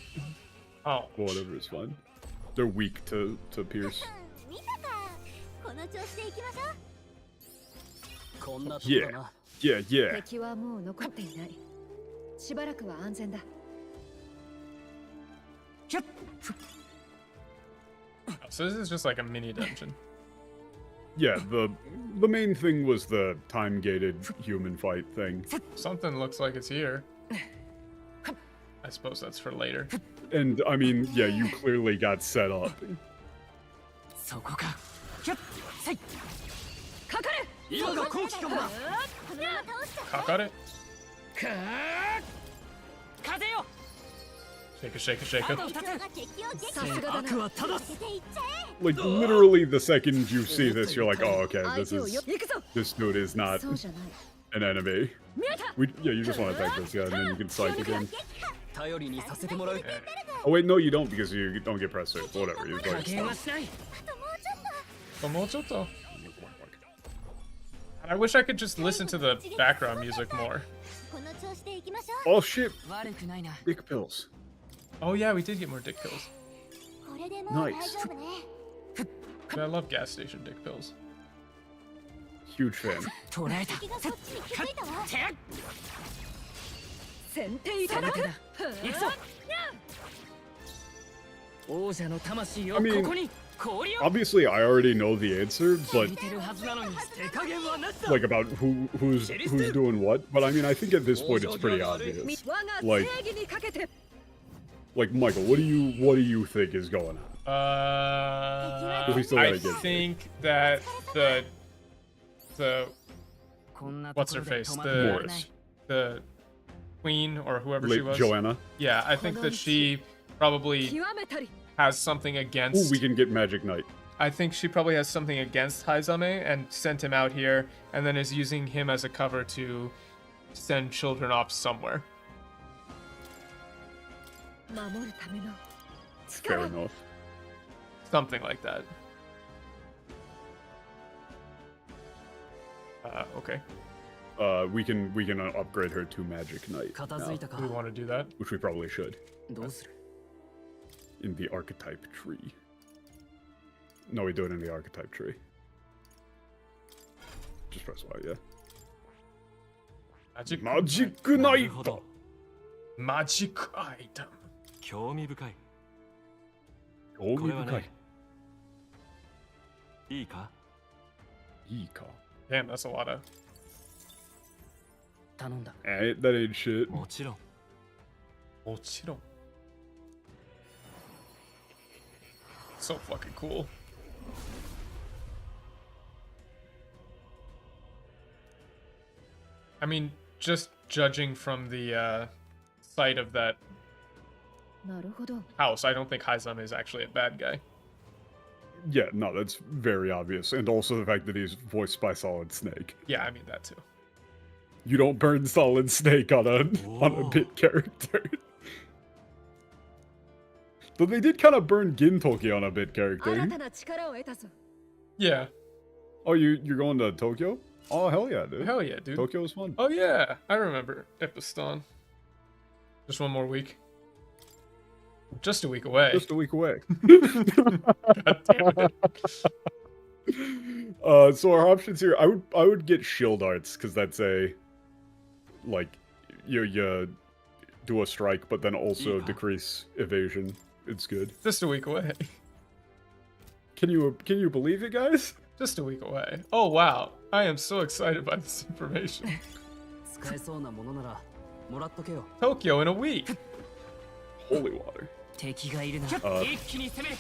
Oh. Whatever is fine. They're weak to pierce. Yeah. 敵はもう残っていない。しばらくは安全だ。So this is just like a mini dungeon. Yeah, the main thing was the time-gated human fight thing. Something looks like it's here. I I suppose that's for later. And I mean, yeah, you clearly got set up. そこかひょっせいかかれ今が好機かもだ Kakare? かー風よ Shake it, shake it, shake あ it. と2つさすがだな悪は正す Like literally, the second you see this, you're like, oh, okay, 相 this 手をよ is 行くぞ this dude is not そうじゃない an enemy. 見えた Yeah, you just want to attack this guy, and then you can psych again. 頼りにさせてもらう Oh wait, no, you don't because you don't get press save. Whatever. You're 加 like, 減はしない Tomochoto. I wish I could just listen to the background music more. この調子でいきましょう oh shit, 悪くないな dick pills. Oh yeah, we did get more dick pills. これでもう大 Nice. 丈夫ね But I love gas station dick pills. Huge fan. 捕らえた敵がそっちに気づいたわ先手いたそのだく手だ行くぞ王者の魂を I mean- ここに氷を Obviously, I already know the answer, but 聞いてるはずなのに手加減はなしだ like about who's doing what. But I mean, I think at this point it's pretty obvious. 我が Like- 正義にかけて Like Michael, what do you think is going on? We still I gotta get think that the こんなと what's こ her ろで face 止まってられない Morris. the queen or whoever she Like was. Joanna. Yeah, I think that she probably 極めたり has something Ooh, against. we can get Magic Knight. I think she probably has something against Haizame and sent him out here, and then is using him as a cover to send children off somewhere. 守るための Fair 力 enough. Something like that. Okay. We can upgrade her to Magic Knight, 片付 now, いたか Do we want to do that? which we probably should どうする in the archetype tree. No, we do it in the archetype tree. Just press Y, yeah. Magic. Magic な Knight. るほど Magic item. 興味深い Oh, これはねいいか Ika. Damn, that's a lot of. 頼んだ That ain't shit. もちろん Mochiro. So fucking cool. I mean, just judging from the sight of that なるほど house, I don't think Haizame is actually a bad guy. Yeah, no, that's very obvious. And also the fact that he's voiced by Solid Snake. Yeah, I mean that too. You don't burn Solid Snake on a Whoa. bit character. Though they did kind of burn Gintoki on a bit 新 character. たな力を得たぞ Yeah. Oh, you're going to Tokyo? Oh, hell yeah, dude. Hell yeah, dude. Tokyo was fun. Oh yeah, I remember Episton. Just one more week. Just a week away. Just a week away. God damn it. So our options here, I would get shield arts because that's a like you do a strike, but then also Yeah. decrease evasion. It's good. Just a week away. Can you believe it, guys? Just a week away. Oh wow, I am so excited by this information. 使えそうなものならもらっとけよ Tokyo in a week. Holy water. 敵がいるな Uh, 一気に攻める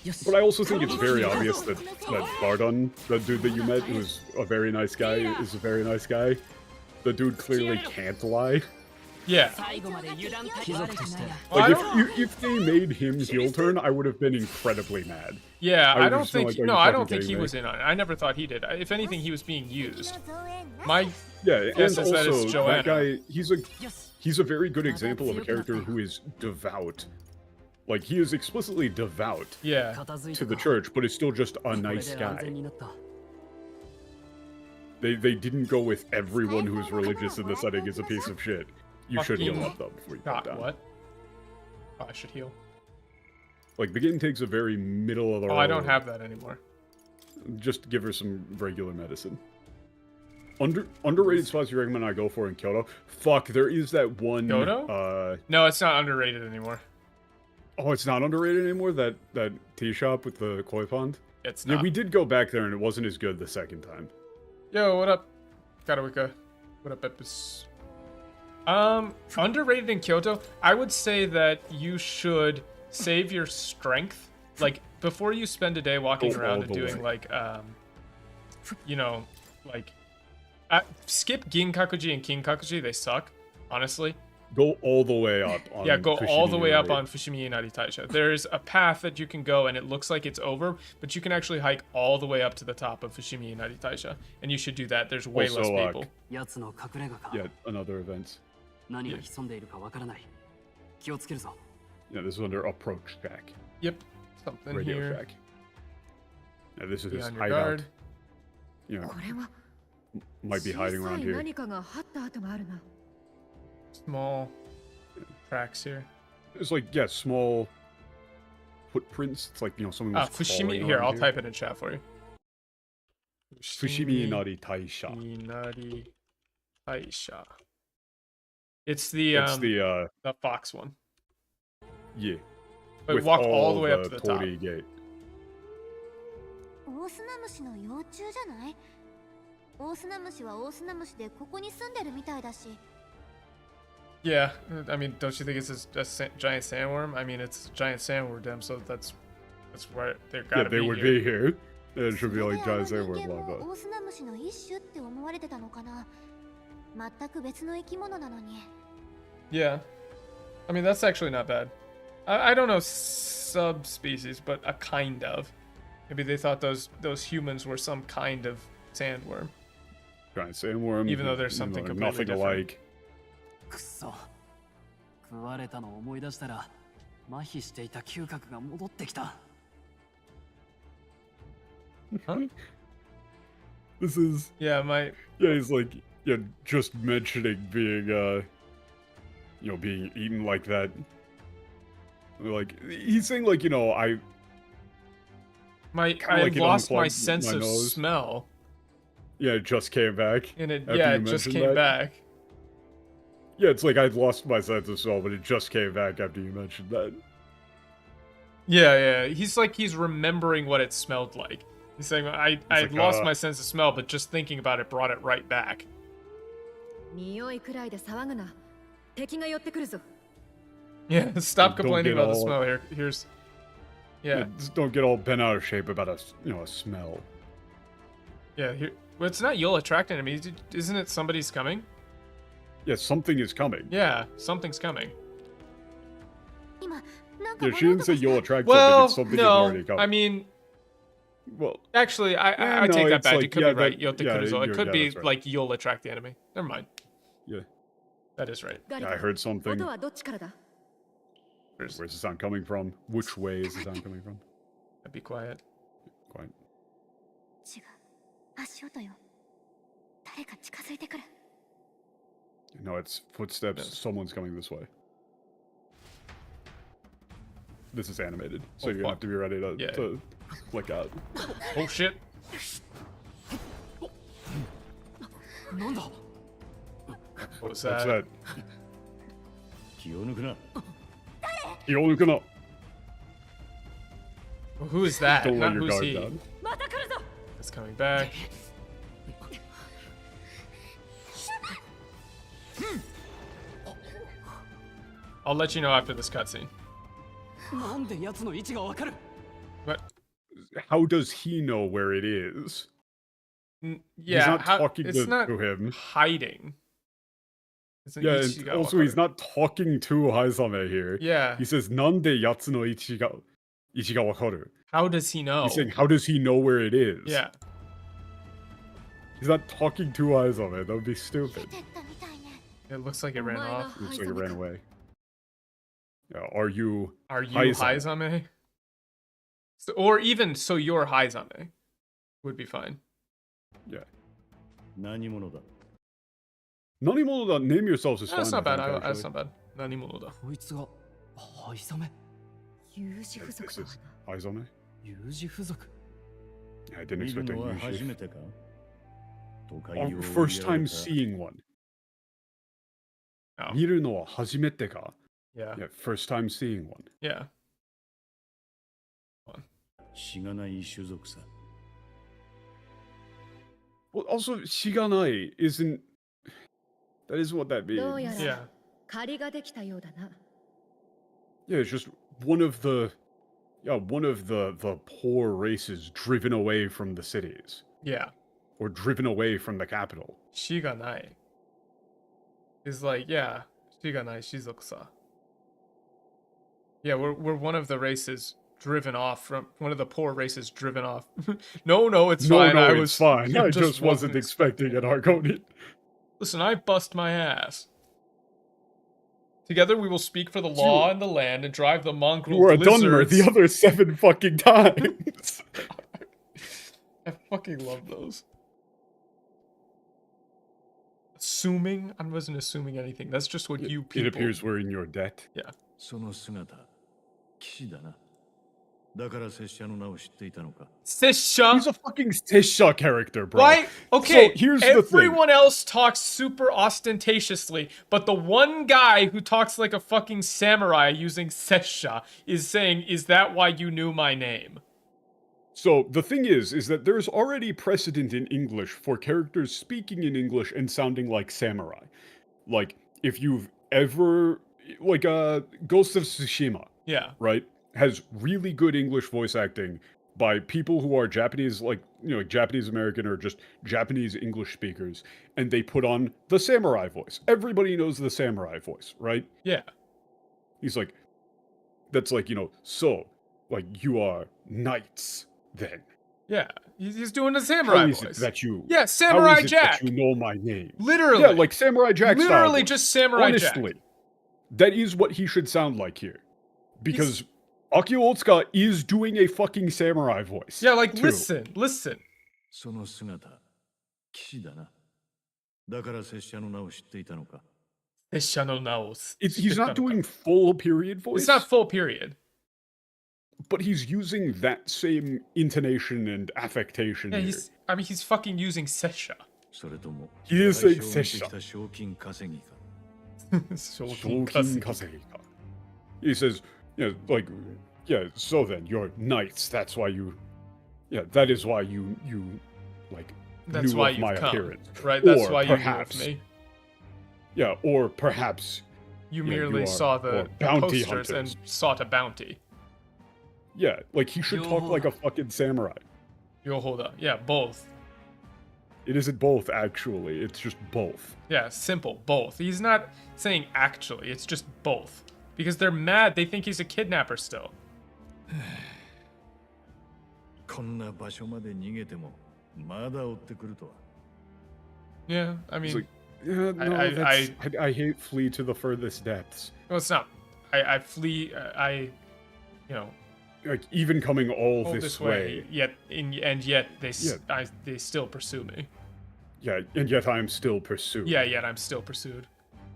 よし But I also think it's very obvious that Bardon, the dude that you met, who's a very nice guy, is a very nice guy. The dude clearly can't lie. Yeah. 最後まで油断大貴族として Well, I Like don't, if they made him heel turn, I would have been incredibly mad. yeah, I I don't just feel think. like, are No, you I fucking don't think he kidding me? was in on it. I never thought he did. If anything, he was being 敵 used. の増援な My Yeah, Yes, and that is also Joanna. that guy, he's a よし he's a very good example of a character who is devout. Like he is explicitly devout yeah. 片付い to た the か church, but is still just a これ nice で安 guy. 全になった They didn't go with everyone who is religious in the setting is a piece of shit. You should heal Fucking up though before you go God, down. what? Oh, I should heal. Like the game takes a very middle of the road. Oh, I don't have that anymore. Just give her some regular medicine. Underrated spots you recommend I go for in Kyoto? Fuck, there is that one. Kyoto? No, it's not underrated anymore. Oh, it's not underrated anymore. That tea shop with the koi pond. It's Yeah, not. we did go back there and it wasn't as good the second time. Yo, what up? Karawika. What up, Epis? Underrated in Kyoto, I would say that you should save your strength. Like, before you spend a day walking Go around all and the doing, way. like, like, skip Ginkakuji and Kinkakuji, they suck, honestly. Go all the way up. On Yeah, go all the way up Fushimi on Fushimi Inari Taisha. There's a path that you can go, and it looks like it's over, but you can actually hike all the way up to the top of Fushimi Inari Taisha, and you should do that. There's way Also, less people. やつの隠れ家か。 Yeah, another event. 何が潜んでいるかわからない。気をつけるぞ。 Yeah, this is under approach check. Yep, something Radio here. check. Yeah, this is Be his on your hideout. guard. You know, これは might be hiding 小さ around い here. 何かが張った跡があるな。 Small cracks here. There's like, yeah, small footprints. It's like, you know, something was Fushimi. crawling Here, around I'll here. type it in chat for you. Fushimi Inari Taisha. Inari Taisha. It's the It's the fox one. yeah. But with walk all the way up to the top. Torii gate. オオスナムシの幼虫じゃない？オオスナムシはオオスナムシでここに住んでるみたいだし。 Yeah, I mean, don't you think it's giant sandworm? I mean, it's a giant sandworm, so that's where they're Yeah, gotta they be would here. be here. It should be それ like であの giant 人 sandworm 間 lava. もオオスナムシの一種って思われてたのかな？全く別の生き物なのに。 Yeah, I mean that's actually not bad. I don't know subspecies, but a kind of. Maybe they thought those humans were some kind of sandworm. Giant sandworm. Even though there's you know, something completely nothing different. alike. くっそ。食われたのを思い出したら、麻痺していた嗅覚が戻ってきた。 Huh? This is Yeah, my yeah. He's like yeah, just mentioning being you know, being eaten like that. Like he's saying like, you know, I I like it lost my unplugged sense my of nose. smell, yeah, it just came back. and it After yeah, you it just mentioned came that? back. Yeah, it's like I'd lost my sense of smell, but it just came back after you mentioned that. Yeah. He's remembering what it smelled like. He's saying I like, lost my sense of smell, but just thinking about it brought it right back. 匂いくらいで騒ぐな。敵が寄ってくるぞ。 Yeah, stop Don't complaining get about the all- smell here. Here's Yeah, yeah. just don't get all bent out of shape about a smell. Yeah, here. Well, it's not you'll attract enemies. Isn't it somebody's coming? Yeah, something is coming. Yeah, something's coming. 今なんか Yeah, 物 she didn't 音 say がし you'll た。 attract something. Well, It's something is no. already coming. I mean, well, actually, I Yeah, take no, that it's back. like- you could yeah, be right. that- Yote yeah, Kuruzo. It you're- could yeah, be that's right. like you'll attract the enemy. Never mind. yeah. That is right. ガリ I カ heard something. 音はどっちからだ？ Where's, Where's the sound coming from? Which way is the sound coming from? be quiet. Quiet. 違う。足音よ。誰か近づいてくる。 No, it's footsteps. Yes. Someone's coming this way. This is animated, so Oh, you're gonna have fuck. to be ready to, Yeah. to flick out. Oh shit. なんだ What was What's that? that? 気を抜くな。 You're gonna Who is that? don't let Not your who's guard he. down. また来るぞ。 It's coming back. I'll let you know after this cutscene. なんでやつの位置がわかる But How does he know where it is? yeah, he's not talking it's to, not to him. hiding. It's an Yeah, and Ichigo also he's Wakaru. not talking to Haizame here. Yeah. He says, "Nande yatsu no ichi ga wakaru." How does he know? He's saying, "How does he know where it is?" Yeah. He's not talking to Haizame. That would be 出 stupid. てったみたいね。 It looks like it ran Mine, off. Looks like it ran away. Yeah, are you? Are you Haizame. Haizame? So, or even so you're Haizame would be fine. Yeah. 何者だ。 Nanimono, name yourselves is No, fine. that's not I bad. think, That's actually. not bad. Nanimono. こいつがハイサメ 有事不足 This だ is な。 Haizame. 有事不足 Yeah, I didn't 見る expect a のは Yuji. 初めてか。都会 Oh, を first 追いやられ time た seeing one. Oh. 見るのは初めてか? Yeah. Yeah, first time seeing one. Yeah. しがない種族さ。 Well, also, Shiganai isn't. That isn't what that どう means. や Yeah. ら借りができたようだな。 Yeah, it's just one of the poor races driven away from the cities. Yeah. Or driven away from the capital. Shiganai. Is like, yeah. Shiganai shizokusa. Yeah, we're one of the races driven off from one of the poor races driven off. No, it's fine. No, I it's was fine. I just wasn't expecting an Argonian. Listen, I bust my ass. Together we will speak for the law and the land and drive the mongrel You were a Dunmer lizards. the other 7 fucking times. I fucking love those. Assuming? I wasn't assuming anything. That's just what you people... It appears we're in your debt. Yeah. その姿、騎士だな。だから拙者の名を知っていたのか。 Sisha! He's a fucking Tisha character, bro. Right? Okay, So, here's the thing. everyone else talks super ostentatiously, but the one guy who talks like a fucking samurai using Sesha is saying, is that why you knew my name? So, the thing is that there's already precedent in English for characters speaking in English and sounding like samurai. Like, if you've ever... Like, Ghost of Tsushima, Yeah. right? Has really good English voice acting by people who are Japanese, like, you know, like Japanese American or just Japanese English speakers, and they put on the samurai voice. Everybody knows the samurai voice, right? Yeah. He's like, that's like, you know, so, like, you are knights, then. Yeah. He's doing the samurai How is voice. it that you... Yeah, Samurai how is it Jack. that you know my name? Literally. Yeah, like Samurai Jack style Literally voice. just Samurai Honestly, Jack. that is what he should sound like here. Because Akio Otsuka is doing a fucking samurai voice. Yeah, like, too. listen. その姿、騎士だな。だから拙者の名を知っていたのか。 Sesha no naos. He's not doing full period voice. It's not full period. But he's using that same intonation and affectation Yeah, here. he's fucking using Sesha. それとも、 He is 代 saying 償を見て Sesha. きた賞金稼ぎか。 Shoukin Shoukin Kaseki. Kasehika. He says, you know, like, yeah, so then, you're knights, that's why you... Yeah, that is why you like, That's knew why of you've my come. appearance. Right, that's Or why you knew perhaps, of me. Yeah, or perhaps... You Yeah, merely you are- saw the or bounty posters and hunters. sought a bounty. Yeah, like, he should talk like a fucking samurai. Yo, hold up. Yeah, both. It isn't both, actually. It's just both. Yeah, simple. Both. He's not saying actually. It's just both. Because they're mad. They think he's a kidnapper still. こんな場所まで逃げても、まだ追ってくるとは。 Yeah, I It's mean... like, yeah, no, I hate flee to the furthest depths. well, it's not... I flee... you know... Like, even coming all this way. Yet they still pursue me. Yeah, and yet I'm still pursued. Yeah, yet I'm still pursued.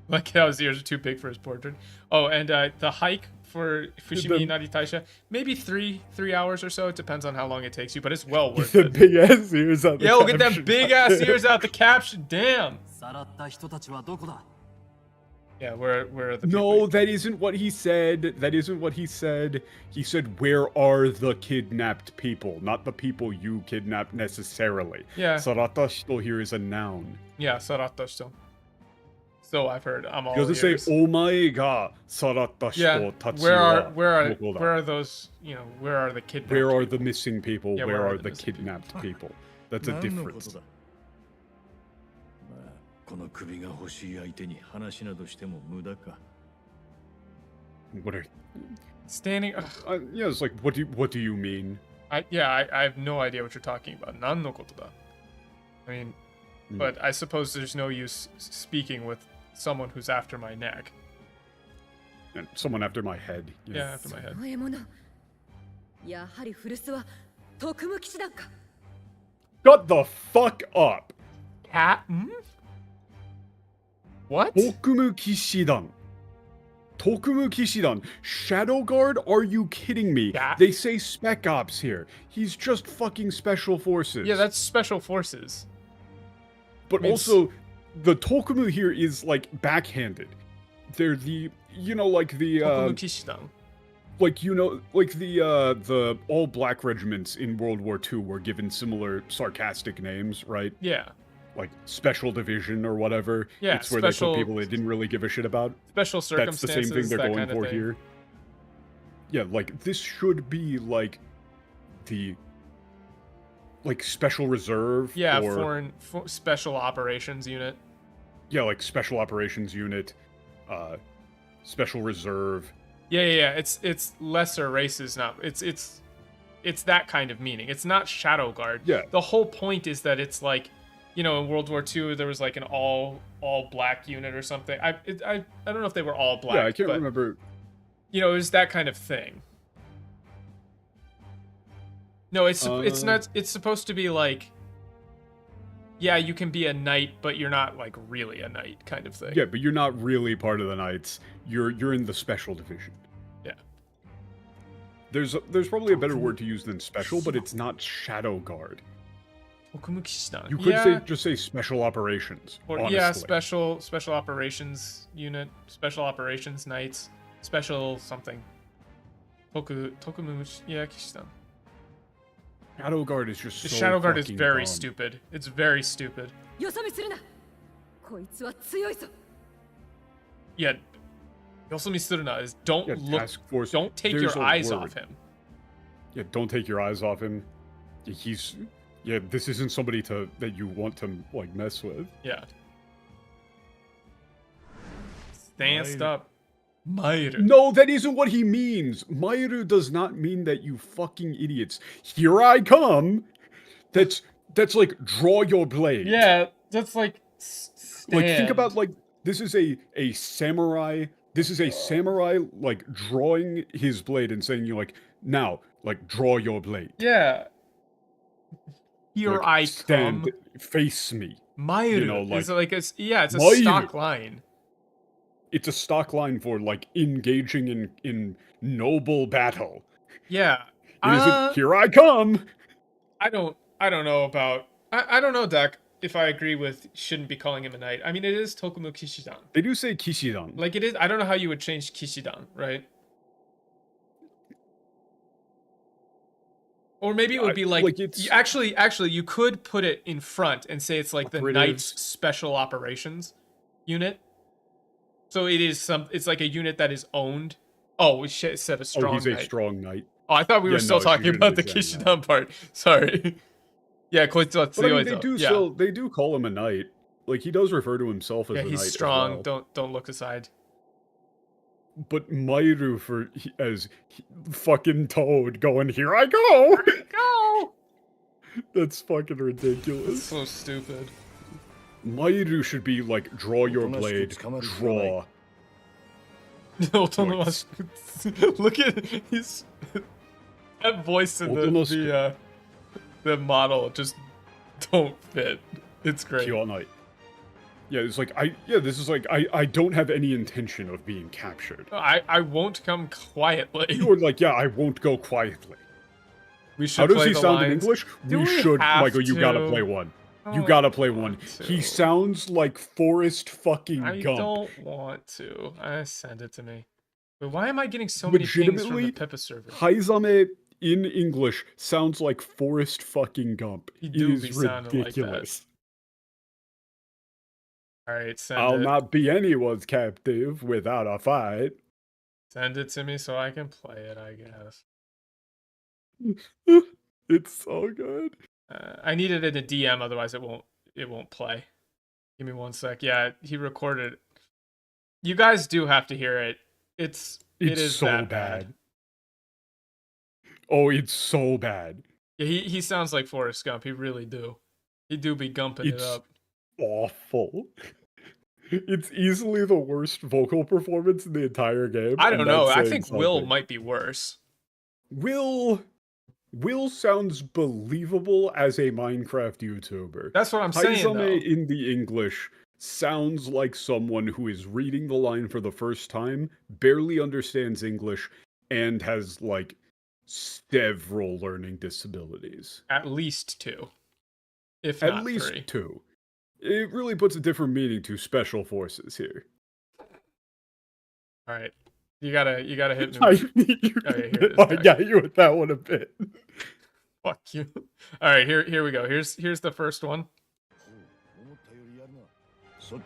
Like, how his ears are too big for his portrait. Oh, and the hike for Fushimi Naritaisha, maybe three hours or so. It depends on how long it takes you, but it's well worth the it. big ass ears out the Yeah, look at them caption. big ass ears out the caption. Damn. さらった人たちはどこだ Yeah, where are the No, people? that isn't what he said. That isn't what he said. He said, where are the kidnapped people? Not the people you kidnapped necessarily. Yeah. Sarata shito here is a noun. Yeah, Sarata shito. So I've heard. I'm all He doesn't ears. say, omae ga sarata Yeah, shito tatsu where wa are those, you know, where are the kidnapped Where are people? the missing people? Yeah, where are the missing people? kidnapped people? That's a 何のこと difference. だ。まあ、この首が欲しい相手に話などしても無駄か。 What are... Standing... yeah, it's like, what do you mean? I have no idea what you're talking about. Nan no koto da. I mean, but I suppose there's no use speaking with someone who's after my neck. And someone after my head. Yeah, after my head. の獲物やはり古巣は特務騎士団か Shut the fuck up! Cat? What? Tokumu Kishidan. Tokumu Kishidan. Shadow Guard? Are you kidding me? Yeah. They say Spec Ops here. He's just fucking Special Forces. Yeah, that's special forces. But I mean, also, the Tokumu here is, like, backhanded. They're the, you know, like the, Tokumu Kishidan. like, you know, like the all-black regiments in World War II were given similar sarcastic names, right? Yeah. like special division or whatever. Yeah, it's where they special- put people they didn't really give a shit about. Special That's the circumstances, same thing they're that going kind of for thing. here. Yeah, like this should be like the like special reserve. Yeah, or, special operations unit. Yeah, like special operations unit, special reserve. Yeah. It's lesser races now. It's that kind of meaning. It's not Shadow Guard. Yeah. The whole point is that it's like, you know, in World War II there was like an all black unit or something. I don't know if they were all black. Yeah, I can't but, remember. You know, it was that kind of thing. No, it's not. It's supposed to be like, yeah, you can be a knight, but you're not like really a knight, kind of thing. Yeah, but you're not really part of the Knights. You're in the special division. Yeah. There's probably a better word to use than special, but it's not Shadow Guard. You could just say special operations. Or honestly. yeah, special operations unit, special operations knights, special something. Yeah, Kishidan. Shadow Guard is just The so Shadow Guard is fucking very dumb. stupid. It's very stupid. よそ見するな。こいつは強いぞ。 Yeah. Yosumi Suruna is don't Yeah, look. task force. Don't take There's your a eyes word. off him. Yeah, don't take your eyes off him. Yeah, this isn't somebody that you want to like mess with. Yeah. Stand up. Mairu. No, that isn't what he means. Mairu does not mean that, you fucking idiots. Here I come. That's like draw your blade. Yeah, that's like. Like think stand. about like this is a samurai. This is a samurai like drawing his blade and saying you like now like draw your blade. Yeah. Here Like, I stand, come. face me. Mairu. You know, it's like it's a Mairu. stock line. It's a stock line for like engaging in noble battle. Yeah. It isn't here I come. I don't know about. I don't know, Dak, if I agree with shouldn't be calling him a knight. I mean, it is Tokumu Kishidan. They do say Kishidan. Like it is. I don't know how you would change Kishidan, right? Or maybe it would be like it's actually you could put it in front and say it's like the Knight's Special Operations unit. So it is it's like a unit that is owned. Oh, shit, it said a strong he's knight. a strong knight. Oh, I thought we were still talking about the Kishidan part. Sorry. Yeah, koitsu wa But I mean, tsuyoizo. they do call him a knight. Like he does refer to himself as a knight. Yeah, he's as strong. well. Don't look aside. But Mairu as fucking Toad going, here I go! Go! That's fucking ridiculous. So stupid. Mairu should be like, draw your blade, draw. Look at his that voice in the model just don't fit. It's great. Pure knight. Yeah, it's like this is like I don't have any intention of being captured. I won't come quietly. Or like, yeah, I won't go quietly. We should. How does play he the sound in lines. English? Do We we should, have Michael. You gotta to? play one. I You don't gotta play one. want to. He sounds like Forrest fucking I Gump. don't want to. Send it to me. But why am I getting so many pings from the Pippa server? Haizame in English sounds like Forrest fucking Gump. He It do is be sounding like that. ridiculous. All right, send I'll it. not be anyone's captive without a fight. Send it to me so I can play it, I guess. It's so good. I need it in a DM, otherwise it won't play. Give me 1 sec. Yeah, he recorded. You guys do have to hear it. It is so that bad. Oh, it's so bad. Yeah, he sounds like Forrest Gump. He really do. He do be gumping it up. Awful. It's easily the worst vocal performance in the entire game. I don't know. I think something. Will might be worse. Will sounds believable as a Minecraft YouTuber. That's what I'm saying, though. Haizame in the English sounds like someone who is reading the line for the first time, barely understands English, and has, like, several learning disabilities. At least 2. If At not least 3. 2. It really puts a different meaning to special forces here. All right. You gotta hit me. I got you with that one a bit. Fuck you. All right, here we go. Here's the first one. Oh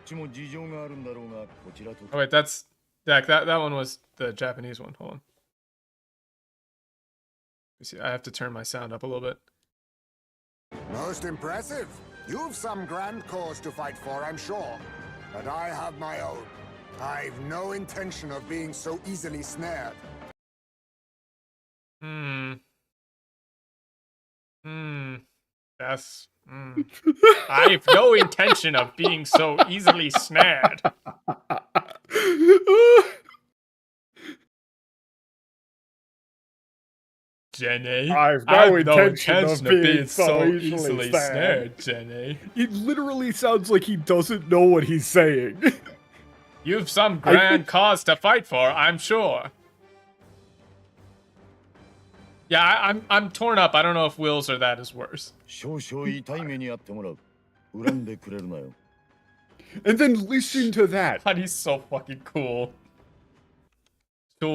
wait, that's that one was the Japanese one. Hold on. You see, I have to turn my sound up a little bit. Most impressive. You've some grand cause to fight for, I'm sure. But I have my own. I've no intention of being so easily snared. That's. I've no intention of being so easily snared. Jenny, I've no intention of being so easily snared. Jenny. It literally sounds like he doesn't know what he's saying. You've some grand cause to fight for, I'm sure. Yeah, I'm torn up. I don't know if Will's or that is worse. And then listen to that. God, he's so fucking cool. Like,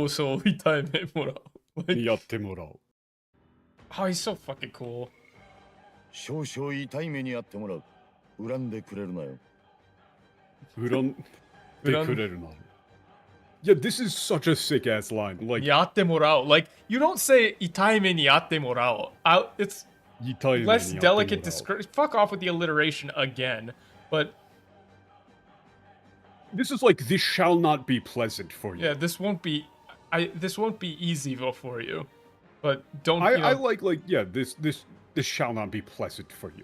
oh, he's so fucking cool. Yeah, this is such a sick ass line. Like, yatte morao. Like, you don't say itai me ni yatte morao. It's less delicate description. Fuck off with the alliteration again. But this is like, this shall not be pleasant for you. yeah, this won't be easy for you. But don't. I like yeah, this shall not be pleasant for you.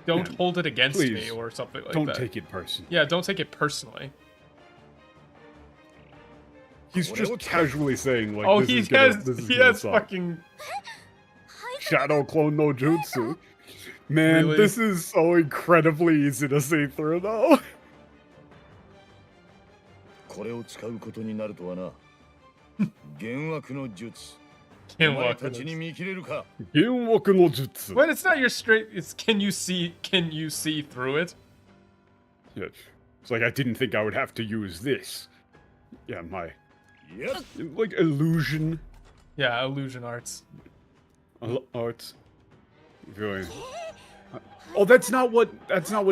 Don't hold it against please, me or something like don't that. Don't take it personally. Yeah, don't take it personally. He's just casually saying like, oh, this he has fucking shadow clone no jutsu. Man, really? This is so incredibly easy to see through though. When it's not your straight, it's can you see through it? Yeah, it's like I didn't think I would have to use this. Yeah, like illusion. Yeah, illusion arts. Arts. Oh, that's not what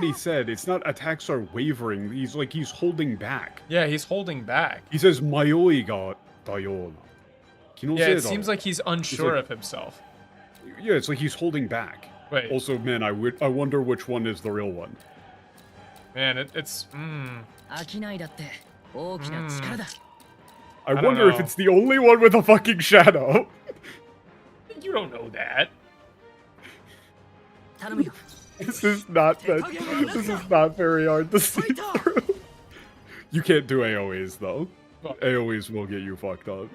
he said. It's not attacks are wavering. He's holding back. Yeah, he's holding back. He says mayoi ga dayona. Yeah, it seems like he's unsure of himself. Yeah, it's like he's holding back. Wait. Also, man, I wonder which one is the real one. Man, it's. I wonder if it's the only one with a fucking shadow. You don't know that. This is not very hard to see through. You can't do AoEs though. AoEs will get you fucked up.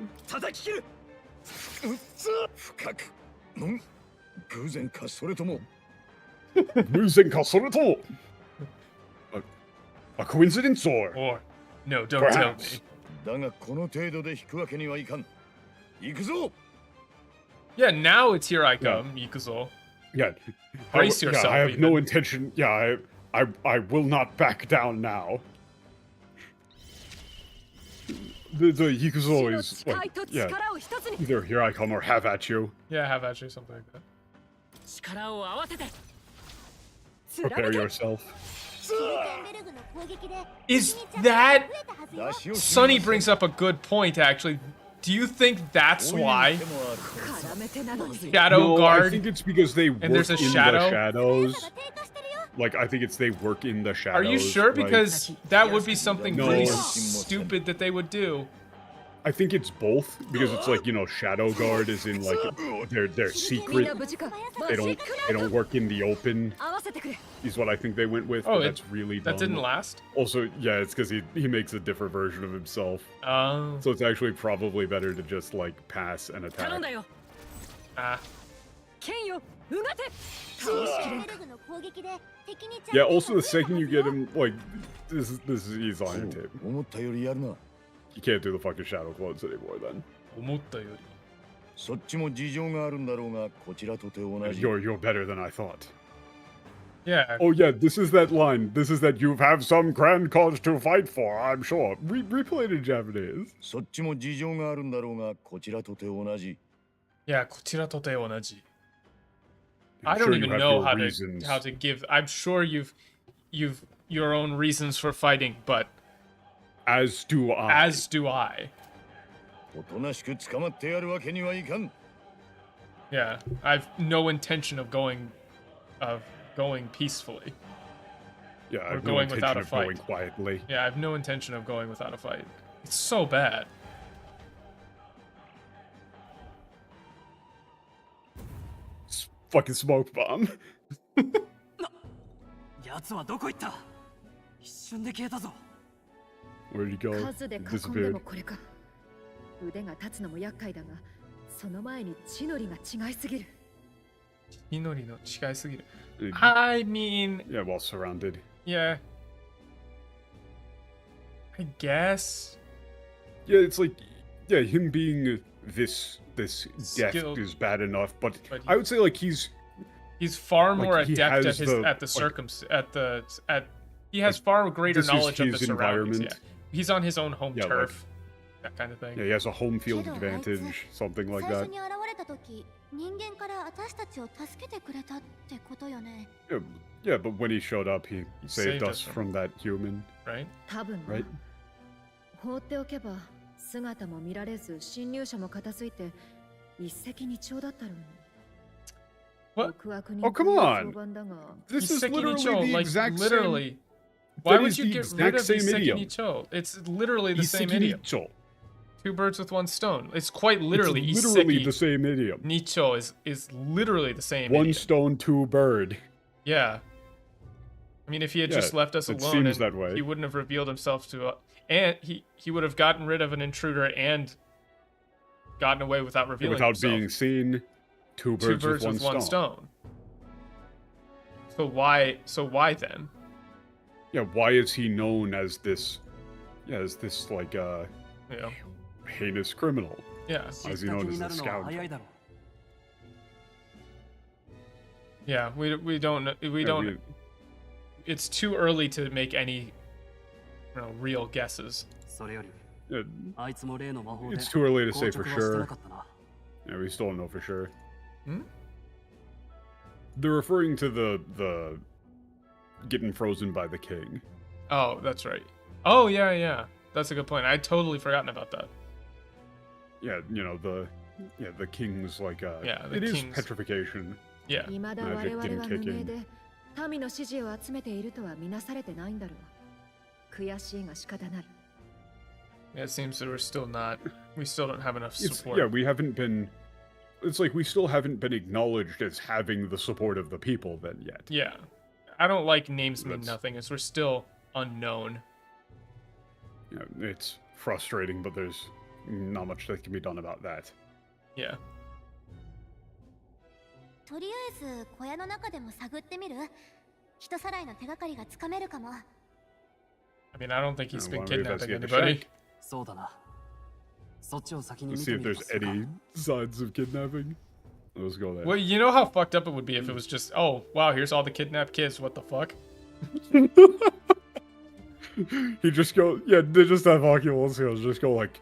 A coincidence or no, don't perhaps. Tell me. Yeah, now it's here I come, Ikuzo. Yeah. Brace yourself. I have no intention. Yeah, I will not back down now. The Ikuzo is like, yeah, either here I come or have at you. Yeah, have at you, something like that. Prepare yourself. Is that... Sunny brings up a good point, actually. Do you think that's why? Shadow Guard? I think it's because they work there's a in shadow? the shadows. Like, I think it's they work in the shadows. Are you sure? Right? Because that would be something No. really stupid that they would do. I think it's both, because it's like, you know, Shadow Guard is in like their secret. They don't work in the open. Is what I think they went with. Oh, but that's really dumb. That didn't last? Also, yeah, it's because he makes a different version of himself. Oh. So it's actually probably better to just like pass and attack. Ah. Yeah, also the second you get him, like, he's on your tape. You can't do the fucking shadow clones anymore then. You're better than I thought. Yeah. Oh yeah, this is that line. This is that you have some grand cause to fight for, I'm sure. Replay it in Japanese. Yeah, こちらとて同じ. I sure don't you even have know your how reasons. to give. I'm sure you've your own reasons for fighting, but as do I. as do I. おとなしく捕まってやるわけにはいかん。 Yeah, I've no intention of going peacefully. Yeah, I Or have no going without intention a of going fight. quietly. Yeah, I have no intention of going without a fight. It's so bad. Fucking smoke bomb. 奴はどこ行った？一瞬で消えたぞ。 Where'd he go? 数で囲んで Disappeared. もこれか。腕が立つのも厄介だが、その前に地の利が違いすぎる。Inori no chikai sugiru. Uh, I mean, Yeah, well surrounded. yeah. I guess. Yeah, it's like, yeah, him being this deft Skilled. is bad enough, but But he- I would say like he's He's far Like, more he adept has he has far greater this is knowledge of the his surroundings. Yeah. environment. He's on his own home Yeah, like- turf. That kind of thing. yeah, he has a home field けど、 advantage, something like 最初 that. に現れた時、人間から私たちを助けてくれたってことよね。 Yeah, yeah, but when he showed up, he saved saved us us from that human, Right? 多分な right? 放っておけば姿も見られず侵入者も片付いて一石二鳥だったろうに。 What? 極悪人 Oh, come on. 評判だが This is Iseki literally Nicho, the like exact literally. same. Why that would is you the get exact rid of same Iseki idiom. Nicho? It's literally the same idiom. Iseki-nicho. Two birds with one stone. It's quite literally It's literally Iseki the same idiom. Nicho is literally the same One idiom. stone, two bird. Yeah. I mean, if he had Yeah, just left us it alone, seems and that way. he wouldn't have revealed himself to, and he would have gotten rid of an intruder and gotten away without revealing Without himself. being seen, two Two birds, with one stone. So why then? Yeah, why is he known as this? Yeah, as this like You know? heinous criminal? Yeah. Why is he 知った気 known に as な a るのは早い scoundrel? だろう。 Yeah, we don't Yeah, it's too early to make any real guesses. それより、 Yeah, あいつも例の魔法で it's too early to 硬 say for 直はしてな sure. かったな。 Yeah, we still don't know for sure. Hmm? They're referring to the getting frozen by the king. Oh, that's right. Oh yeah. That's a good point. I'd totally forgotten about that. Yeah, you know the king's like Yeah, the it is king's- petrification. Yeah. 未だ Magic 我々 didn't は kick 無名 in. で民の支持を集めているとは見なされてないんだろう。悔しいが仕方ない。 Yeah, it seems that we still don't have enough It's, support. yeah, we haven't been. It's like we still haven't been acknowledged as having the support of the people then yet. Yeah. I don't like names mean That's- nothing, as we're still unknown. You know, it's frustrating, but there's not much that can be done about that. Yeah. とりあえず小屋の中でも探ってみる？人さらいの手がかりがつかめるかも。 I mean, I don't think he's been Why don't we kidnapping investigate the anybody. shack? そうだな。そっちを先に Let's 見 see て if みる there's とするか。 any signs of kidnapping. Let's go there. Well, you know how fucked up it would be if it was just, oh, wow, here's all the kidnapped kids. What the fuck? He just go, yeah, they just have oculus skills. Just go like,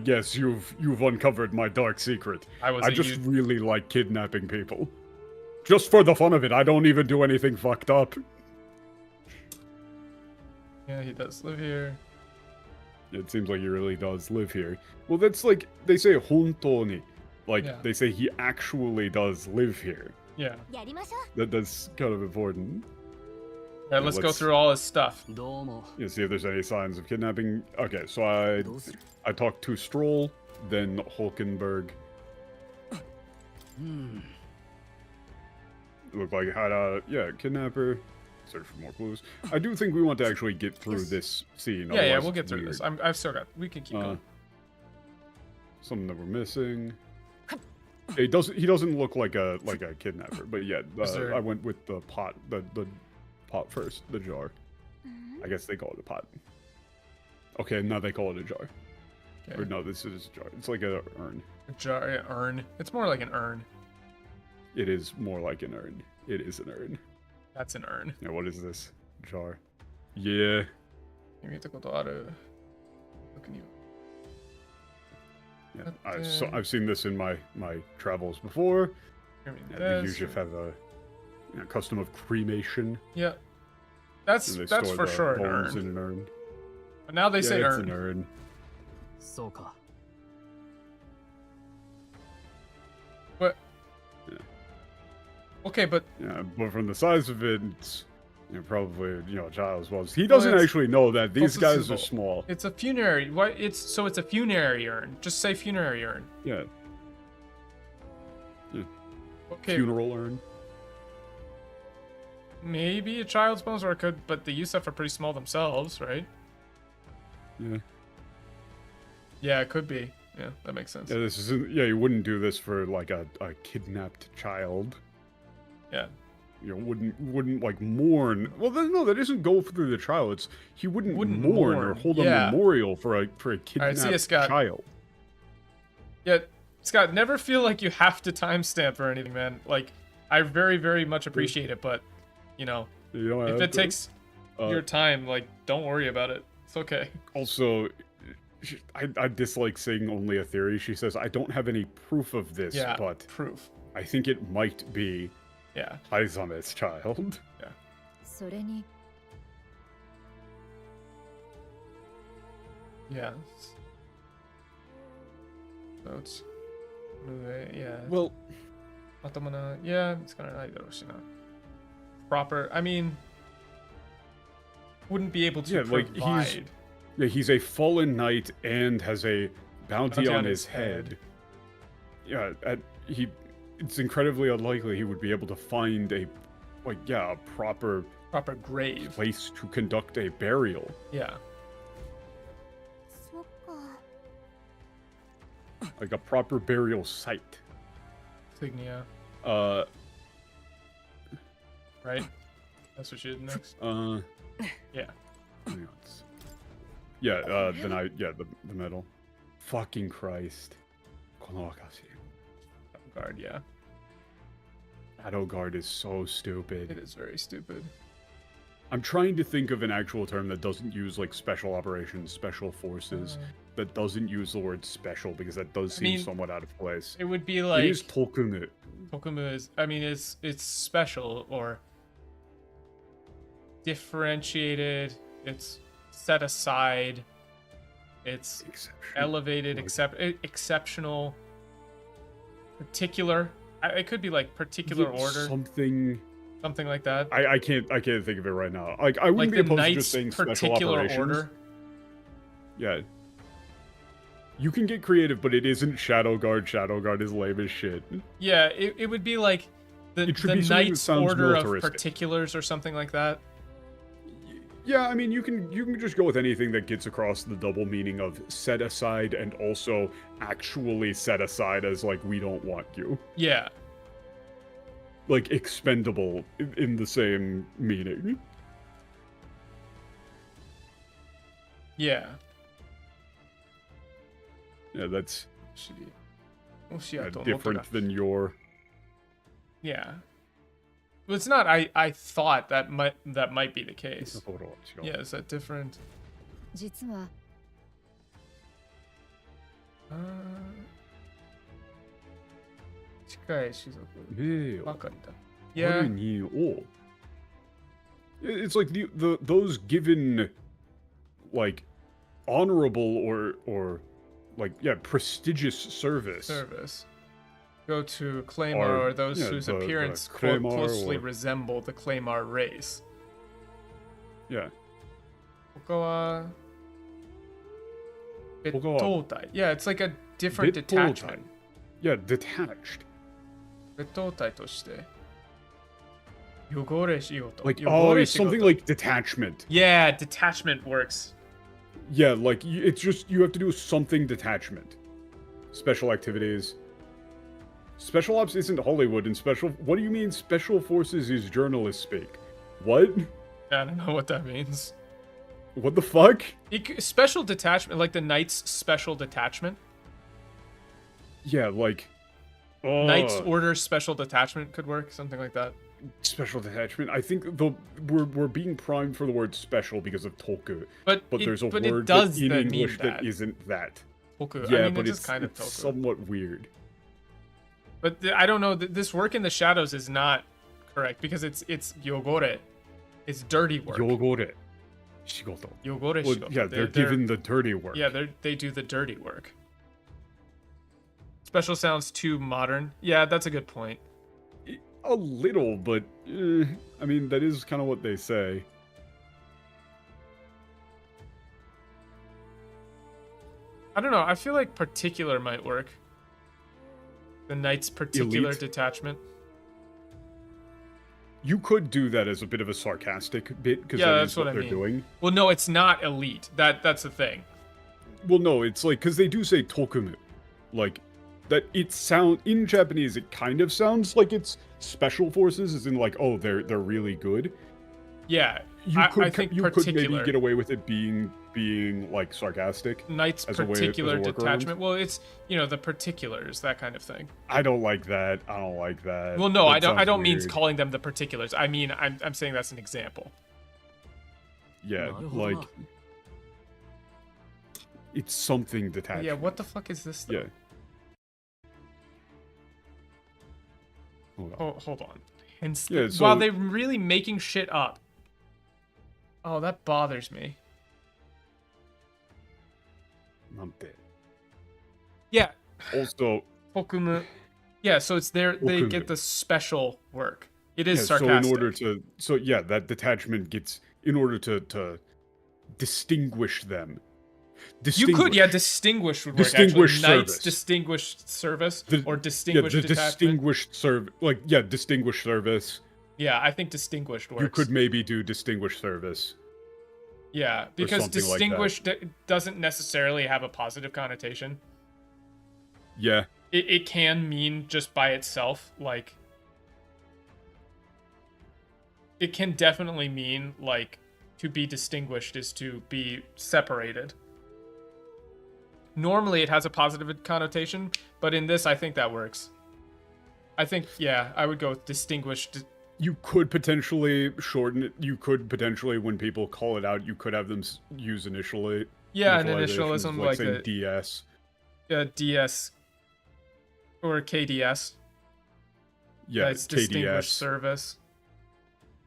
yes, you've uncovered my dark secret. I just really like kidnapping people, just for the fun of it. I don't even do anything fucked up. Yeah, he does live here. It seems like he really does live here. Well, that's like they say hontoni, like Yeah. they say he actually does live here. Yeah. やりましょう。 That's kind of important. All right, let's go let's- through all his stuff. どうも。 You see if there's any signs of kidnapping. Okay, so どうする？ I talked to Stroll, then Hulkenberg. うん。 Looked like had a kidnapper. Search for more clues. I do think we want to actually get through Yes. this scene. Yeah, otherwise we'll it's get through this. weird. I've still got. We can keep going. Something that we're missing. He doesn't look like a kidnapper, but yeah, Is there- I went with the pot, the pot first, the jar. I guess they call it a pot. Okay, now they call it a jar. Okay. Or no, this is a jar. It's like a urn. A jar, an urn. It's more like an urn. It is more like an urn. It is an urn. That's an urn. Now what is this? Jar. Yeah. 見たことある。特に Yeah, I've seen this in my travels before. I mean, They this, usually have a custom of cremation. yeah, that's and they for store the sure an bones urn. in an urn. But now they Yeah, say it's urn. an urn. そうか。 But Yeah. okay, but Yeah, but from the size of it, it's probably a child's was. He doesn't it's- actually know that these guys are possible. small. it's a funerary. What? It's a funerary urn. Just say funerary urn. Yeah, Okay, funeral urn. maybe a child's bones, or it could. But the Yusuf are pretty small themselves, right? Yeah. Yeah, it could be. Yeah, that makes sense. Yeah, this isn't. Yeah, you wouldn't do this for like a kidnapped child. Yeah. You know, wouldn't like mourn. Well, no, that doesn't go through the trial. It's he wouldn't mourn or hold yeah. a memorial for a Alright, kidnapped see ya, Scott. child. Yeah, Scott, never feel like you have to timestamp or anything, man. Like, I very, very much appreciate it, but, you know, You don't if have it to. takes your time, like, don't worry about it. It's okay. Also, I dislike saying only a theory. She says, I don't have any proof of this, Yeah, but proof. I think it might be Yeah. Aizame's child. それに Yeah. So it's... Yeah. Well, 頭な、yeah, 使わないだろうしな。Proper, I mean... Wouldn't be able to Yeah, like, provide... he's a fallen knight and has a bounty on his head. Yeah, it's incredibly unlikely he would be able to find a proper grave. place to conduct a burial. Yeah. そっか。 Like a proper burial site. Signia, right? That's what she did next. Yeah. The medal. Fucking Christ. この証. Guard, yeah. Shadow Guard is so stupid. It is very stupid. I'm trying to think of an actual term that doesn't use like special operations, special forces, that doesn't use the word special because that does seem somewhat out of place. It would be like... It is Tokumu. Tokumu is... I mean, it's special or... differentiated. It's set aside. It's elevated, exceptional, particular. It could be like particular order, something like that. I can't think of it right now. Like I wouldn't Like be the opposed to knight's just saying special particular operations. order. Yeah. You can get creative, but it isn't Shadow Guard. Shadow Guard is lame as shit. Yeah, it would be like the It should be something that knight's sounds order of militaristic. particulars or something like that. Yeah, I mean, you can just go with anything that gets across the double meaning of set aside and also actually set aside as, like, we don't want you. Yeah. Like, expendable in the same meaning. Yeah. Yeah, that's yeah, different than your... Yeah. Well, it's not. I thought that might be the case. Yeah, is that different? 実は 近い種族 Yeah. ばかりだ。Yeah. It's like those given like honorable or like prestigious service. Go to Claymore or those whose appearance closely or... resemble the Claymore race. Yeah. 他は別動隊. Yeah, it's like a different detachment. Yeah, detached. 別動隊として汚れ仕事. Like, 汚れ it's 仕事. something like detachment. Yeah, detachment works. Yeah, like, it's just, you have to do something detachment. Special activities. Special ops isn't Hollywood, and what do you mean special forces is journalist speak? What? I don't know what that means. What the fuck? Special detachment, like the Knight's special detachment? Yeah, like... Knight's Order special detachment could work, something like that. Special detachment. I think we're being primed for the word special because of toku. But there's a word in English that isn't that. Toku. Yeah, I mean, but it's kind of it's toku. somewhat weird. But I don't know. This work in the shadows is not correct because it's yogore. It's dirty work. Yogore. Shigoto. Yogore Well, shigoto. yeah, they're given the dirty work. Yeah, they do the dirty work. Special sounds too modern. Yeah, that's a good point. A little, but I mean, that is kind of what they say. I don't know. I feel like particular might work. The knight's particular Elite? detachment. You could do that as a bit of a sarcastic bit, because Yeah, that that's is what what I they're mean. doing. Well, no, it's not elite. That's the thing. Well, no, it's like, because they do say tokumu. Like, that it sound in Japanese, it kind of sounds like it's special forces, as in like, oh, they're really good. Yeah, I think you could particular. maybe get away with it being like sarcastic. Knight's as a way- as a particular workaround. detachment. Well, it's the particulars, that kind of thing. I don't like that. I don't like that. Well, no, That I don't sounds mean weird. calling them the particulars. I mean, I'm saying that's an example. Yeah, なるほどな like it's something detached. Yeah, what the fuck is this? Though? Yeah. Hold on. Hold on. And Yeah, so- while they're really making shit up. Oh, that bothers me. Nante. Yeah, Also, Hokumu. Yeah, so it's there. They Hokumu. get the special work. It is yeah, sarcastic. so in order to, that detachment gets, in order to distinguish them. You could, distinguish would work. Distinguished actually. Knight's service. distinguished service The- or Yeah, distinguished the detachment. distinguished distinguished service. Yeah, I think distinguished works. You could maybe do distinguished service. Yeah, because something like that. distinguished doesn't necessarily have a positive connotation. Yeah. It can mean just by itself, like... It can definitely mean, like, to be distinguished is to be separated. Normally it has a positive connotation, but in this I think that works. I think, yeah, I would go with distinguished. You could potentially shorten it. You could potentially, when people call it out, you could have them use initially. Yeah, an initializations, initialism, like saying a DS. DS or KDS. Yeah, Knight's distinguished KDS. service.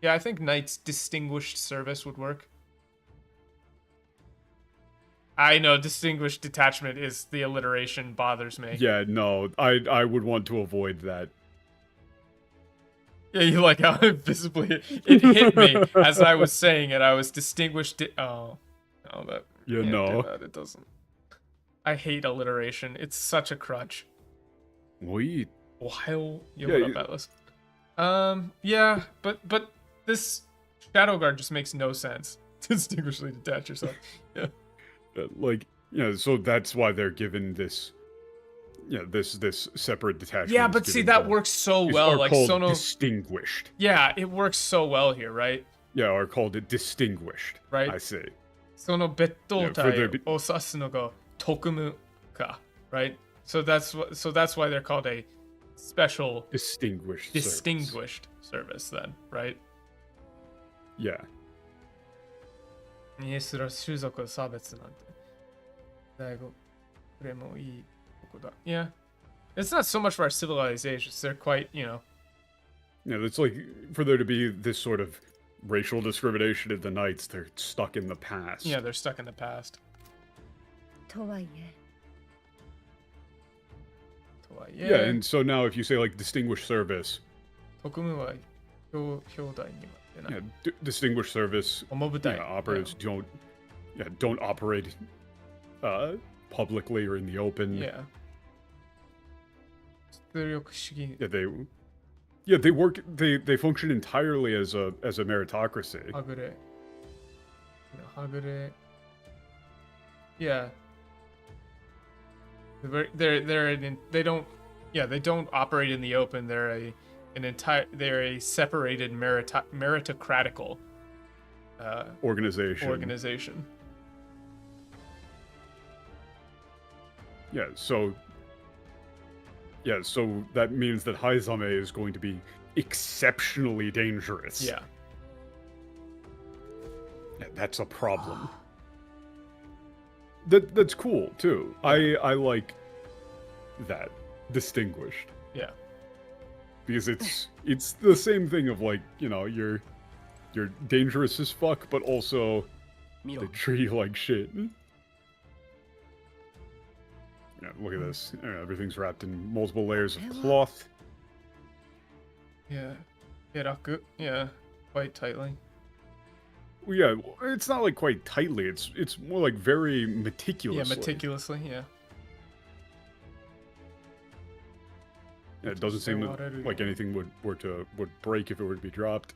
Yeah, I think Knight's distinguished service would work. I know distinguished detachment is the alliteration bothers me. Yeah, no, I would want to avoid that. Yeah, you like how visibly it hit me as I was saying it. I was distinguished. Oh, no, that. Yeah, can't no. do that. It doesn't. I hate alliteration. It's such a crutch. Wait. Ohio. Yeah, What up, you- Atlas? Yeah, but this Shadow Guard just makes no sense. Distinguishedly detach yourself. Yeah. Like, so that's why they're given this. Yeah, this separate detachment. Yeah, is but see given that to- works so is- well. are Like called Sono. distinguished. Yeah, it works so well here, right? Yeah, are called distinguished. Right. I see. その別動 Yeah, 体 for their- を指すのが特務か right? So that's why they're called a special Distinguished. distinguished service then, right? Service. Yeah. にすら種族差別なんて。大語これもいいとこだ。Yeah. It's not so much for our civilizations. They're quite, Yeah, it's like for there to be this sort of racial discrimination in the Knights, they're stuck in the past. yeah, they're stuck in the past. とはいえ、とはい Yeah, え and so now if you say like distinguished service, 特務は表題には出ない yeah, distinguished service, 表舞台 operatives don't operate publicly or in the open. Yeah. 出力主義 they function entirely as a meritocracy. はぐれ。はぐれ。Yeah. They don't operate in the open. They're a separated meritocratical Organization. organization. So that means that Haizame is going to be exceptionally dangerous. Yeah. Yeah, that's a problem. That's cool too. I like that. Distinguished. Yeah. because it's the same thing of like, you know, you're dangerous as fuck, but also they treat you like shit. Yeah, look at this. Everything's wrapped in multiple layers of cloth. Yeah. Hiraku. Yeah. Quite tightly. Well, yeah, it's not like quite tightly. It's more like very meticulously. Yeah, meticulously. Yeah. Yeah, it doesn't seem like anything would break if it were to be dropped.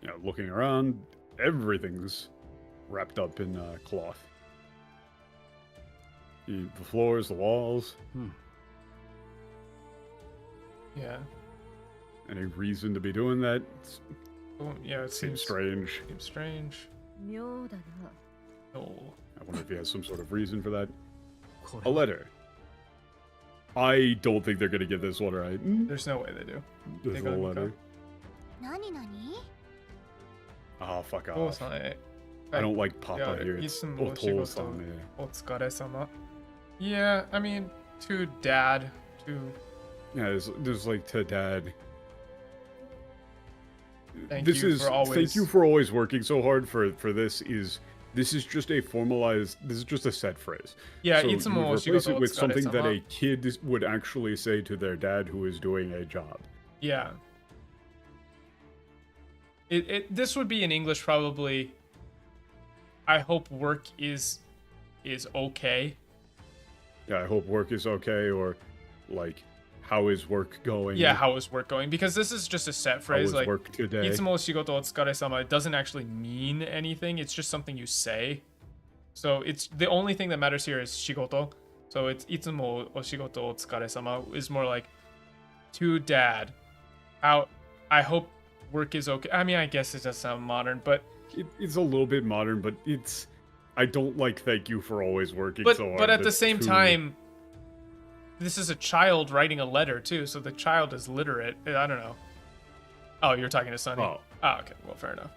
Yeah, looking around, everything's wrapped up in cloth. The floors, the walls. Yeah. Any reason to be doing that? Oh, yeah, it seems strange. Seems strange. 妙だな。 Oh. I wonder if he has some sort of reason for that. A letter. I don't think they're gonna get this one right. There's no way they do. There's a letter. 何何 Oh, fuck Oh, off. I don't like Papa here. It's いつもお仕事 Otou-san, yeah. お疲れ様. Yeah, I mean, to dad, to... Yeah, there's like to dad. Thank you for always working so hard for this is just a formalized, this is just a set phrase. Yeah, so it's you more replace it with something that shigoto a kid would actually say to their dad who is doing a job. Yeah. This would be in English probably. I hope work is okay. Yeah, I hope work is okay, or like, how is work going? Yeah, how is work going? Because this is just a set phrase. How was like, work today? いつもお仕事お疲れ様. It doesn't actually mean anything. It's just something you say. So it's the only thing that matters here is shigoto. So it's いつもお仕事お疲れ様 is more like to dad. I hope work is okay. I mean, I guess it does sound modern, but it's a little bit modern, but I don't like thank you for always working so hard. But at the same time, this is a child writing a letter too, so the child is literate. I don't know. Oh, you're talking to Sunny? Oh, okay. Well, fair enough.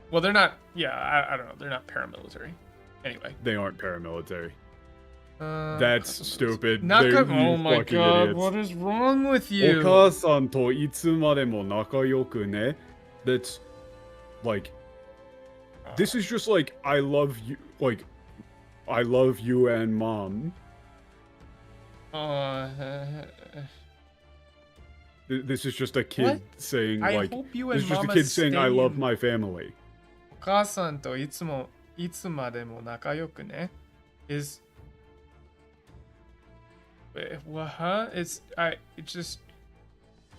Well, they're not. Yeah, I don't know. They're not paramilitary. Anyway. They aren't paramilitary. That's stupid. Oh my god, idiots. What is wrong with you? お母さんといつまでも仲良くね. That's like, this is just like, I love you, like, I love you and mom. This is just a kid saying, like, this is just a kid saying, I love my family. お母さんといつまでも仲良くね is what?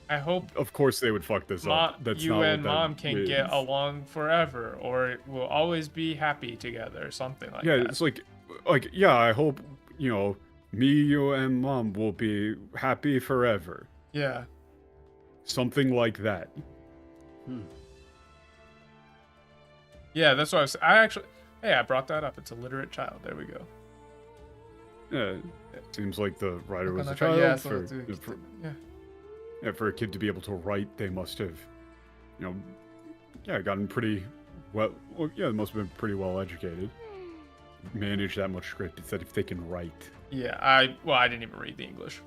I hope. Of course, they would fuck this up. That's you not and what mom that can means. get along forever, or will always be happy together, something like yeah, that. It's like, yeah, I hope, you know, me, you, and mom will be happy forever. Yeah. Something like that. Yeah, that's what I brought that up. It's a literate child. There we go. Yeah, seems like the writer was a child. For a kid to be able to write, they must have, you know, gotten pretty well. Yeah, they must have been pretty well educated. Manage that much script. It's that if they can write. Yeah, I didn't even read the English.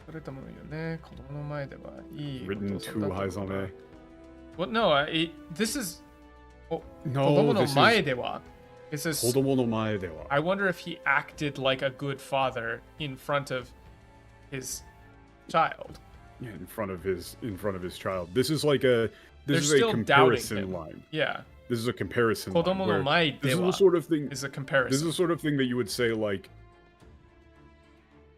Written too Haizame. Well, no, this is. No, this is. It says. 子供の前では. I wonder if he acted like a good father in front of his child. Yeah, in front of his child. This is like a comparison line. Yeah. This is a comparison line. 子供の前では this is the sort of thing. Is a comparison. This is the sort of thing that you would say, like,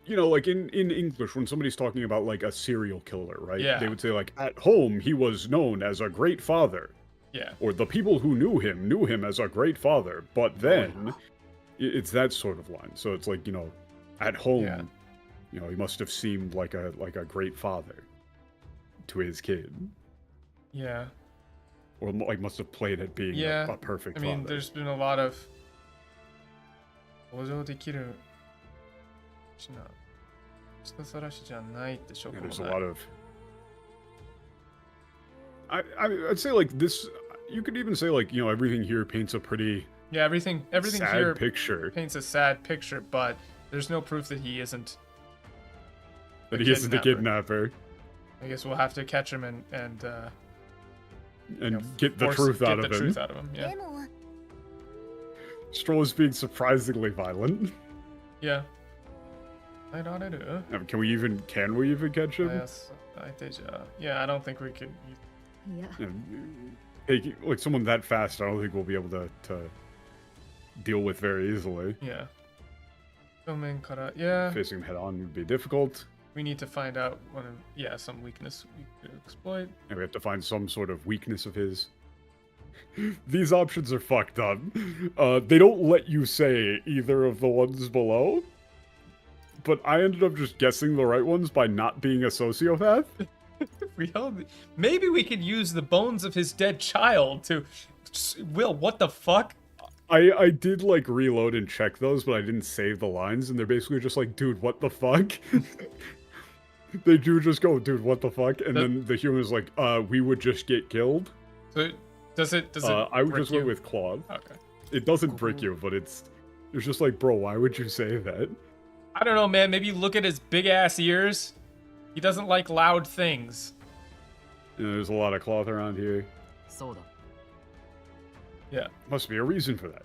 you know, like in English when somebody's talking about like a serial killer, right? Yeah. They would say like, at home he was known as a great father. Yeah. Or the people who knew him as a great father. But then it's that sort of line. So it's like, you know, at home, you know, he must have seemed like a great father to his kid. Yeah. Or like must have played at being a perfect father. I mean, there's been a lot of 向上できるしな人さらしじゃないって証拠もない。 There's a lot of I'd say like this. You could even say like, you know, everything here paints a pretty Yeah, everything Sad here picture. paints a sad picture, but there's no proof that he isn't. That he isn't a kidnapper. I guess we'll have to catch him and get the truth out of him. Truth out of him. Yeah. Stroll is being surprisingly violent. Yeah. I don't know. Can we even catch him? Yes, I did. Yeah, I don't think we could. Yeah. Hey, like someone that fast, I don't think we'll be able to deal with very easily. Yeah. Yeah. Facing him head on would be difficult. We need to find out some weakness we could exploit. And we have to find some sort of weakness of his. These options are fucked up. They don't let you say either of the ones below. But I ended up just guessing the right ones by not being a sociopath. Maybe we could use the bones of his dead child to... Will, what the fuck? I did, like, reload and check those, but I didn't save the lines, and they're basically just like, dude, what the fuck? They do just go, dude, what the fuck? And then the human is like, we would just get killed. So, does it I would just went with Claude. Okay. It doesn't brick you, but it's just like, bro, why would you say that? I don't know, man. Maybe look at his big-ass ears. He doesn't like loud things. Yeah, there's a lot of cloth around here. Soda. Yeah. Must be a reason for that.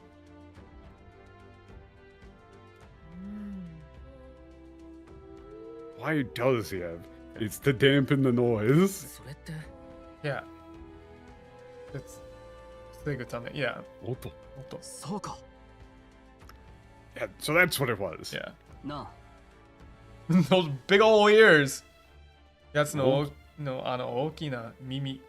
Why does he have? It's to dampen the noise. Yeah. It's Segutame. Yeah. Oto. Yeah, Yeah, so that's what it was. Yeah. No. Those big ol' ears. That's no okina mimi.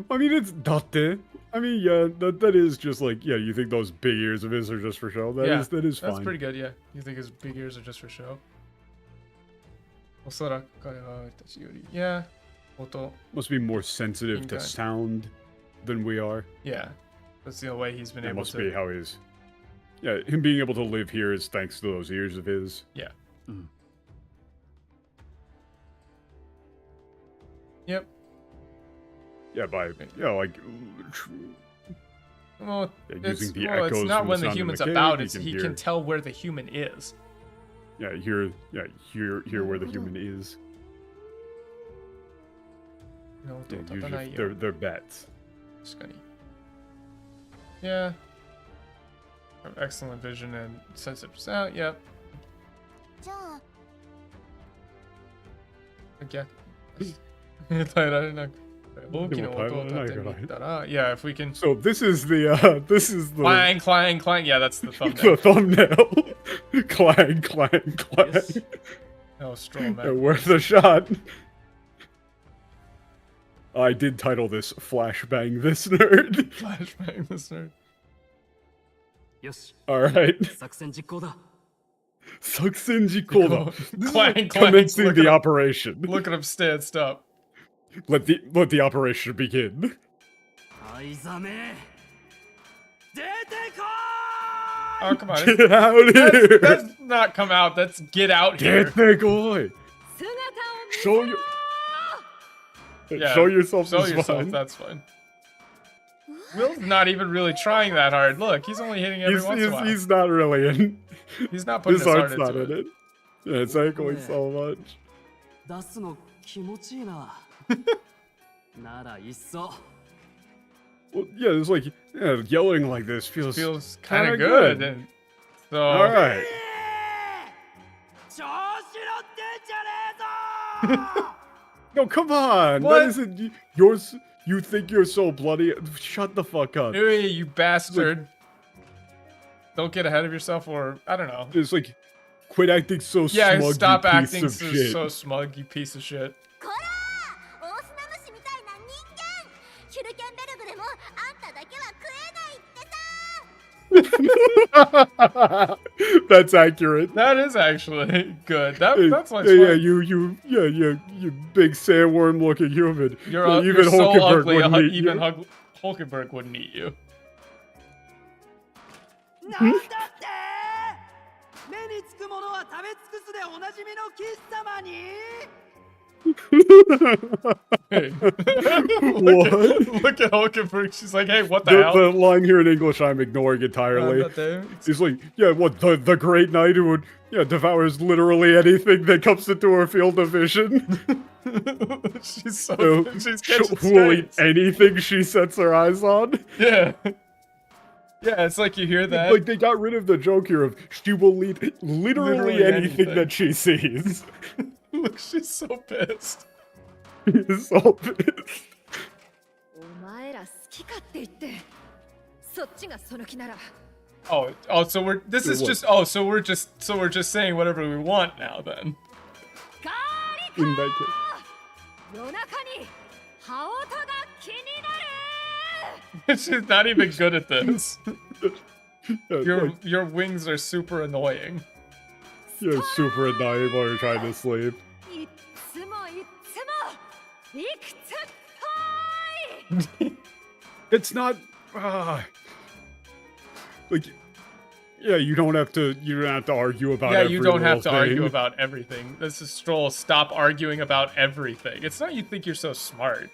I mean, it's datte. I mean, yeah, that is just like, yeah, you think those big ears of his are just for show? That is fine. That's pretty good, yeah. You think his big ears are just for show? Yeah. Must be more sensitive to sound than we are. Yeah. That's the only way he's been That able must to... be how he's... Yeah, him being able to live here is thanks to those ears of his. Yeah. Yep. Yeah, like... Well, using the echoes it's not from when the the sound in human's the cave, about, you it's can he hear- can tell where the human is. Yeah, hear where the human is. No, Yeah, usually they're bats. Yeah. Excellent vision and sensitive sound, yep. じゃあ Again. 耐えられなくて大きな音を立てみたら Yeah, if we can... So this is the Clang, clang, clang. Yeah, that's the the thumbnail. thumbnail. Clang, clang, clang. Yes. Oh, Stroll, Yeah, worth a shot. I did title this Flashbang This Nerd. Flashbang this nerd. よし、 Alright. 作戦実行だ。 Saksen Jikoda. This is Clang, like clang, commencing look the at him. operation. Look at him stand up. Let the operation begin. 藍ザメ出てこ Oh, come on. Get out here. That's not come out. That's get out here. Get the boy. Show you. Yeah, Show yourself. Show is yourself. fine. That's fine. Will's not even really trying that hard. Look, he's only hitting every once in a while. He's not really in. He's not putting His his heart heart's not into in it. it. Yeah, it's echoing so much. 出すの気持ちいいな。ならいっそ。 Well, yeah, it's like yelling like this feels kind of kinda good. And so, All right. 調子乗ってんじゃねえぞ No, come on. What? That isn't yours. You think you're so bloody? Shut the fuck up. hey, you bastard. Don't get ahead of yourself, or I don't know. It's like, quit acting so Yeah, smug. stop you piece acting of shit. so smug, you piece of shit. こらー大砂虫みたいな人間ヒュルケンベルグでもあんただけは食えないってさ That's accurate. That is actually good. That's like yeah, you big sandworm looking human. You're, Yeah, you're so Hulkenberg ugly. wouldn't eat Even you. Hulkenberg wouldn't eat you. なんだって目につくものは食べ尽くすでおなじみのキス様に Hey. What? Look at Hulkenberg. She's like, hey, what the hell? The line here in English I'm ignoring entirely. Not there. He's like, yeah, what, the great knight who would, devours literally anything that comes into her field of vision. She's so, she's catching Who will eat strays. anything she sets her eyes on. Yeah. Yeah, it's like you hear that. Like, they got rid of the joke here of, she will eat literally anything that she sees. Look, she's so pissed. She's so pissed. お前ら好き勝手言ってそっちがその気なら Oh, so we're this is just so we're just saying whatever we want now then. In that case. 夜中に羽音が気になる She's not even good at this. Yeah, Your wings are super annoying. you're super annoying while you're trying to sleep. いつもいつもいくつぽい It's not like, yeah, you don't have to argue about Yeah, every you don't have to little argue thing. about everything. This is Stroll. Stop arguing about everything. It's not you think you're so smart.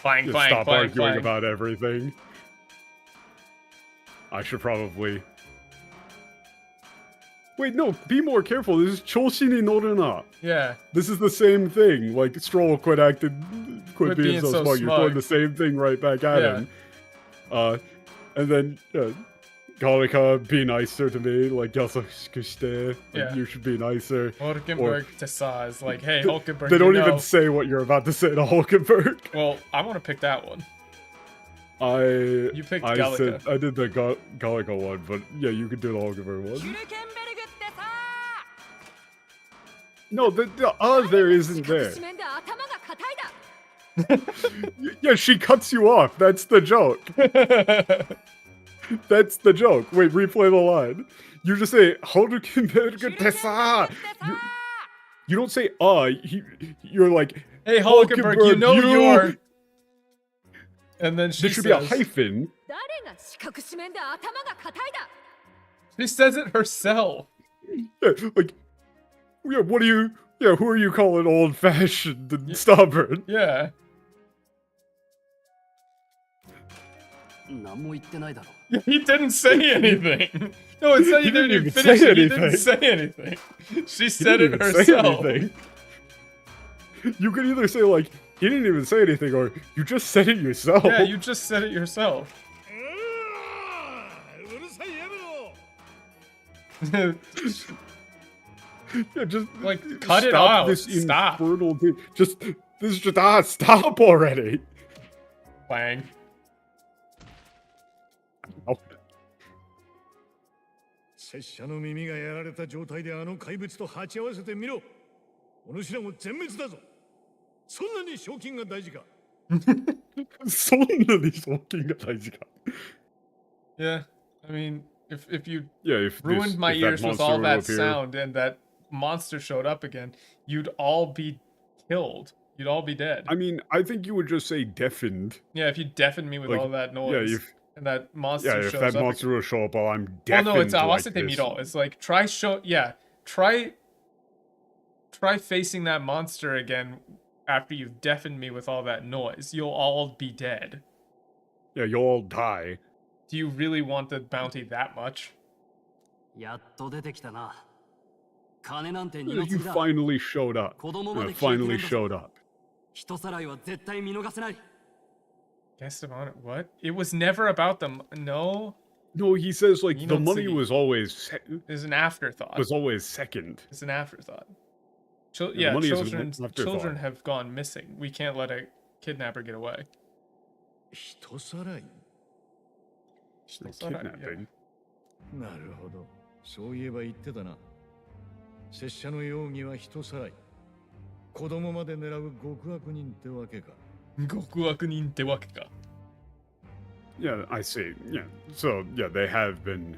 Clang, Just clang, stop clang, arguing clang. about everything. I should probably... Wait, no, be more careful. This is Choshi ni Noruna. Yeah. This is the same thing. Like, Stroll quit being so smart. You're doing the same thing right back at him. And then, Galika, be nicer to me. Like, yasakushite. Yeah. You should be nicer. Hulkenberg to Sa is like, hey, Hulkenberg, They don't you know. even say what you're about to say to Hulkenberg. Well, I want to pick that one. You picked I Gallica. said I did the Gallica one, but yeah, you could do the Hulkenberg one. No, the there isn't there. 紙面で頭が硬いだ Yeah, she cuts you off. That's the joke. That's the joke. Wait, replay the line. You just say Hulkenberg tesa. You don't say you're like, hey, Hulkenberg, you know you're. And then she there should be a hyphen. 誰が四角紙面で頭が硬いだ She says it herself. Yeah, like, yeah, who are you calling old-fashioned and stubborn? Yeah. 何も言ってないだろ He didn't say anything. No, it's not you didn't even finish it. He didn't say anything. She said it herself. You could either say, like, he didn't even say anything, or you just said it yourself. Yeah, you just said it yourself. Yeah, just like cut it out. This Stop. Infernal thing. Stop already. Bang. Oh. 拙者の耳がやられた状態であの怪物と鉢合わせてみろ。お主らも全滅だぞ。そんなに賞金が大事か。そんなに賞金が大事か。Yeah, I mean, if you if ruined my ears with all that sound and that monster showed up again, you'd all be killed. You'd all be dead. I mean, I think you would just say deafened. Yeah, if you deafened me with like, all that noise. Yeah, and that monster if shows that up monster will show up while I'm well, deafened. no, it's like awasete miro. It's like try facing that monster again after you've deafened me with all that noise. You'll all be dead. Yeah, you'll all die. Do you really want the bounty that much? やっと出てきたな。金なんて二 You の次だ。 finally showed up. 子供まで Yeah, 消えて finally るんだぞ showed up. 人さらいは絶対見逃せない。 Guest of honor. What? It was never about them. No. No, he says like the money Minotsugi. was always Is an afterthought. was always second. It's an afterthought. the Yeah, money is an children afterthought. have gone missing. We can't let a kidnapper get away. 人さらい。 Kidnapping. なるほど。そういえば言ってたな。拙者の容疑は人さらい。子供まで狙う極悪人ってわけか。極悪人ってわけか。 Yeah, I see. Yeah, so yeah, they have been.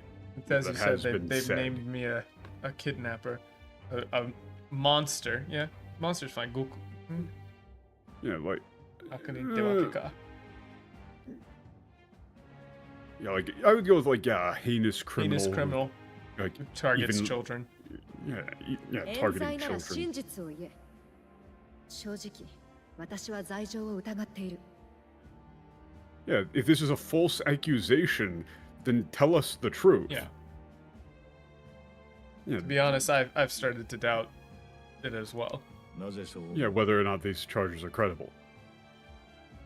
As you that said, has been they've said. named me a kidnapper, a monster. Yeah, monster's fine. Goku. Yeah, like. 悪人ってわけか。 Yeah, like I would go with like a heinous criminal. Heinous criminal. Like Who targets even- children. Yeah, 冤 targeting 罪なら children. 真実を言え正直、私は罪状を疑っている。 Yeah, if this is a false accusation, then tell us the truth. Yeah. Yeah, To be honest, I've started to doubt it as well. なぜそう yeah, whether or not these charges are credible.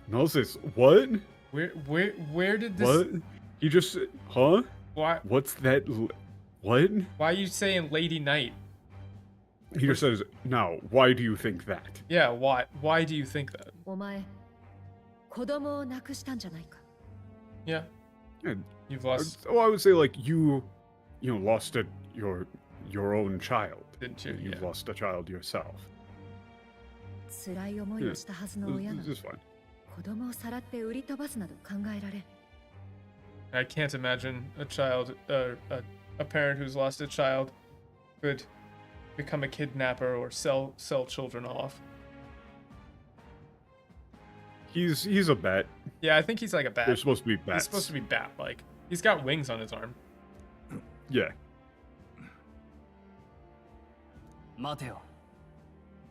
Nonsense. What? Where did this? What? He just huh? Why What's that? What? why are you saying Lady Knight? He just says, now, why do you think that? Yeah, why do you think that? お前、子供を亡くしたんじゃないか。 Yeah, And you've lost, I would say like you lost your own child. didn't you? You've Yeah. lost a child yourself. 辛い思いをしたはずの親が This is fine. 子供をさらって売り飛ばすなど考えられん。 I can't imagine a child, a parent who's lost a child, could become a kidnapper or sell children off. He's a bat. Yeah, I think he's like a bat. They're supposed to be He's bats. supposed to be bat-like. He's got wings on his arm. Yeah. 待てよ。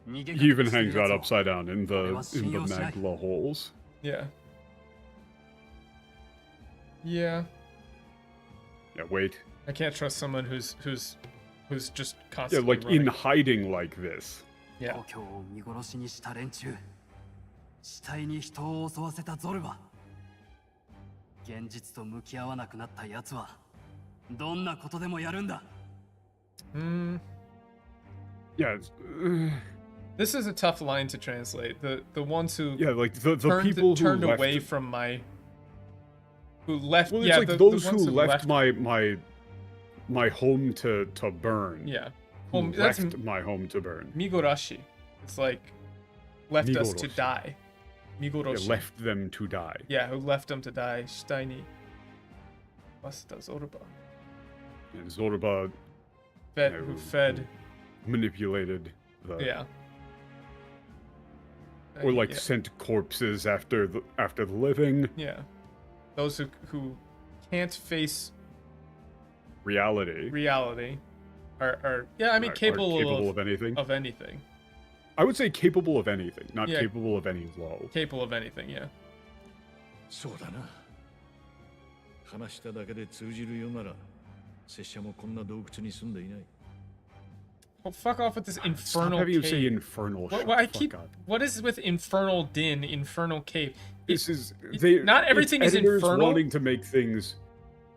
逃げ He even 隠れしてる hangs out 奴を upside down in the Never magla holes. Yeah. Yeah. Yeah, wait. I can't trust someone who's just Yeah, constantly like in running. hiding like this. Yeah. 故郷を見殺しにした連中。死体に人を襲わせたゾルバ。現実と向き合わなくなった奴は、どんなことでもやるんだ。Hmm. Yeah. This is a tough line to translate. The ones who Yeah, like the turned, people who turned left. away from my who left. Well, it's yeah, like the those ones who left my home to burn. Yeah. Who Well, that's left my home to burn. Migorashi. It's like left us to Migoroshi. die. Yeah, Migoroshi. left them to die. Yeah, who left them to die. Shitai ni waseta Zoruba. And Zoruba Fed, Yeah, who who- fed. manipulated the Yeah. or like yeah. sent corpses after the living. Yeah. Those who can't face Reality. reality are yeah, I mean Are capable of anything. of anything. I would say capable of anything, not Yeah. capable of any low. Capable of anything, yeah. そうだな。話しただけで通じるようなら、拙者もこんな洞窟に住んでいない。 Well, fuck off with this Stop infernal having you say cave. infernal. What, Shut what I the keep fuck up. what is with infernal din, infernal cave? This is it- they. not it's everything is editors infernal. wanting to make things.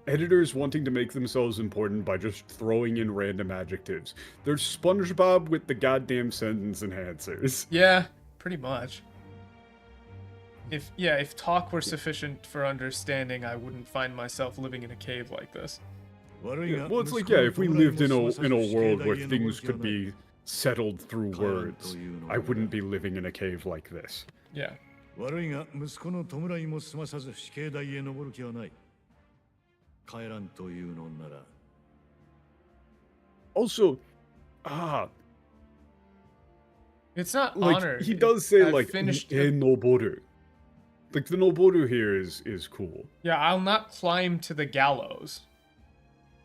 Editors wanting to make themselves important by just throwing in random adjectives. There's SpongeBob with the goddamn sentence enhancers. Yeah, pretty much. If talk were sufficient for understanding, I wouldn't find myself living in a cave like this. Yeah, well, it's like if we lived in a world where things could be settled through words, I wouldn't be living in a cave like this. Yeah. 悪いが息子の弔いも済まさず死刑台へ登る気はない。帰らんというのなら。Also, It's not like honor. he does say I like finished "e noboru." Like the noboru here is cool. Yeah, I'll not climb to the gallows.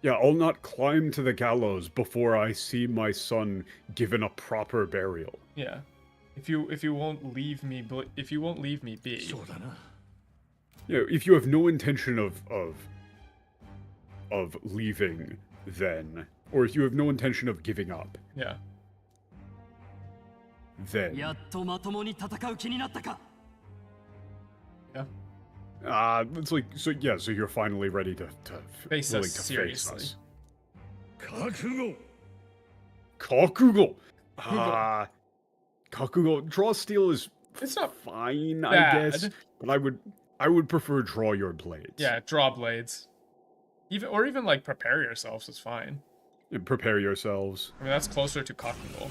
Yeah, I'll not climb to the gallows before I see my son given a proper burial. Yeah. If you won't leave me be. そうだな。 You know, if you have no intention of leaving, then, or if you have no intention of giving up, Yeah. then, やっとまともに戦う気になったか。 Yeah. it's like so. Yeah, so you're finally ready to Face willing us to seriously. face us. 覚悟。 Kakugo. Kakugo. Draw steel is It's not fine, I bad. guess, but I would prefer draw your blades. Yeah, draw blades. Even like prepare yourselves is fine. And prepare yourselves. I mean that's closer to Kakugo.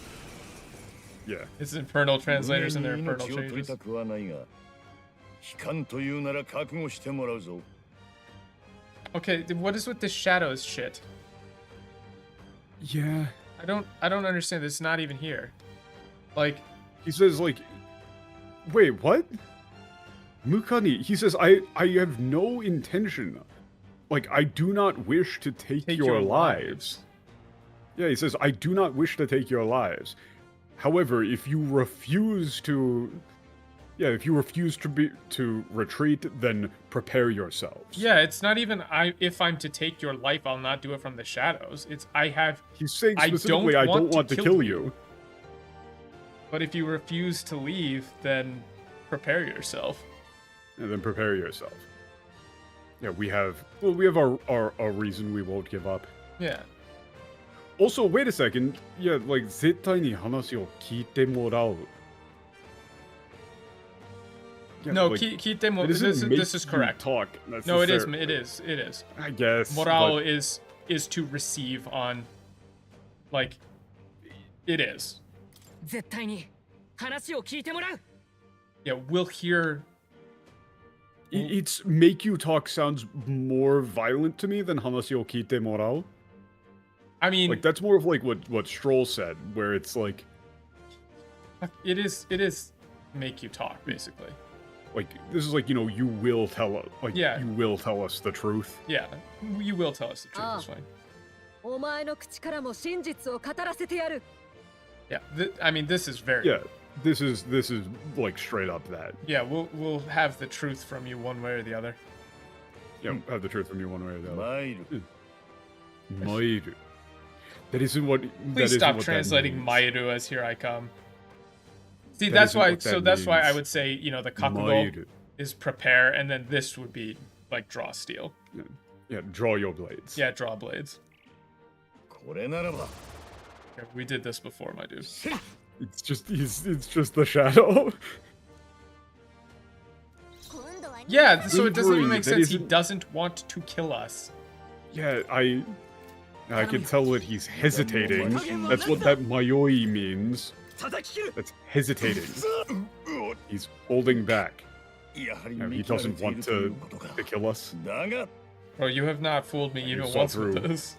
Yeah. It's infernal translators and their 命 infernal を取り changes. たくはないが、悲観というなら覚悟してもらうぞ。 Okay, what is with this shadows shit? Yeah. I don't understand. It's not even here. Like, He says like, wait, what? Mukani. He says I have no intention. Like I do not wish to take, take your lives. Yeah, he says I do not wish to take your lives. However, if you refuse to, to retreat, then prepare yourselves. Yeah, it's not even if I'm to take your life, I'll not do it from the shadows. It's He's saying specifically, I don't want to kill you. But if you refuse to leave, then prepare yourself. And then prepare yourself. Yeah, we have our reason we won't give up. Yeah. Also, wait a second. Yeah, like 絶対に話を聞いてもらう. Yeah, no, like, this is correct. Talk. No, it is. I guess. Morale is to receive on, like, it is. 絶対に話を聞いてもらう. Yeah, we'll hear. It's make you talk sounds more violent to me than 話を聞いてもらう. I mean, like that's more of like what Stroll said, where it's like. It is make you talk basically. Like this is like, you know, you will tell us, like, yeah. You will tell us the truth. Yeah, you will tell us the truth. It's fine. お前の口からも真実を語らせてやる. Yeah, I mean, this is very. Yeah, this is like straight up that. Yeah, we'll have the truth from you one way or the other. Yeah, have the truth from you one way or the other. Mairu. That isn't what. Please stop translating Mairu as "here I come." See, that's why. So that's why I would say, you know, the kakugo is prepare, and then this would be like draw steel. Yeah, draw your blades. Yeah, draw blades. Yeah, we did this before, my dude. It's just the shadow. Yeah, so it doesn't even make sense. He doesn't want to kill us. Yeah, I can tell that he's hesitating. That's what that mayoi means. That's hesitating. He's holding back. He doesn't want to kill us. Bro, you have not fooled me even once with this.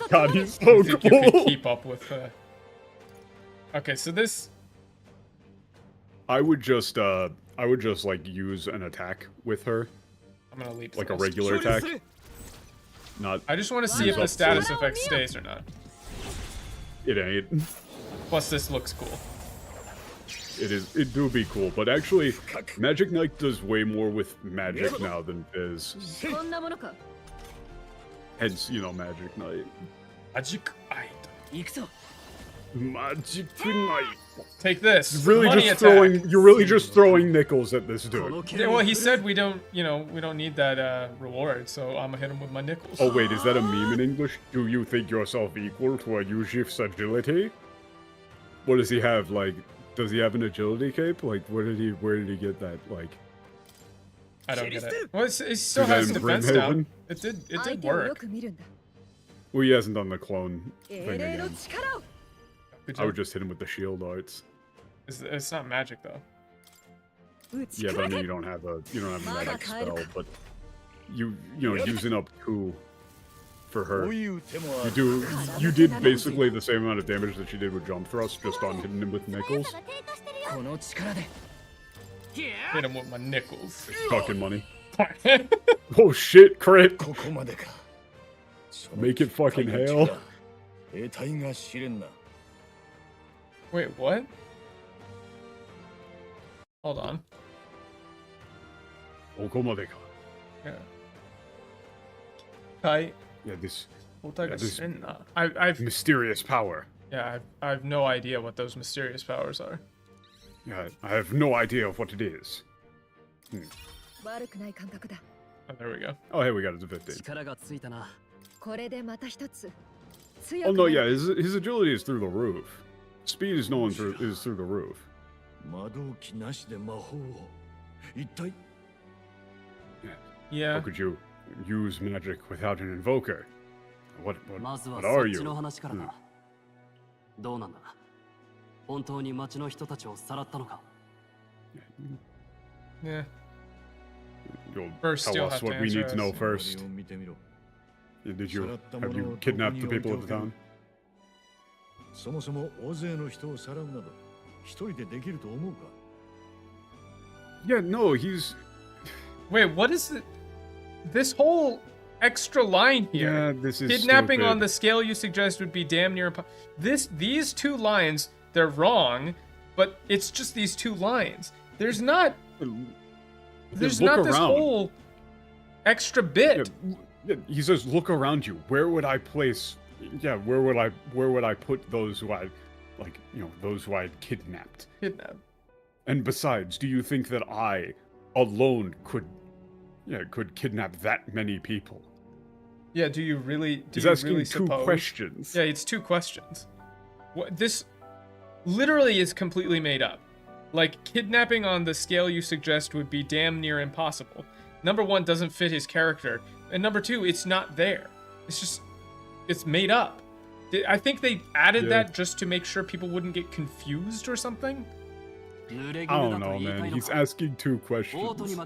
God, he's so cool. You can keep up with. Okay, so this. I would just like use an attack with her. I'm gonna leap. Like a regular attack. Not. I just want to see if the status effect stays or not. It ain't. Plus, this looks cool. It do be cool, but actually, Magic Knight does way more with magic now than Fizz. Hence, you know, Magic Knight. Magic Knight. Magic Knight. Take this. You're really just throwing nickels at this dude. Yeah, well, he said we don't need that reward, so I'm gonna hit him with my nickels. Oh wait, is that a meme in English? Do you think yourself equal to a Yujif's agility? What does he have? Like, does he have an agility cape? Like, where did he get that? Like, I don't get it. Well, he still has defense down. It did work. Well, he hasn't done the clone thing again. I would just hit him with the shield arts. It's not magic though. Yeah, but I mean you don't have a magic spell, but you know using up 2 for her. You did basically the same amount of damage that you did with jump thrust, just on hitting him with nickels. Hit him with my nickels. Fucking money. Oh shit, crit! Make it fucking hail. Wait, what? Hold on. Yeah. This I've mysterious power. Yeah, I've no idea what those mysterious powers are. Yeah, I have no idea of what it is. Oh, there we go. Oh, hey, we got it to 15. Oh no, yeah, his agility is through the roof. Speed is through the roof. Yeah. How could you use magic without an invoker? What are you? どうなんだ本当に町の人たちをさらったのか Yeah. You'll First, tell you'll us have to what we need to answer know us. first. Have you kidnapped the people of the town? そもそも大勢の人をさらうなど一人でできると思うか Yeah, no, he's... Wait, what is it? This whole extra line here. Yeah, this is Kidnapping stupid. on the scale you suggest would be damn near these two lines, they're wrong, but it's just these two lines. There's not this around. whole extra bit. Yeah, he says, "Look around you. Where would I place? Yeah, where would I put those who I, like, you know, those who I kidnapped? And besides, do you think that I, alone, could kidnap that many people?" Yeah, do you really? He's asking two questions. Yeah, it's two questions. This literally is completely made up. Like, kidnapping on the scale you suggest would be damn near impossible. Number one, doesn't fit his character. And number two, it's not there. It's made up. I think they added that just to make sure people wouldn't get confused or something. I don't know, man. He's asking two questions. It's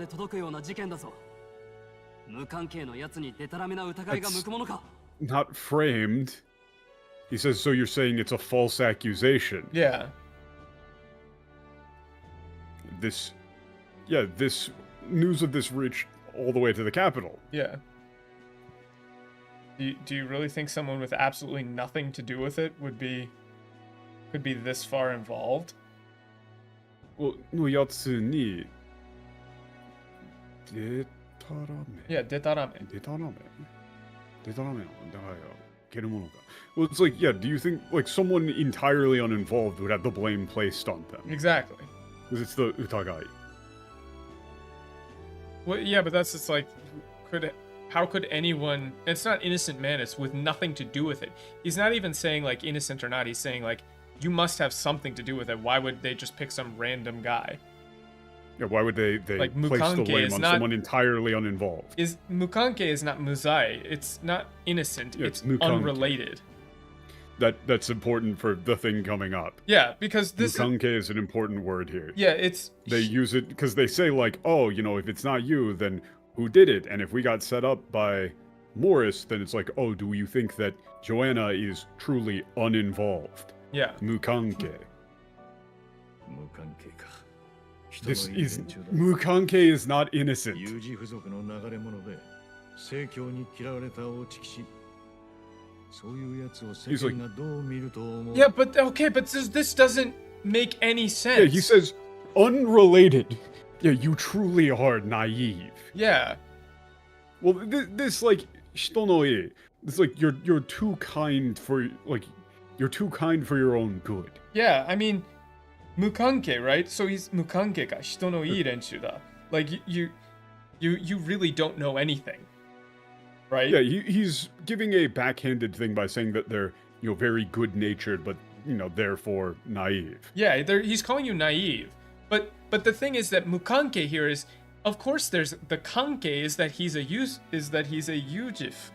not framed. He says, so you're saying it's a false accusation? Yeah. This news of this reached all the way to the capital. Yeah. Do you really think someone with absolutely nothing to do with it could be this far involved? Well, no yatsu ni detarame. Yeah, detarame. Well, it's like, yeah, do you think, like, someone entirely uninvolved would have the blame placed on them? Exactly. Because it's the utagai. Well, yeah, but that's just like, how could anyone? It's not innocent man. It's with nothing to do with it. He's not even saying like innocent or not. He's saying like you must have something to do with it. Why would they just pick some random guy? Yeah, why would they like, place the blame on someone entirely uninvolved? Mukanke is not muzai. It's not innocent. Yeah, it's mukanke. Unrelated. That's important for the thing coming up. Yeah, because this mukanke is an important word here. Yeah, they use it because they say like, oh, you know, if it's not you, then who did it? And if we got set up by Morris, then it's like, oh, do you think that Joanna is truly uninvolved? Yeah. Mukanke. Mukanke Mukanke is not innocent. He's like, yeah, but okay, but this doesn't make any sense. Yeah, he says unrelated. Yeah, you truly are naive. Yeah. Well, this like shitono-e. It's like you're too kind for your own good. Yeah, I mean, mukanke, right? So he's mukanke ka shitono-ii renshu da. Like you really don't know anything, right? Yeah, he's giving a backhanded thing by saying that they're, you know, very good-natured, but, you know, therefore naive. Yeah, he's calling you naive. But the thing is that mukanke here is, of course, there's the kanke is that he's a yujif.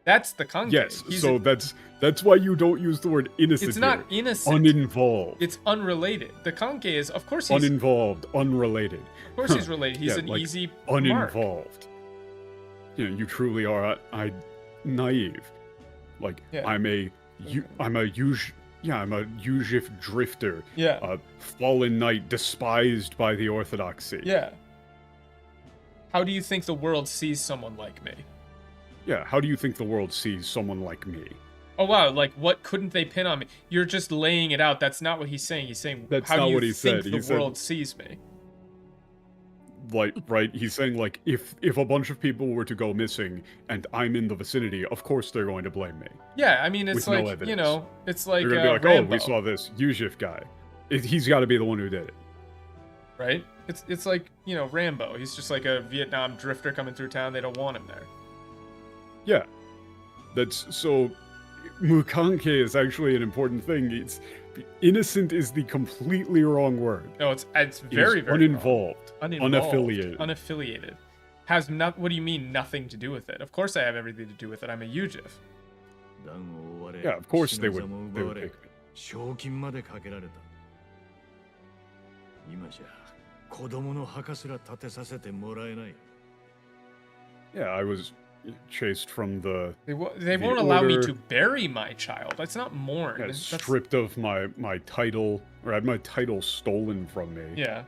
That's the kanke. Yes, so that's why you don't use the word innocent. It's not here. Innocent. Uninvolved. It's unrelated. The kanke is, of course, he's uninvolved, unrelated. Of course, he's related. He's an like, easy uninvolved. Mark. You know, you truly are naive. Like, yeah. I'm a Yujif drifter. Yeah. A fallen knight despised by the orthodoxy. Yeah. How do you think the world sees someone like me? Yeah, how do you think the world sees someone like me? Oh wow, like what couldn't they pin on me? You're just laying it out. That's not what he's saying. He's saying, that's how not do you what he think said. the world sees me? Like, right, he's saying, like, if a bunch of people were to go missing and I'm in the vicinity, of course they're going to blame me. Yeah, I mean, it's like, no you know, it's like, they're gonna be like, Rambo. oh, we saw this Yujif guy. He's got to be the one who did it. Right? It's like, you know, Rambo. He's just like a Vietnam drifter coming through town. They don't want him there. Yeah. That's, so, mukanke is actually an important thing. Innocent is the completely wrong word. No, it's very, very uninvolved. Wrong. Unaffiliated. Has not. What do you mean nothing to do with it? Of course I have everything to do with it. I'm a Yujif. Yeah, of course they would pick me. Yeah, I was chased from the... They won't allow me to bury my child. That's not mourn. Yeah, stripped of my title, or had my title stolen from me. Yeah.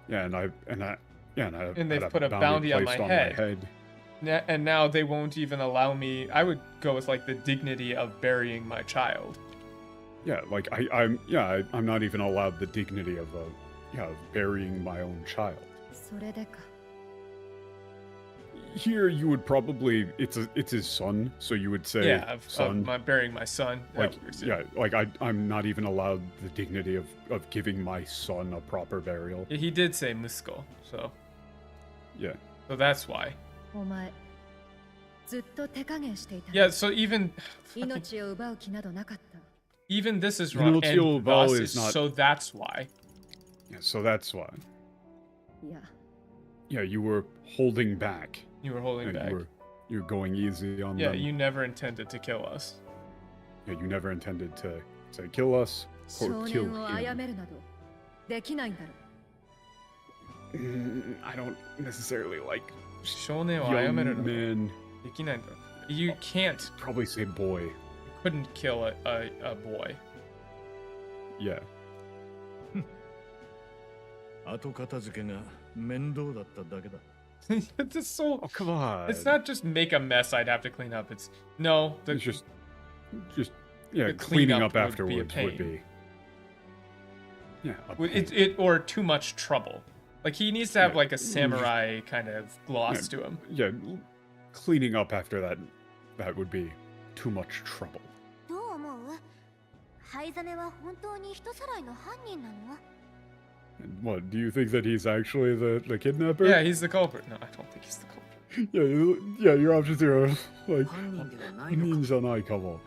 Yeah, and they've put a bounty on my head. And now they won't even allow me. I would go with like the dignity of burying my child. Yeah, like I'm not even allowed the dignity of of burying my own child. それでか。 Here you would probably it's his son, so you would say Yeah, son. of burying my son. Like like I'm not even allowed the dignity of giving my son a proper burial. Yeah, he did say musko, so Yeah. so that's why. お前、ずっと手加減していた。 Yeah, so even 命を奪う気などなかった。 even this is wrong, Inutile and vow thus is is not- so that's why. Yeah, so that's why. いや、 Yeah, you were holding back. You were holding Yeah, back. you're going easy on Yeah, them. you never intended to kill us. Yeah, you never intended to kill us 少 or kill 年を殺 him. めるなどできないんだろ。 I don't necessarily like 少年を young 殺めるの men. できないんだ。You can't, Probably say boy. you couldn't kill a boy. Yeah. 後片付けが面倒だっただけだ。It's just so. Oh, come on. It's not just make a mess I'd have to clean up. It's no. It's just yeah, the cleaning cleanup up would be a afterwards would pain. be. Yeah. a It pain. or too much trouble. Like he needs to have Yeah. like a samurai kind of gloss Yeah. to him. Yeah, cleaning up after that would be too much trouble. どう思う？灰ザメは本当に人さらいの犯人なの？ And what, do you think that he's actually the kidnapper? Yeah, he's the culprit. No, I don't think he's the culprit. Yeah, your options here are like 犯人ではないのか。 ninja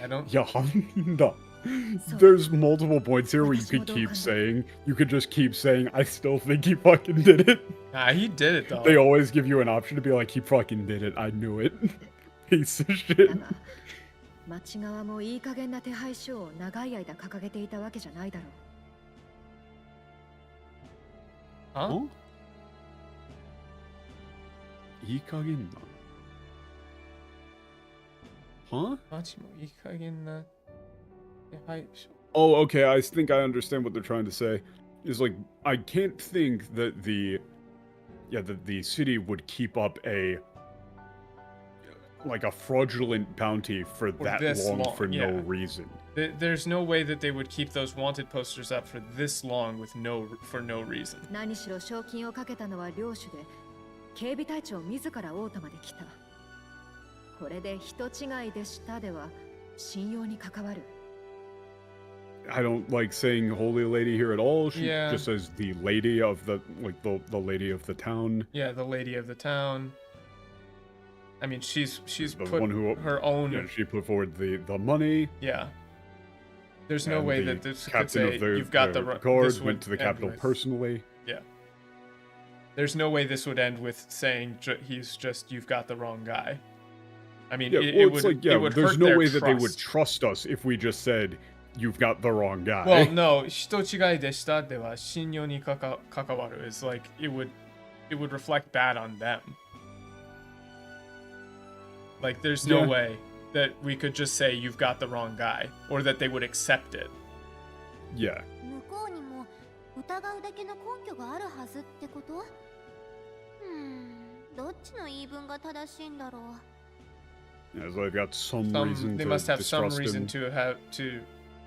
I don't. Yeah, Honda. There's multiple points here where you could keep saying, you could just keep saying, I still think he fucking did it. Nah, he did it though. They always give you an option to be like, he fucking did it. I knew it. Piece of だ shit. が、町側もいい加減な手配書を長い間掲げていたわけじゃないだろう。 Huh? いい加減な。Huh? マジもいい加減な。はい。 Oh, okay. I think I understand what they're trying to say. Is like I can't think that the city would keep up a fraudulent bounty for that this long long, for no yeah. reason. There's no way that they would keep those wanted posters up for this long with for no reason. 何しろ賞金をかけたのは領主で、警備隊長自ら大田まで来た。これで人違いでしたでは信用に関わる。 I don't like saying holy lady here at all. She Yeah. just says the lady of the lady of the town. Yeah, the lady of the town. I mean, she's The put one who her own. Yeah, she put forward the money. Yeah. There's no and way the that this could captain say of the, you've got the the guards this went would to the end capital with- personally. Yeah. There's no way this would end with saying you've got the wrong guy. I mean, Yeah, it well, would it's like, yeah, it would there's hurt no their way that they would trust. trust us if we just said, you've got the wrong guy. Well, no, 人違いでしたでは信用に関わる is like it would reflect bad on them. Like there's no Yeah. way that we could just say you've got the wrong guy or that they would accept it. Yeah. 向こうにも疑うだけの根拠があるはずってこと？どっちの言い分が正しいんだろう。 Yeah, so they've got some reason They to must have some distrust reason him, to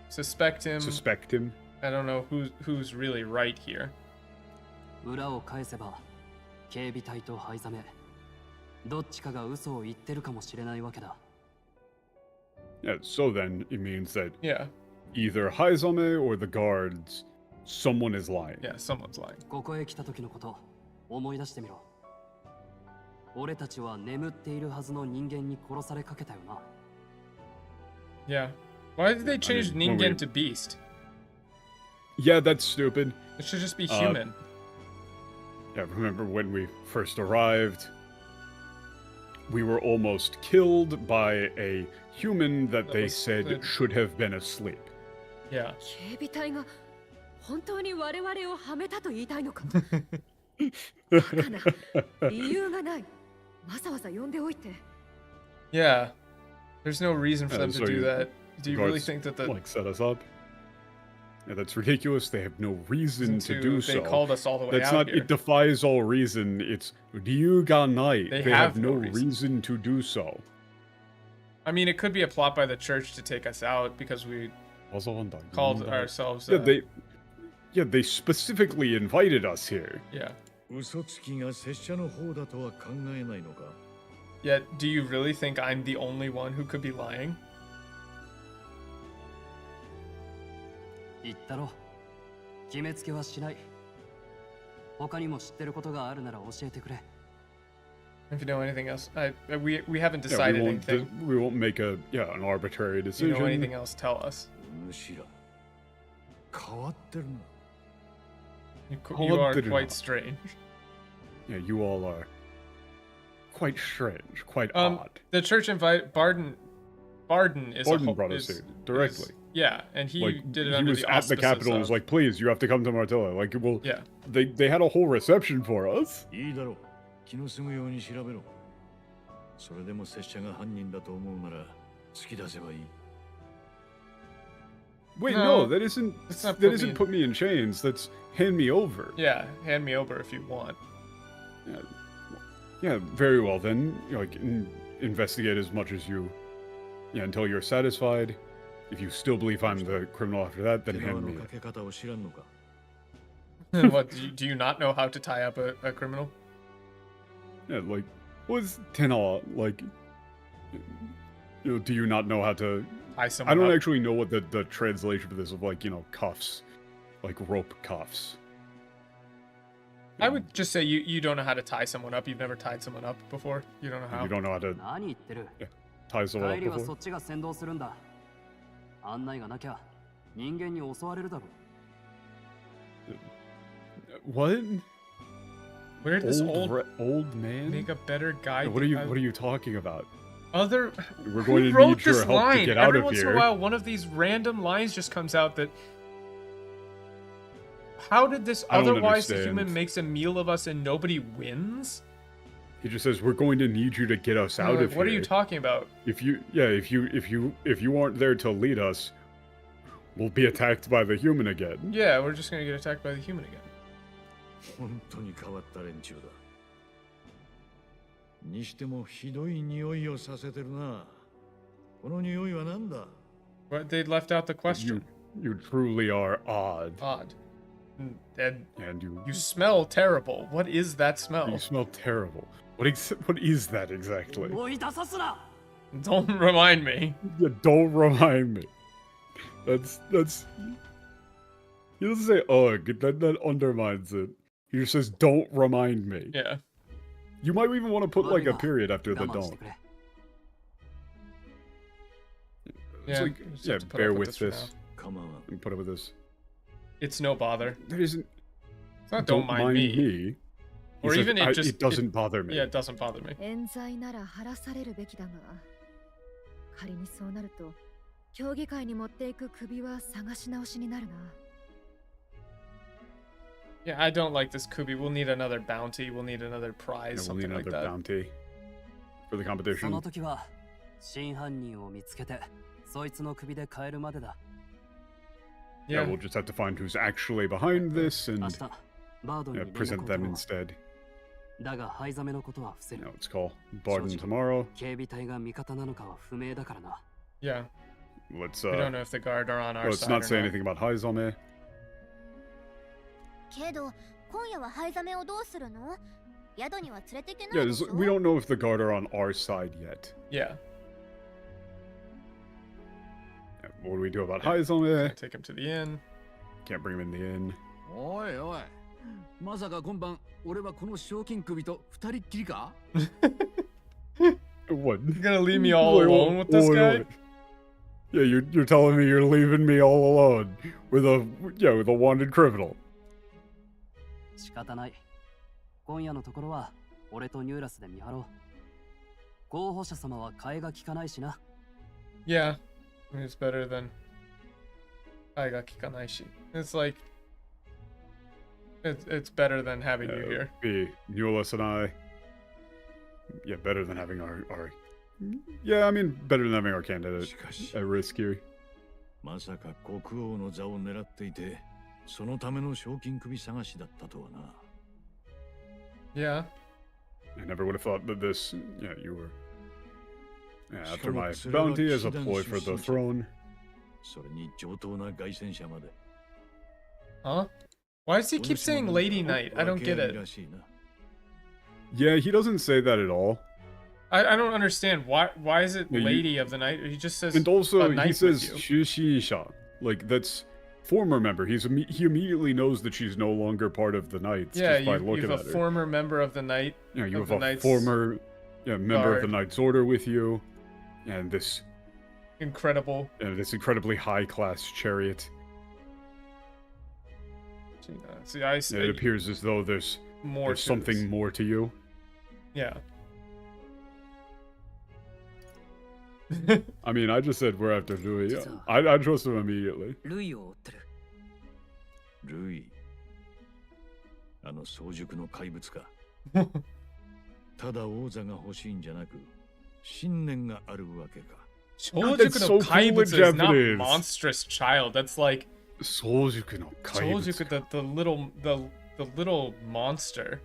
suspect him. suspect him. I don't know who's really right here. 裏を返せば警備隊と灰ザメどっちかが嘘を言ってるかもしれないわけだ。 Yeah, so then it means that Yeah, either Haizame or the guards, someone is lying. yeah, someone's lying. ここへ来た時のこと思い出してみろ。俺たちは眠っているはずの人間に殺されかけたよな。 Yeah. Why did they change mean, when Ningen we- to Beast? Yeah, that's stupid. It should just be human. Yeah, remember when we first arrived? We were almost killed by a human that That they was said the- should have been asleep. Yeah. 警備隊が本当に我々をはめたと言いたいのか。バカな。理由がない。わざわざ呼んでおいて。 Yeah. There's no reason for Yeah, them so to do you- that. Do you really Guards, think that the like set us up? Yeah, that's ridiculous. They have no reason to do so. They called us all the way That's out not. here. It defies all reason. It's Ryuga. They They have have no no reason. reason to do so. I mean, it could be a plot by the church to take us out because we called ourselves. Yeah, they specifically invited us here. Yeah. 嘘つきが拙者の方だとは考えないのか Yet, do you really think I'm the only one who could be lying? 言ったろ。決めつけはしない。他にも知ってることがあるなら教えてくれ。If you know anything else, we haven't Yeah, decided anything. we won't make an arbitrary If you decision. know anything else, tell us. むしろ変わってるな You are quite strange. Yeah, you all are quite strange, quite odd. The church invited Barden. Barden is Barden a brought us here directly. Yeah, and he did it he under was the at the capital and was auspices like, "Please, you have to come to Martilla." Like, well, yeah. they had a whole reception for us. いいだろう気の済むように調べろそれでも拙者が犯人だと思うなら突き出せばいい Wait, No, no, that isn't. it's not That put me isn't in- put me in chains. That's hand me over. Yeah, hand me over if you want. Yeah, very well then. Investigate as much as you. Yeah, until you're satisfied. If you still believe I'm the criminal after that, then 手縄 hand の me か it. け方を知らんのか What do you not know how to tie up a criminal? Yeah, like, what's Tena like? Do you not know how to? Tie someone I don't up? actually know what the translation for this of cuffs, like rope cuffs. I would just say you don't know how to tie someone up. You've never tied someone up before. You don't know how. You don't know how to 何言ってる tie someone 帰 up りはそ before. っちが先導するんだ。案内がなきゃ人間に襲われるだろう。 What? Where did this old man? make a better guide? What are you talking about? Other We're going who to wrote need your this help line? to get out Every of once in here. a while, one of these random lines just comes out that. How did this I don't otherwise the understand. human makes a meal of us and nobody wins? He just says we're going to need you to get us out of here. What are you talking about? If you aren't there to lead us, we'll be attacked by the human again. Yeah, we're just gonna get attacked by the human again. 本当に変わった連中だにしてもひどい匂いをさせてるなこの匂いは何だ But they left out the question. You truly are odd. Odd. And you smell terrible. What is that smell? You smell terrible. What is that exactly? 思い出さすな Don't remind me. Yeah, don't remind me. That's. He doesn't say ugh. That undermines it. He just says don't remind me. Yeah. You might even want to put like a period after the 我慢して don't. くれ It's Yeah, like, you just yeah, have to put bear up with with this this. for Come on. And put up with this. It's no bother. That isn't. It's not don't mind me. He Or says, even it just it doesn't bother me. Yeah, it doesn't bother me. 冤罪なら晴らされるべきだが仮にそうなると競技会に持っていく首は探し直しになるな Yeah, I don't like this Kubi. We'll need another bounty. We'll need another prize, Yeah, we'll something need like another that. bounty for the そ competition. の時は真犯人を見つけてそいつの首で変えるまでだ Yeah, Yeah. we'll just have to find who's actually behind this 明 and 日バードンに yeah, 連 present 絡を them 取ろう instead. だが灰ザメのことは伏せ You る know, let's call Barden tomorrow. 警備隊が味方なのかは不明だからな Yeah. Let's We don't know if the guard are on our let's side not or say not. anything about Haizame. けど今夜は灰ザメをどうするの宿には連れてけな Yeah, いでしょ we don't know if the guard are on our side yet. Yeah. What do we do about Haizame? Take him to the inn. Can't bring him in the inn. おいおいまさか今晩俺はこの賞金首と二人っきりか What? You're gonna leave me all Wait, alone with this wait, guy? wait. Yeah, you're telling me you're leaving me all alone with a wanted criminal. 仕方ない今夜のところは俺とニューラスで見張ろう候補者様は替えが利かないしな Yeah. I mean, it's better than Aiga Kikanaishi. It's like it's better than having you here. Me, Nulis, and I. Yeah, better than having our. Yeah, I mean, better than having our candidate at risk here. まさか国王の座を狙っていて、そのための賞金首探しだったとはな。Yeah. I never would have thought that this. Yeah, you were. Yeah, after my bounty as a ploy for the throne. それに上等な凱旋者まで。 Huh? Why does he keep saying Lady Knight? I don't get it. Yeah, he doesn't say that at all. I don't understand. Why is it Yeah, Lady of the Night? He just says And also, a knight he says with you. Shishisha. Like, that's former member. He immediately knows that she's no longer part of the Knights Yeah, just by you looking have at a her. former member of the Night. Yeah, you of have the a Knights former member of the Guard. Knight's Order with you. And this incredibly high-class chariot. See, I It appears as though there's something more to you. Yeah. I mean, I just said we're after Louis. Yeah. I trust him immediately. ルイを追ってる。ルイ。あの早熟の怪物か。ただ王座が欲しいんじゃなく、信念があるわけか。Shoujuku no Kaibutsu is not monstrous child. That's like Shoujuku no Kaibutsu. Shoujuku, the little monster.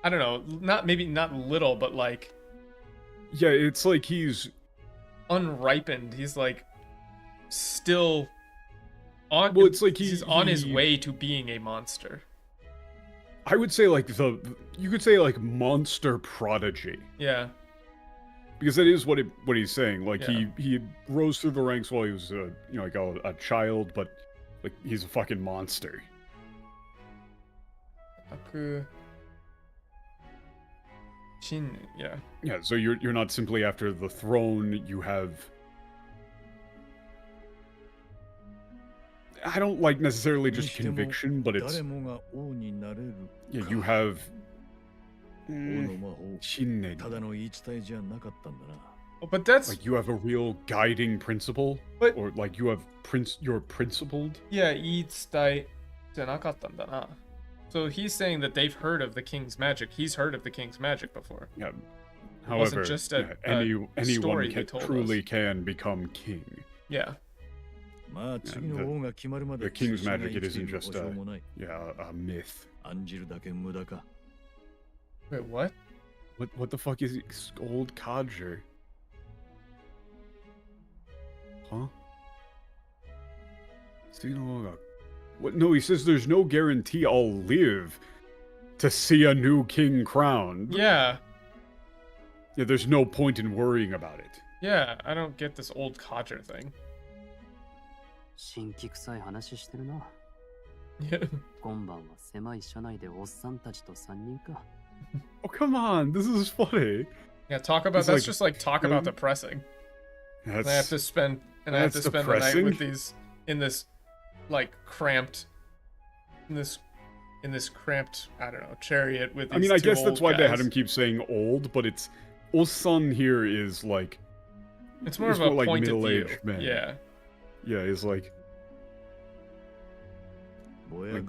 I don't know, maybe not little, but like yeah, it's like he's unripened. He's like still on. Well, it's like he's on his way to being a monster. I would say like you could say like monster prodigy. Yeah. Because that is what he's saying. Like Yeah. he rose through the ranks while he was like a child, but like he's a fucking monster. Yeah. Yeah, so you're not simply after the throne, you have I don't like necessarily just conviction, but it's yeah, you have 王の魔法、ただの言い伝えじゃなかったんだな。 But that's like you have a real guiding principle, But- or like you're principled. Yeah, 言い伝えじゃなかったんだな. So he's saying that they've heard of the king's magic. He's heard of the king's magic before. Yeah. It wasn't However, just yeah, a story anyone he told truly us. can become king. Yeah. まあ次の王が決まるまで The king's 拙者が magic, 生 it きてい isn't る just 保証もない。 a myth. 案じるだけ無駄か。 Wait, what? What the fuck is old codger? Huh? What? No, he says there's no guarantee I'll live to see a new king crowned. Yeah. Yeah, there's no point in worrying about it. Yeah, I don't get this old codger thing. 新規臭い話してるな。 Yeah. 今晩は狭い車内でおっさんたちと3人か。 Oh, come on, this is funny. Yeah, talk about It's that's like- just like talk about depressing. And I have to spend the night depressing. with these in this like cramped in this cramped, I don't know, chariot with these I mean, I two guess that's old why they had guys. him keep saying old, but it's Osan here is like It's more he's of a more like point of view. middle-aged man. Yeah. Yeah, he's like,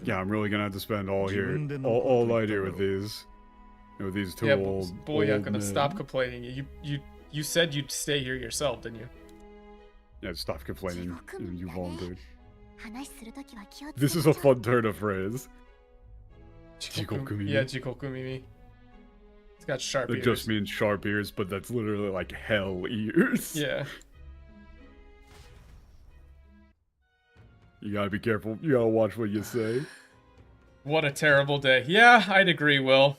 yeah, I'm really gonna have to spend all night here with these two Yeah, old Boyaku, men. stop complaining. You said you'd stay here yourself, didn't you? Yeah, stop complaining. You volunteered. 話するときは気をつけ This is a fun turn of phrase. Yeah, Jikokumimi. It's got sharp It ears. just means sharp ears, but that's literally like hell ears. Yeah. You gotta be careful. You gotta watch what you say. What a terrible day. Yeah, I'd agree, Will.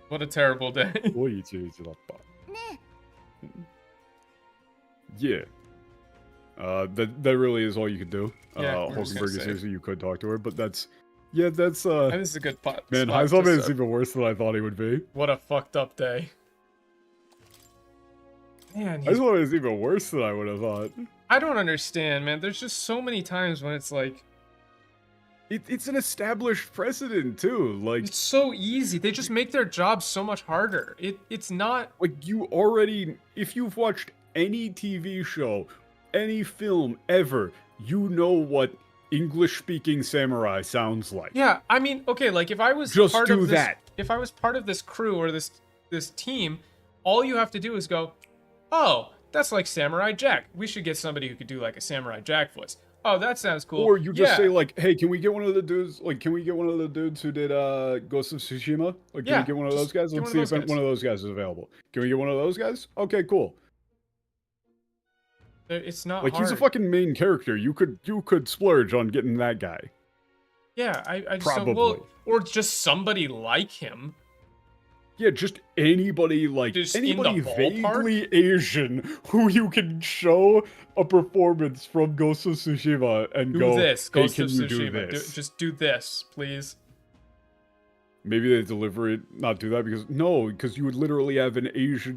What a terrible day. Yeah. That really is all you could do. Yeah, I was gonna Hulkenberg is say. here, so you could talk to her, but that's And this is a good pot. man, spot Heisman to is set. even worse than I thought he would be. What a fucked up day. Man, Heisman is even worse than I would have thought. I don't understand, man. There's just so many times when it's like It's an established precedent too. Like it's so easy. They just make their job so much harder. It's not like you already, if you've watched any TV show, any film ever, you know what English-speaking samurai sounds like. Yeah, I mean, okay, like if I was Just part do of this, that. if I was part of this crew or this team, all you have to do is go, "Oh, that's like Samurai Jack. We should get somebody who could do like a Samurai Jack voice. Oh, that sounds cool. Or you just Yeah. say like, hey, can we get one of the dudes? Like, can we get one of the dudes who did Ghost of Tsushima? Like, can Yeah, we get one of those just guys? get Let's one see of if those guys. one of those guys is available. Can we get one of those guys? Okay, cool. It's not Like, hard. he's a fucking main character. You could splurge on getting that guy. Yeah, I just Probably. don't. Well, or just somebody like him. Yeah, just anybody like Just in the anybody ballpark? vaguely Asian who you can show a performance from Ghost of Tsushima and Do go, this, hey, Ghost can of you do Tsushima. this? Just do this, please. Maybe they deliver it, not do that because you would literally have an Asian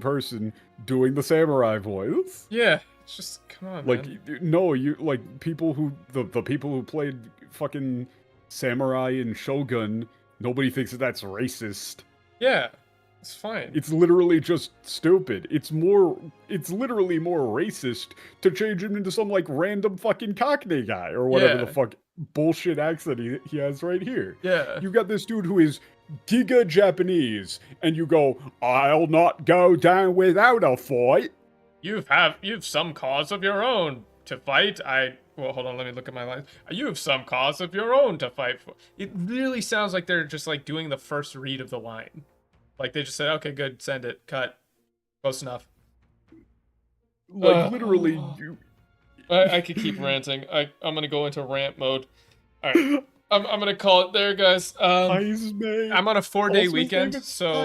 person doing the samurai voice. Yeah, it's just come on, Like man. no, you like people who the people who played fucking samurai and Shogun. Nobody thinks that that's racist. Yeah, it's fine. It's literally just stupid. It's literally more racist to change him into some like random fucking Cockney guy or whatever Yeah. the fuck bullshit accent he has right here. Yeah. You got this dude who is giga Japanese, and you go, I'll not go down without a fight. You've some cause of your own to fight. Well, hold on, let me look at my lines. You have some cause of your own to fight for. It really sounds like they're just like doing the first read of the line. Like they just said, okay, good, send it, cut, close enough. Like literally, you. I could keep ranting. I'm gonna go into rant mode. All right, I'm gonna call it there, guys. I'm on a 4-day weekend, so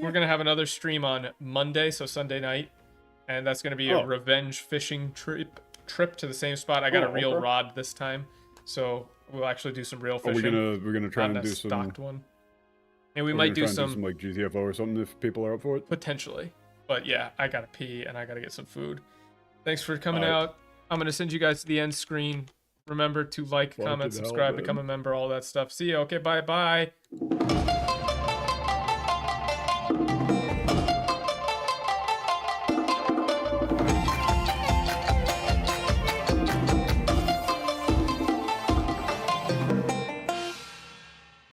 we're gonna have another stream on Monday, so Sunday night, and that's gonna be a revenge fishing trip to the same spot. I got a real rod this time, so we'll actually do some real fishing. We're gonna try not and a do some stocked one, and we might do some like GTFO or something if people are up for it. potentially. But yeah, I gotta pee and I gotta get some food. Thanks for coming out. I'm gonna send you guys to the end screen. Remember to like, comment, subscribe, become a member, all that stuff. See ya. Okay, bye.